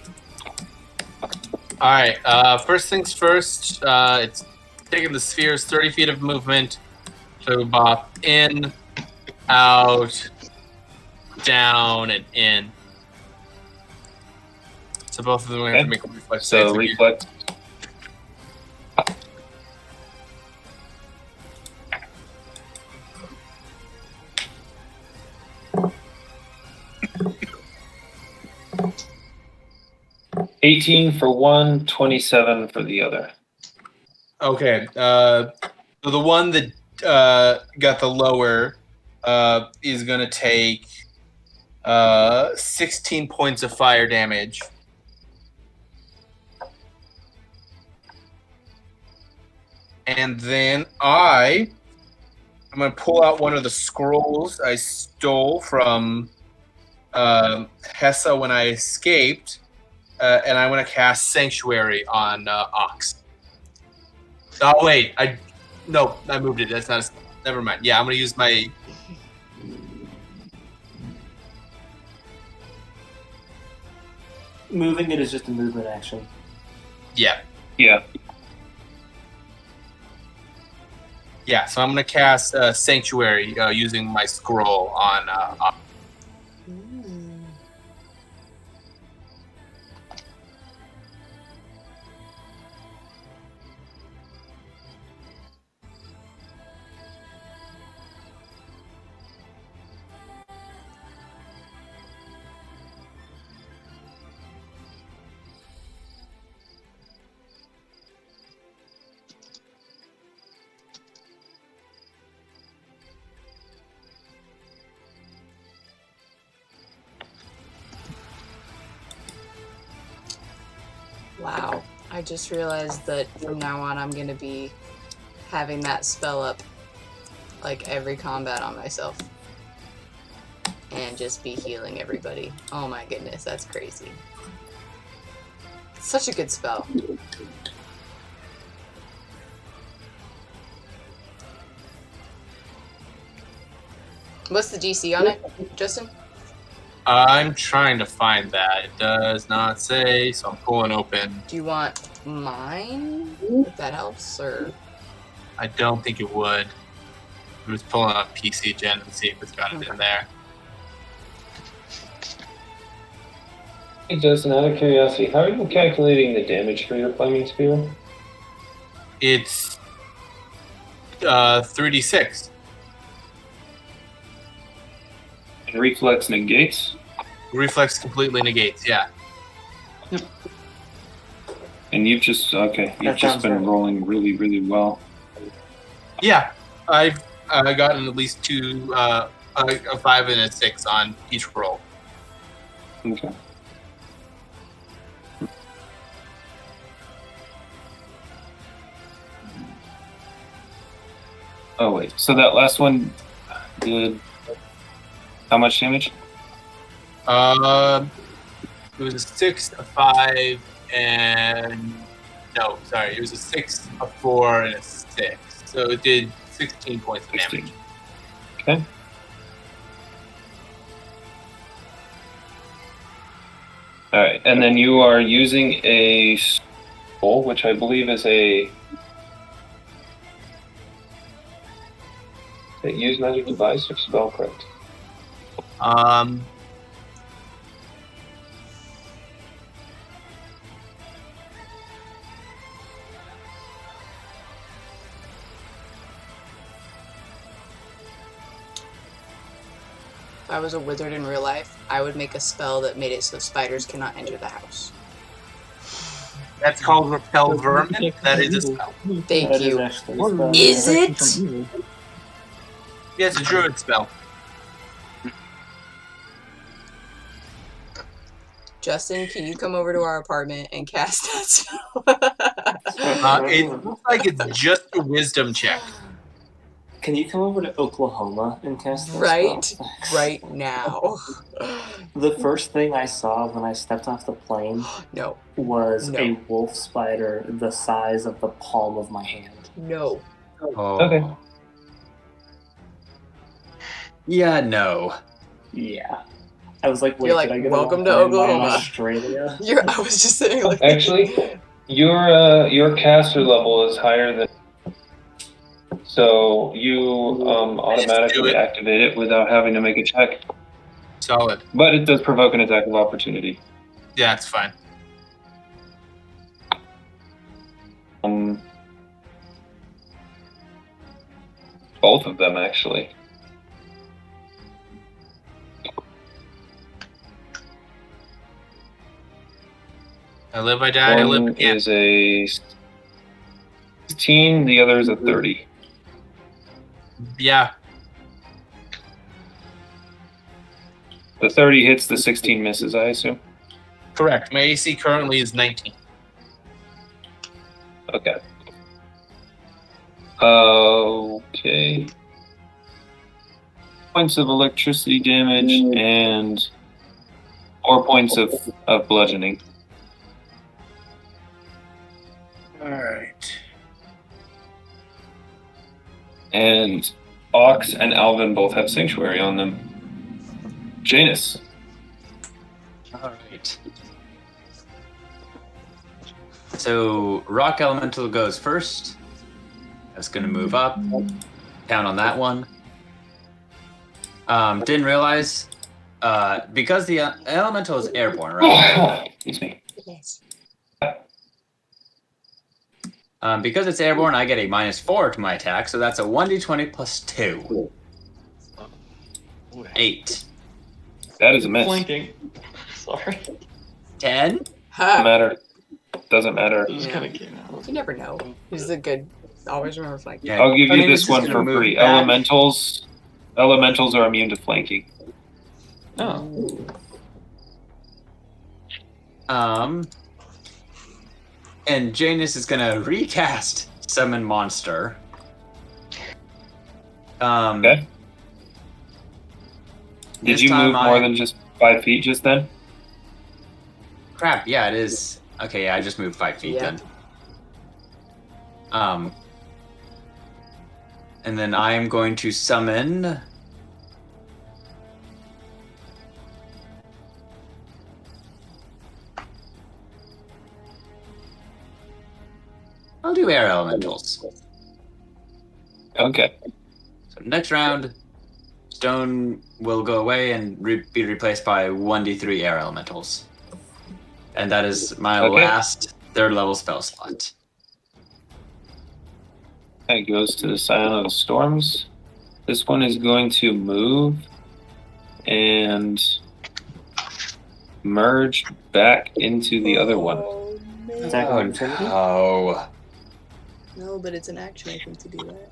Alright, first things first, it's taking the sphere's 30 feet of movement to bop in, out, down, and in. So both of them are going to have to make a reflex So saves again. reflex. $18 for one, 27 for the other. Okay, so the one that got the lower is going to take 16 points of fire damage. And then I'm going to pull out one of the scrolls I stole from Hessa when I escaped, and I'm going to cast Sanctuary on Ox. Oh, wait. I moved it. That's not... Never mind. Yeah, I'm going to use my... Moving it is just a movement action. Yeah. Yeah. Yeah, so I'm going to cast Sanctuary using my scroll on Ox. Wow. I just realized that from now on I'm gonna be having that spell up like every combat on myself. And just be healing everybody. Oh my goodness, that's crazy. It's such a good spell. What's the DC on it, Justin? I'm trying to find that. It does not say, so I'm pulling open. Do you want mine? If that helps, or... I don't think it would. I'm just pulling up PC Gen and see if it's got it in there. Hey Justin, out of curiosity, how are you calculating the damage for your flaming spear? It's 3d6. And reflex negates? Reflex completely negates, yeah. And you've just been sounds right. rolling really, really well. Yeah, I've gotten at least two, a 5 and a 6 on each roll. Okay. Oh wait, so that last one did how much damage? It was a 6, a 5, and no, sorry, it was a 6, a 4, and a 6. So it did 16 points of damage. Okay. All right, and then you are using a scroll, which I believe is a use magic device or spellcraft. If I was a wizard in real life, I would make a spell that made it so spiders cannot enter the house. That's called repel vermin. That is a spell. Thank That you. is actually a spell. Is it? Yeah, it's a druid spell. Justin, can you come over to our apartment and cast that spell? It looks like it's just a wisdom check. Can you come over to Oklahoma and cast that Right? spell? Right now. The first thing I saw when I stepped off the plane No. was No. a wolf spider the size of the palm of my hand. No. Oh. Okay. Yeah. No. Yeah. I was like, wait, You're like, did I get welcome a to walk in by Oklahoma. Australia? I was just sitting like Actually, your caster level is higher than, so you automatically activate it without having to make a check. Solid. But it does provoke an attack of opportunity. Yeah, it's fine. Both of them actually. I live, I die, I live One again. is a 16, the other is a 30. Yeah. The 30 hits, the 16 misses, I assume. Correct. My AC currently is 19. Okay. Okay. Points of electricity damage and 4 points of bludgeoning. Alright. And Ox and Alvyn both have Sanctuary on them. Janus. Alright. So, Rock Elemental goes first. That's going to move up. Count on that one. Didn't realize, because the Elemental is airborne, right? Excuse me. yes. Because it's airborne, I get a -4 to my attack, so that's a 1d20 plus 2. 8. That is a miss. Flanking. Sorry. 10? Doesn't Ha! matter. Doesn't matter. This Yeah. kind of came out. You never know. He's a good. Always remember flanking. Yeah. I'll give you Janus this is one gonna for move free. back. Elementals are immune to flanking. Oh. And Janus is gonna recast Summon Monster. Okay. Did This you time move more than just 5 feet just then? Crap, yeah, it is. Okay, yeah, I just moved 5 feet Yeah. then. And then I am going to summon. I'll do air elementals. Okay. So next round, stone will go away and be replaced by 1d3 air elementals. And that is my Okay. last 3rd level spell slot. That goes to the Scion of the Storms. This one is going to move and merge back into the other one. Oh, man. Attack of Oh opportunity? no. No, but it's an action item to do that.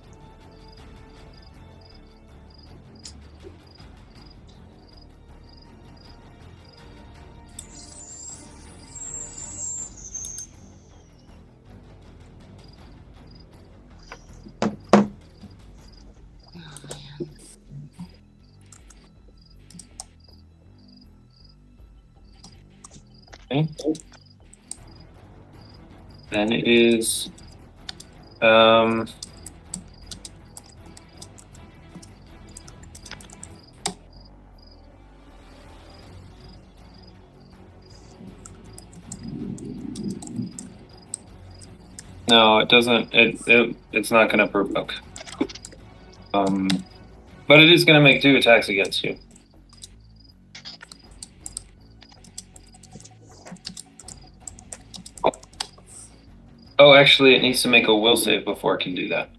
Okay. Then it is No, it doesn't. It's not going to provoke. But it is going to make 2 attacks against you. Oh, actually, it needs to make a will save before it can do that.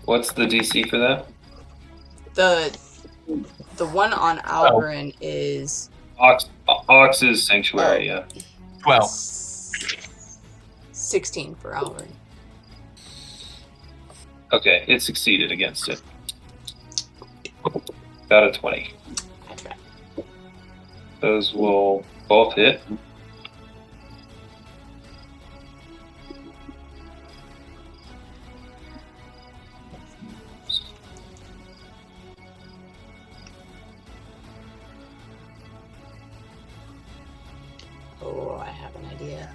What's the DC for that? The one on Alvyn is Ox's Sanctuary, yeah. 12. 16 for Alvyn. Okay, it succeeded against it. Got a 20. That's right. Those will both hit. Oh, I have an idea.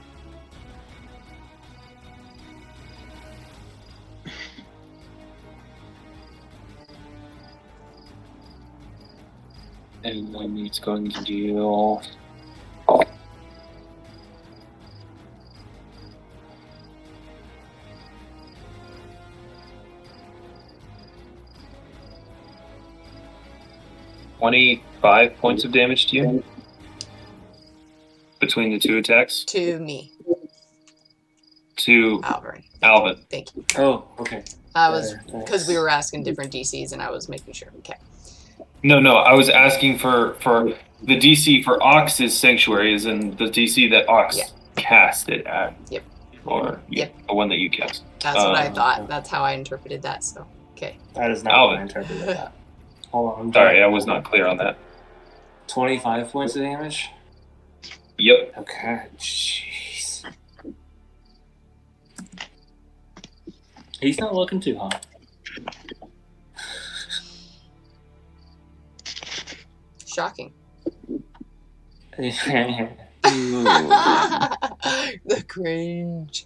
And then it's going to deal... $25 points of damage to you between the 2 attacks. To me, To Alvyn. Alvyn. Thank you. Oh, okay. I was Better, thanks. because we were asking different DCs, and I was making sure. Okay. No, I was asking for the DC for Ox's Sanctuary, is in the DC that Ox cast it at. Yep. Or Yep. the one that you cast. That's what I thought. That's how I interpreted that. So okay. That is not Alvyn. how I interpreted that. Hold on. Sorry, I was not clear on that. 25 points of damage? Yep. Okay, jeez. He's not looking too hot. Shocking. Alright. The cringe.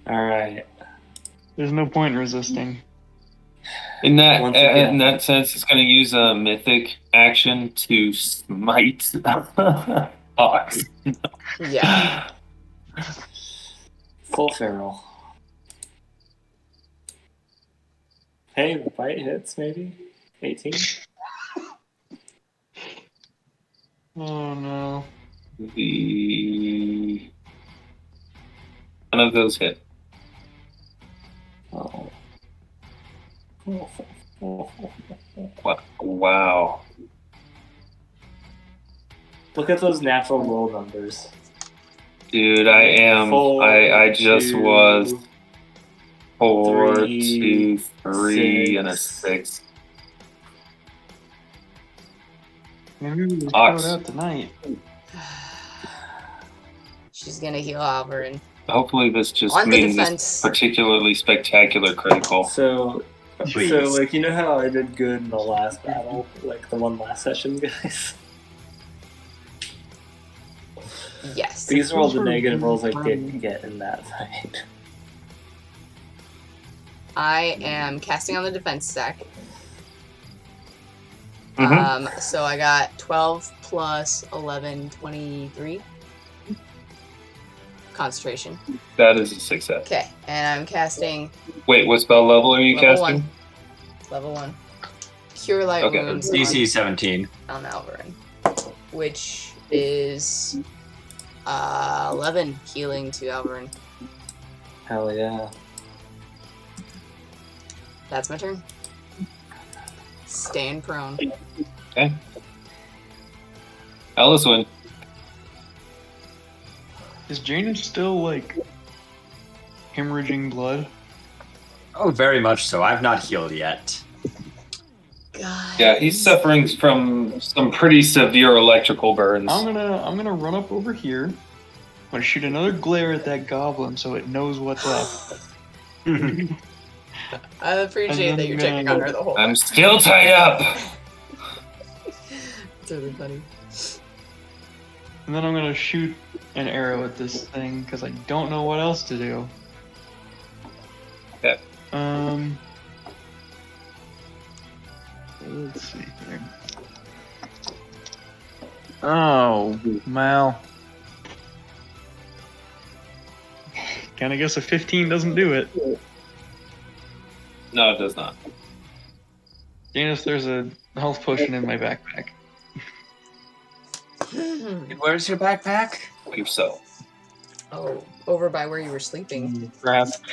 There's no point in resisting. In that Once again. in that sense, it's going to use a mythic action to smite Ox. Yeah. Full feral. Hey, the bite hits maybe? 18? Oh no. None of those hit. Oh. Wow. Look at those natural roll numbers. Dude, I just was 4, 2, 3, and a 6. Maybe we Ox. showed out tonight. She's gonna heal Alvyn. Hopefully this just On the means defense. it's particularly spectacular critical. So, Please. like, you know how I did good in the last battle? Like, the one last session, guys? Yes. These are all the negative rolls I didn't get in that fight. I am casting on the defense stack. Mhm. So I got 12 plus 11, 23. Concentration. That is a success. Okay, and I'm casting Wait, what spell level are you level casting? 1. Level 1. Cure Light Okay. Wounds DC 17. on Alvyn, which is 11 healing to Alvyn. Hell yeah. That's my turn. Stand prone. Okay. Elyswen. Is Janus still like hemorrhaging blood? Oh, very much so. I've not healed yet. God. Yeah, he's suffering from some pretty severe electrical burns. I'm gonna run up over here. I'm gonna shoot another glare at that goblin so it knows what's up. I appreciate that you're checking on her the whole time. I'm still tied up. It's really funny. And then I'm gonna shoot an arrow at this thing because I don't know what else to do. Okay. Let's see here. Oh, Mal. Kinda guess a 15 doesn't do it. No, it does not. Janus, there's a health potion in my backpack. Where's your backpack? Yourself. Oh, over by where you were sleeping. Grasp.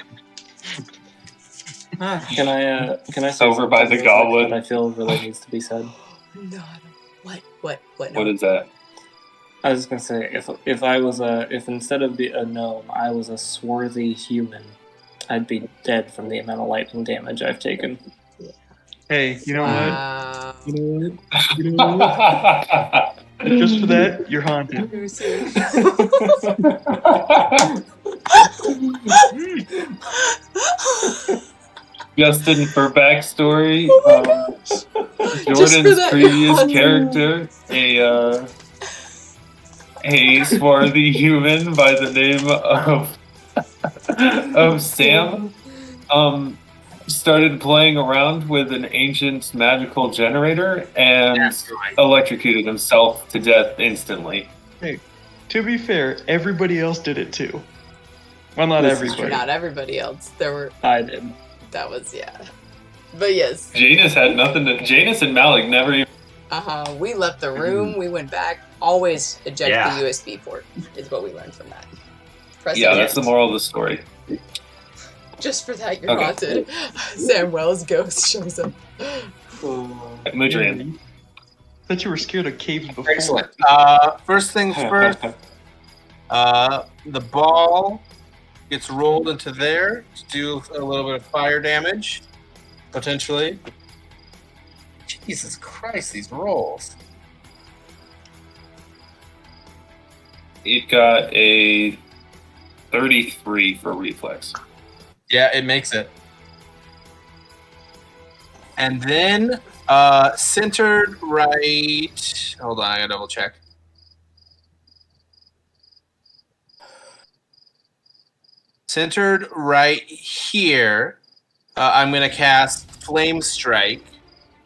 Can I say Over by something the that goblet. I feel really needs to be said? No. What? What is that? I was just gonna say, if instead of a gnome, I was a swarthy human, I'd be dead from the amount of lightning damage I've taken. Hey, you know what? Wow. You know what? Just for that, you're haunted. Justin, for backstory, Just for Jordan's that, previous you're character, a swarthy human by the name of Sam, started playing around with an ancient magical generator and electrocuted himself to death instantly. Hey, to be fair, everybody else did it too. Well, not This is everybody. Not everybody else. There were. I did. That was But yes. Janus had nothing to. Janus and Malik never even. We left the room. We went back. Always eject the USB port. Is what we learned from that. Press Yeah, eject. that's the moral of the story. Just for that, you're Okay. haunted. Samwell's ghost shows up. Mudrian. Thought you were scared of caves before. Excellent. First things first. The ball gets rolled into there to do a little bit of fire damage, potentially. Jesus Christ, these rolls. It got a 33 for reflex. Yeah, it makes it. And then centered right. Hold on, I gotta double check. Centered right here, I'm going to cast Flame Strike,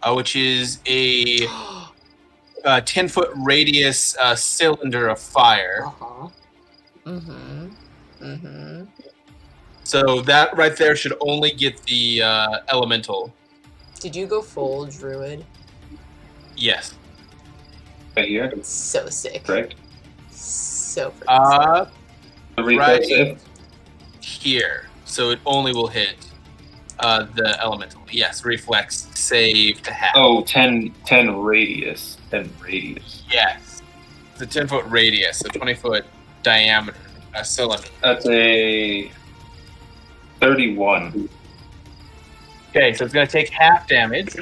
which is a 10-foot radius cylinder of fire. So that right there should only get the elemental. Did you go full druid? Yes. Right here, So sick. correct? So freaking sick. The reflex Right save? here. So it only will hit the elemental. Yes, reflex save to half. Oh, 10 radius. 10 radius. Yes. It's a 10-foot radius, a 20-foot diameter cylinder. That's a 31. Okay, so it's going to take half damage.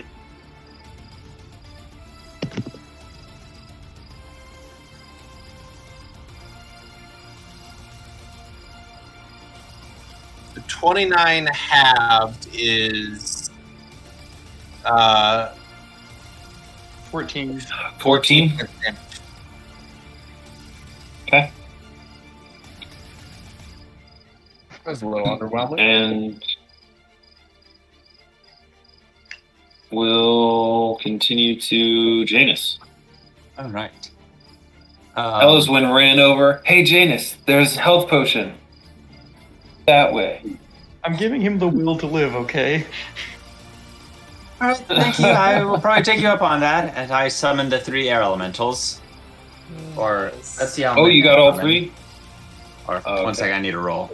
The 29 halved is 14. 14? damage. Okay. That was a little underwhelming. And we'll continue to Janus. All right. Elyswen ran over. Hey, Janus, there's a health potion. That way. I'm giving him the will to live, okay? All right, thank you. I will probably take you up on that. And I summoned the 3 air elementals. Or let's see how. Oh, many you got I all summon. 3? Or Oh, one okay. second, I need to roll.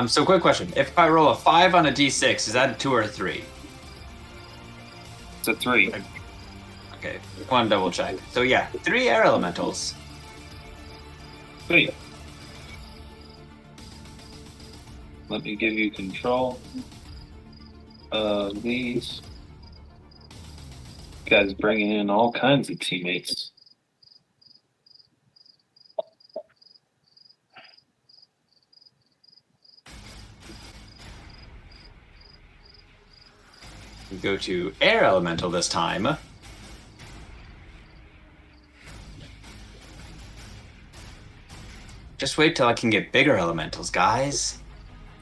So quick question. If I roll a 5 on a d6, is that a 2 or a 3? It's a 3. Okay, one double check. So yeah, 3 air elementals. 3. Let me give you control of these. You guys bringing in all kinds of teammates. We go to air elemental this time. Just wait till I can get bigger elementals, guys.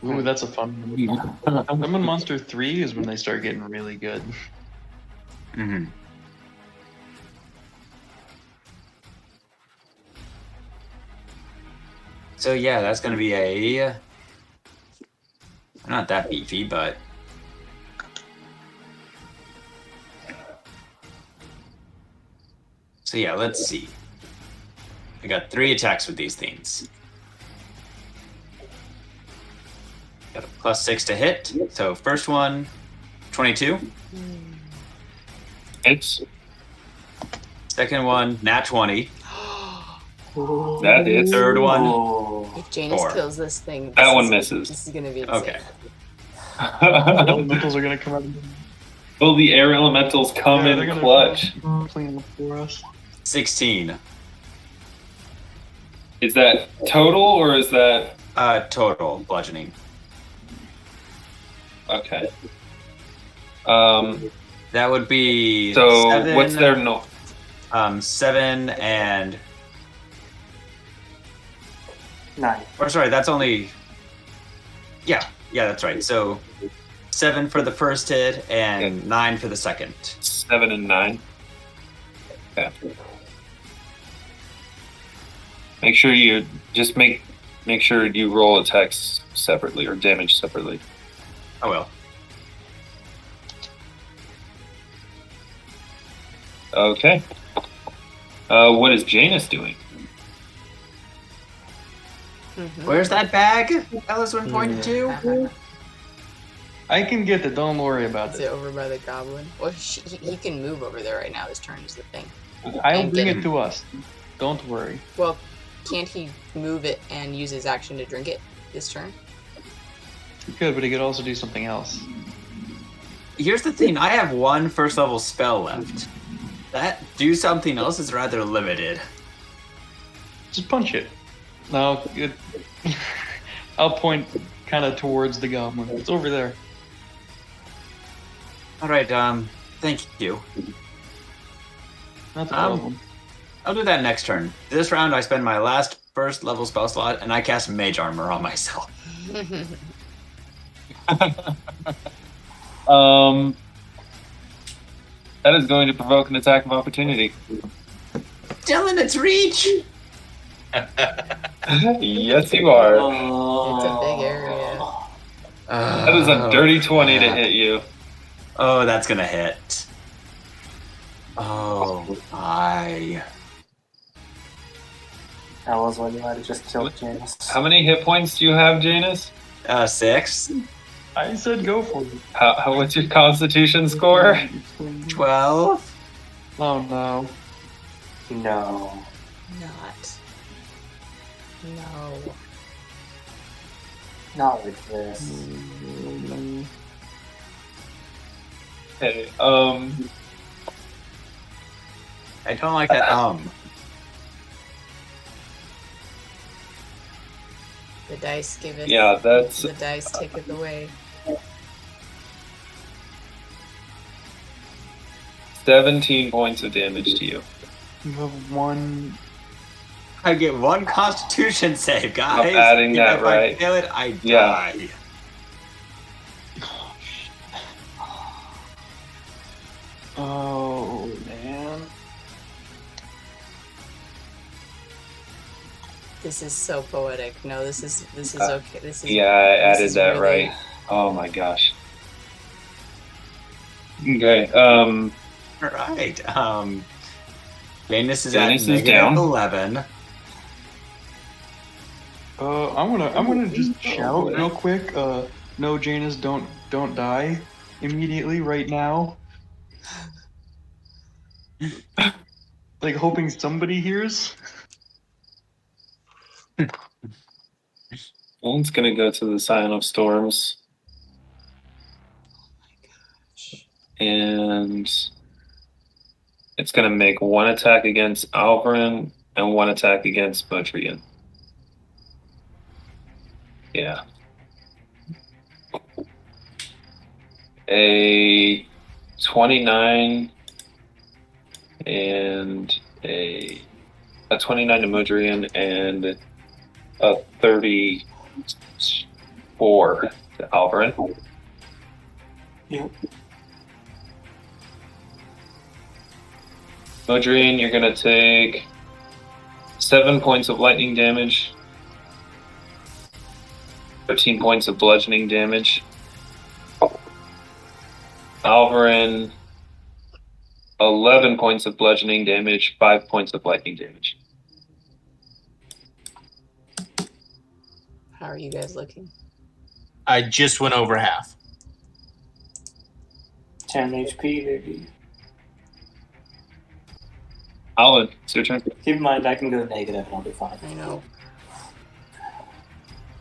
Ooh, that's a fun one. Summon Monster 3 is when they start getting really good. Mm-hmm. So yeah, that's gonna be a not that beefy, but so yeah, let's see. I got 3 attacks with these things. Got a +6 to hit. So first one, 22. Hits. Second one, nat 20. That hits. Third one, Oh. If Janus 4. kills this thing, That this one is- misses. This is gonna be Okay. insane. Elementals are gonna come out. Will the air elementals come they're in gonna clutch? clean up for us. 16. Is that total or is that Total bludgeoning. okay? That would be So 7, what's their no? 7 and 9. or sorry, that's only yeah, that's right. So 7 for the first hit and Okay. 9 for the second. 7 and 9. Okay. Make sure you just make sure you roll attacks separately or damage separately. Oh well. Okay. What is Janus doing? Mhm. Where's that bag Elyswen pointed to? I can get it, don't worry about Is it. it over by the goblin? Well, he can move over there right now. This turn is the thing. I'll And bring get it to us. Don't worry. Well, can't he move it and use his action to drink it this turn? He could, but he could also do something else. Here's the thing, I have 1 first level spell left. That do something else is rather limited. Just punch it. No, it, I'll point kind of towards the goblin. It's over there. Alright, thank you. Not the problem. I'll do that next turn. This round I spend my last first level spell slot and I cast mage armor on myself. That is going to provoke an attack of opportunity. Still in its reach! Yes, you are. It's a big area. That is a dirty 20 to hit you. Oh, that's gonna hit. Oh, I. That was when you had to just kill Janus. How many hit points do you have, Janus? 6, I said go for it. What's your Constitution score? 12. Oh no. No. Not. No. Not like this. Okay, I don't like that. The dice give it. yeah, that's The dice take it away. 17 points of damage to you. You have 1. I get 1 Constitution save, guys. I'm adding that, if right? I fail it, I Yeah. die. Oh man. This is so poetic. No, this is okay. This is Yeah, I this added is that really- right. Oh my gosh. Okay, Alright. Janus is Janus at is down. -11. I'm gonna just shout real quick. No, Janus, don't die immediately right now. Like hoping somebody hears. one's gonna go to the Scion of Storms. And it's gonna make 1 attack against Alvyn and 1 attack against Botrian. Yeah. A 29 and a 29 to Modrian and a 30 4 to Alvyn. Yep. Modrian, you're gonna take 7 points of lightning damage, 13 points of bludgeoning damage. Alvyn, 11 points of bludgeoning damage, 5 points of lightning damage. How are you guys looking? I just went over half. 10 HP, baby. Alvyn, it's your turn. Keep in mind, I can go negative and I'll be fine. I know.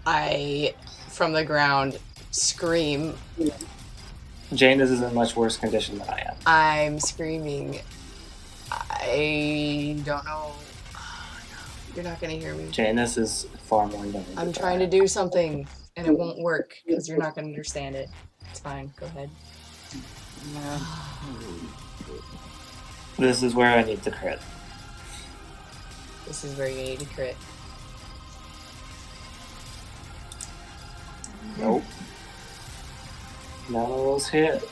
I, from the ground, scream. Janus is in much worse condition than I am. I'm screaming. I don't know. You're not gonna hear me. Janus is far more than I'm trying to do something, and it won't work, because you're not gonna understand it. It's fine, go ahead. This is where I need to crit. This is where you need to crit. Nope. None of those hit.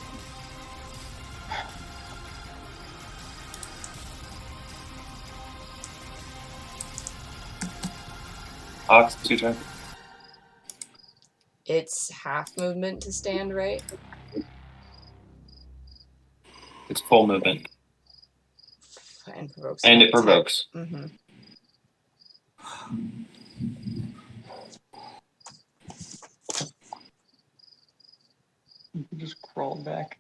Ox, it's your turn. It's half movement to stand, right? It's full movement. And provokes. And it provokes. Mm-hmm. You can just crawl back.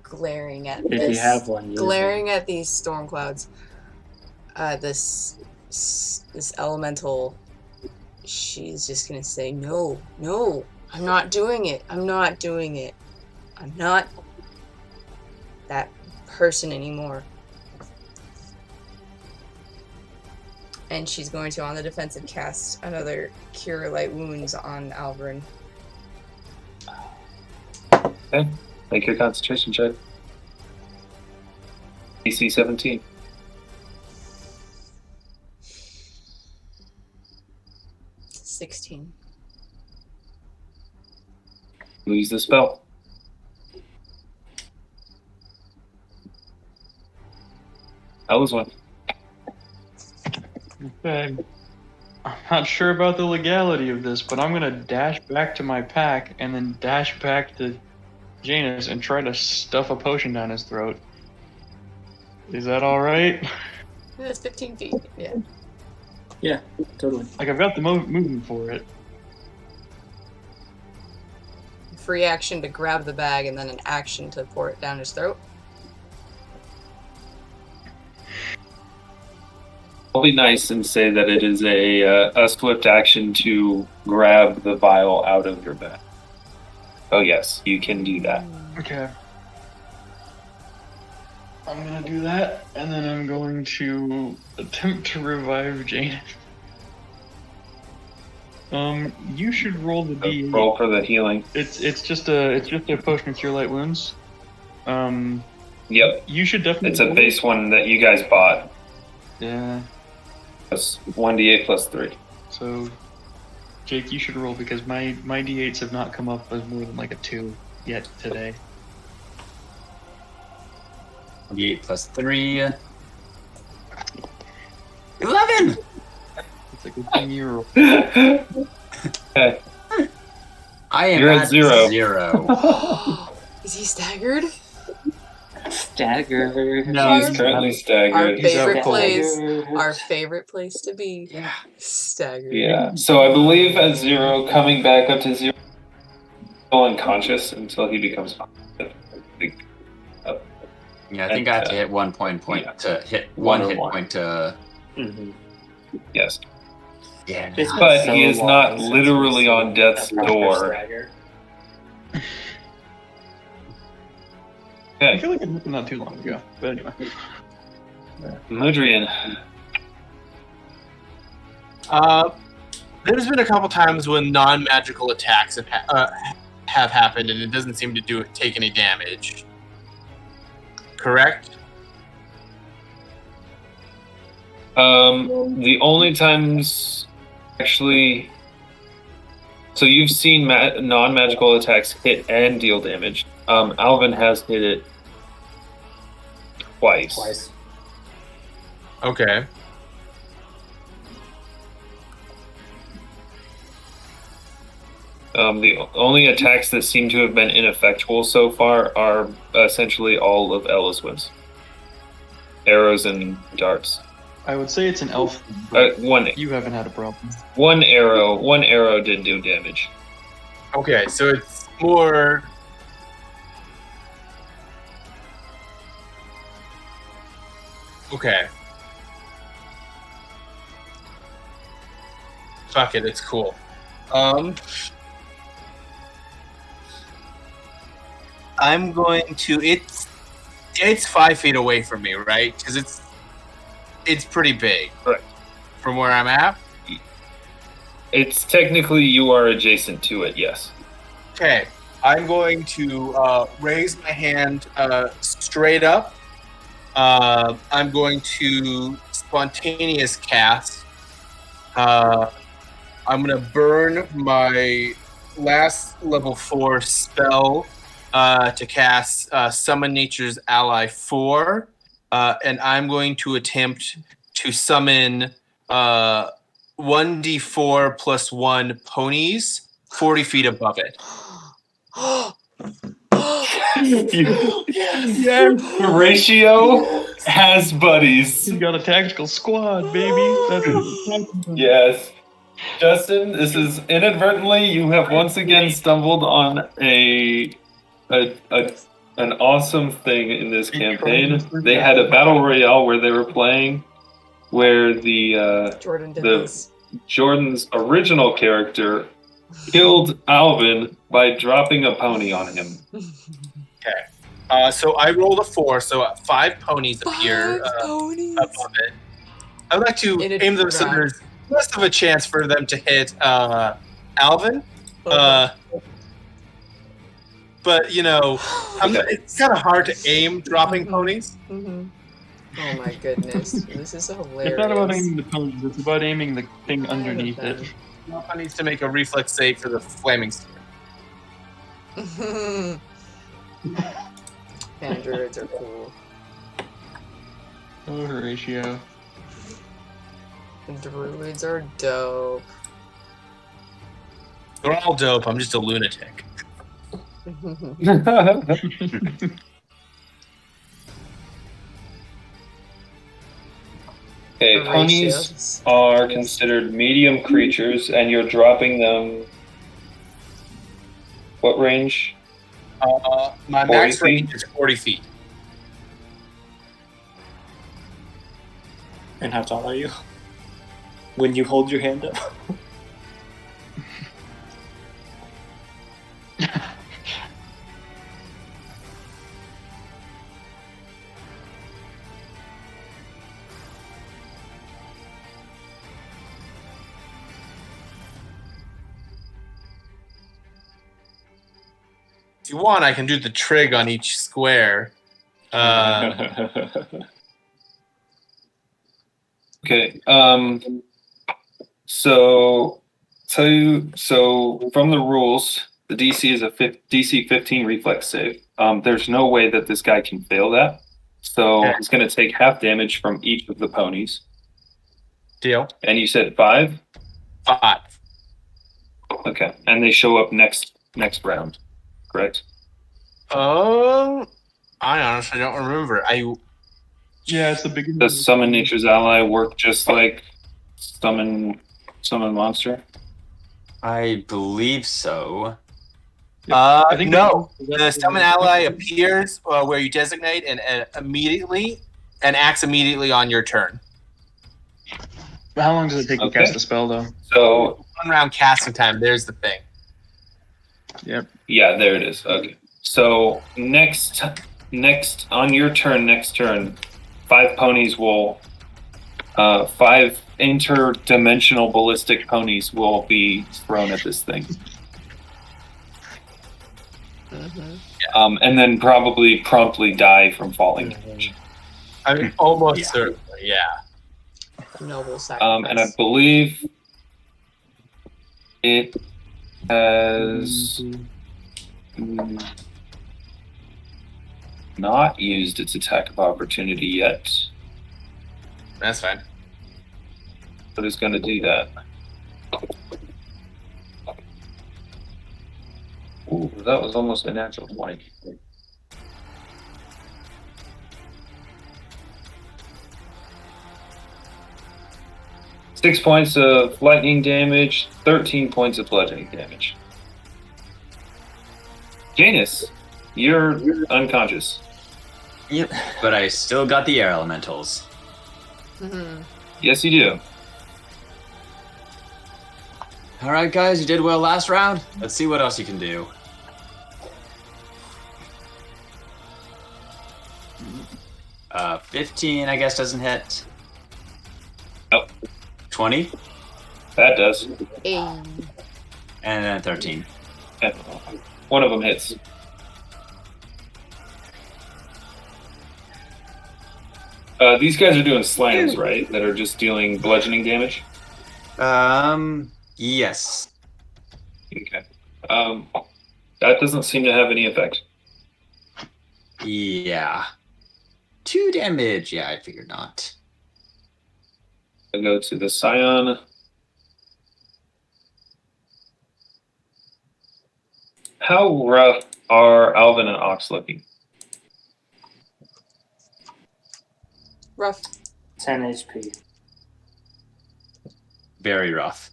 Glaring at If this, you have one, use glaring at these storm clouds. This elemental, she's just gonna say, no, I'm not doing it. I'm not doing it. I'm not that person anymore. And she's going to, on the defensive, cast another Cure Light Wounds on Alvyn. Okay. Make your concentration check. DC 17. $16. Lose the spell. Elyswen. Okay. I'm not sure about the legality of this, but I'm gonna dash back to my pack and then dash back to Janus and try to stuff a potion down his throat. Is that alright? That's 15 feet, yeah. Yeah, totally. Like, I've got the movement for it. Free action to grab the bag and then an action to pour it down his throat. I'll be nice and say that it is a swift action to grab the vial out of your bag. Oh yes, you can do that. Okay. I'm gonna do that, and then I'm going to attempt to revive Janus. You should roll the D8. Roll for the healing. It's just a potion of Cure Light Wounds. Yep. You should definitely. It's a base one that you guys bought. Yeah. That's 1d8 plus 3. So, Jake, you should roll because my D8s have not come up as more than like a 2 yet today. 8 plus 3. 11! It's a good thing you roll. Okay. I am You're at 0. 0. Is he staggered? Stagger. No, He's currently staggered. Our favorite up place. Stagger. Our favorite place to be. Yeah. Staggered. Yeah. So I believe at 0, coming back up to 0, still unconscious until he becomes conscious. Yeah, I think I have to hit one point yeah. to hit One one or hit one. point to. Mhm. Yes. Yeah. It's been But so he is long not since literally we've on seen death's a proper door. stagger. I Okay. feel like it happened not too long ago, but anyway. Modrian. There's been a couple times when non-magical attacks have happened, and it doesn't seem to take any damage. correct? The only times, actually, so you've seen non-magical attacks hit and deal damage. Alvyn has hit it twice. Okay. The only attacks that seem to have been ineffectual so far are essentially all of Elyswen's. Arrows and darts. I would say it's an elf thing, but One you haven't had a problem. arrow did do damage. Okay, so it's more. Okay. Fuck it, it's cool. I'm going to. It's 5 feet away from me, right? Because it's pretty big. Correct. From where I'm at. It's technically you are adjacent to it, yes. Okay, I'm going to raise my hand straight up. I'm going to spontaneous cast. I'm going to burn my last level 4 spell to cast Summon Nature's Ally 4. And I'm going to attempt to summon 1d4 plus 1 ponies 40 feet above it. Horatio has buddies. He's got a tactical squad, baby. That's Yes. Justin, this is inadvertently, you have once again stumbled on an awesome thing in this campaign. They had a battle royale where they were playing where Jordan's original character killed Alvyn by dropping a pony on him. Okay. So I rolled a 4, so 5 ponies appear above it. I would like to aim them so there's less of a chance for them to hit Alvyn. But, you know, it's kind of hard to aim dropping ponies. Mm-hmm. Oh my goodness. This is hilarious. It's not about aiming the ponies, it's about aiming the thing underneath it. Alpha needs to make a reflex save for the flaming spear. Man, druids are cool. Oh, Horatio. The druids are dope. They're all dope, I'm just a lunatic. Okay, ponies are considered medium creatures, and you're dropping them. What range? My max range is 40 feet. And how tall are you? When you hold your hand up? If you want, I can do the trig on each square. Okay. So from the rules, the DC is a DC 15 reflex save. There's no way that this guy can fail that. So it's going to take half damage from each of the ponies. Deal. And you said 5? 5. Okay. And they show up next round, correct? I honestly don't remember. Yeah, it's the beginning. Does Summon Nature's Ally work just like Summon Monster? I believe so. I think no. The Summon Ally appears where you designate and acts immediately on your turn. How long does it take to cast the spell, though? So 1 round casting time. There's the thing. Yep. Yeah, there it is. Okay. So next on your turn, next turn, 5 ponies will 5 interdimensional ballistic ponies will be thrown at this thing. Mm-hmm. And then probably promptly die from falling damage. I mean, almost certainly, yeah. Noble sacrifice. And I believe it has not used its attack of opportunity yet, That's fine. but it's going to do that. Ooh, that was almost a natural 20. Six points of lightning damage, 13 points of bludgeoning damage. Janus, you're unconscious. Yep. But I still got the air elementals. Mm-hmm. Yes, you do. All right, guys, you did well last round. Let's see what else you can do. Uh, 15, I guess, doesn't hit. Nope. 20, That does. Ayy. and then 13. Okay. One of them hits. These guys are doing slams, right? That are just dealing bludgeoning damage? Yes. Okay. That doesn't seem to have any effect. Yeah. 2 damage. Yeah, I figured not. I'll go to the Scion. How rough are Alvyn and Ox looking? Rough. 10 HP. Very rough.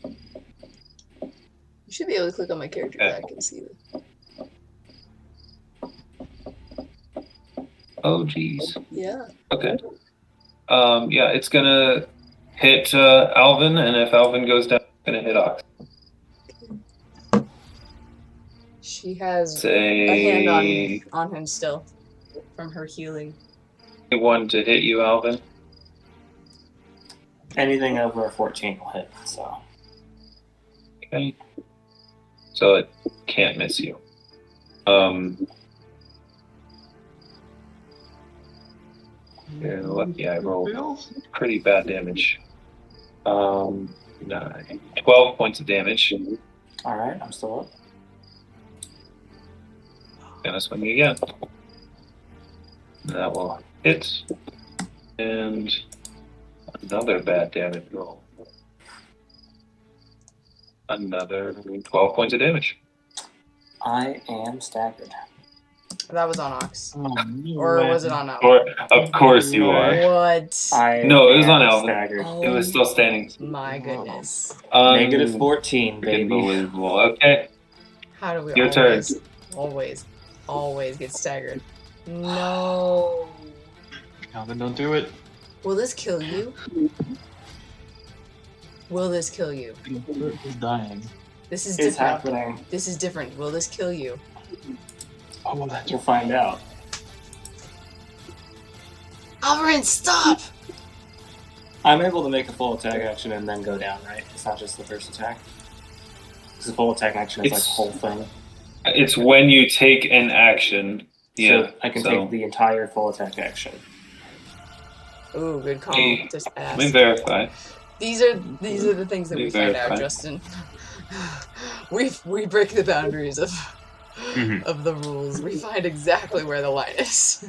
You should be able to click on my character Okay. back and see it. Oh, geez. Yeah. Okay. Yeah, it's gonna hit Alvyn, and if Alvyn goes down, it's gonna hit Ox. She has Say a hand on him still from her healing. one to hit you, Alvyn. Anything over a 14 will hit, so. Okay. So it can't miss you. Yeah, lucky I rolled pretty bad damage. 9. 12 points of damage. Alright, I'm still up. Gonna swing again. That will hit. And another bad damage roll. Another 12 points of damage. I am staggered. That was on Ox. Or was it on Alvyn? Or, of course you are. What? No, it was on am Alvyn. Staggered. Oh, It was still standing. my goodness. Negative 14, baby. Unbelievable. Okay. How do we Your turn. always get staggered? No. Alvyn, don't do it. Will this kill you? Will this kill you? He's dying. This is It's different. happening. This is different. Will this kill you? Oh, well, that's We'll find out. Alvyn, stop! I'm able to make a full attack action and then go down, right? It's not just the first attack. Because the full attack action is like the whole thing. It's when you take an action. Yeah. So I can take the entire full attack action. Ooh, good call. Hey, Just Let me ask. verify. These are the things that Let me we find out, verify. Justin. We break the boundaries of Mhm. of the rules. We find exactly where the line is.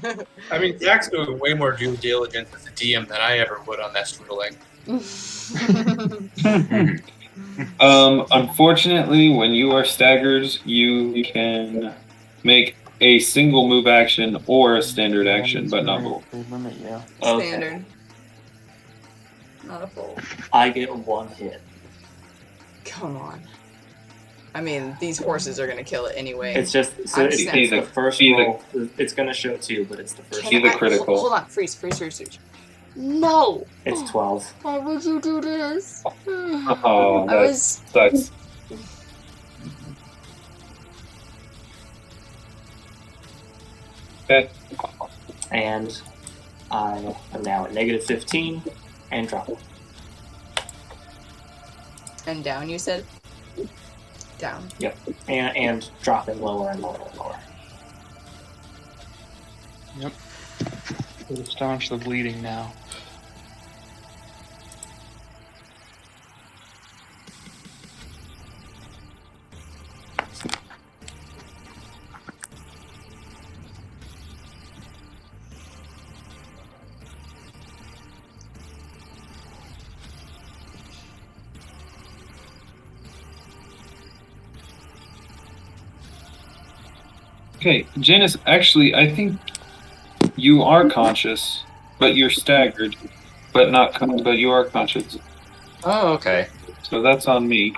I mean, Zach's doing way more due diligence as a DM than I ever would on that Strudeling. Unfortunately, when you are staggered, you can make a single move action or a standard action, but not both. They limit you. Okay. Standard. Not a full. I get 1 hit. Come on. I mean, these horses are gonna kill it anyway. It's just so I'm it's snapped. the first Be the- roll. It's gonna show 2, but it's the first. Be the critical. Hold on, freeze. No! It's 12. Why would you do this? Oh, I that was. sucks. Okay. And I am now at negative 15 and drop. And down, you said? Down. And dropping lower and lower and lower. Yep. It'll staunch the bleeding now. Okay, Janus, actually, I think you are conscious, but you're staggered, but but you are conscious. Oh, okay. So that's on me.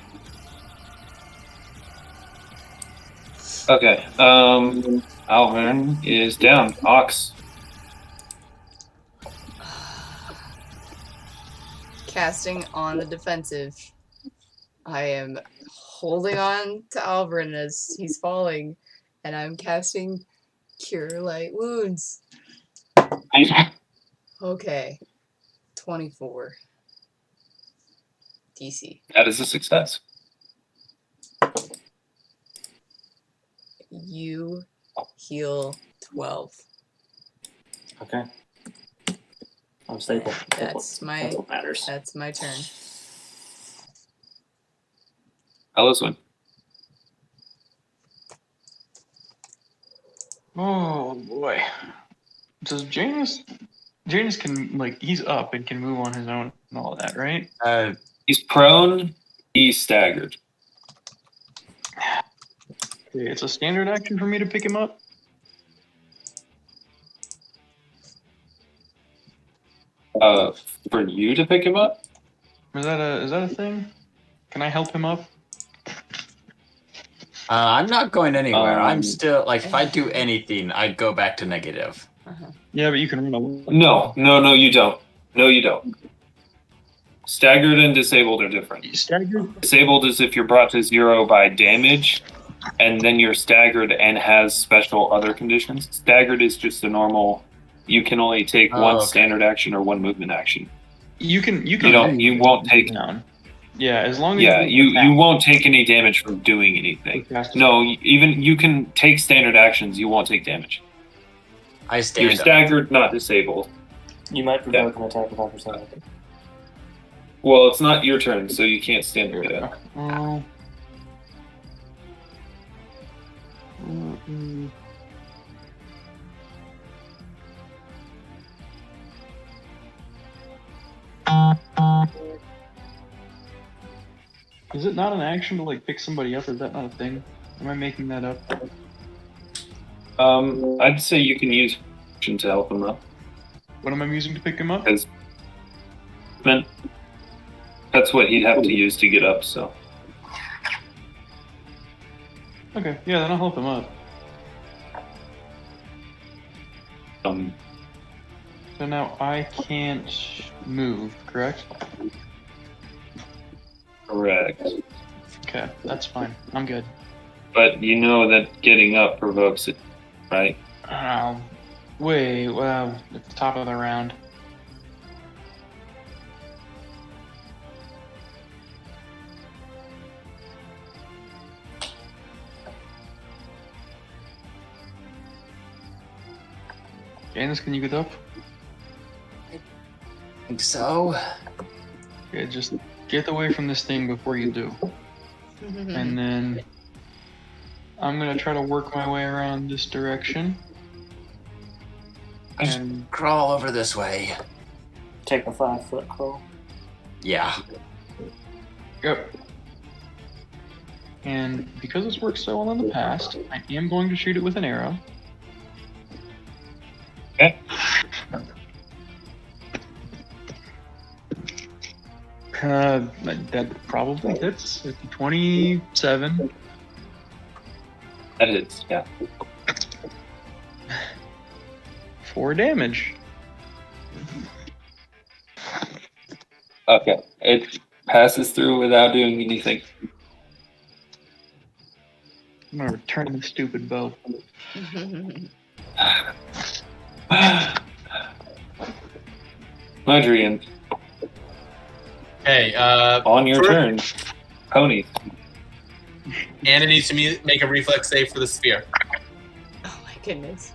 Okay, Alvyn is down. Ox. Casting on the defensive. I am holding on to Alvyn as he's falling, and I'm casting Cure Light Wounds. Okay. 24. DC. That is a success. You heal 12. Okay. I'm stable. That's what matters. That's my turn. Elyswen. Oh boy. Does Janus can, like, he's up and can move on his own and all that, right? He's prone. He's staggered. Okay, it's a standard action for me to pick him up. For you to pick him up? Is that a thing? Can I help him up? I'm not going anywhere. I'm still, like, if I do anything, I'd go back to negative. Yeah, but you can run away. No, you don't. No, you don't. Staggered and disabled are different. Staggered? Disabled is if you're brought to 0 by damage, and then you're staggered and has special other conditions. Staggered is just a normal. You can only take one standard action or one movement action. You won't take. Down. Yeah, as long as you won't take any damage from doing anything. No, even you can take standard actions. You won't take damage. I stand. You're staggered, not disabled. You might provoke an attack of opportunity. Well, it's not your turn, so you can't stand for that. Is it not an action to, like, pick somebody up? Is that not a thing? Am I making that up? I'd say you can use action to help him up. What am I using to pick him up? That's what he'd have to use to get up, so. Okay, yeah, then I'll help him up. So now I can't move, correct? Correct. Okay, that's fine. I'm good. But you know that getting up provokes it, right? Wait, well, at the top of the round. Janus, can you get up? I think so. Okay, just get away from this thing before you do. And then I'm gonna try to work my way around this direction. And crawl over this way. Take a 5-foot crawl. Yeah. Yep. And because it's worked so well in the past, I am going to shoot it with an arrow. Okay. That probably hits. 27. That hits, yeah. 4 damage. Okay. It passes through without doing anything. I'm gonna return the stupid bow. Madrian, Hey, on your turn. Pony. Anna needs to make a reflex save for the sphere. Oh my goodness.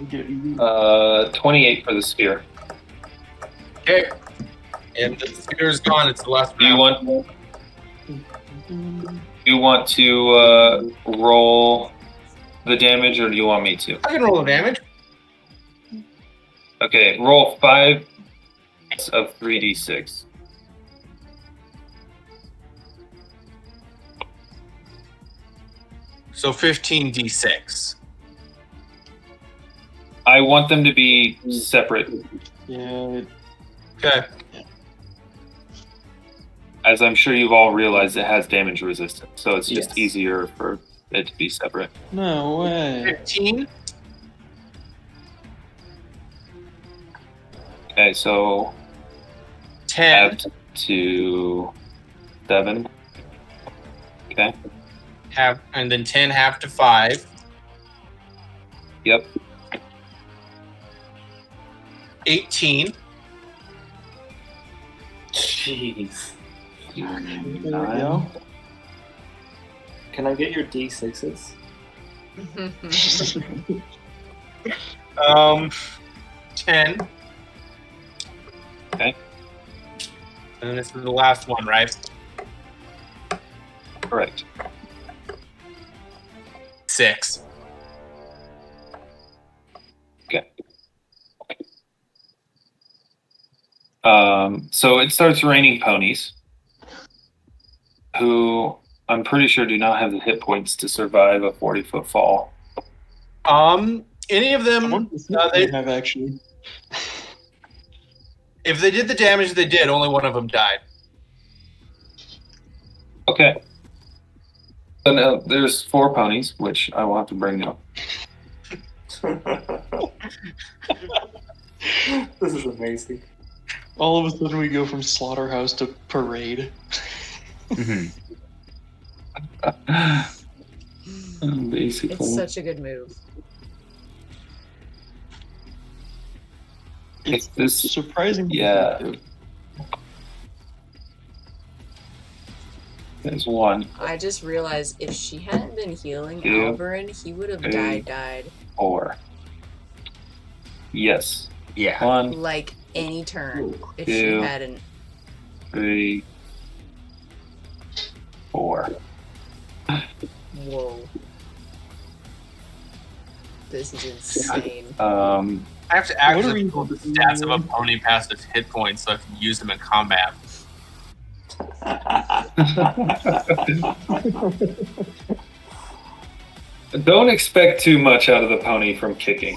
Get you. 28 for the spear. Okay. And the spear is gone. It's the last Do you round. want to roll the damage, or do you want me to? I can roll the damage. Okay, roll 5 of 3d6. So 15d6. I want them to be separate, Yeah. Okay. as I'm sure you've all realized it has damage resistance, so it's just Yes. easier for it to be separate. No way. 15. Okay, so 10. add to 7. Okay. Half, and then 10 half to 5. Yep. 18. Jeez. There we go. Can I get your D6s? 10. Okay. And then this is the last one, right? Correct. 6. Okay. So it starts raining ponies, who I'm pretty sure do not have the hit points to survive a 40-foot fall. Any of them, They have actually. if they did the damage they did, only one of them died. Okay. So now there's 4 ponies, which I will have to bring up. This is amazing. All of a sudden, we go from slaughterhouse to parade. Basically. It's such a good move. It's this surprisingly yeah. effective. There's 1, I just realized if she hadn't been healing Two, Alvyn, he would have three. died. 4. Yes. Yeah. 1, Like any turn. If Two. she hadn't. 3, 4. Whoa. This is insane. I have to What actually are we- pull the stats of a pony past its hit points so I can use them in combat. Don't expect too much out of the pony from kicking.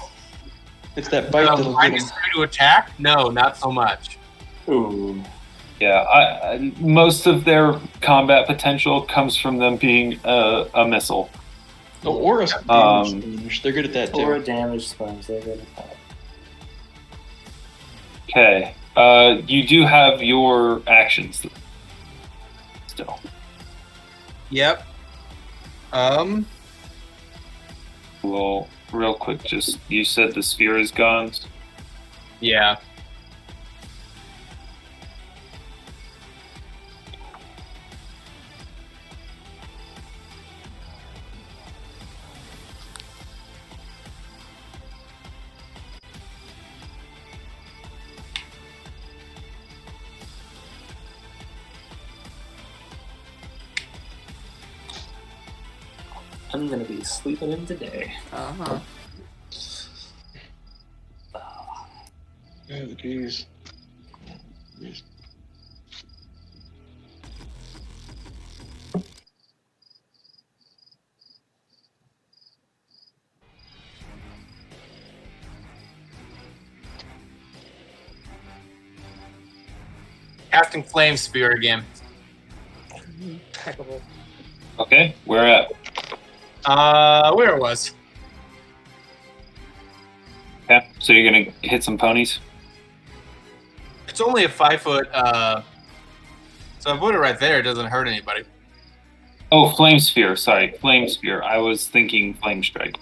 It's that bite that'll get Minus him. 3 to attack? No, not so much. Ooh. Yeah, I most of their combat potential comes from them being a missile. Oh, or a damage. They're good at that Or a too. damage sponge. They're good at that. Okay. You do have your actions still. Yep. Well, real quick, just you said the sphere is gone. Yeah. I'm gonna be sleeping in today. Uh-huh. Oh, jeez. Jeez. Casting Flame Spear again. Impeccable. Okay, where at? Where it was. Okay, so you're gonna hit some ponies. It's only a 5 foot, so I put it right there. It doesn't hurt anybody. Oh, flame sphere. Sorry, flame sphere. I was thinking flame strike.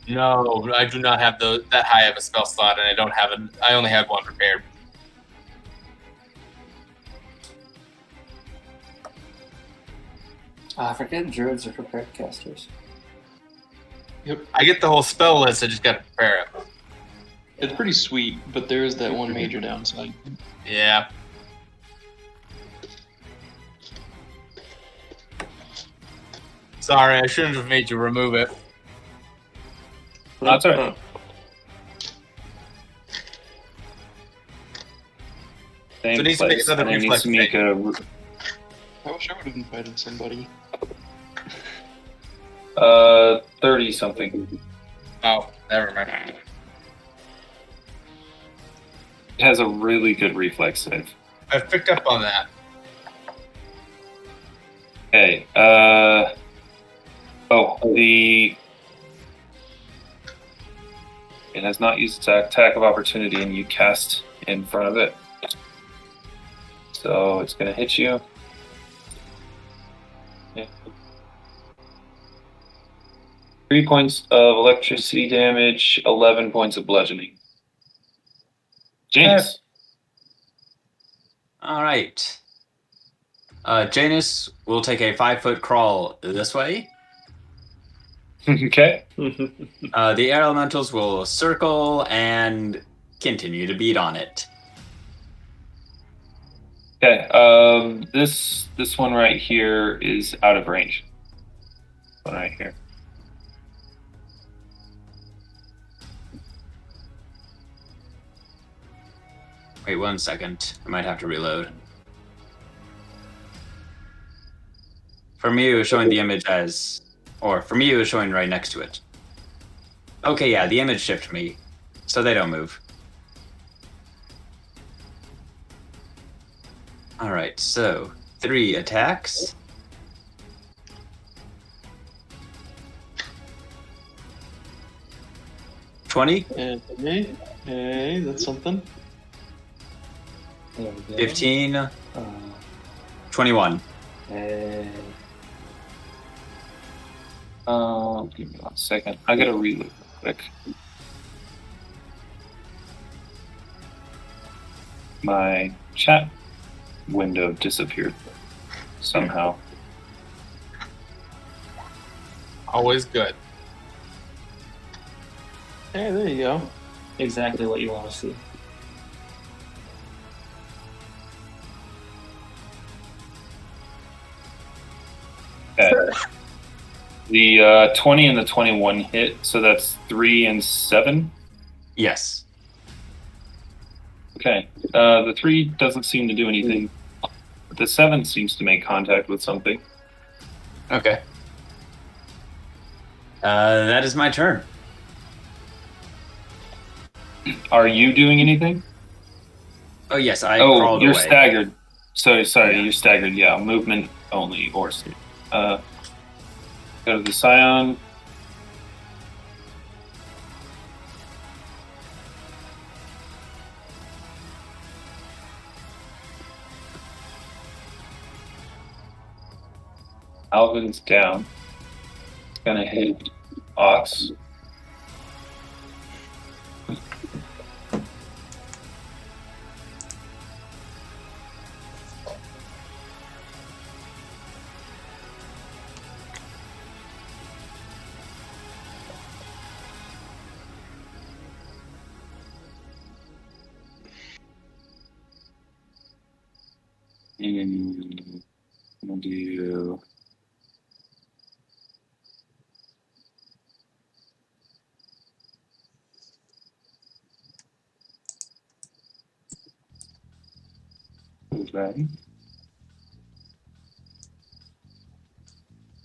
No, I do not have that high of a spell slot, and I don't have I only have one prepared. I forget druids are prepared casters. I get the whole spell list. I just got to prepare it. It's pretty sweet, but there is that one major downside. Yeah. Sorry, I shouldn't have made you remove it. That's all right. Same So it needs to make place, another and it needs reflex to make a. I wish I would have invited somebody. 30 something. Oh, never mind. It has a really good reflex save. I've picked up on that. Okay. It has not used its attack of opportunity, and you cast in front of it. So it's going to hit you. Yeah. 3 points of electricity damage, 11 points of bludgeoning. Janus. All right. Janus will take a 5-foot crawl this way. Okay. The air elementals will circle and continue to beat on it. Okay. This one right here is out of range. One right here. Wait 1 second. I might have to reload. For me, it was showing the image as... Or for me, it was showing right next to it. Okay, yeah, the image shifted me. So they don't move. Alright, so 3 attacks. $20, Hey, that's something. 15, 21. Give me 1 second. I gotta reload quick. My chat window disappeared somehow. Always good. Hey, there you go. Exactly what you want to see. Okay. The 20 and the 21 hit, so that's 3 and 7. Yes. Okay. The 3 doesn't seem to do anything. The 7 seems to make contact with something. Okay. That is my turn. Are you doing anything? Oh, yes, I crawled you're away. staggered. Sorry, Yeah. you're staggered. Yeah, movement only. Or go to the Scion. Alvin's down. It's gonna hit Ox. And I'm gonna do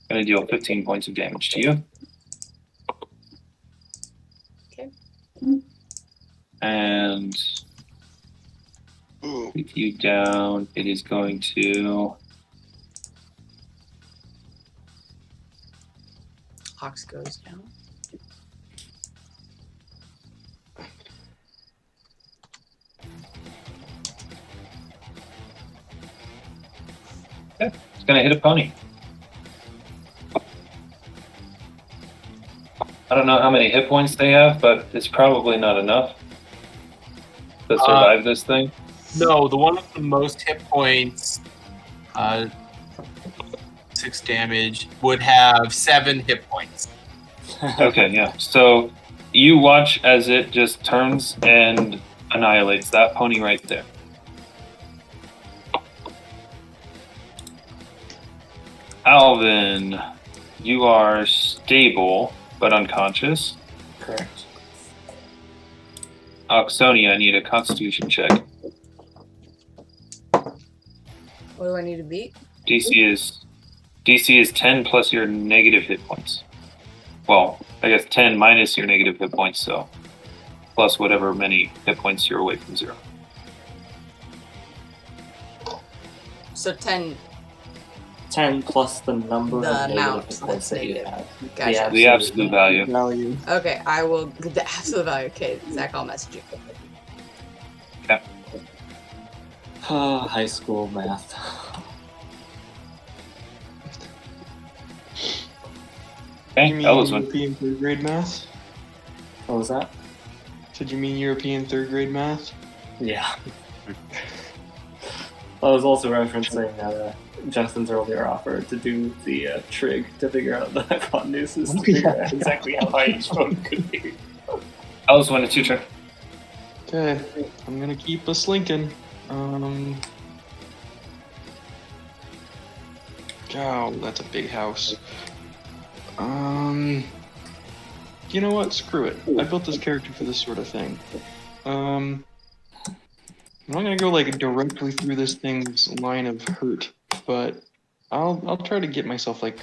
gonna deal 15 points of damage to you. Okay. And with you down, it is going to Ox goes down. it's gonna hit a pony. I don't know how many hit points they have, but it's probably not enough to survive this thing. No, the one with the most hit points, 6 damage, would have 7 hit points. Okay, yeah. So You watch as it just turns and annihilates that pony right there. Alvyn, you are stable but unconscious. Correct. Oxonia, I need a Constitution check. What do I need to beat? DC is 10 plus your negative hit points. Well, I guess 10 minus your negative hit points, so plus whatever many hit points you're away from 0. So 10. 10 plus the number The of negative amount hit points that's that you negative. have. Gotcha. The absolute value. Value. Okay, I will. The absolute value. Okay, Zach, I'll message you. High school math. Okay, You mean Elyswen. European third grade math? What was that? Did you mean European third grade math? Yeah. I was also referencing Justin's earlier offer to do the trig to figure out the hypotenuses to figure out exactly how high each one could be. Elyswen, it's your turn. Okay, I'm gonna keep us slinking. Oh, that's a big house. You know what? Screw it. I built this character for this sort of thing. I'm not gonna go like directly through this thing's line of hurt, but I'll try to get myself like.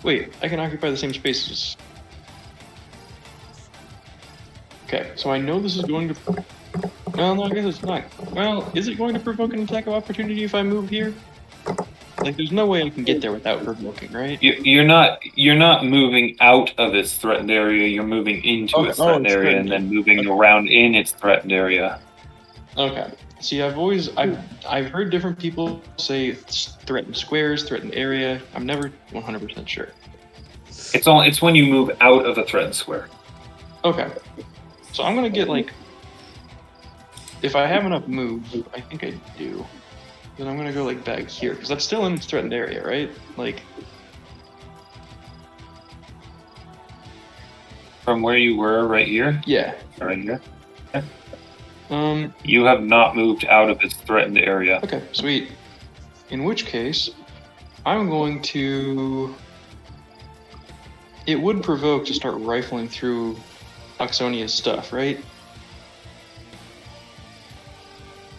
Wait, I can occupy the same spaces. Okay, so I know this is going to. Well, no, I guess it's not. Well, is it going to provoke an attack of opportunity if I move here? Like, there's no way I can get there without provoking, right? You're not moving out of its threatened area. You're moving into its threatened it's area threatened. and then moving around in its threatened area. Okay. See, I've heard different people say it's threatened squares, threatened area. I'm never 100% sure. It's when you move out of a threatened square. Okay. So I'm gonna get like, if I have enough move, I think I do. Then I'm gonna go like back here because that's still in its threatened area, right? Like. From where you were right here? Yeah. Right here? Um. You have not moved out of its threatened area. Okay. Sweet. In which case, I'm going to. It would provoke to start rifling through Oxonia's stuff, right?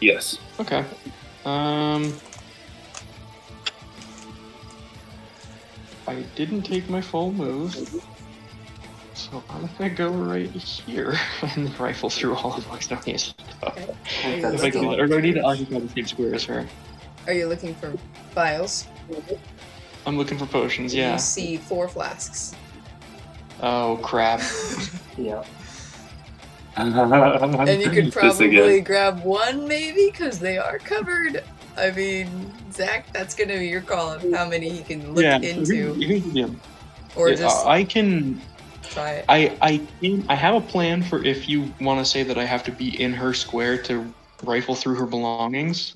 Yes. Okay. I didn't take my full move, so I'm gonna go right here and rifle through all of Oxonia's stuff. Okay. If I can, or do I need to occupy the same square as her? Are you looking for vials? I'm looking for potions, You yeah. see 4 flasks. Oh, crap. Yeah. And you could This probably again. grab one, maybe, because they are covered. I mean, Zach, that's gonna be your call of how many he can look Yeah, into, here's the deal. or Yeah, just I can... try it. I have a plan for if you want to say that I have to be in her square to rifle through her belongings.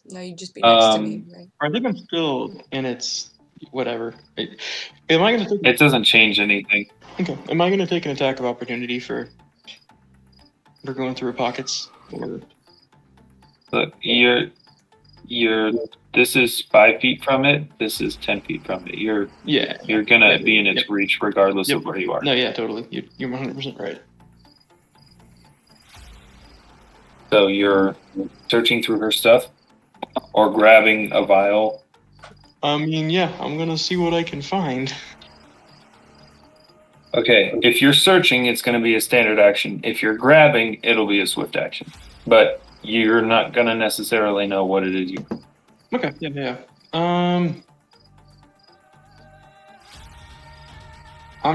No, you just be next to me, right? I think I'm still in its whatever. Am I going to take? It doesn't change anything. Okay. Am I going to take an attack of opportunity for going through her pockets? Or Look, this is 5 feet from it. This is 10 feet from it. You're gonna be in its reach regardless of where you are. No, yeah, totally. You're 100% right. So you're searching through her stuff or grabbing a vial. I mean, yeah, I'm gonna see what I can find. Okay, if you're searching, it's going to be a standard action. If you're grabbing, it'll be a swift action. But you're not going to necessarily know what it is you... Okay, yeah. I'm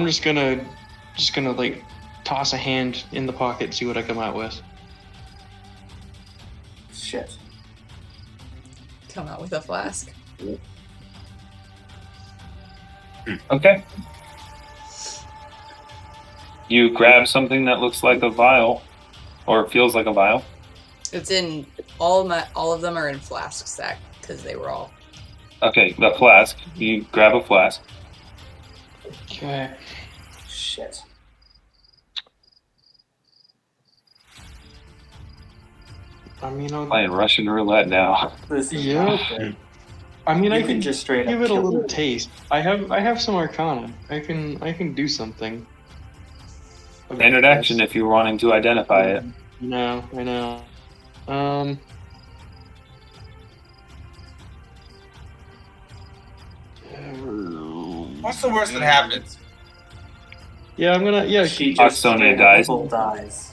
just gonna like toss a hand in the pocket and see what I come out with. Shit. Come out with a flask. Okay. You grab something that looks like a vial, or feels like a vial. It's in all of them are in flasks, Zach, because they were all. Okay, the flask. You grab a flask. Okay. Shit. I mean, I'll, Playing Russian roulette now. This is Yeah. not good. I mean, You I can can just straight give up it a kill little it. taste. I have some Arcana. I can do something. about Standard this. action if you're wanting to identify it. No, I know. What's the worst that happens? Yeah, I'm gonna. Yeah, She Fox just Sonia straight dies. up dies.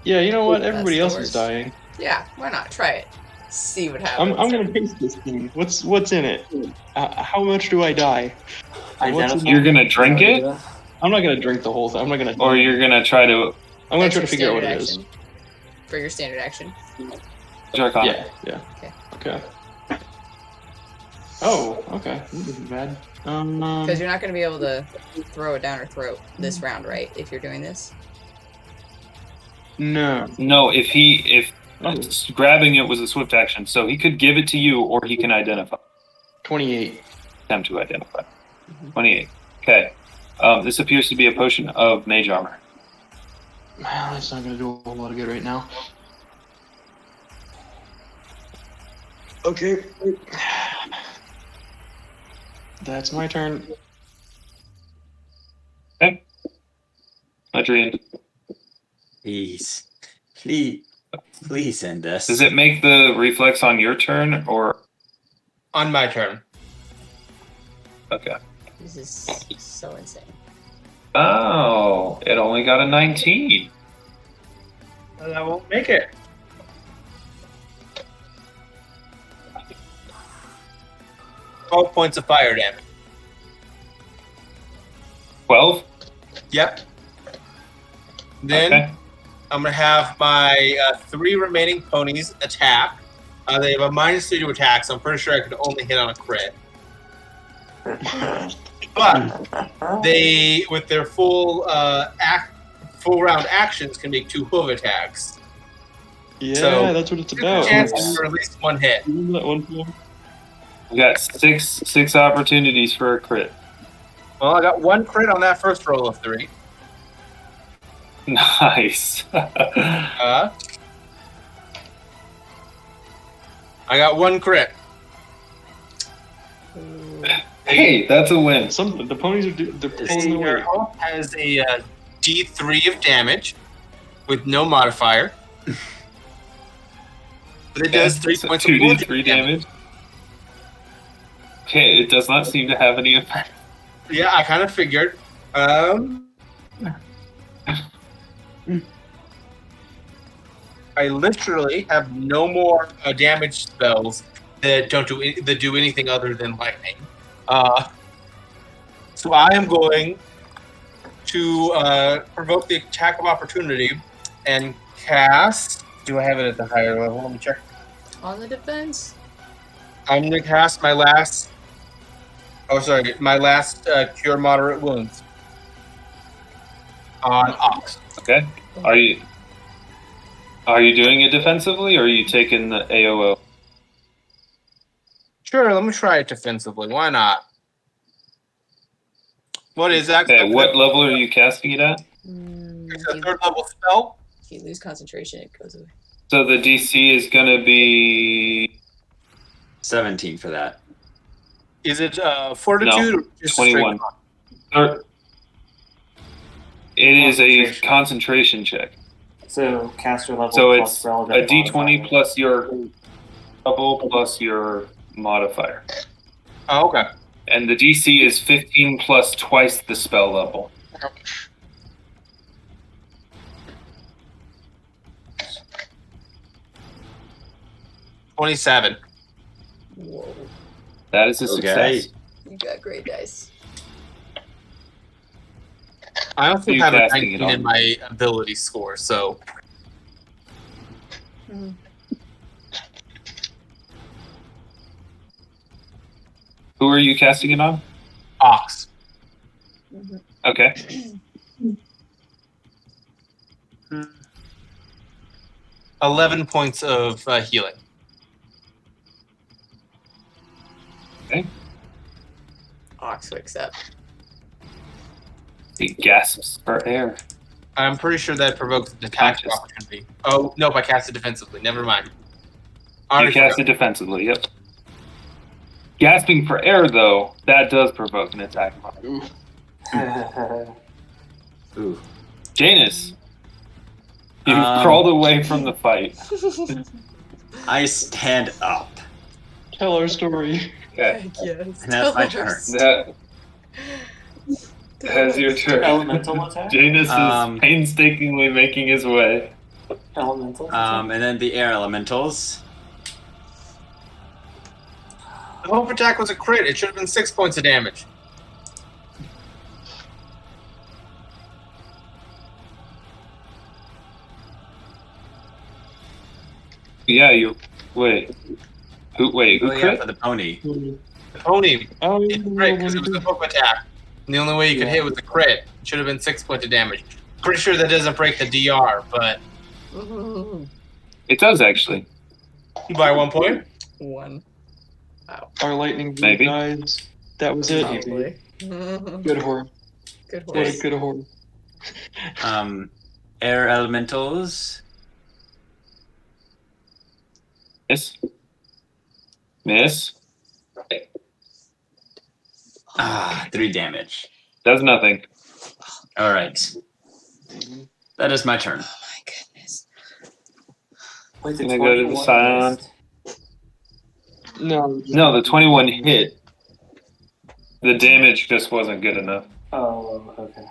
yeah. You know what? That's Everybody the else is worst. dying. Yeah, why not? Try it. See what happens. I'm gonna taste this thing. What's in it? How much do I die? Identify. You're gonna drink it? I'm not gonna drink the whole thing. I'm not gonna. Or you're gonna try to I'm gonna That's try your to figure out what standard it is. action. For your standard action. jerk on Yeah. it? Yeah. Okay. Okay. Oh. Okay. That isn't bad. Because you're not going to be able to throw it down or throw this round, right? If you're doing this. No. No, if Oh. grabbing it was a swift action, so he could give it to you or he can identify. 28. Attempt to identify. Mhm. 28. Okay. This appears to be a potion of mage armor. Well, that's not gonna do a whole lot of good right now. Okay. That's my turn. Adrian, Please end us. does it make the reflex on your turn or On my turn. okay? This is so insane. Oh, it only got a 19. And I won't make it. Twelve points of fire damage. 12. Yep. Then Okay. I'm gonna have my 3 remaining ponies attack. They have a -3 to attack, so I'm pretty sure I could only hit on a crit. But they, with their full round actions, can make 2 hoof attacks. Yeah, So, that's what it's There's about. a chance for at least 1 hit. Remember that one time? We got six opportunities for a crit. Well, I got 1 crit on that first roll of 3. Nice. I got 1 crit. Ooh. Hey, that's a win. Some the ponies are they're pulling their Your weight. elf has a D3 of damage with no modifier. But it does 3 points of 2d3 damage. Okay, it does not seem to have any effect. Yeah, I kind of figured. I literally have no more damage spells that do anything other than lightning. So I am going to provoke the attack of opportunity and cast. Do I have it at the higher level? Let me check. On the defense? I'm going to cast my last. Oh, sorry, my last cure moderate wounds on Ox. Okay. Are you doing it defensively or are you taking the AOO? Sure, let me try it defensively. Why not? What is that? Okay, what level are you casting it at? It's a 3rd level spell. If you lose concentration, it goes away. So the DC is going to be 17 for that. Is it fortitude or just 21. Or, it is a concentration check. So caster level So plus it's relevant a D20 modifier. plus your level plus your modifier. Oh, okay. And the DC is 15 plus twice the spell level. $27. Whoa. That is a Okay. success. You got great dice. I also You have a casting it 19 on. in my ability score, so Mhm. Who are you casting it on? Ox. Mhm. Okay. 11 points of healing. Ox wakes up. It gasps for air. I'm pretty sure that provokes an attack of opportunity. Oh, nope, I cast it defensively. Never mind. You cast it defensively, yep. Gasping for air, though, that does provoke an attack. Ooh. Janus, you've crawled away from the fight. I stand up. Tell our story. Okay. Yes. And that's my turn. That's your turn. Elemental attack? Janus is painstakingly making his way. Elemental attack? And then the air elementals. The hope attack was a crit. It should have been 6 points of damage. Yeah, you. Wait. Who Yeah, crit? for the pony. The pony. Oh, It's crit because it was a hope attack. And the only way you could hit was a crit. It should have been 6 points of damage. Pretty sure that doesn't break the DR, but It does, actually. by 1 point. 1. Wow. our lightning bolt Maybe. dies. That was it. Probably. Good horror. Good What a horse. good horror. Air elementals. Miss. 3 damage. Does nothing. All right. That is my turn. Oh my goodness. Wait, Gonna go to the 21 scion. missed? No, the 21 hit. The damage just wasn't good enough. Oh, okay.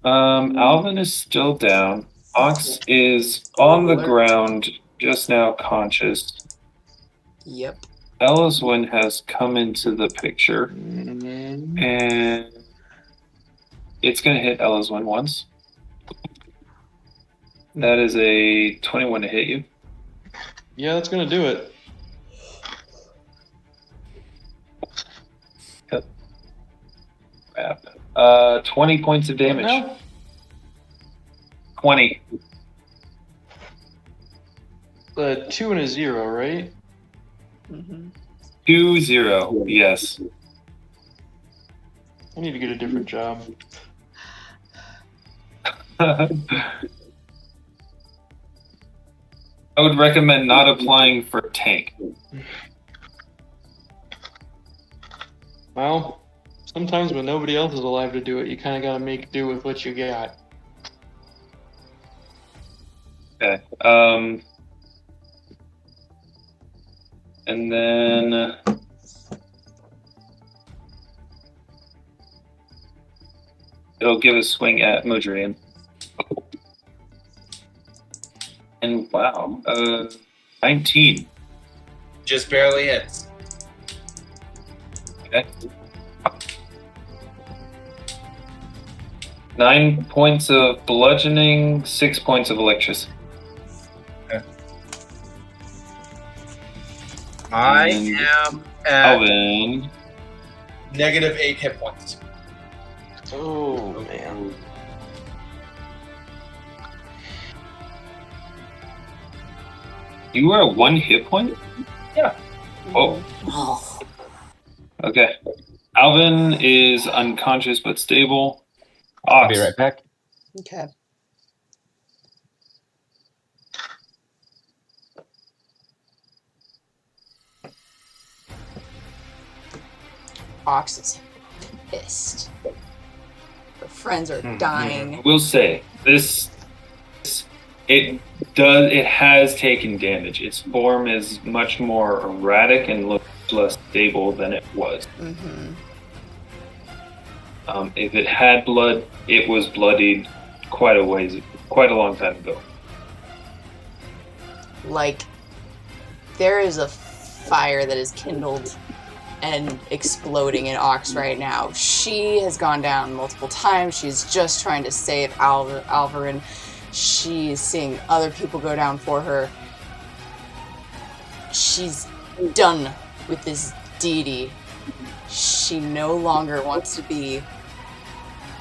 Alvyn is still down. Ox is on the ground, just now conscious. Yep. Elyswen has come into the picture, and it's going to hit Elyswen once. That is a 21 to hit you. Yeah, that's gonna do it. Crap. 20 points of damage. No. 20. 2 and a 0, right? 2-0. Yes. I need to get a different job. I would recommend not applying for tank. Well, sometimes when nobody else is alive to do it, you kind of got to make do with what you got. Okay. And then it'll give a swing at Modrian. And wow, 19. Just barely hits. Okay. 9 points of bludgeoning, 6 points of electricity. I And am at Alvyn. negative 8 hit points. Oh, man. You were at 1 hit point? Yeah. Oh, Oh, okay. Alvyn is unconscious but stable. I'll Ox. be right back. Okay. Ox is pissed. Her friends are dying. We'll say it has taken damage. Its form is much more erratic and looks less stable than it was. Mm-hmm. If it had blood, it was bloodied quite a long time ago. Like, there is a fire that is kindled and exploding in Ox right now. She has gone down multiple times. She's just trying to save Alvyn. She's seeing other people go down for her. She's done with this deity. She no longer wants to be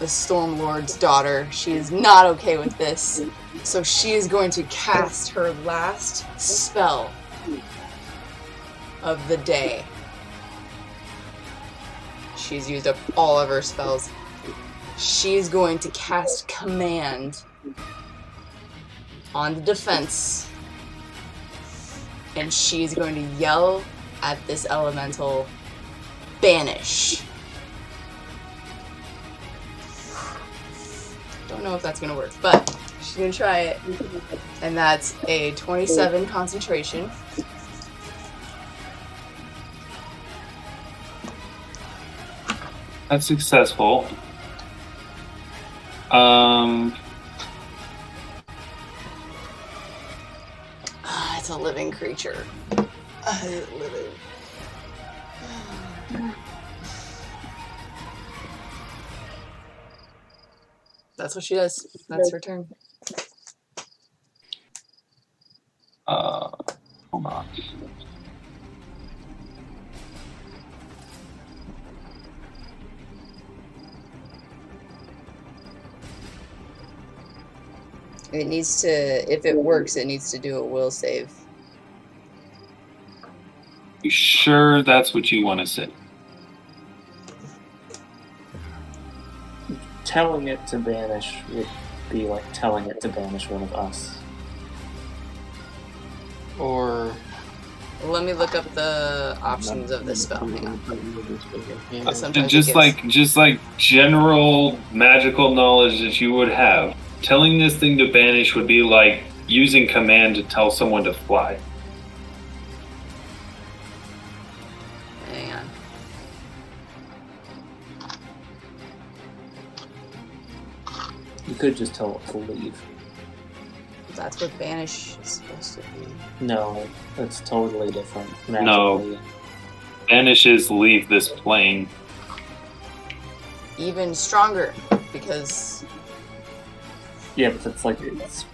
the Storm Lord's daughter. She is not okay with this. So she is going to cast her last spell of the day. She's used up all of her spells. She is going to cast command on the defense, and she's going to yell at this elemental, banish. Don't know if that's gonna work, but she's gonna try it. And that's a 27 concentration. That's successful. It's a living creature. Living. That's what she does. That's her turn. Hold on. It needs to, if it works, it needs to do a will save. You sure that's what you want to say? Telling it to banish would be like telling it to banish one of us. Or Let me look up the options of the spell. Hang on. Sometimes Just it gets- just like general magical knowledge that you would have. Telling this thing to banish would be like using command to tell someone to fly. Hang on. You could just tell it to leave. That's what banish is supposed to be. No, it's totally different. No. Magically. Banish is leave this plane. Even stronger, because Yeah, but it's like it's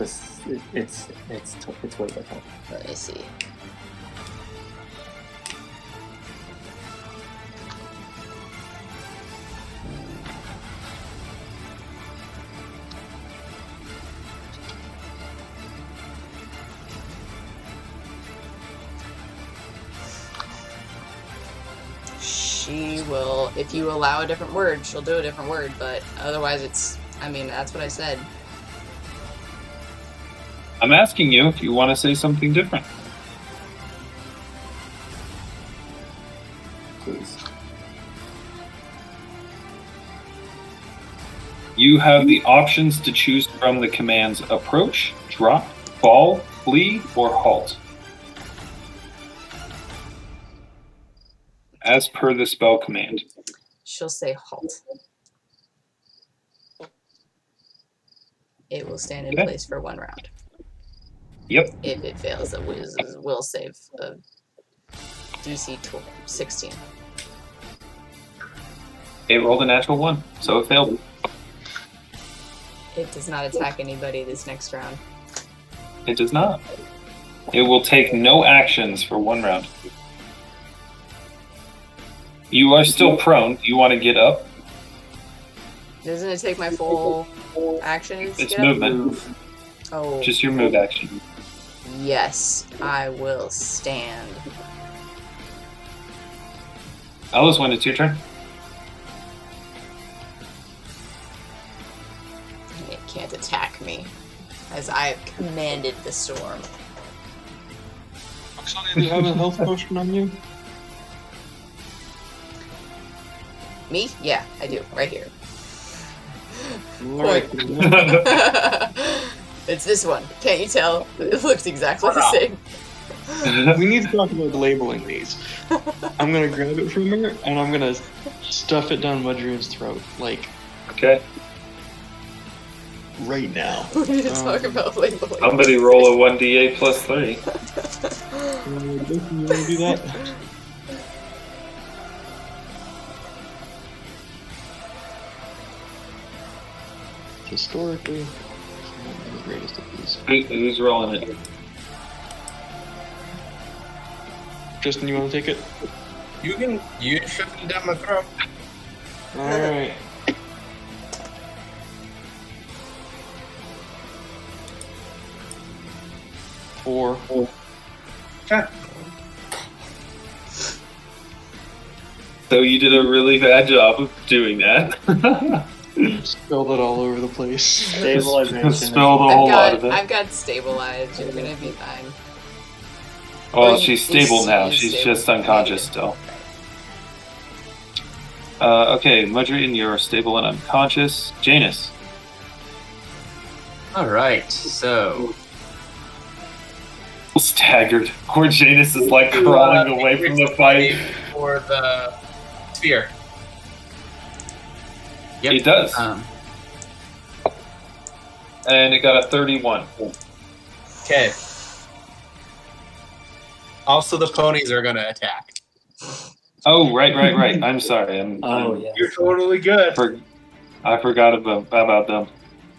way different. let me see. She will, if you allow a different word, she'll do a different word, but otherwise it's, I mean, that's what I said. I'm asking you if you want to say something different. Please. You have the options to choose from the commands approach, drop, fall, flee, or halt. As per the spell command. She'll say halt. It will stand in Okay. place for 1 round. Yep. If it fails, the will save of DC 16. It rolled a natural 1, so it failed. It does not attack anybody this next round. It does not. It will take no actions for 1 round. You are still prone. Do you want to get up? Doesn't it take my full action? to It's get up? movement. Oh, Just your move action. yes, I will stand. Elyswen, it's your turn. It can't attack me, as I have commanded the storm. Actually, do you have a health potion on you? Me? Yeah, I do. Right here. Alright. It's this one. Can't you tell? It looks exactly the same. We need to talk about labeling these. I'm gonna grab it from her and I'm gonna stuff it down Mudroon's throat, like Okay. right now. We need to talk about labeling. Somebody roll a 1d8 plus 3. You wanna do that? Historically, it's not the greatest of these. Who's rolling it? Tristan, you wanna take it? You shove it down my throat. Alright. Four. So you did a really bad job of doing that. Spilled it all over the place. Stabilization. Spill the whole lot of it. I've got stabilized. You're gonna be fine. Well, Or she's stable now. is She's stable. just unconscious Yeah. still. Okay, Mudrian, you're stable and unconscious. Janus. All right, so Staggered. Poor Janus is like crawling away from the fight. For the sphere. yep. It does. And it got a 31. Okay. Also, the ponies are gonna attack. Oh, right. I'm sorry. Yeah. You're totally good. I forgot about them.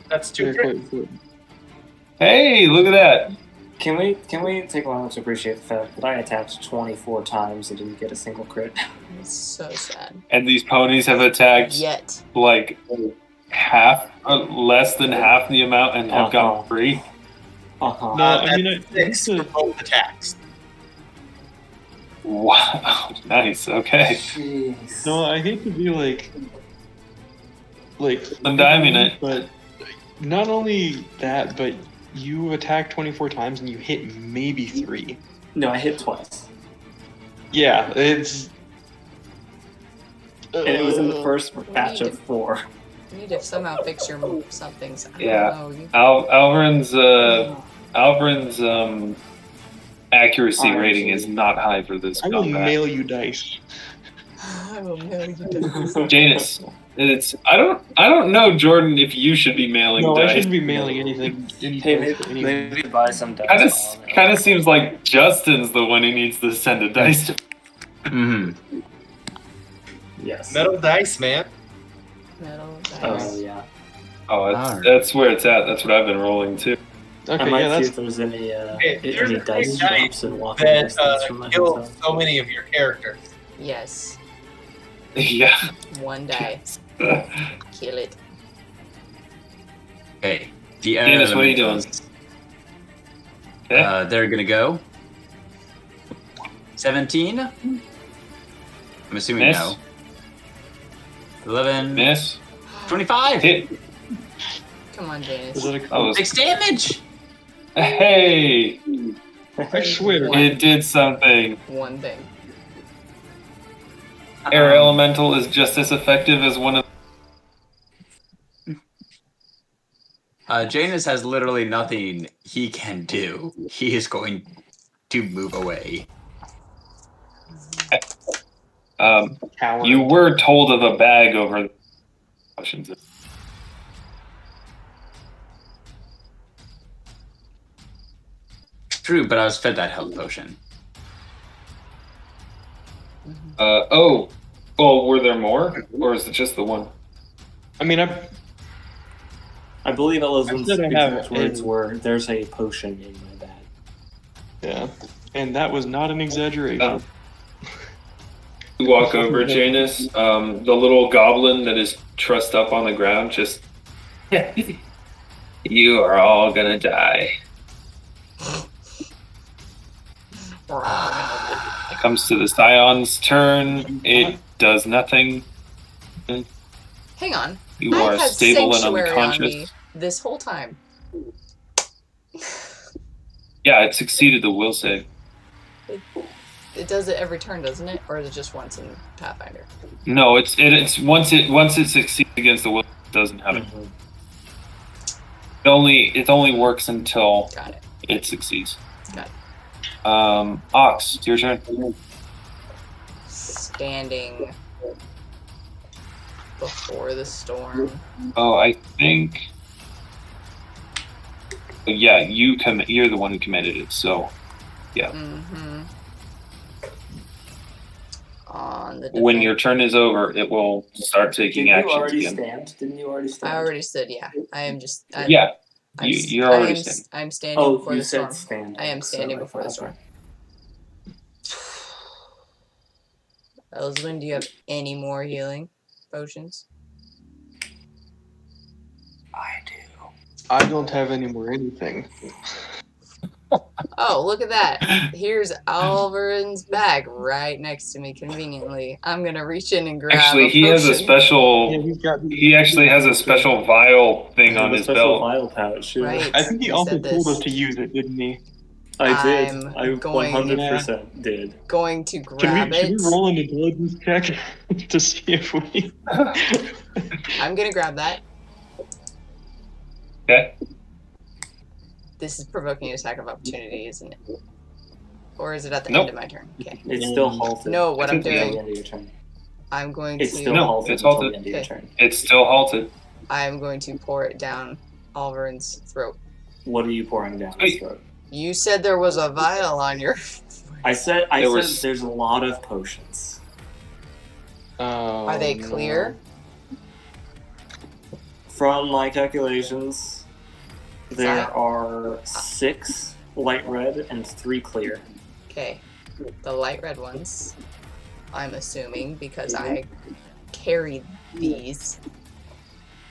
That's two crits. Hey, look at that. Can we take a moment to appreciate the fact that I attacked 24 times and didn't get a single crit? It's so sad. And these ponies have attacked Yet. like half, less than half the amount and have gotten free. Uh-huh. No, I mean, That's 6 for both attacks. Wow, nice. Okay. Jeez. no, I hate to be like Undiming it. but not only that, but you attack 24 times and you hit maybe 3. No, I hit twice. Yeah, it's. And it was in the first batch of 4. You need to somehow fix your somethings. I Yeah. don't know. Alvyn's accuracy Alright, rating geez. is not high for this I will combat. mail you dice. I will mail you down. Janus, I don't know, Jordan, if you should be mailing No, I dice. shouldn't be mailing anything. Hey, maybe buy some dice. Kind of seems like Justin's the one who needs to send a dice to. Mm-hmm. Yes. Metal dice, man. Metal Oh, dice. yeah. Oh, Alright. that's where it's at. That's what I've been rolling too. Okay, I might yeah, see that's. if there's any there's any a dice big dice shops and walking That distance from my kill hotel. so many of your characters. Yes. Yeah. One die. Kill it. Okay. The Janus, what are you doing? elementals. Okay. They're gonna go. 17. I'm assuming Miss. no. 11. Miss. 25. Hit. Come on, Janus. Is that a Oh, 6 damage. hey! I swear. It did something. One thing. Air Elemental is just as effective as one of. Janus has literally nothing he can do. He is going to move away. Coward. You were told of a bag over the options. True, but I was fed that health potion. Oh. Well, were there more? Or is it just the one? I mean, I believe Elyswen's I said I have exact it words in- were, "There's a potion in my bag." yeah, and that was not an exaggeration. Oh. You walk over, Janus. The little goblin that is trussed up on the ground just. You are all gonna die. It comes to the Scion's turn. It does nothing. Hang on. You I've are had stable and sanctuary on me unconscious. this whole time. Yeah, it succeeded the will save. It does it every turn, doesn't it? Or is it just once in Pathfinder? No, it's once it succeeds against the will, it doesn't have it. It only works until Got it. it succeeds. Got it. Ox, it's your turn. Standing before the storm. Oh, I think. Yeah, you're the one who committed it. So, yeah. Mm-hmm. On the When your turn is over, it will start taking Didn't you actions already again. stand? Didn't you already stand? I already said, yeah. I am just. Yeah, you're already standing. I'm standing Oh, before you the said storm. stand. I am standing before the storm. Elyswen, do you have any more healing potions? I do. I don't have any more anything. Oh, look at that. Here's Alvern's bag right next to me conveniently. I'm going to reach in and grab Actually, a he has a potion. special. Yeah, he's got. He actually has a special vial thing I have on a his special belt. vial pouch. Yeah. Right. I think he also said told this. us to use it, didn't he? I did. I'm I going- 100% did. Going to Should grab we it. roll an intelligence check to see if we? I'm going to grab that. Okay. This is provoking an attack of opportunity, isn't it? Or is it at the Nope. end of my turn? Okay. It's still halted. No, what I'm It's at the Until doing, the end of your turn. I'm going It's to... still No, halted it's until halted. the end of your Okay. turn. It's still halted. I'm going to pour it down Alvern's throat. What are you pouring down his Wait. throat? You said there was a vial on your... I said There was- there's a lot of potions. Oh, Are they clear? From my calculations, there Fine. are 6 light red and 3 clear. Okay. The light red ones, I'm assuming, because I carried these.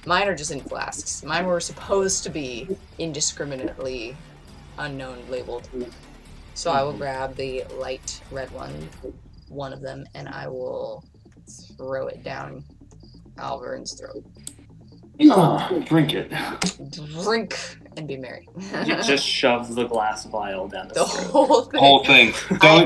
Mine are just in flasks. Mine were supposed to be indiscriminately unknown labeled. So I will grab the light red one of them, and I will throw it down Alvern's throat. Drink it. Drink and be merry. You just shove the glass vial down his the throat. whole thing. Whole thing.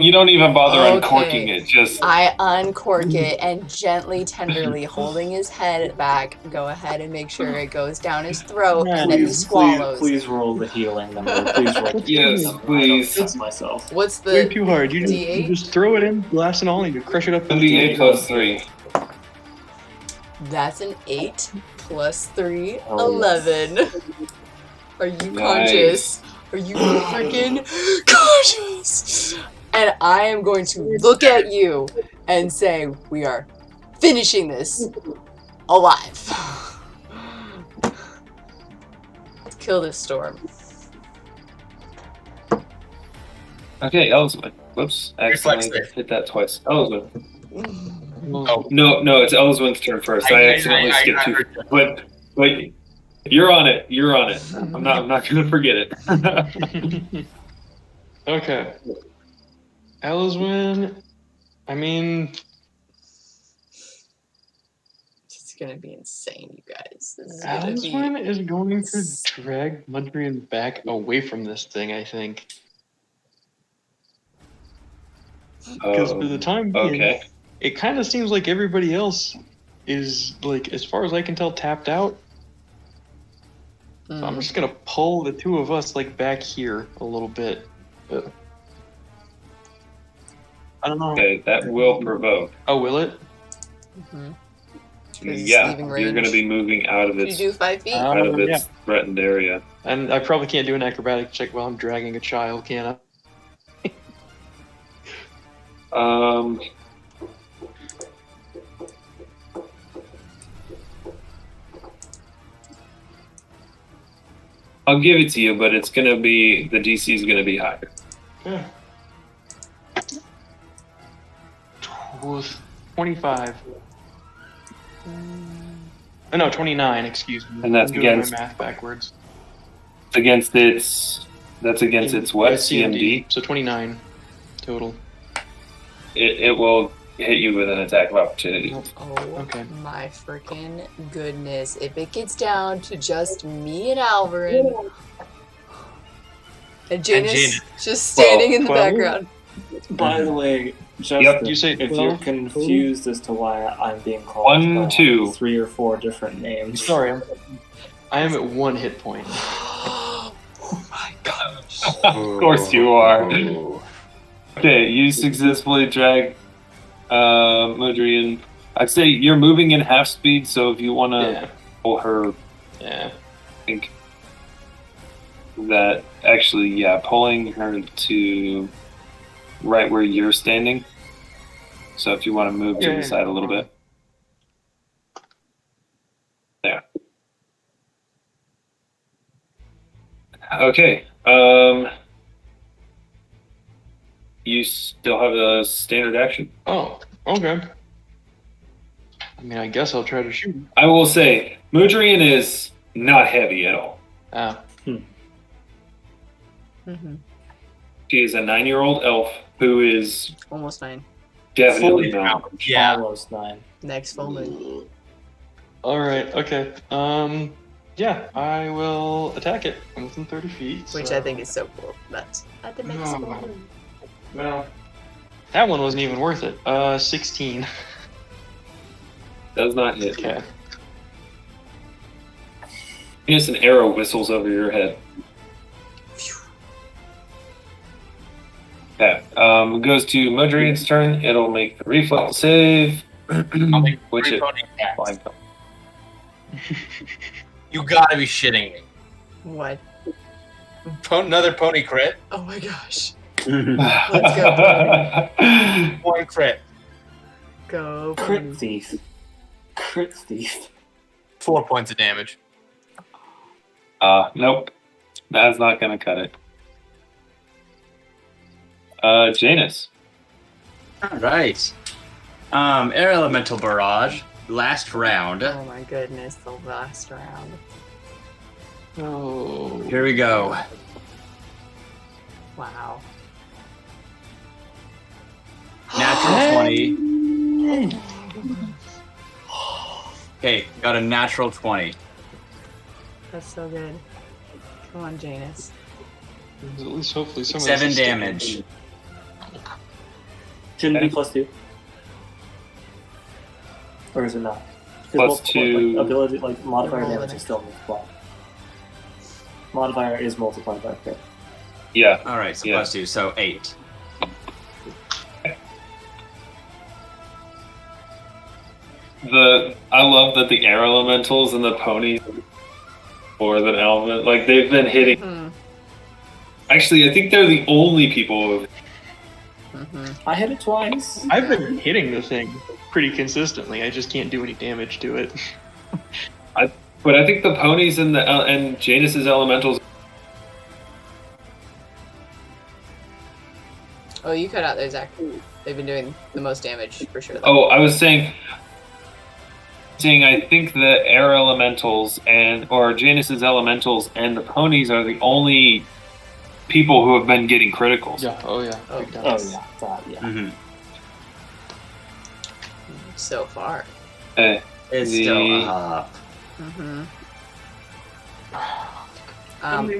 You don't even bother Okay. uncorking it. Just I uncork it and gently, tenderly, holding his head back, go ahead and make sure it goes down his throat and then he swallows. Please roll the healing number. Please roll the Yes, healing number. please. I don't trust myself. What's Way the too hard. You D8? just throw it in, glass and all, and you crush it up. in the D8 plus 3. That's an 8 plus 3, Oh, 11. Are you Nice. conscious? Are you freaking conscious? And I am going to look at you and say, we are finishing this alive. Let's kill this storm. Okay, Elyswen. Whoops. I Reflex accidentally save. hit that twice. Elyswen. Oh, No, it's Elyswen's turn first. I accidentally skipped two. But wait, you're on it. You're on it. I'm not gonna forget it. Okay. Elyswen, I mean, It's gonna be insane, you guys. This is gonna be... Elyswen is going to drag Mudrian back away from this thing, I think. Because for the time being, Okay. it kind of seems like everybody else is, like, as far as I can tell, tapped out. So I'm just gonna pull the two of us, like, back here a little bit. I don't know. Okay, that will provoke. Oh, will it? Mhm. 'Cause it's Yeah, leaving you're going to range. be moving out of Should its you do 5 feet? out of its Yeah. threatened area. And I probably can't do an acrobatic check while I'm dragging a child, can I? I'll give it to you, but it's going to be the DC is going to be higher. Yeah. 25. Oh, no, 29, excuse me. And that's I'm doing against- my math backwards. Against its that's against its what? CMD. So 29 total. It will hit you with an attack of opportunity. Oh Okay. my freaking goodness. If it gets down to just me and Alvyn and Janus Janus. just standing in the 12? background. By the way, Justin, Yep. You say if 12? you're confused as to why I'm being called 1, by 2. 3 or 4 different names, Sorry, I am at 1 hit point. Oh my gosh. Of course you are. Okay, you successfully drag Mudrian. I'd say you're moving in half speed, so if you want to Yeah. pull her, Yeah. I think that actually, yeah, pulling her to right where you're standing. So if you want to move to Yeah, the side a little bit. There. Okay. You still have a standard action. Oh, okay. I mean, I guess I'll try to shoot. I will say, Mudrian is not heavy at all. Ah, Mm-hmm. She is a 9-year-old elf who is Almost 9. definitely Fully not. Yeah. Almost 9. Next full moon. All right. Okay. Yeah, I will attack it. I'm within 30 feet. Which so- I think is so cool. But at the next Oh. full moon. Well, that one wasn't even worth it. 16. Does not hit. Okay. Just an arrow whistles over your head. Okay. Goes to Modrian's turn. It'll make the reflex save. I'll make Which 3 it pony attacks. fine. You gotta be shitting me. What? Another pony crit. Oh my gosh. Let's go. 1 crit. Go. Crit pony. thief. Crit thief. 4 points of damage. Nope. That's not gonna cut it. Janus. All right. Air Elemental Barrage. Last round. Oh my goodness, the last round. Oh. Here we go. Wow. Natural 20. Okay, got a natural 20. That's so good. Come on, Janus. At least hopefully some 7 of this is damage. Shouldn't Okay. be +2. Or is it not? 'Cause Plus multiple, 2. Like, ability, like modifier Roll damage it. is still multiplied. Modifier is multiplied by crit. Yeah. All right, so Yeah. plus 2, so 8. I love that the air elementals and the ponies more than Alvyn. Like they've been hitting. Hmm. Actually, I think they're the only people who. I hit it twice. I've been hitting the thing pretty consistently. I just can't do any damage to it. But I think the ponies and and Janus's elementals. Oh, you cut out there, Zach. They've been doing the most damage for sure. Though. Oh, I was saying. I think the air elementals or Janus's elementals and the ponies are the only people who have been getting criticals. Yeah. Oh yeah. Oh. Big time. Oh yeah, that, yeah. Mm-hmm. So far. It's The- still up. Mm-hmm.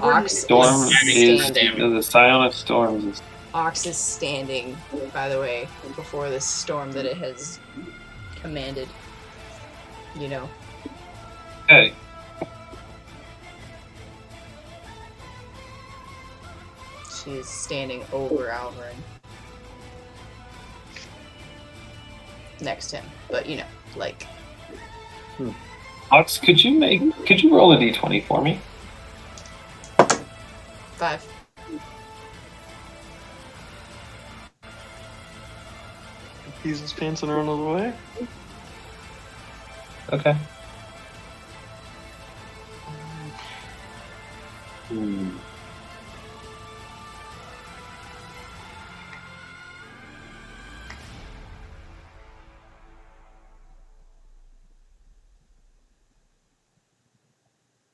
Ox Storm is is standing. the Scion of Storms. Is, Ox is standing, by the way, before this storm that it has commanded. You know. okay. She is standing over Alvyn. Next to him. But, you know, like... Ox, could you roll a d20 for me? 5. He's his pants and run all the way. Okay.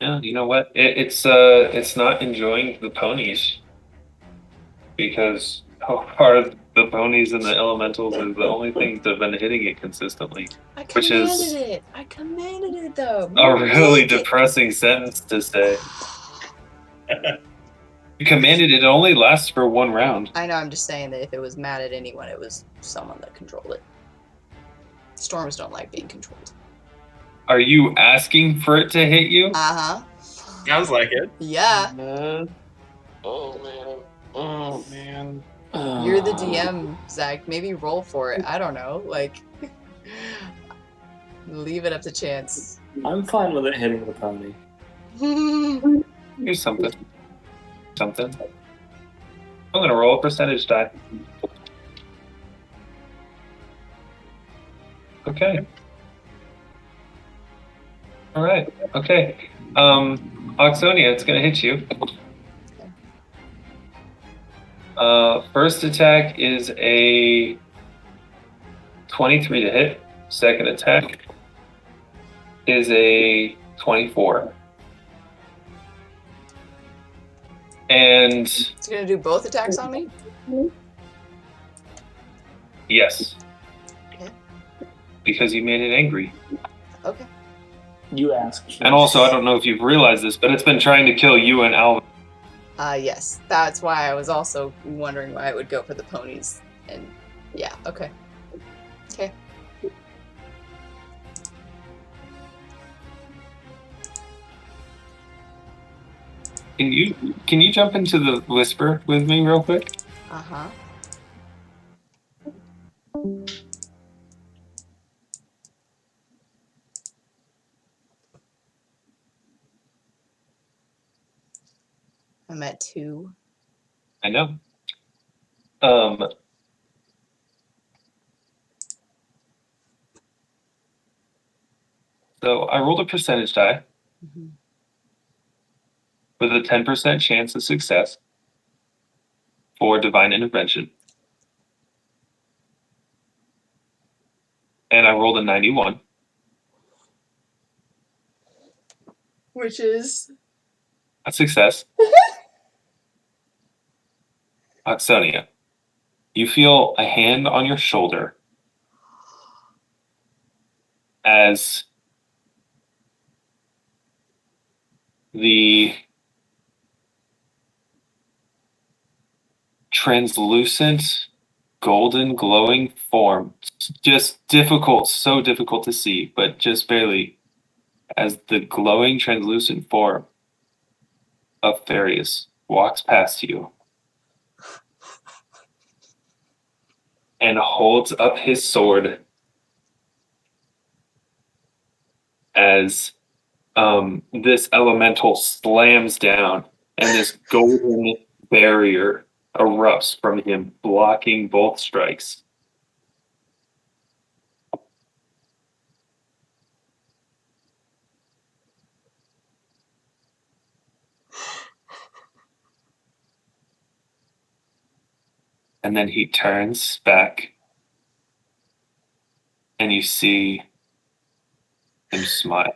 Yeah, you know what? It's not enjoying the ponies because part of the ponies and the elementals are the only things that have been hitting it consistently. I Which commanded is- it! I commanded it, though! A really Take it. depressing sentence to say. You commanded it only lasts for 1 round. I know, I'm just saying that if it was mad at anyone, it was someone that controlled it. Storms don't like being controlled. Are you asking for it to hit you? Uh-huh. Sounds like it. Yeah. Oh man. Oh man. You're the DM, Zach. Maybe roll for it. I don't know. Like, leave it up to chance. I'm fine with it hitting the pony. Here's something. I'm gonna roll a percentage die. Okay. All right. Okay. Oxonia, it's gonna hit you. First attack is a 23 to hit. Second attack is a 24. And It's gonna do both attacks on me? yes. Okay. Because you made it angry. Okay. You asked. And also, I don't know if you've realized this, but it's been trying to kill you and Alvyn. Yes. That's why I was also wondering why it would go for the ponies. And yeah, okay. Okay. Can you jump into the whisper with me real quick? Uh-huh. I'm at 2. I know. So I rolled a percentage die Mm-hmm. with a 10% chance of success for divine intervention. And I rolled a 91. Which is? A success. Sonia, you feel a hand on your shoulder as the translucent, golden, glowing form, just so difficult to see, but just barely, as the glowing, translucent form of Farius walks past you and holds up his sword as this elemental slams down and this golden barrier erupts from him, blocking both strikes. And then he turns back and you see him smile.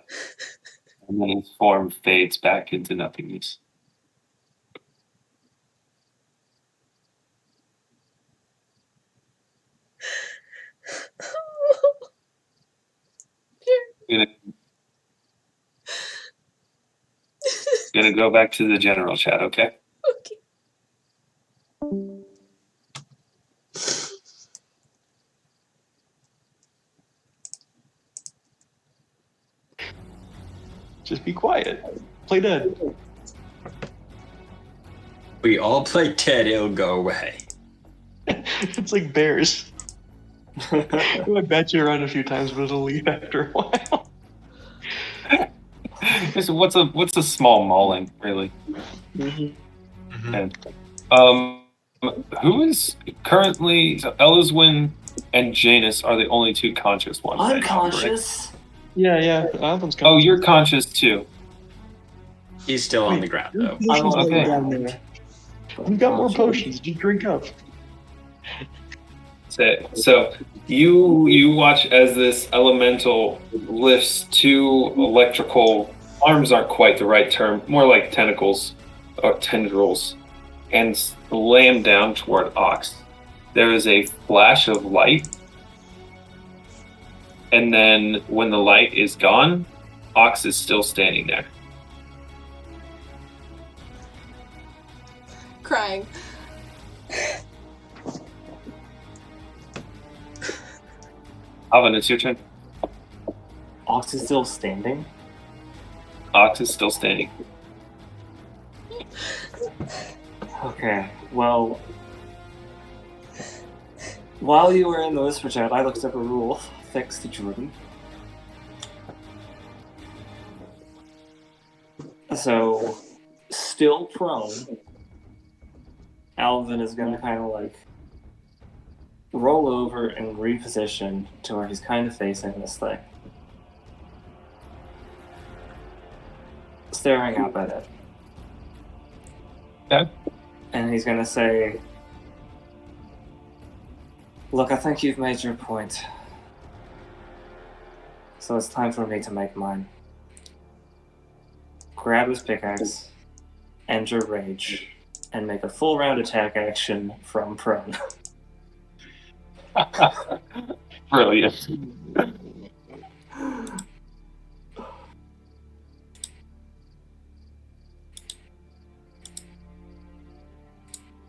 And then his form fades back into nothingness. Gonna go back to the general chat, okay? Okay. Just be quiet. Play dead. We all play dead, it'll go away. It's like bears. I bet you around a few times, but it'll leave after a while. So what's a small mauling, really? Mm-hmm. And, who is currently Elyswen and Janus are the only two conscious ones. I'm right now, correct? conscious. Yeah. Alvin's Oh, you're conscious too. He's still on the ground, though. I'm Okay. down there. You got more potions. Just drink up. So you watch as this elemental lifts two electrical arms, aren't quite the right term, more like tentacles or tendrils, and slam down toward Ox. There is a flash of light, and then when the light is gone, Ox is still standing there. Crying. Alvyn, it's your turn. Ox is still standing. Ox is still standing. Okay, well, while you were in the whisper chat, I looked up a rule thanks to Jordan. So, still prone, Alvyn is going to kind of like roll over and reposition to where he's kind of facing this thing. Staring up at it. Okay. And he's going to say, "Look, I think you've made your point. So it's time for me to make mine." Grab his pickaxe, enter rage, and make a full round attack action from prone. Brilliant.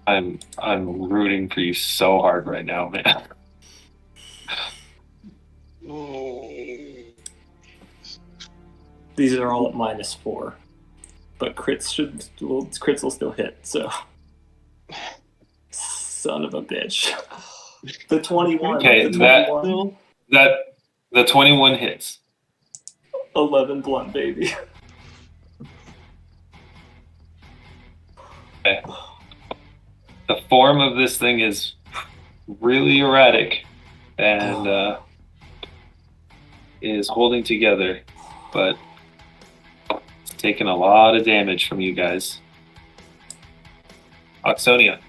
I'm rooting for you so hard right now, man. These are all at -4, but crits will still hit. So, son of a bitch. The 21. Okay, the 21. the 21 hits. 11 blunt, baby. Okay. The form of this thing is really erratic and is holding together, but it's taking a lot of damage from you guys. Oxonia.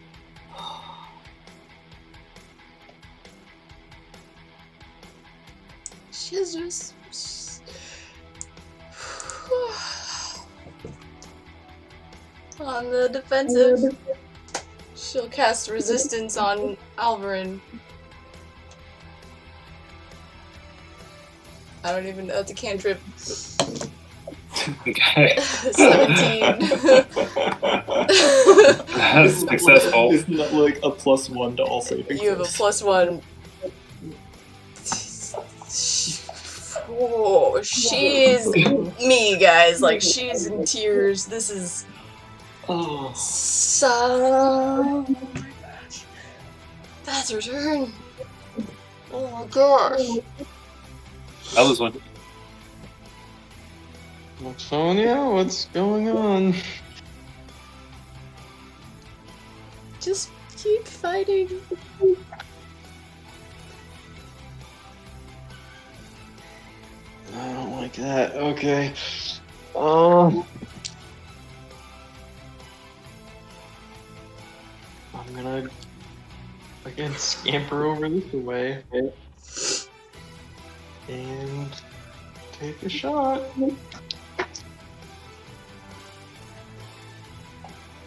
She's just. On the defensive, she'll cast resistance on Alvyn. I don't even know the cantrip. Okay. 17. That's successful. Isn't that like a +1 to all saving You have a throws? +1. Oh, she's me, guys. Like, she's in tears. This is Oh. so. That's her turn. Oh my gosh. Elyswen. Sonia, what's going on? Just keep fighting. I don't like that. Okay. I'm gonna again scamper over this way and take a shot.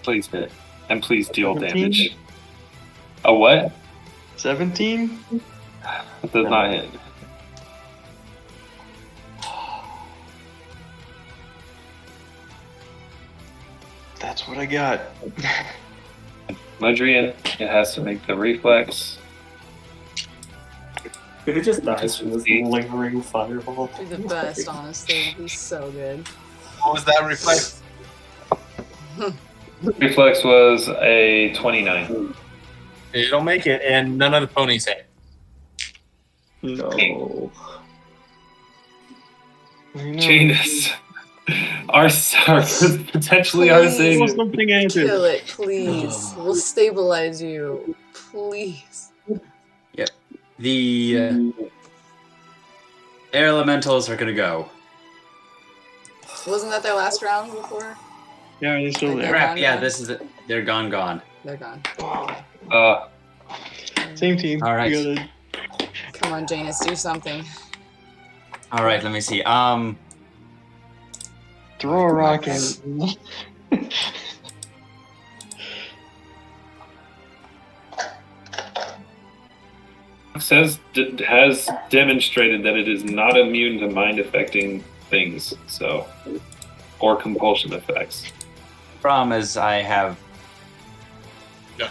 Please hit. And please deal 17? damage. A what? 17? That does not hit. That's what I got. Mudrian, it has to make the reflex. If it just dies from this lingering fireball. You're the best, honestly. He's so good. What was that reflex? Reflex was a 29. It'll make it, and none of the ponies hit. No. Janus. Our potentially our savior. Kill it, please. We'll stabilize you. Please. Yep. The air elementals are gonna go. Wasn't that their last round before? Yeah, are they still Like, there? they're Crap, gone yeah, now? this is it. They're gone. They're gone. Same team. All right. We gotta... Come on, Janus, do something. All right, let me see. Throw a rock at it. Has demonstrated that it is not immune to mind affecting things, so or compulsion effects. Problem is, I have No.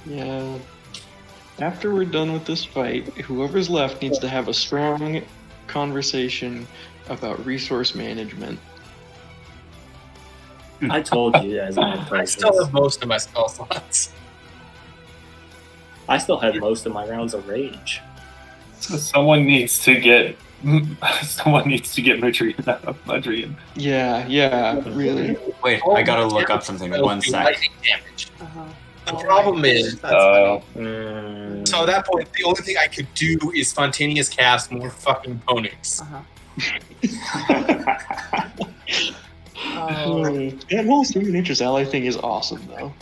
Yeah. After we're done with this fight, whoever's left needs to have a strong conversation about resource management. I told you guys I had I still potions. have most of my spell slots. I still had most of my rounds of rage. So someone needs to get Mudrian. Yeah, really. Wait, I gotta look up something. It'll 1 be sec. lightning damage. Uh-huh. The problem is, That's funny. so at that point, the only thing I could do is spontaneous cast more fucking ponies. Uh-huh. Oh, Oh, that whole human interest ally thing is awesome, though.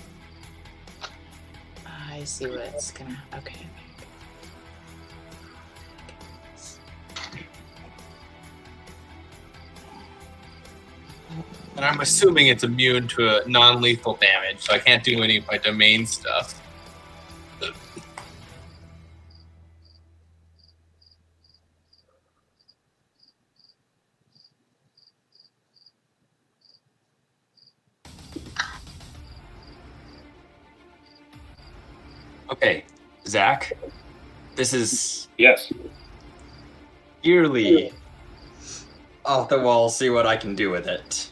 I see what it's gonna. Okay. And I'm assuming it's immune to non-lethal damage, so I can't do any of my domain stuff. Okay, Zach, this is Yes. yearly off the wall. See what I can do with it.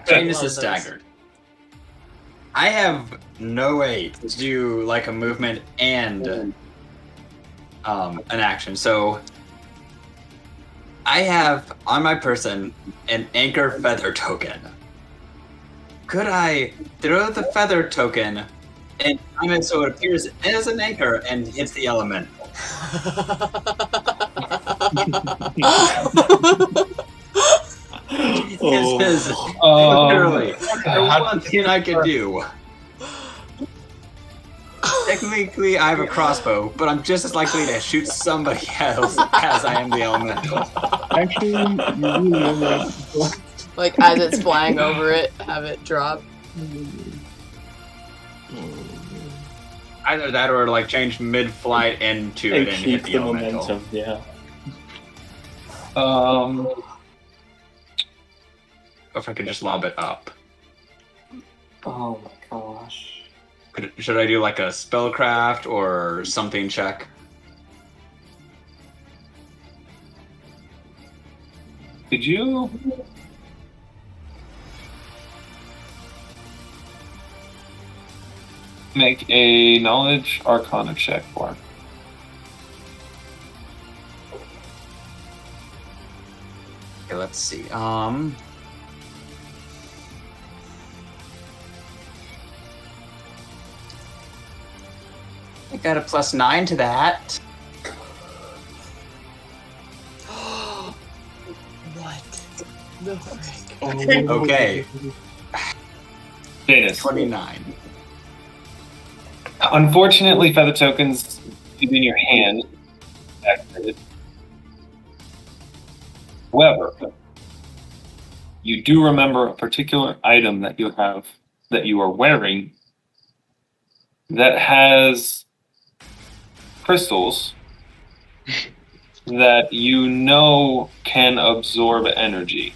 Janus is staggered. I have no way to do like a movement and an action. So I have on my person an anchor feather token. Could I throw the feather token and time it so it appears as an anchor and hits the element? This is literally the one thing I could do. Technically, I have a crossbow, but I'm just as likely to shoot somebody else as I am the elemental. Actually, you really know Like as it's flying over it, have it drop. Either that or like change mid-flight into it and hit the elemental. momentum, yeah. If I could just lob it up. Oh my gosh. Should I do like a spellcraft or something check? Could you make a knowledge arcana check for him? Okay, let's see. I got a +9 to that. What the frick? Okay, Janus. 29. Unfortunately, feather tokens is in your hand. Activated. However, you do remember a particular item that you have that you are wearing that has crystals that you know can absorb energy.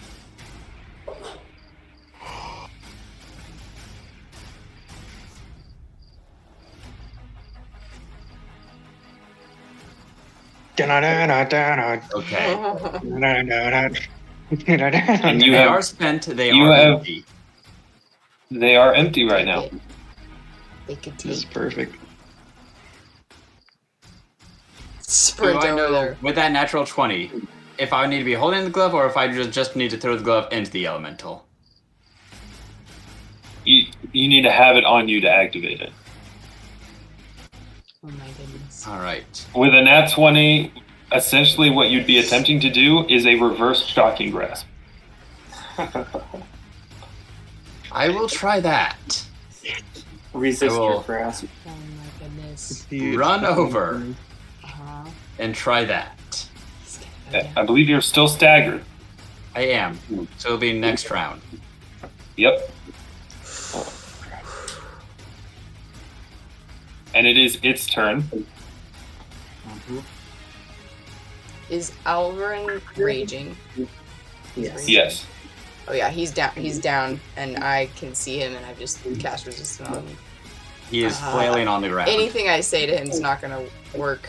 Okay. And you They have are spent, they you are have- empty. they are empty right now. They could This is take perfect. sprint Do I over know, there. with that natural 20, if I need to be holding the glove or if I just need to throw the glove into the elemental? You need to have it on you to activate it. Oh my goodness. Alright. With a nat 20, essentially what you'd be attempting to do is a reverse shocking grasp. I will try that. Resist I will- your grasp. Oh my goodness. Run over Uh-huh. and try that. He's gonna go I down. believe you're still staggered. I am. So it'll be next round. Yep. And it is its turn. Is Alvyn raging? Yes. Yes. Oh yeah, he's down. He's down, and I can see him, and I've just cast resistance on him. He is flailing on the ground. Anything I say to him is not gonna work.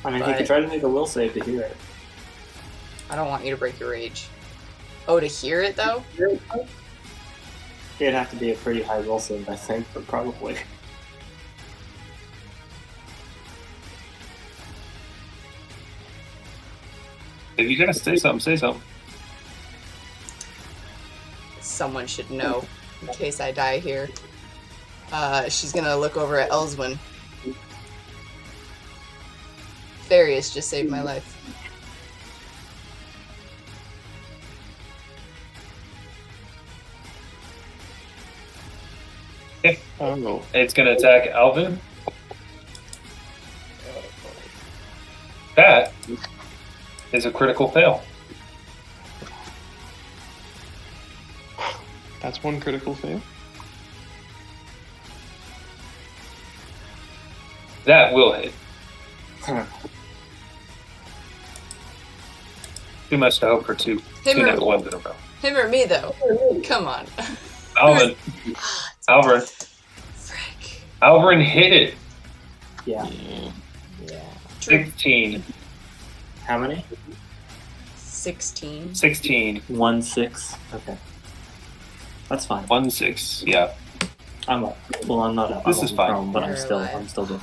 I mean, he But- could try to make a will save to hear it. I don't want you to break your rage. Oh, to hear it though? It'd have to be a pretty high will save, I think, but probably. If you're gonna say something, say something. Someone should know in case I die here. She's gonna look over at Elyswen. Farius just saved my life. Oh, It's gonna attack Alvyn. That is a critical fail. That's one critical fail. That will hit. Too much to hope for two Him net or, ones in a row. him or me, though? Come on. Alvyn. Alvyn. Frick. Alvyn hit it. Yeah. Yeah. 16. How many? 16. 16. 1, 6. Okay. That's fine. 1, 6. Yeah. I'm up. Well, I'm not up. This I'm is fine. prone, but You're alive. I'm still good.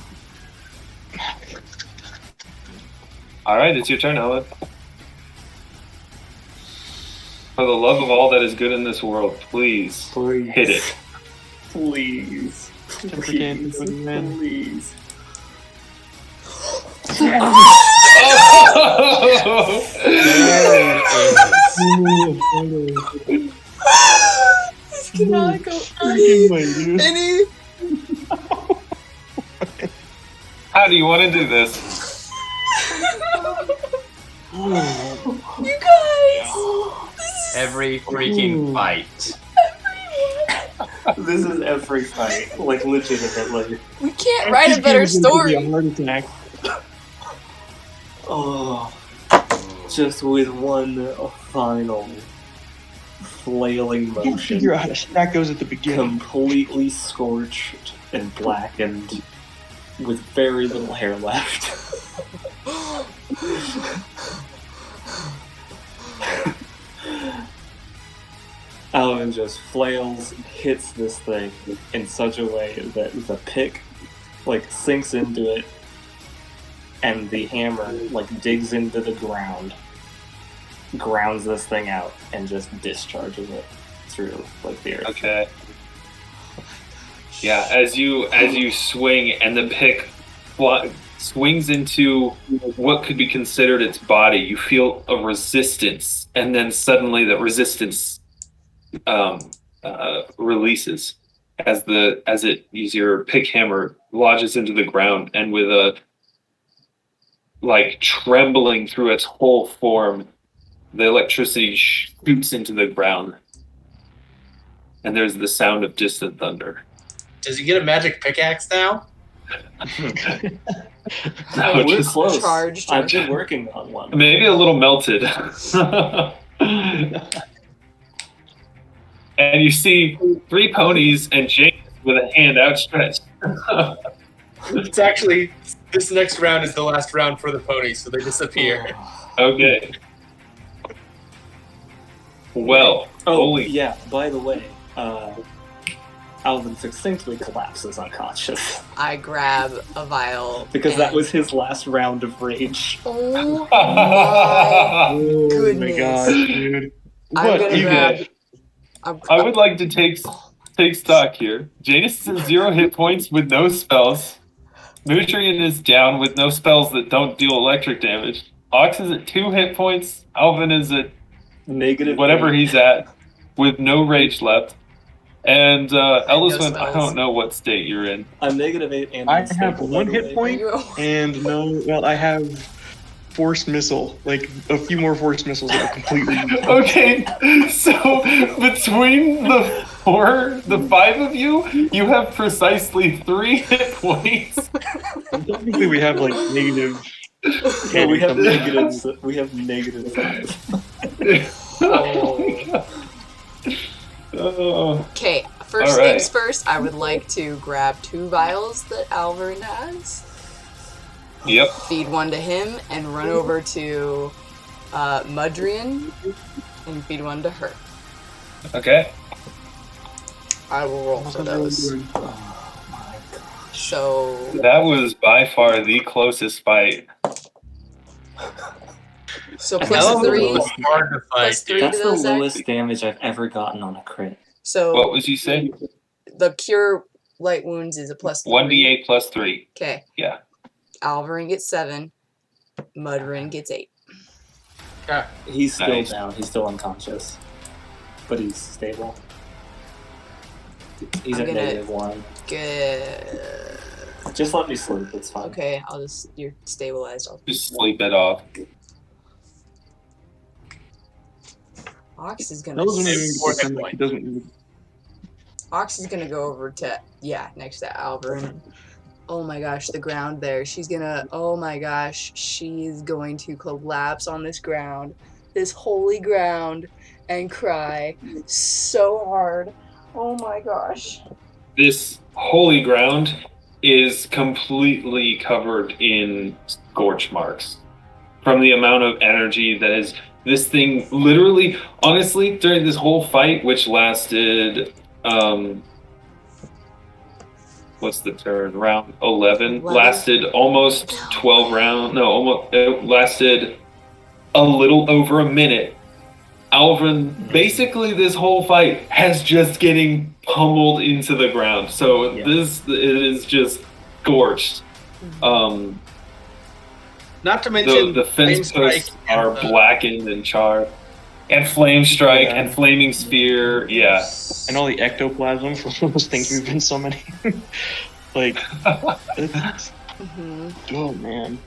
Alright, it's your turn, Alvyn. For the love of all that is good in this world, please hit it. Please. Please. Please. This cannot go Freaking way, dude. any. How do you want to do this? You guys! Every freaking fight. This is every fight. Like, legitimately. We can't write a better story. A heart attack. Oh. Just with one final flailing I can't motion. figure out how to stack those at the beginning. Completely scorched and blackened with very little hair left. Alvyn just flails, hits this thing in such a way that the pick like sinks into it and the hammer like digs into the ground, grounds this thing out, and just discharges it through like the earth. Okay. Yeah, as you swing and the pick swings into what could be considered its body, you feel a resistance, and then suddenly that resistance releases as your pick hammer lodges into the ground, and with a like trembling through its whole form, the electricity shoots into the ground, and there's the sound of distant thunder. Does he get a magic pickaxe now? No, We're just close. charged. I've been working on one. maybe a little melted. And you see 3 ponies and Janus with a hand outstretched. It's actually, this next round is the last round for the ponies, so they disappear. Okay. Well, Oh, holy yeah, by the way, Alvyn succinctly collapses unconscious. I grab a vial. Because that and- was his last round of rage. Oh my Oh goodness. my gosh, dude. I'm What gonna even? grab. I would like to take stock here. Janus is at 0 hit points with no spells. Mootrian is down with no spells that don't deal electric damage. Ox is at 2 hit points. Alvyn is at Negative whatever 8. he's at with no rage left. And Elyswen, I spells. don't know what state you're in. I'm negative 8 and I unstable, have by 1 the hit way. point You- and no. Well, I have force missile, like a few more force missiles that are completely. Okay, so between the 5 of you, you have precisely 3 hit points. Technically, we have like negative. No, we have something. negative. We have negative 5. Oh. Okay, first All right. things first, I would like to grab 2 vials that Alvyn has, Yep. feed one to him, and run over to Mudrian and feed one to her. Okay. I will roll for those. Oh my gosh. So, That was by far the closest fight. so That plus was 3. hard to Plus fight. 3 That's to the those lowest damage I've ever gotten on a crit. So What was you saying? the cure light wounds is a plus 3. 1d8 plus 3. Okay. Yeah. Alvarin gets 7. Mudrin gets 8. He's still Nice. down. He's still unconscious, but he's stable. He's I'm at gonna- negative 1. Good. Just let me sleep. It's fine. Okay, you're stabilized. Just sleep it off. Ox is gonna. That doesn't even Four hit pretend like he doesn't. Ox is gonna go over to next to Alvyn. Oh my gosh, the ground there. She's gonna. Oh my gosh, she's going to collapse on this ground, this holy ground, and cry so hard. Oh my gosh. This holy ground is completely covered in scorch marks from the amount of energy that is. This thing literally, honestly, during this whole fight, which lasted, what's the turn? Round 11? 11? Lasted almost 12 rounds. No, almost, it lasted a little over a minute. Alvyn, basically this whole fight has just getting pummeled into the ground. So it is just scorched. Not to mention the fence posts are blackened and charred. And flame strike and flaming spear, and all the ectoplasm from those things we've been summoning. Like, oh man.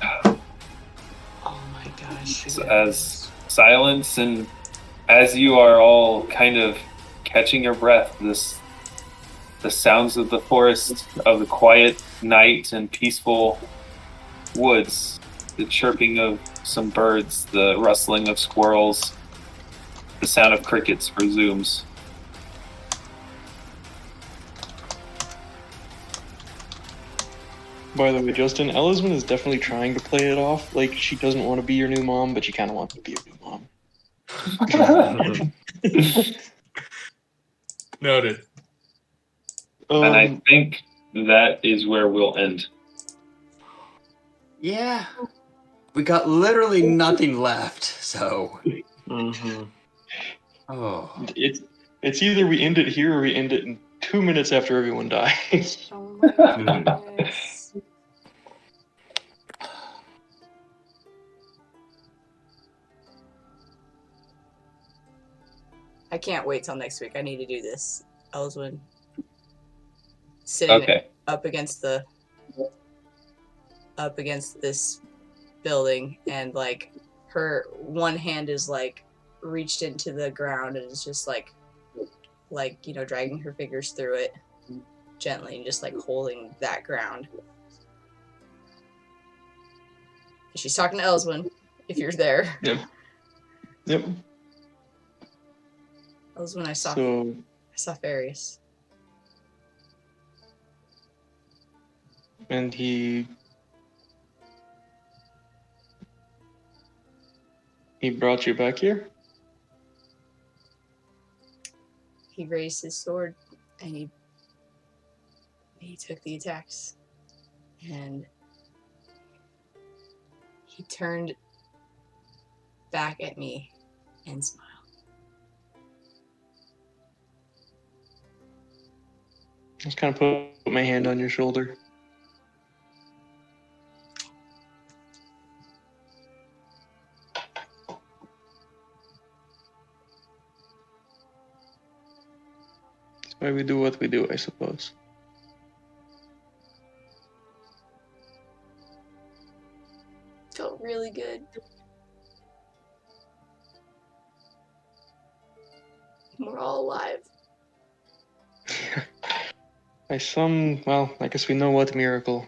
Oh my gosh. So as silence and as you are all kind of catching your breath, the sounds of the forest, of the quiet night and peaceful woods, the chirping of some birds, the rustling of squirrels, the sound of crickets resumes. By the way, Justin, Elyswen is definitely trying to play it off like she doesn't want to be your new mom, but she kind of wants to be your new mom. Noted. And I think that is where we'll end. Yeah. We got literally nothing left, so. Oh. It's either we end it here or we end it in 2 minutes after everyone dies. Oh my goodness. I can't wait till next week. I need to do this. Elyswen sitting up against this building, and like her one hand is like reached into the ground and it's just like you know, dragging her fingers through it gently and just like holding that ground. She's talking to Elyswen, if you're there. Yep. That was when I saw Farius. And he brought you back here? He raised his sword and he took the attacks. And he turned back at me and smiled. Just kind of put my hand on your shoulder. That's why we do what we do, I suppose. Felt really good. We're all alive. By some, well, I guess we know what miracle.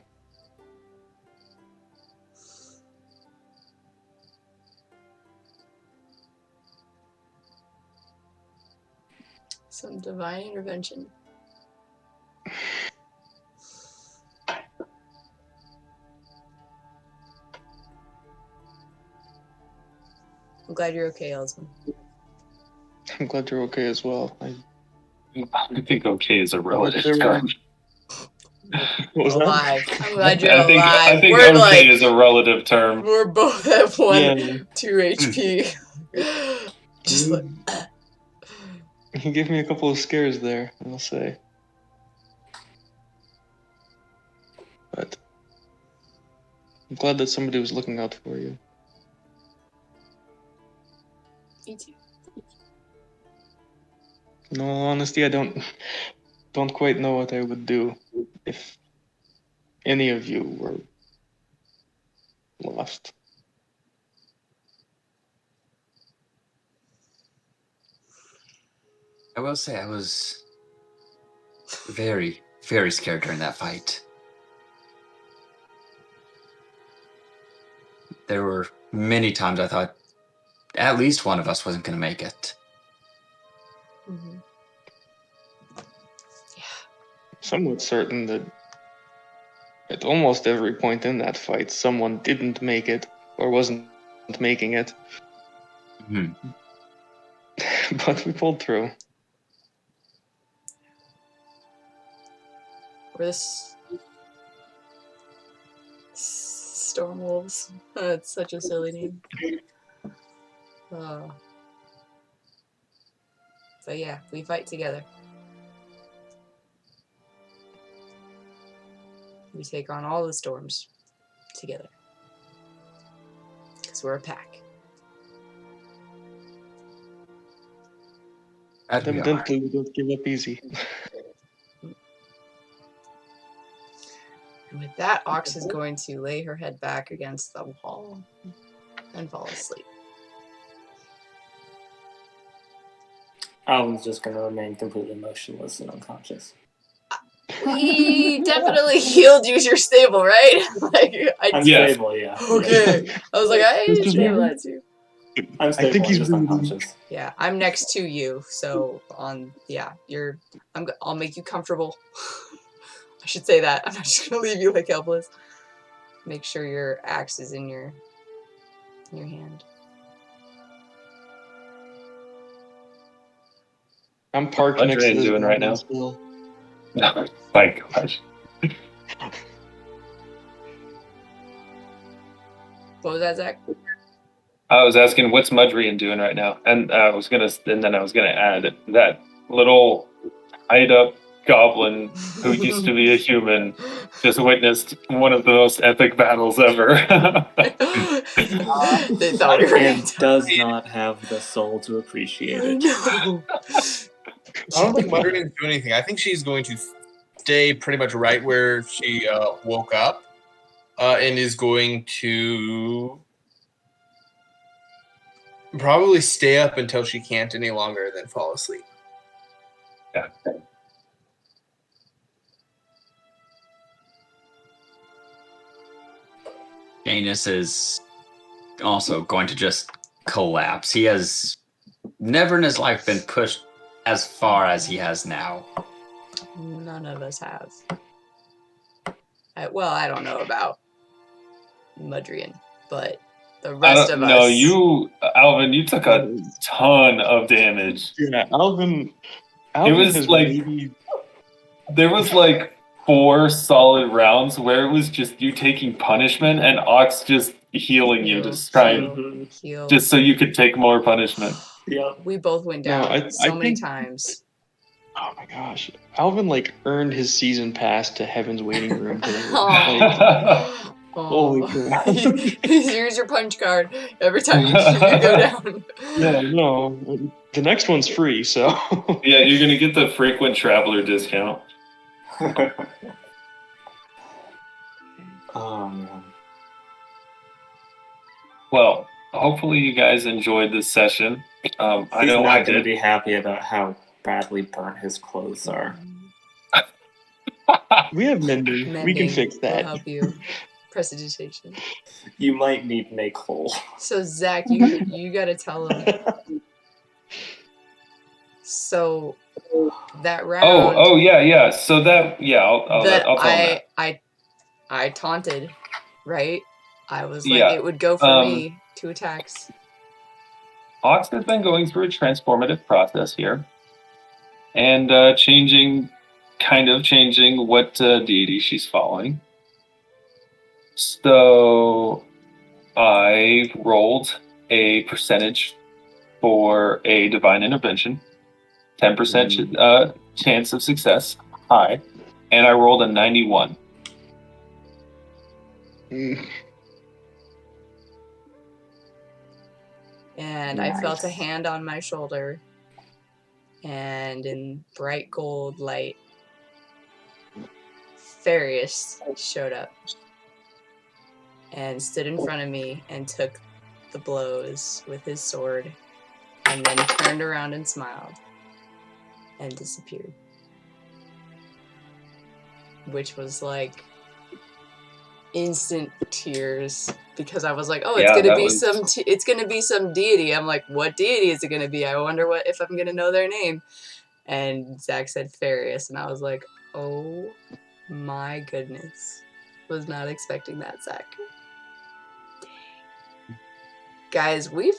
Some divine intervention. I'm glad you're okay, Elyswen. I'm glad you're okay as well. I think okay is a relative term. What was alive. that? I'm glad you're alive. I think we're okay is a relative term. We're both at 2 HP. Just like... He gave me a couple of scares there, I'll say. But I'm glad that somebody was looking out for you. Me too. In all honesty, I don't quite know what I would do if any of you were lost. I will say I was very, very scared during that fight. There were many times I thought at least one of us wasn't going to make it. Mm-hmm. Somewhat certain that at almost every point in that fight, someone didn't make it or wasn't making it. Mm-hmm. But we pulled through. We're the Storm Wolves. It's such a silly name. But yeah, we fight together. We take on all the storms together. Because we're a pack. Evidently, we don't give up easy. And with that, Ox is going to lay her head back against the wall and fall asleep. Alvin's just going to remain completely motionless and unconscious. We definitely healed you. You're stable, right? I'm stable, yeah. Okay. I was like, I need to stabilize you. I'm stable, I think he's just unconscious. Yeah, I'm next to you, so I'll make you comfortable. I should say that. I'm not just gonna leave you like helpless. Make sure your axe is in your hand. I'm parked What's next to Rain this doing right now? still. No, my gosh. What was that, Zach? I was asking what's Mudrian doing right now, and then I was gonna add that little tied up goblin who used to be a human just witnessed one of the most epic battles ever. They thought we were And does not have the soul to appreciate it. No. I don't think Mudrian's doing anything. I think she's going to stay pretty much right where she woke up, and is going to probably stay up until she can't any longer, then fall asleep. Yeah. Janus is also going to just collapse. He has never in his life been pushed as far as he has now. None of us have. I don't know about Mudrian, but the rest of us. No, Alvyn, you took a ton of damage. Yeah, Alvyn It was has like maybe... there was like 4 solid rounds where it was just you taking punishment and Ox just healing you, just trying, heal. just so you could take more punishment. Yeah. We both went down I many think- times. Oh my gosh. Alvyn earned his season pass to Heaven's Waiting Room today. Aw. Holy crap. Here's your punch card every time you go down. Yeah, no. The next one's free, so... Yeah, you're gonna get the frequent traveler discount. Oh, man. Well, hopefully you guys enjoyed this session. I He's know not I going to did. be happy about how badly burnt his clothes are. We have mending. We can fix We'll that. help you. Prestidigitation. You might need make whole. So Zach, you gotta tell him. So that round. Oh yeah. So that I'll tell him that. I taunted, right? I was like, Yeah, it would go for me 2 attacks. Ox has been going through a transformative process here, and changing what deity she's following. So I rolled a percentage for a divine intervention, 10% chance of success, high, and I rolled a 91. And Nice. I felt a hand on my shoulder, and in bright gold light, Farius showed up and stood in front of me and took the blows with his sword, and then turned around and smiled. and disappeared. Which was like instant tears because I was like, oh, it's Yeah, gonna that be was- it's gonna be some deity. I'm like, what deity is it gonna be? I wonder if I'm gonna know their name. And Zach said Farius, and I was like, oh my goodness. Was not expecting that, Zach. Guys, we are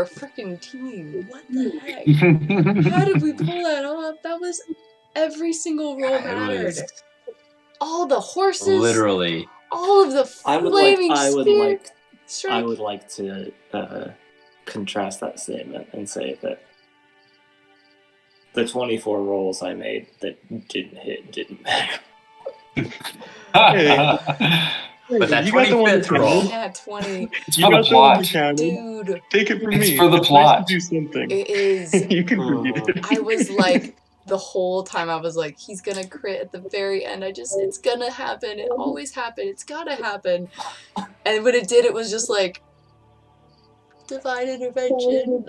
a freaking team. What the heck? How did we pull that off? That was every single roll It mattered. was All the horses, literally. all of the I would flaming like strike. to contrast that statement and say that the 24 rolls I made that didn't hit didn't matter. But that You got the one 25th that roll. Yeah, 20. It's You for the got the one that plot. counted. Dude, Take it from It's me. for the It's plot. Nice to do something. it is. You can read it. I was like, the whole time I was like, he's gonna crit at the very end. It's gonna happen. It always happens. It's gotta happen. And when it did, it was just like, divine intervention.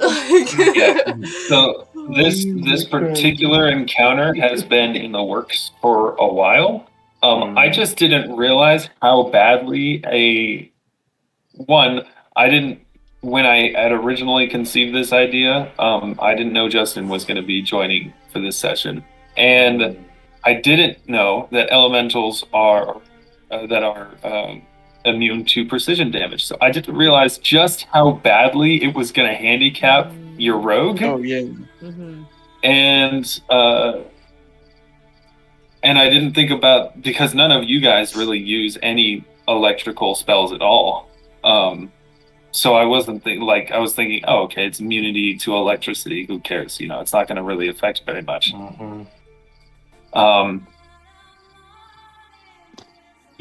Yeah. So this particular encounter has been in the works for a while. I just didn't realize how badly when I had originally conceived this idea, I didn't know Justin was going to be joining for this session, and I didn't know that elementals are immune to precision damage. So I didn't realize just how badly it was going to handicap your rogue. Oh yeah. Mm-hmm. And I didn't think about, because none of you guys really use any electrical spells at all. So I wasn't I was thinking, oh, okay, it's immunity to electricity. Who cares? You know, it's not going to really affect very much.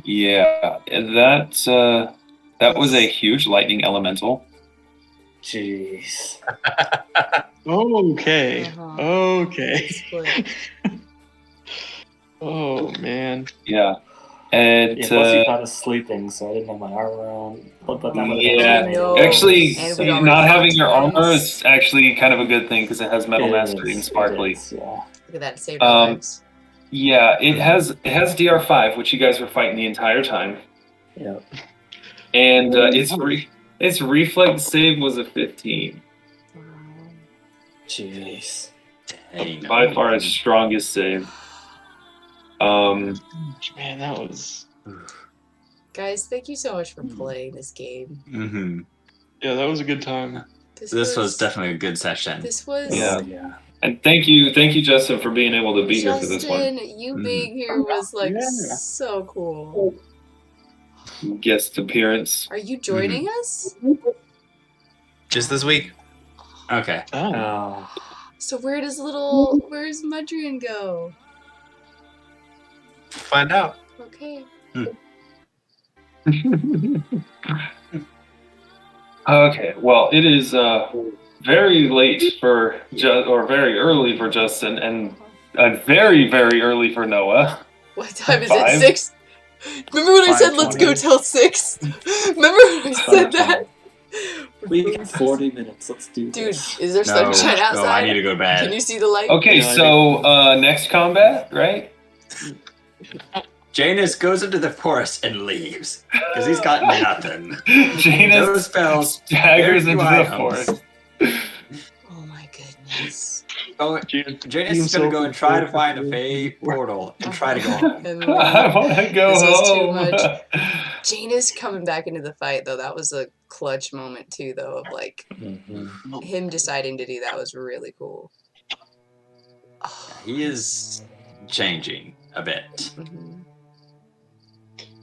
Yeah, that was a huge lightning elemental. Jeez. Okay. Uh-huh. Okay. Split. Oh man. Yeah. And Yeah, plus you caught us sleeping, so I didn't have my armor on. But that would have yeah, made it no. worse. actually, And we already not got having your turns. armor is actually kind of a good thing because it has metal It mastery and is, sparkly. it is, yeah. Look at that, saved our lives. Yeah, it has DR5, which you guys were fighting the entire time, Yep. and its reflex save was a 15. Jeez. Dang. By far its strongest save. Man, that was. Guys, thank you so much for playing this game. Mm-hmm. Yeah, that was a good time. This was definitely a good session. This was. Yeah. Yeah. And thank you, Justin, for being able to be here for this one. Justin, you being here was like Yeah. so cool. Guest appearance. Are you joining us? Just this week. Okay. Oh. Oh. So where's Mudrian go? Find out. Okay. Okay, well, it is very late or very early for Justin, and very, very early for Noah. What time is 5? it? 6? Remember when I said let's go 5:20. till 6? Remember when I said that? We got 40 minutes. Let's do Dude, this. is there No, sunshine outside? no, I need to go to bed. Can you see the light? Okay, Yeah, I so next combat, right? Janus goes into the forest and leaves because he's got nothing. No Janus spells. staggers very into few the items. forest. Oh my goodness. Oh, Janus is gonna go and try to find a Fey portal and try to go home. And I want to go This was too home. Janus coming back into the fight, though, that was a clutch moment, too, though, of, like, Mhm. him deciding to do that was really cool. Oh, He is changing a bit. mhm.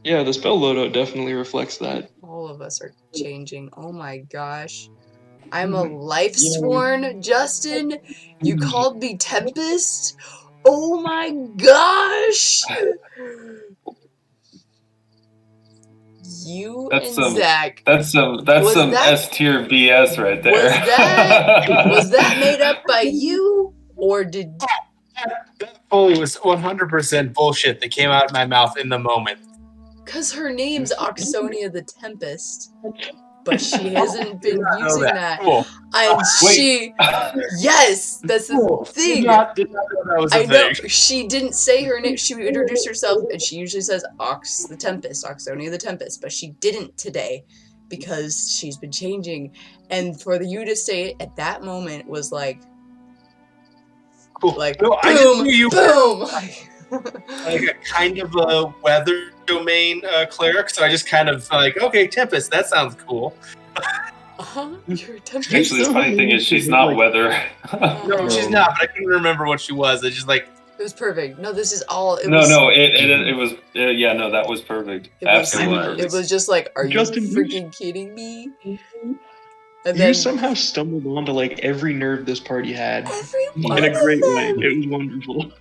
Yeah, the spell loadout definitely reflects that. All of us are changing. Oh my gosh. I'm a life sworn, Justin. You called me Tempest. Oh my gosh. You That's and some- Zach. That's some Was that- S tier BS right there. Was that made up by you? Or did That fully was 100% bullshit that came out of my mouth in the moment. because her name's Oxonia the Tempest. but she hasn't been Know using that. that. Cool. And Wait. she, yes, that's the Cool. thing. Did not know that was a I know thing. she didn't say her name. She introduced herself, and she usually says Ox the Tempest, Oxonia the Tempest, but she didn't today because she's been changing. And for you to say it at that moment was like, Cool. like No, I just boom, knew you boom. like a kind of a weather domain cleric, so I just kind of like, okay, Tempest, that sounds cool. You're a Tempest. Actually, the funny thing is she's not weather. No, she's not, but I couldn't remember what she was. It's just like, It was perfect. No, this is all. It No, was, it was. Yeah, no, that was perfect. It was, Absolutely was. it perfect. was just like, are Justin, you you- freaking kidding me? And You then somehow stumbled onto like every nerve this party had everyone in a great of way. them. It was wonderful.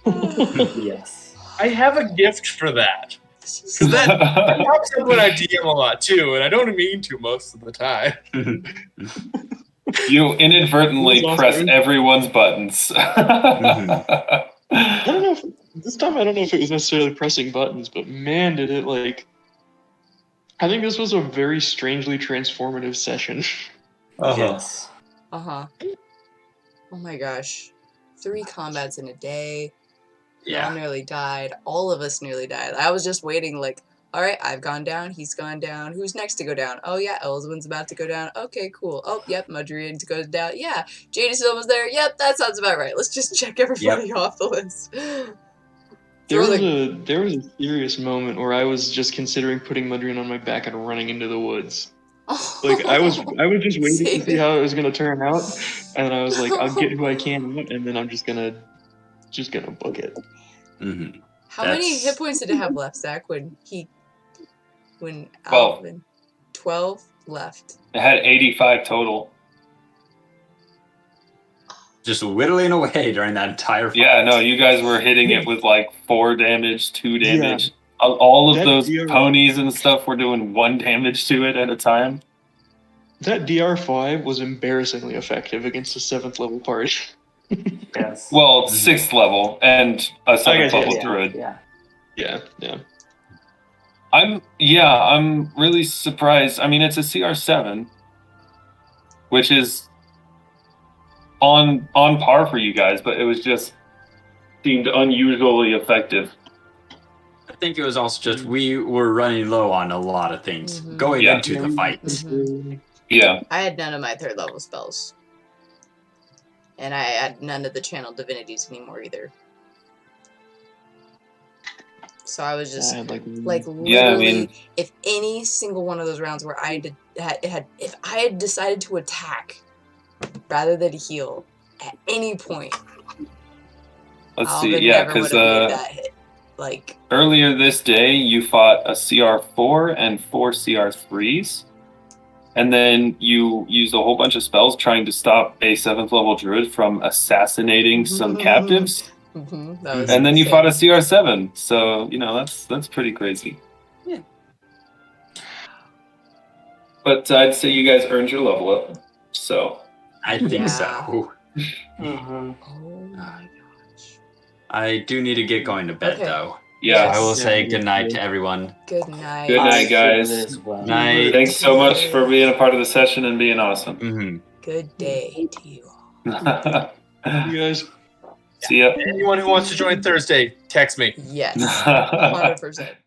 Yes. I have a gift for that. This is- Because that pops up when I DM a lot too, and I don't mean to most of the time. You inadvertently It was press awesome. everyone's buttons. I don't know. This time, I don't know if it was necessarily pressing buttons, but man, did it like. I think this was a very strangely transformative session. Yes. Oh my gosh. 3 combats in a day. We all Yeah. nearly died. All of us nearly died. I was just waiting like, alright, I've gone down, he's gone down. Who's next to go down? Oh yeah, Elyswen's about to go down. Okay, cool. Oh, yep, Mudrian goes down. Yeah, Janus is almost there. Yep, that sounds about right. Let's just check everybody off the list. There Throw was a serious moment where I was just considering putting Mudrian on my back and running into the woods. Like I was just waiting to Save see it. how it was gonna turn out, and then I was like, I'll get who I can out, and then I'm just gonna book it. Mm-hmm. How many That's- hit points did it have left, Zach, when 12. Alvyn? 12 left. It had 85 total. Just whittling away during that entire fight. Yeah, no, you guys were hitting it with like 4 damage, 2 Yeah. damage. All of That those DR ponies and stuff were doing 1 damage to it at a time. That DR5 was embarrassingly effective against a 7th level party. Yes. Well, 6th level and a 7th guess, yeah, level yeah, druid. yeah. Yeah. I'm really surprised. I mean, it's a CR7, which is on par for you guys, but it was just seemed unusually effective. I think it was also just we were running low on a lot of things Mhm. going Yeah. into the fight. Mhm. Yeah. I had none of my 3rd level spells. And I had none of the channel divinities anymore either. So I was just I had, like literally, Yeah, I mean- if any single one of those rounds where if I had decided to attack rather than heal at any point, Let's Alvyn see. Yeah, never would because have made that hit. Like, earlier this day, you fought a CR4 and 4 CR3s. And then you used a whole bunch of spells trying to stop a 7th level druid from assassinating some captives. that was And then you insane. fought a CR7. So, that's pretty crazy. Yeah. But I'd say you guys earned your level up. So, I think Yeah. so. Mm-hmm. Oh my gosh. I do need to get going to bed Okay. though. yeah. Yes. I will Yeah, say me good night too. to everyone. Good night. Good night, I guys. feel it as well. Night. Thanks so much for being a part of the session and being awesome. Mm-hmm. Good day to you all. You guys. See ya. Anyone who wants to join Thursday, text me. Yes. 100%.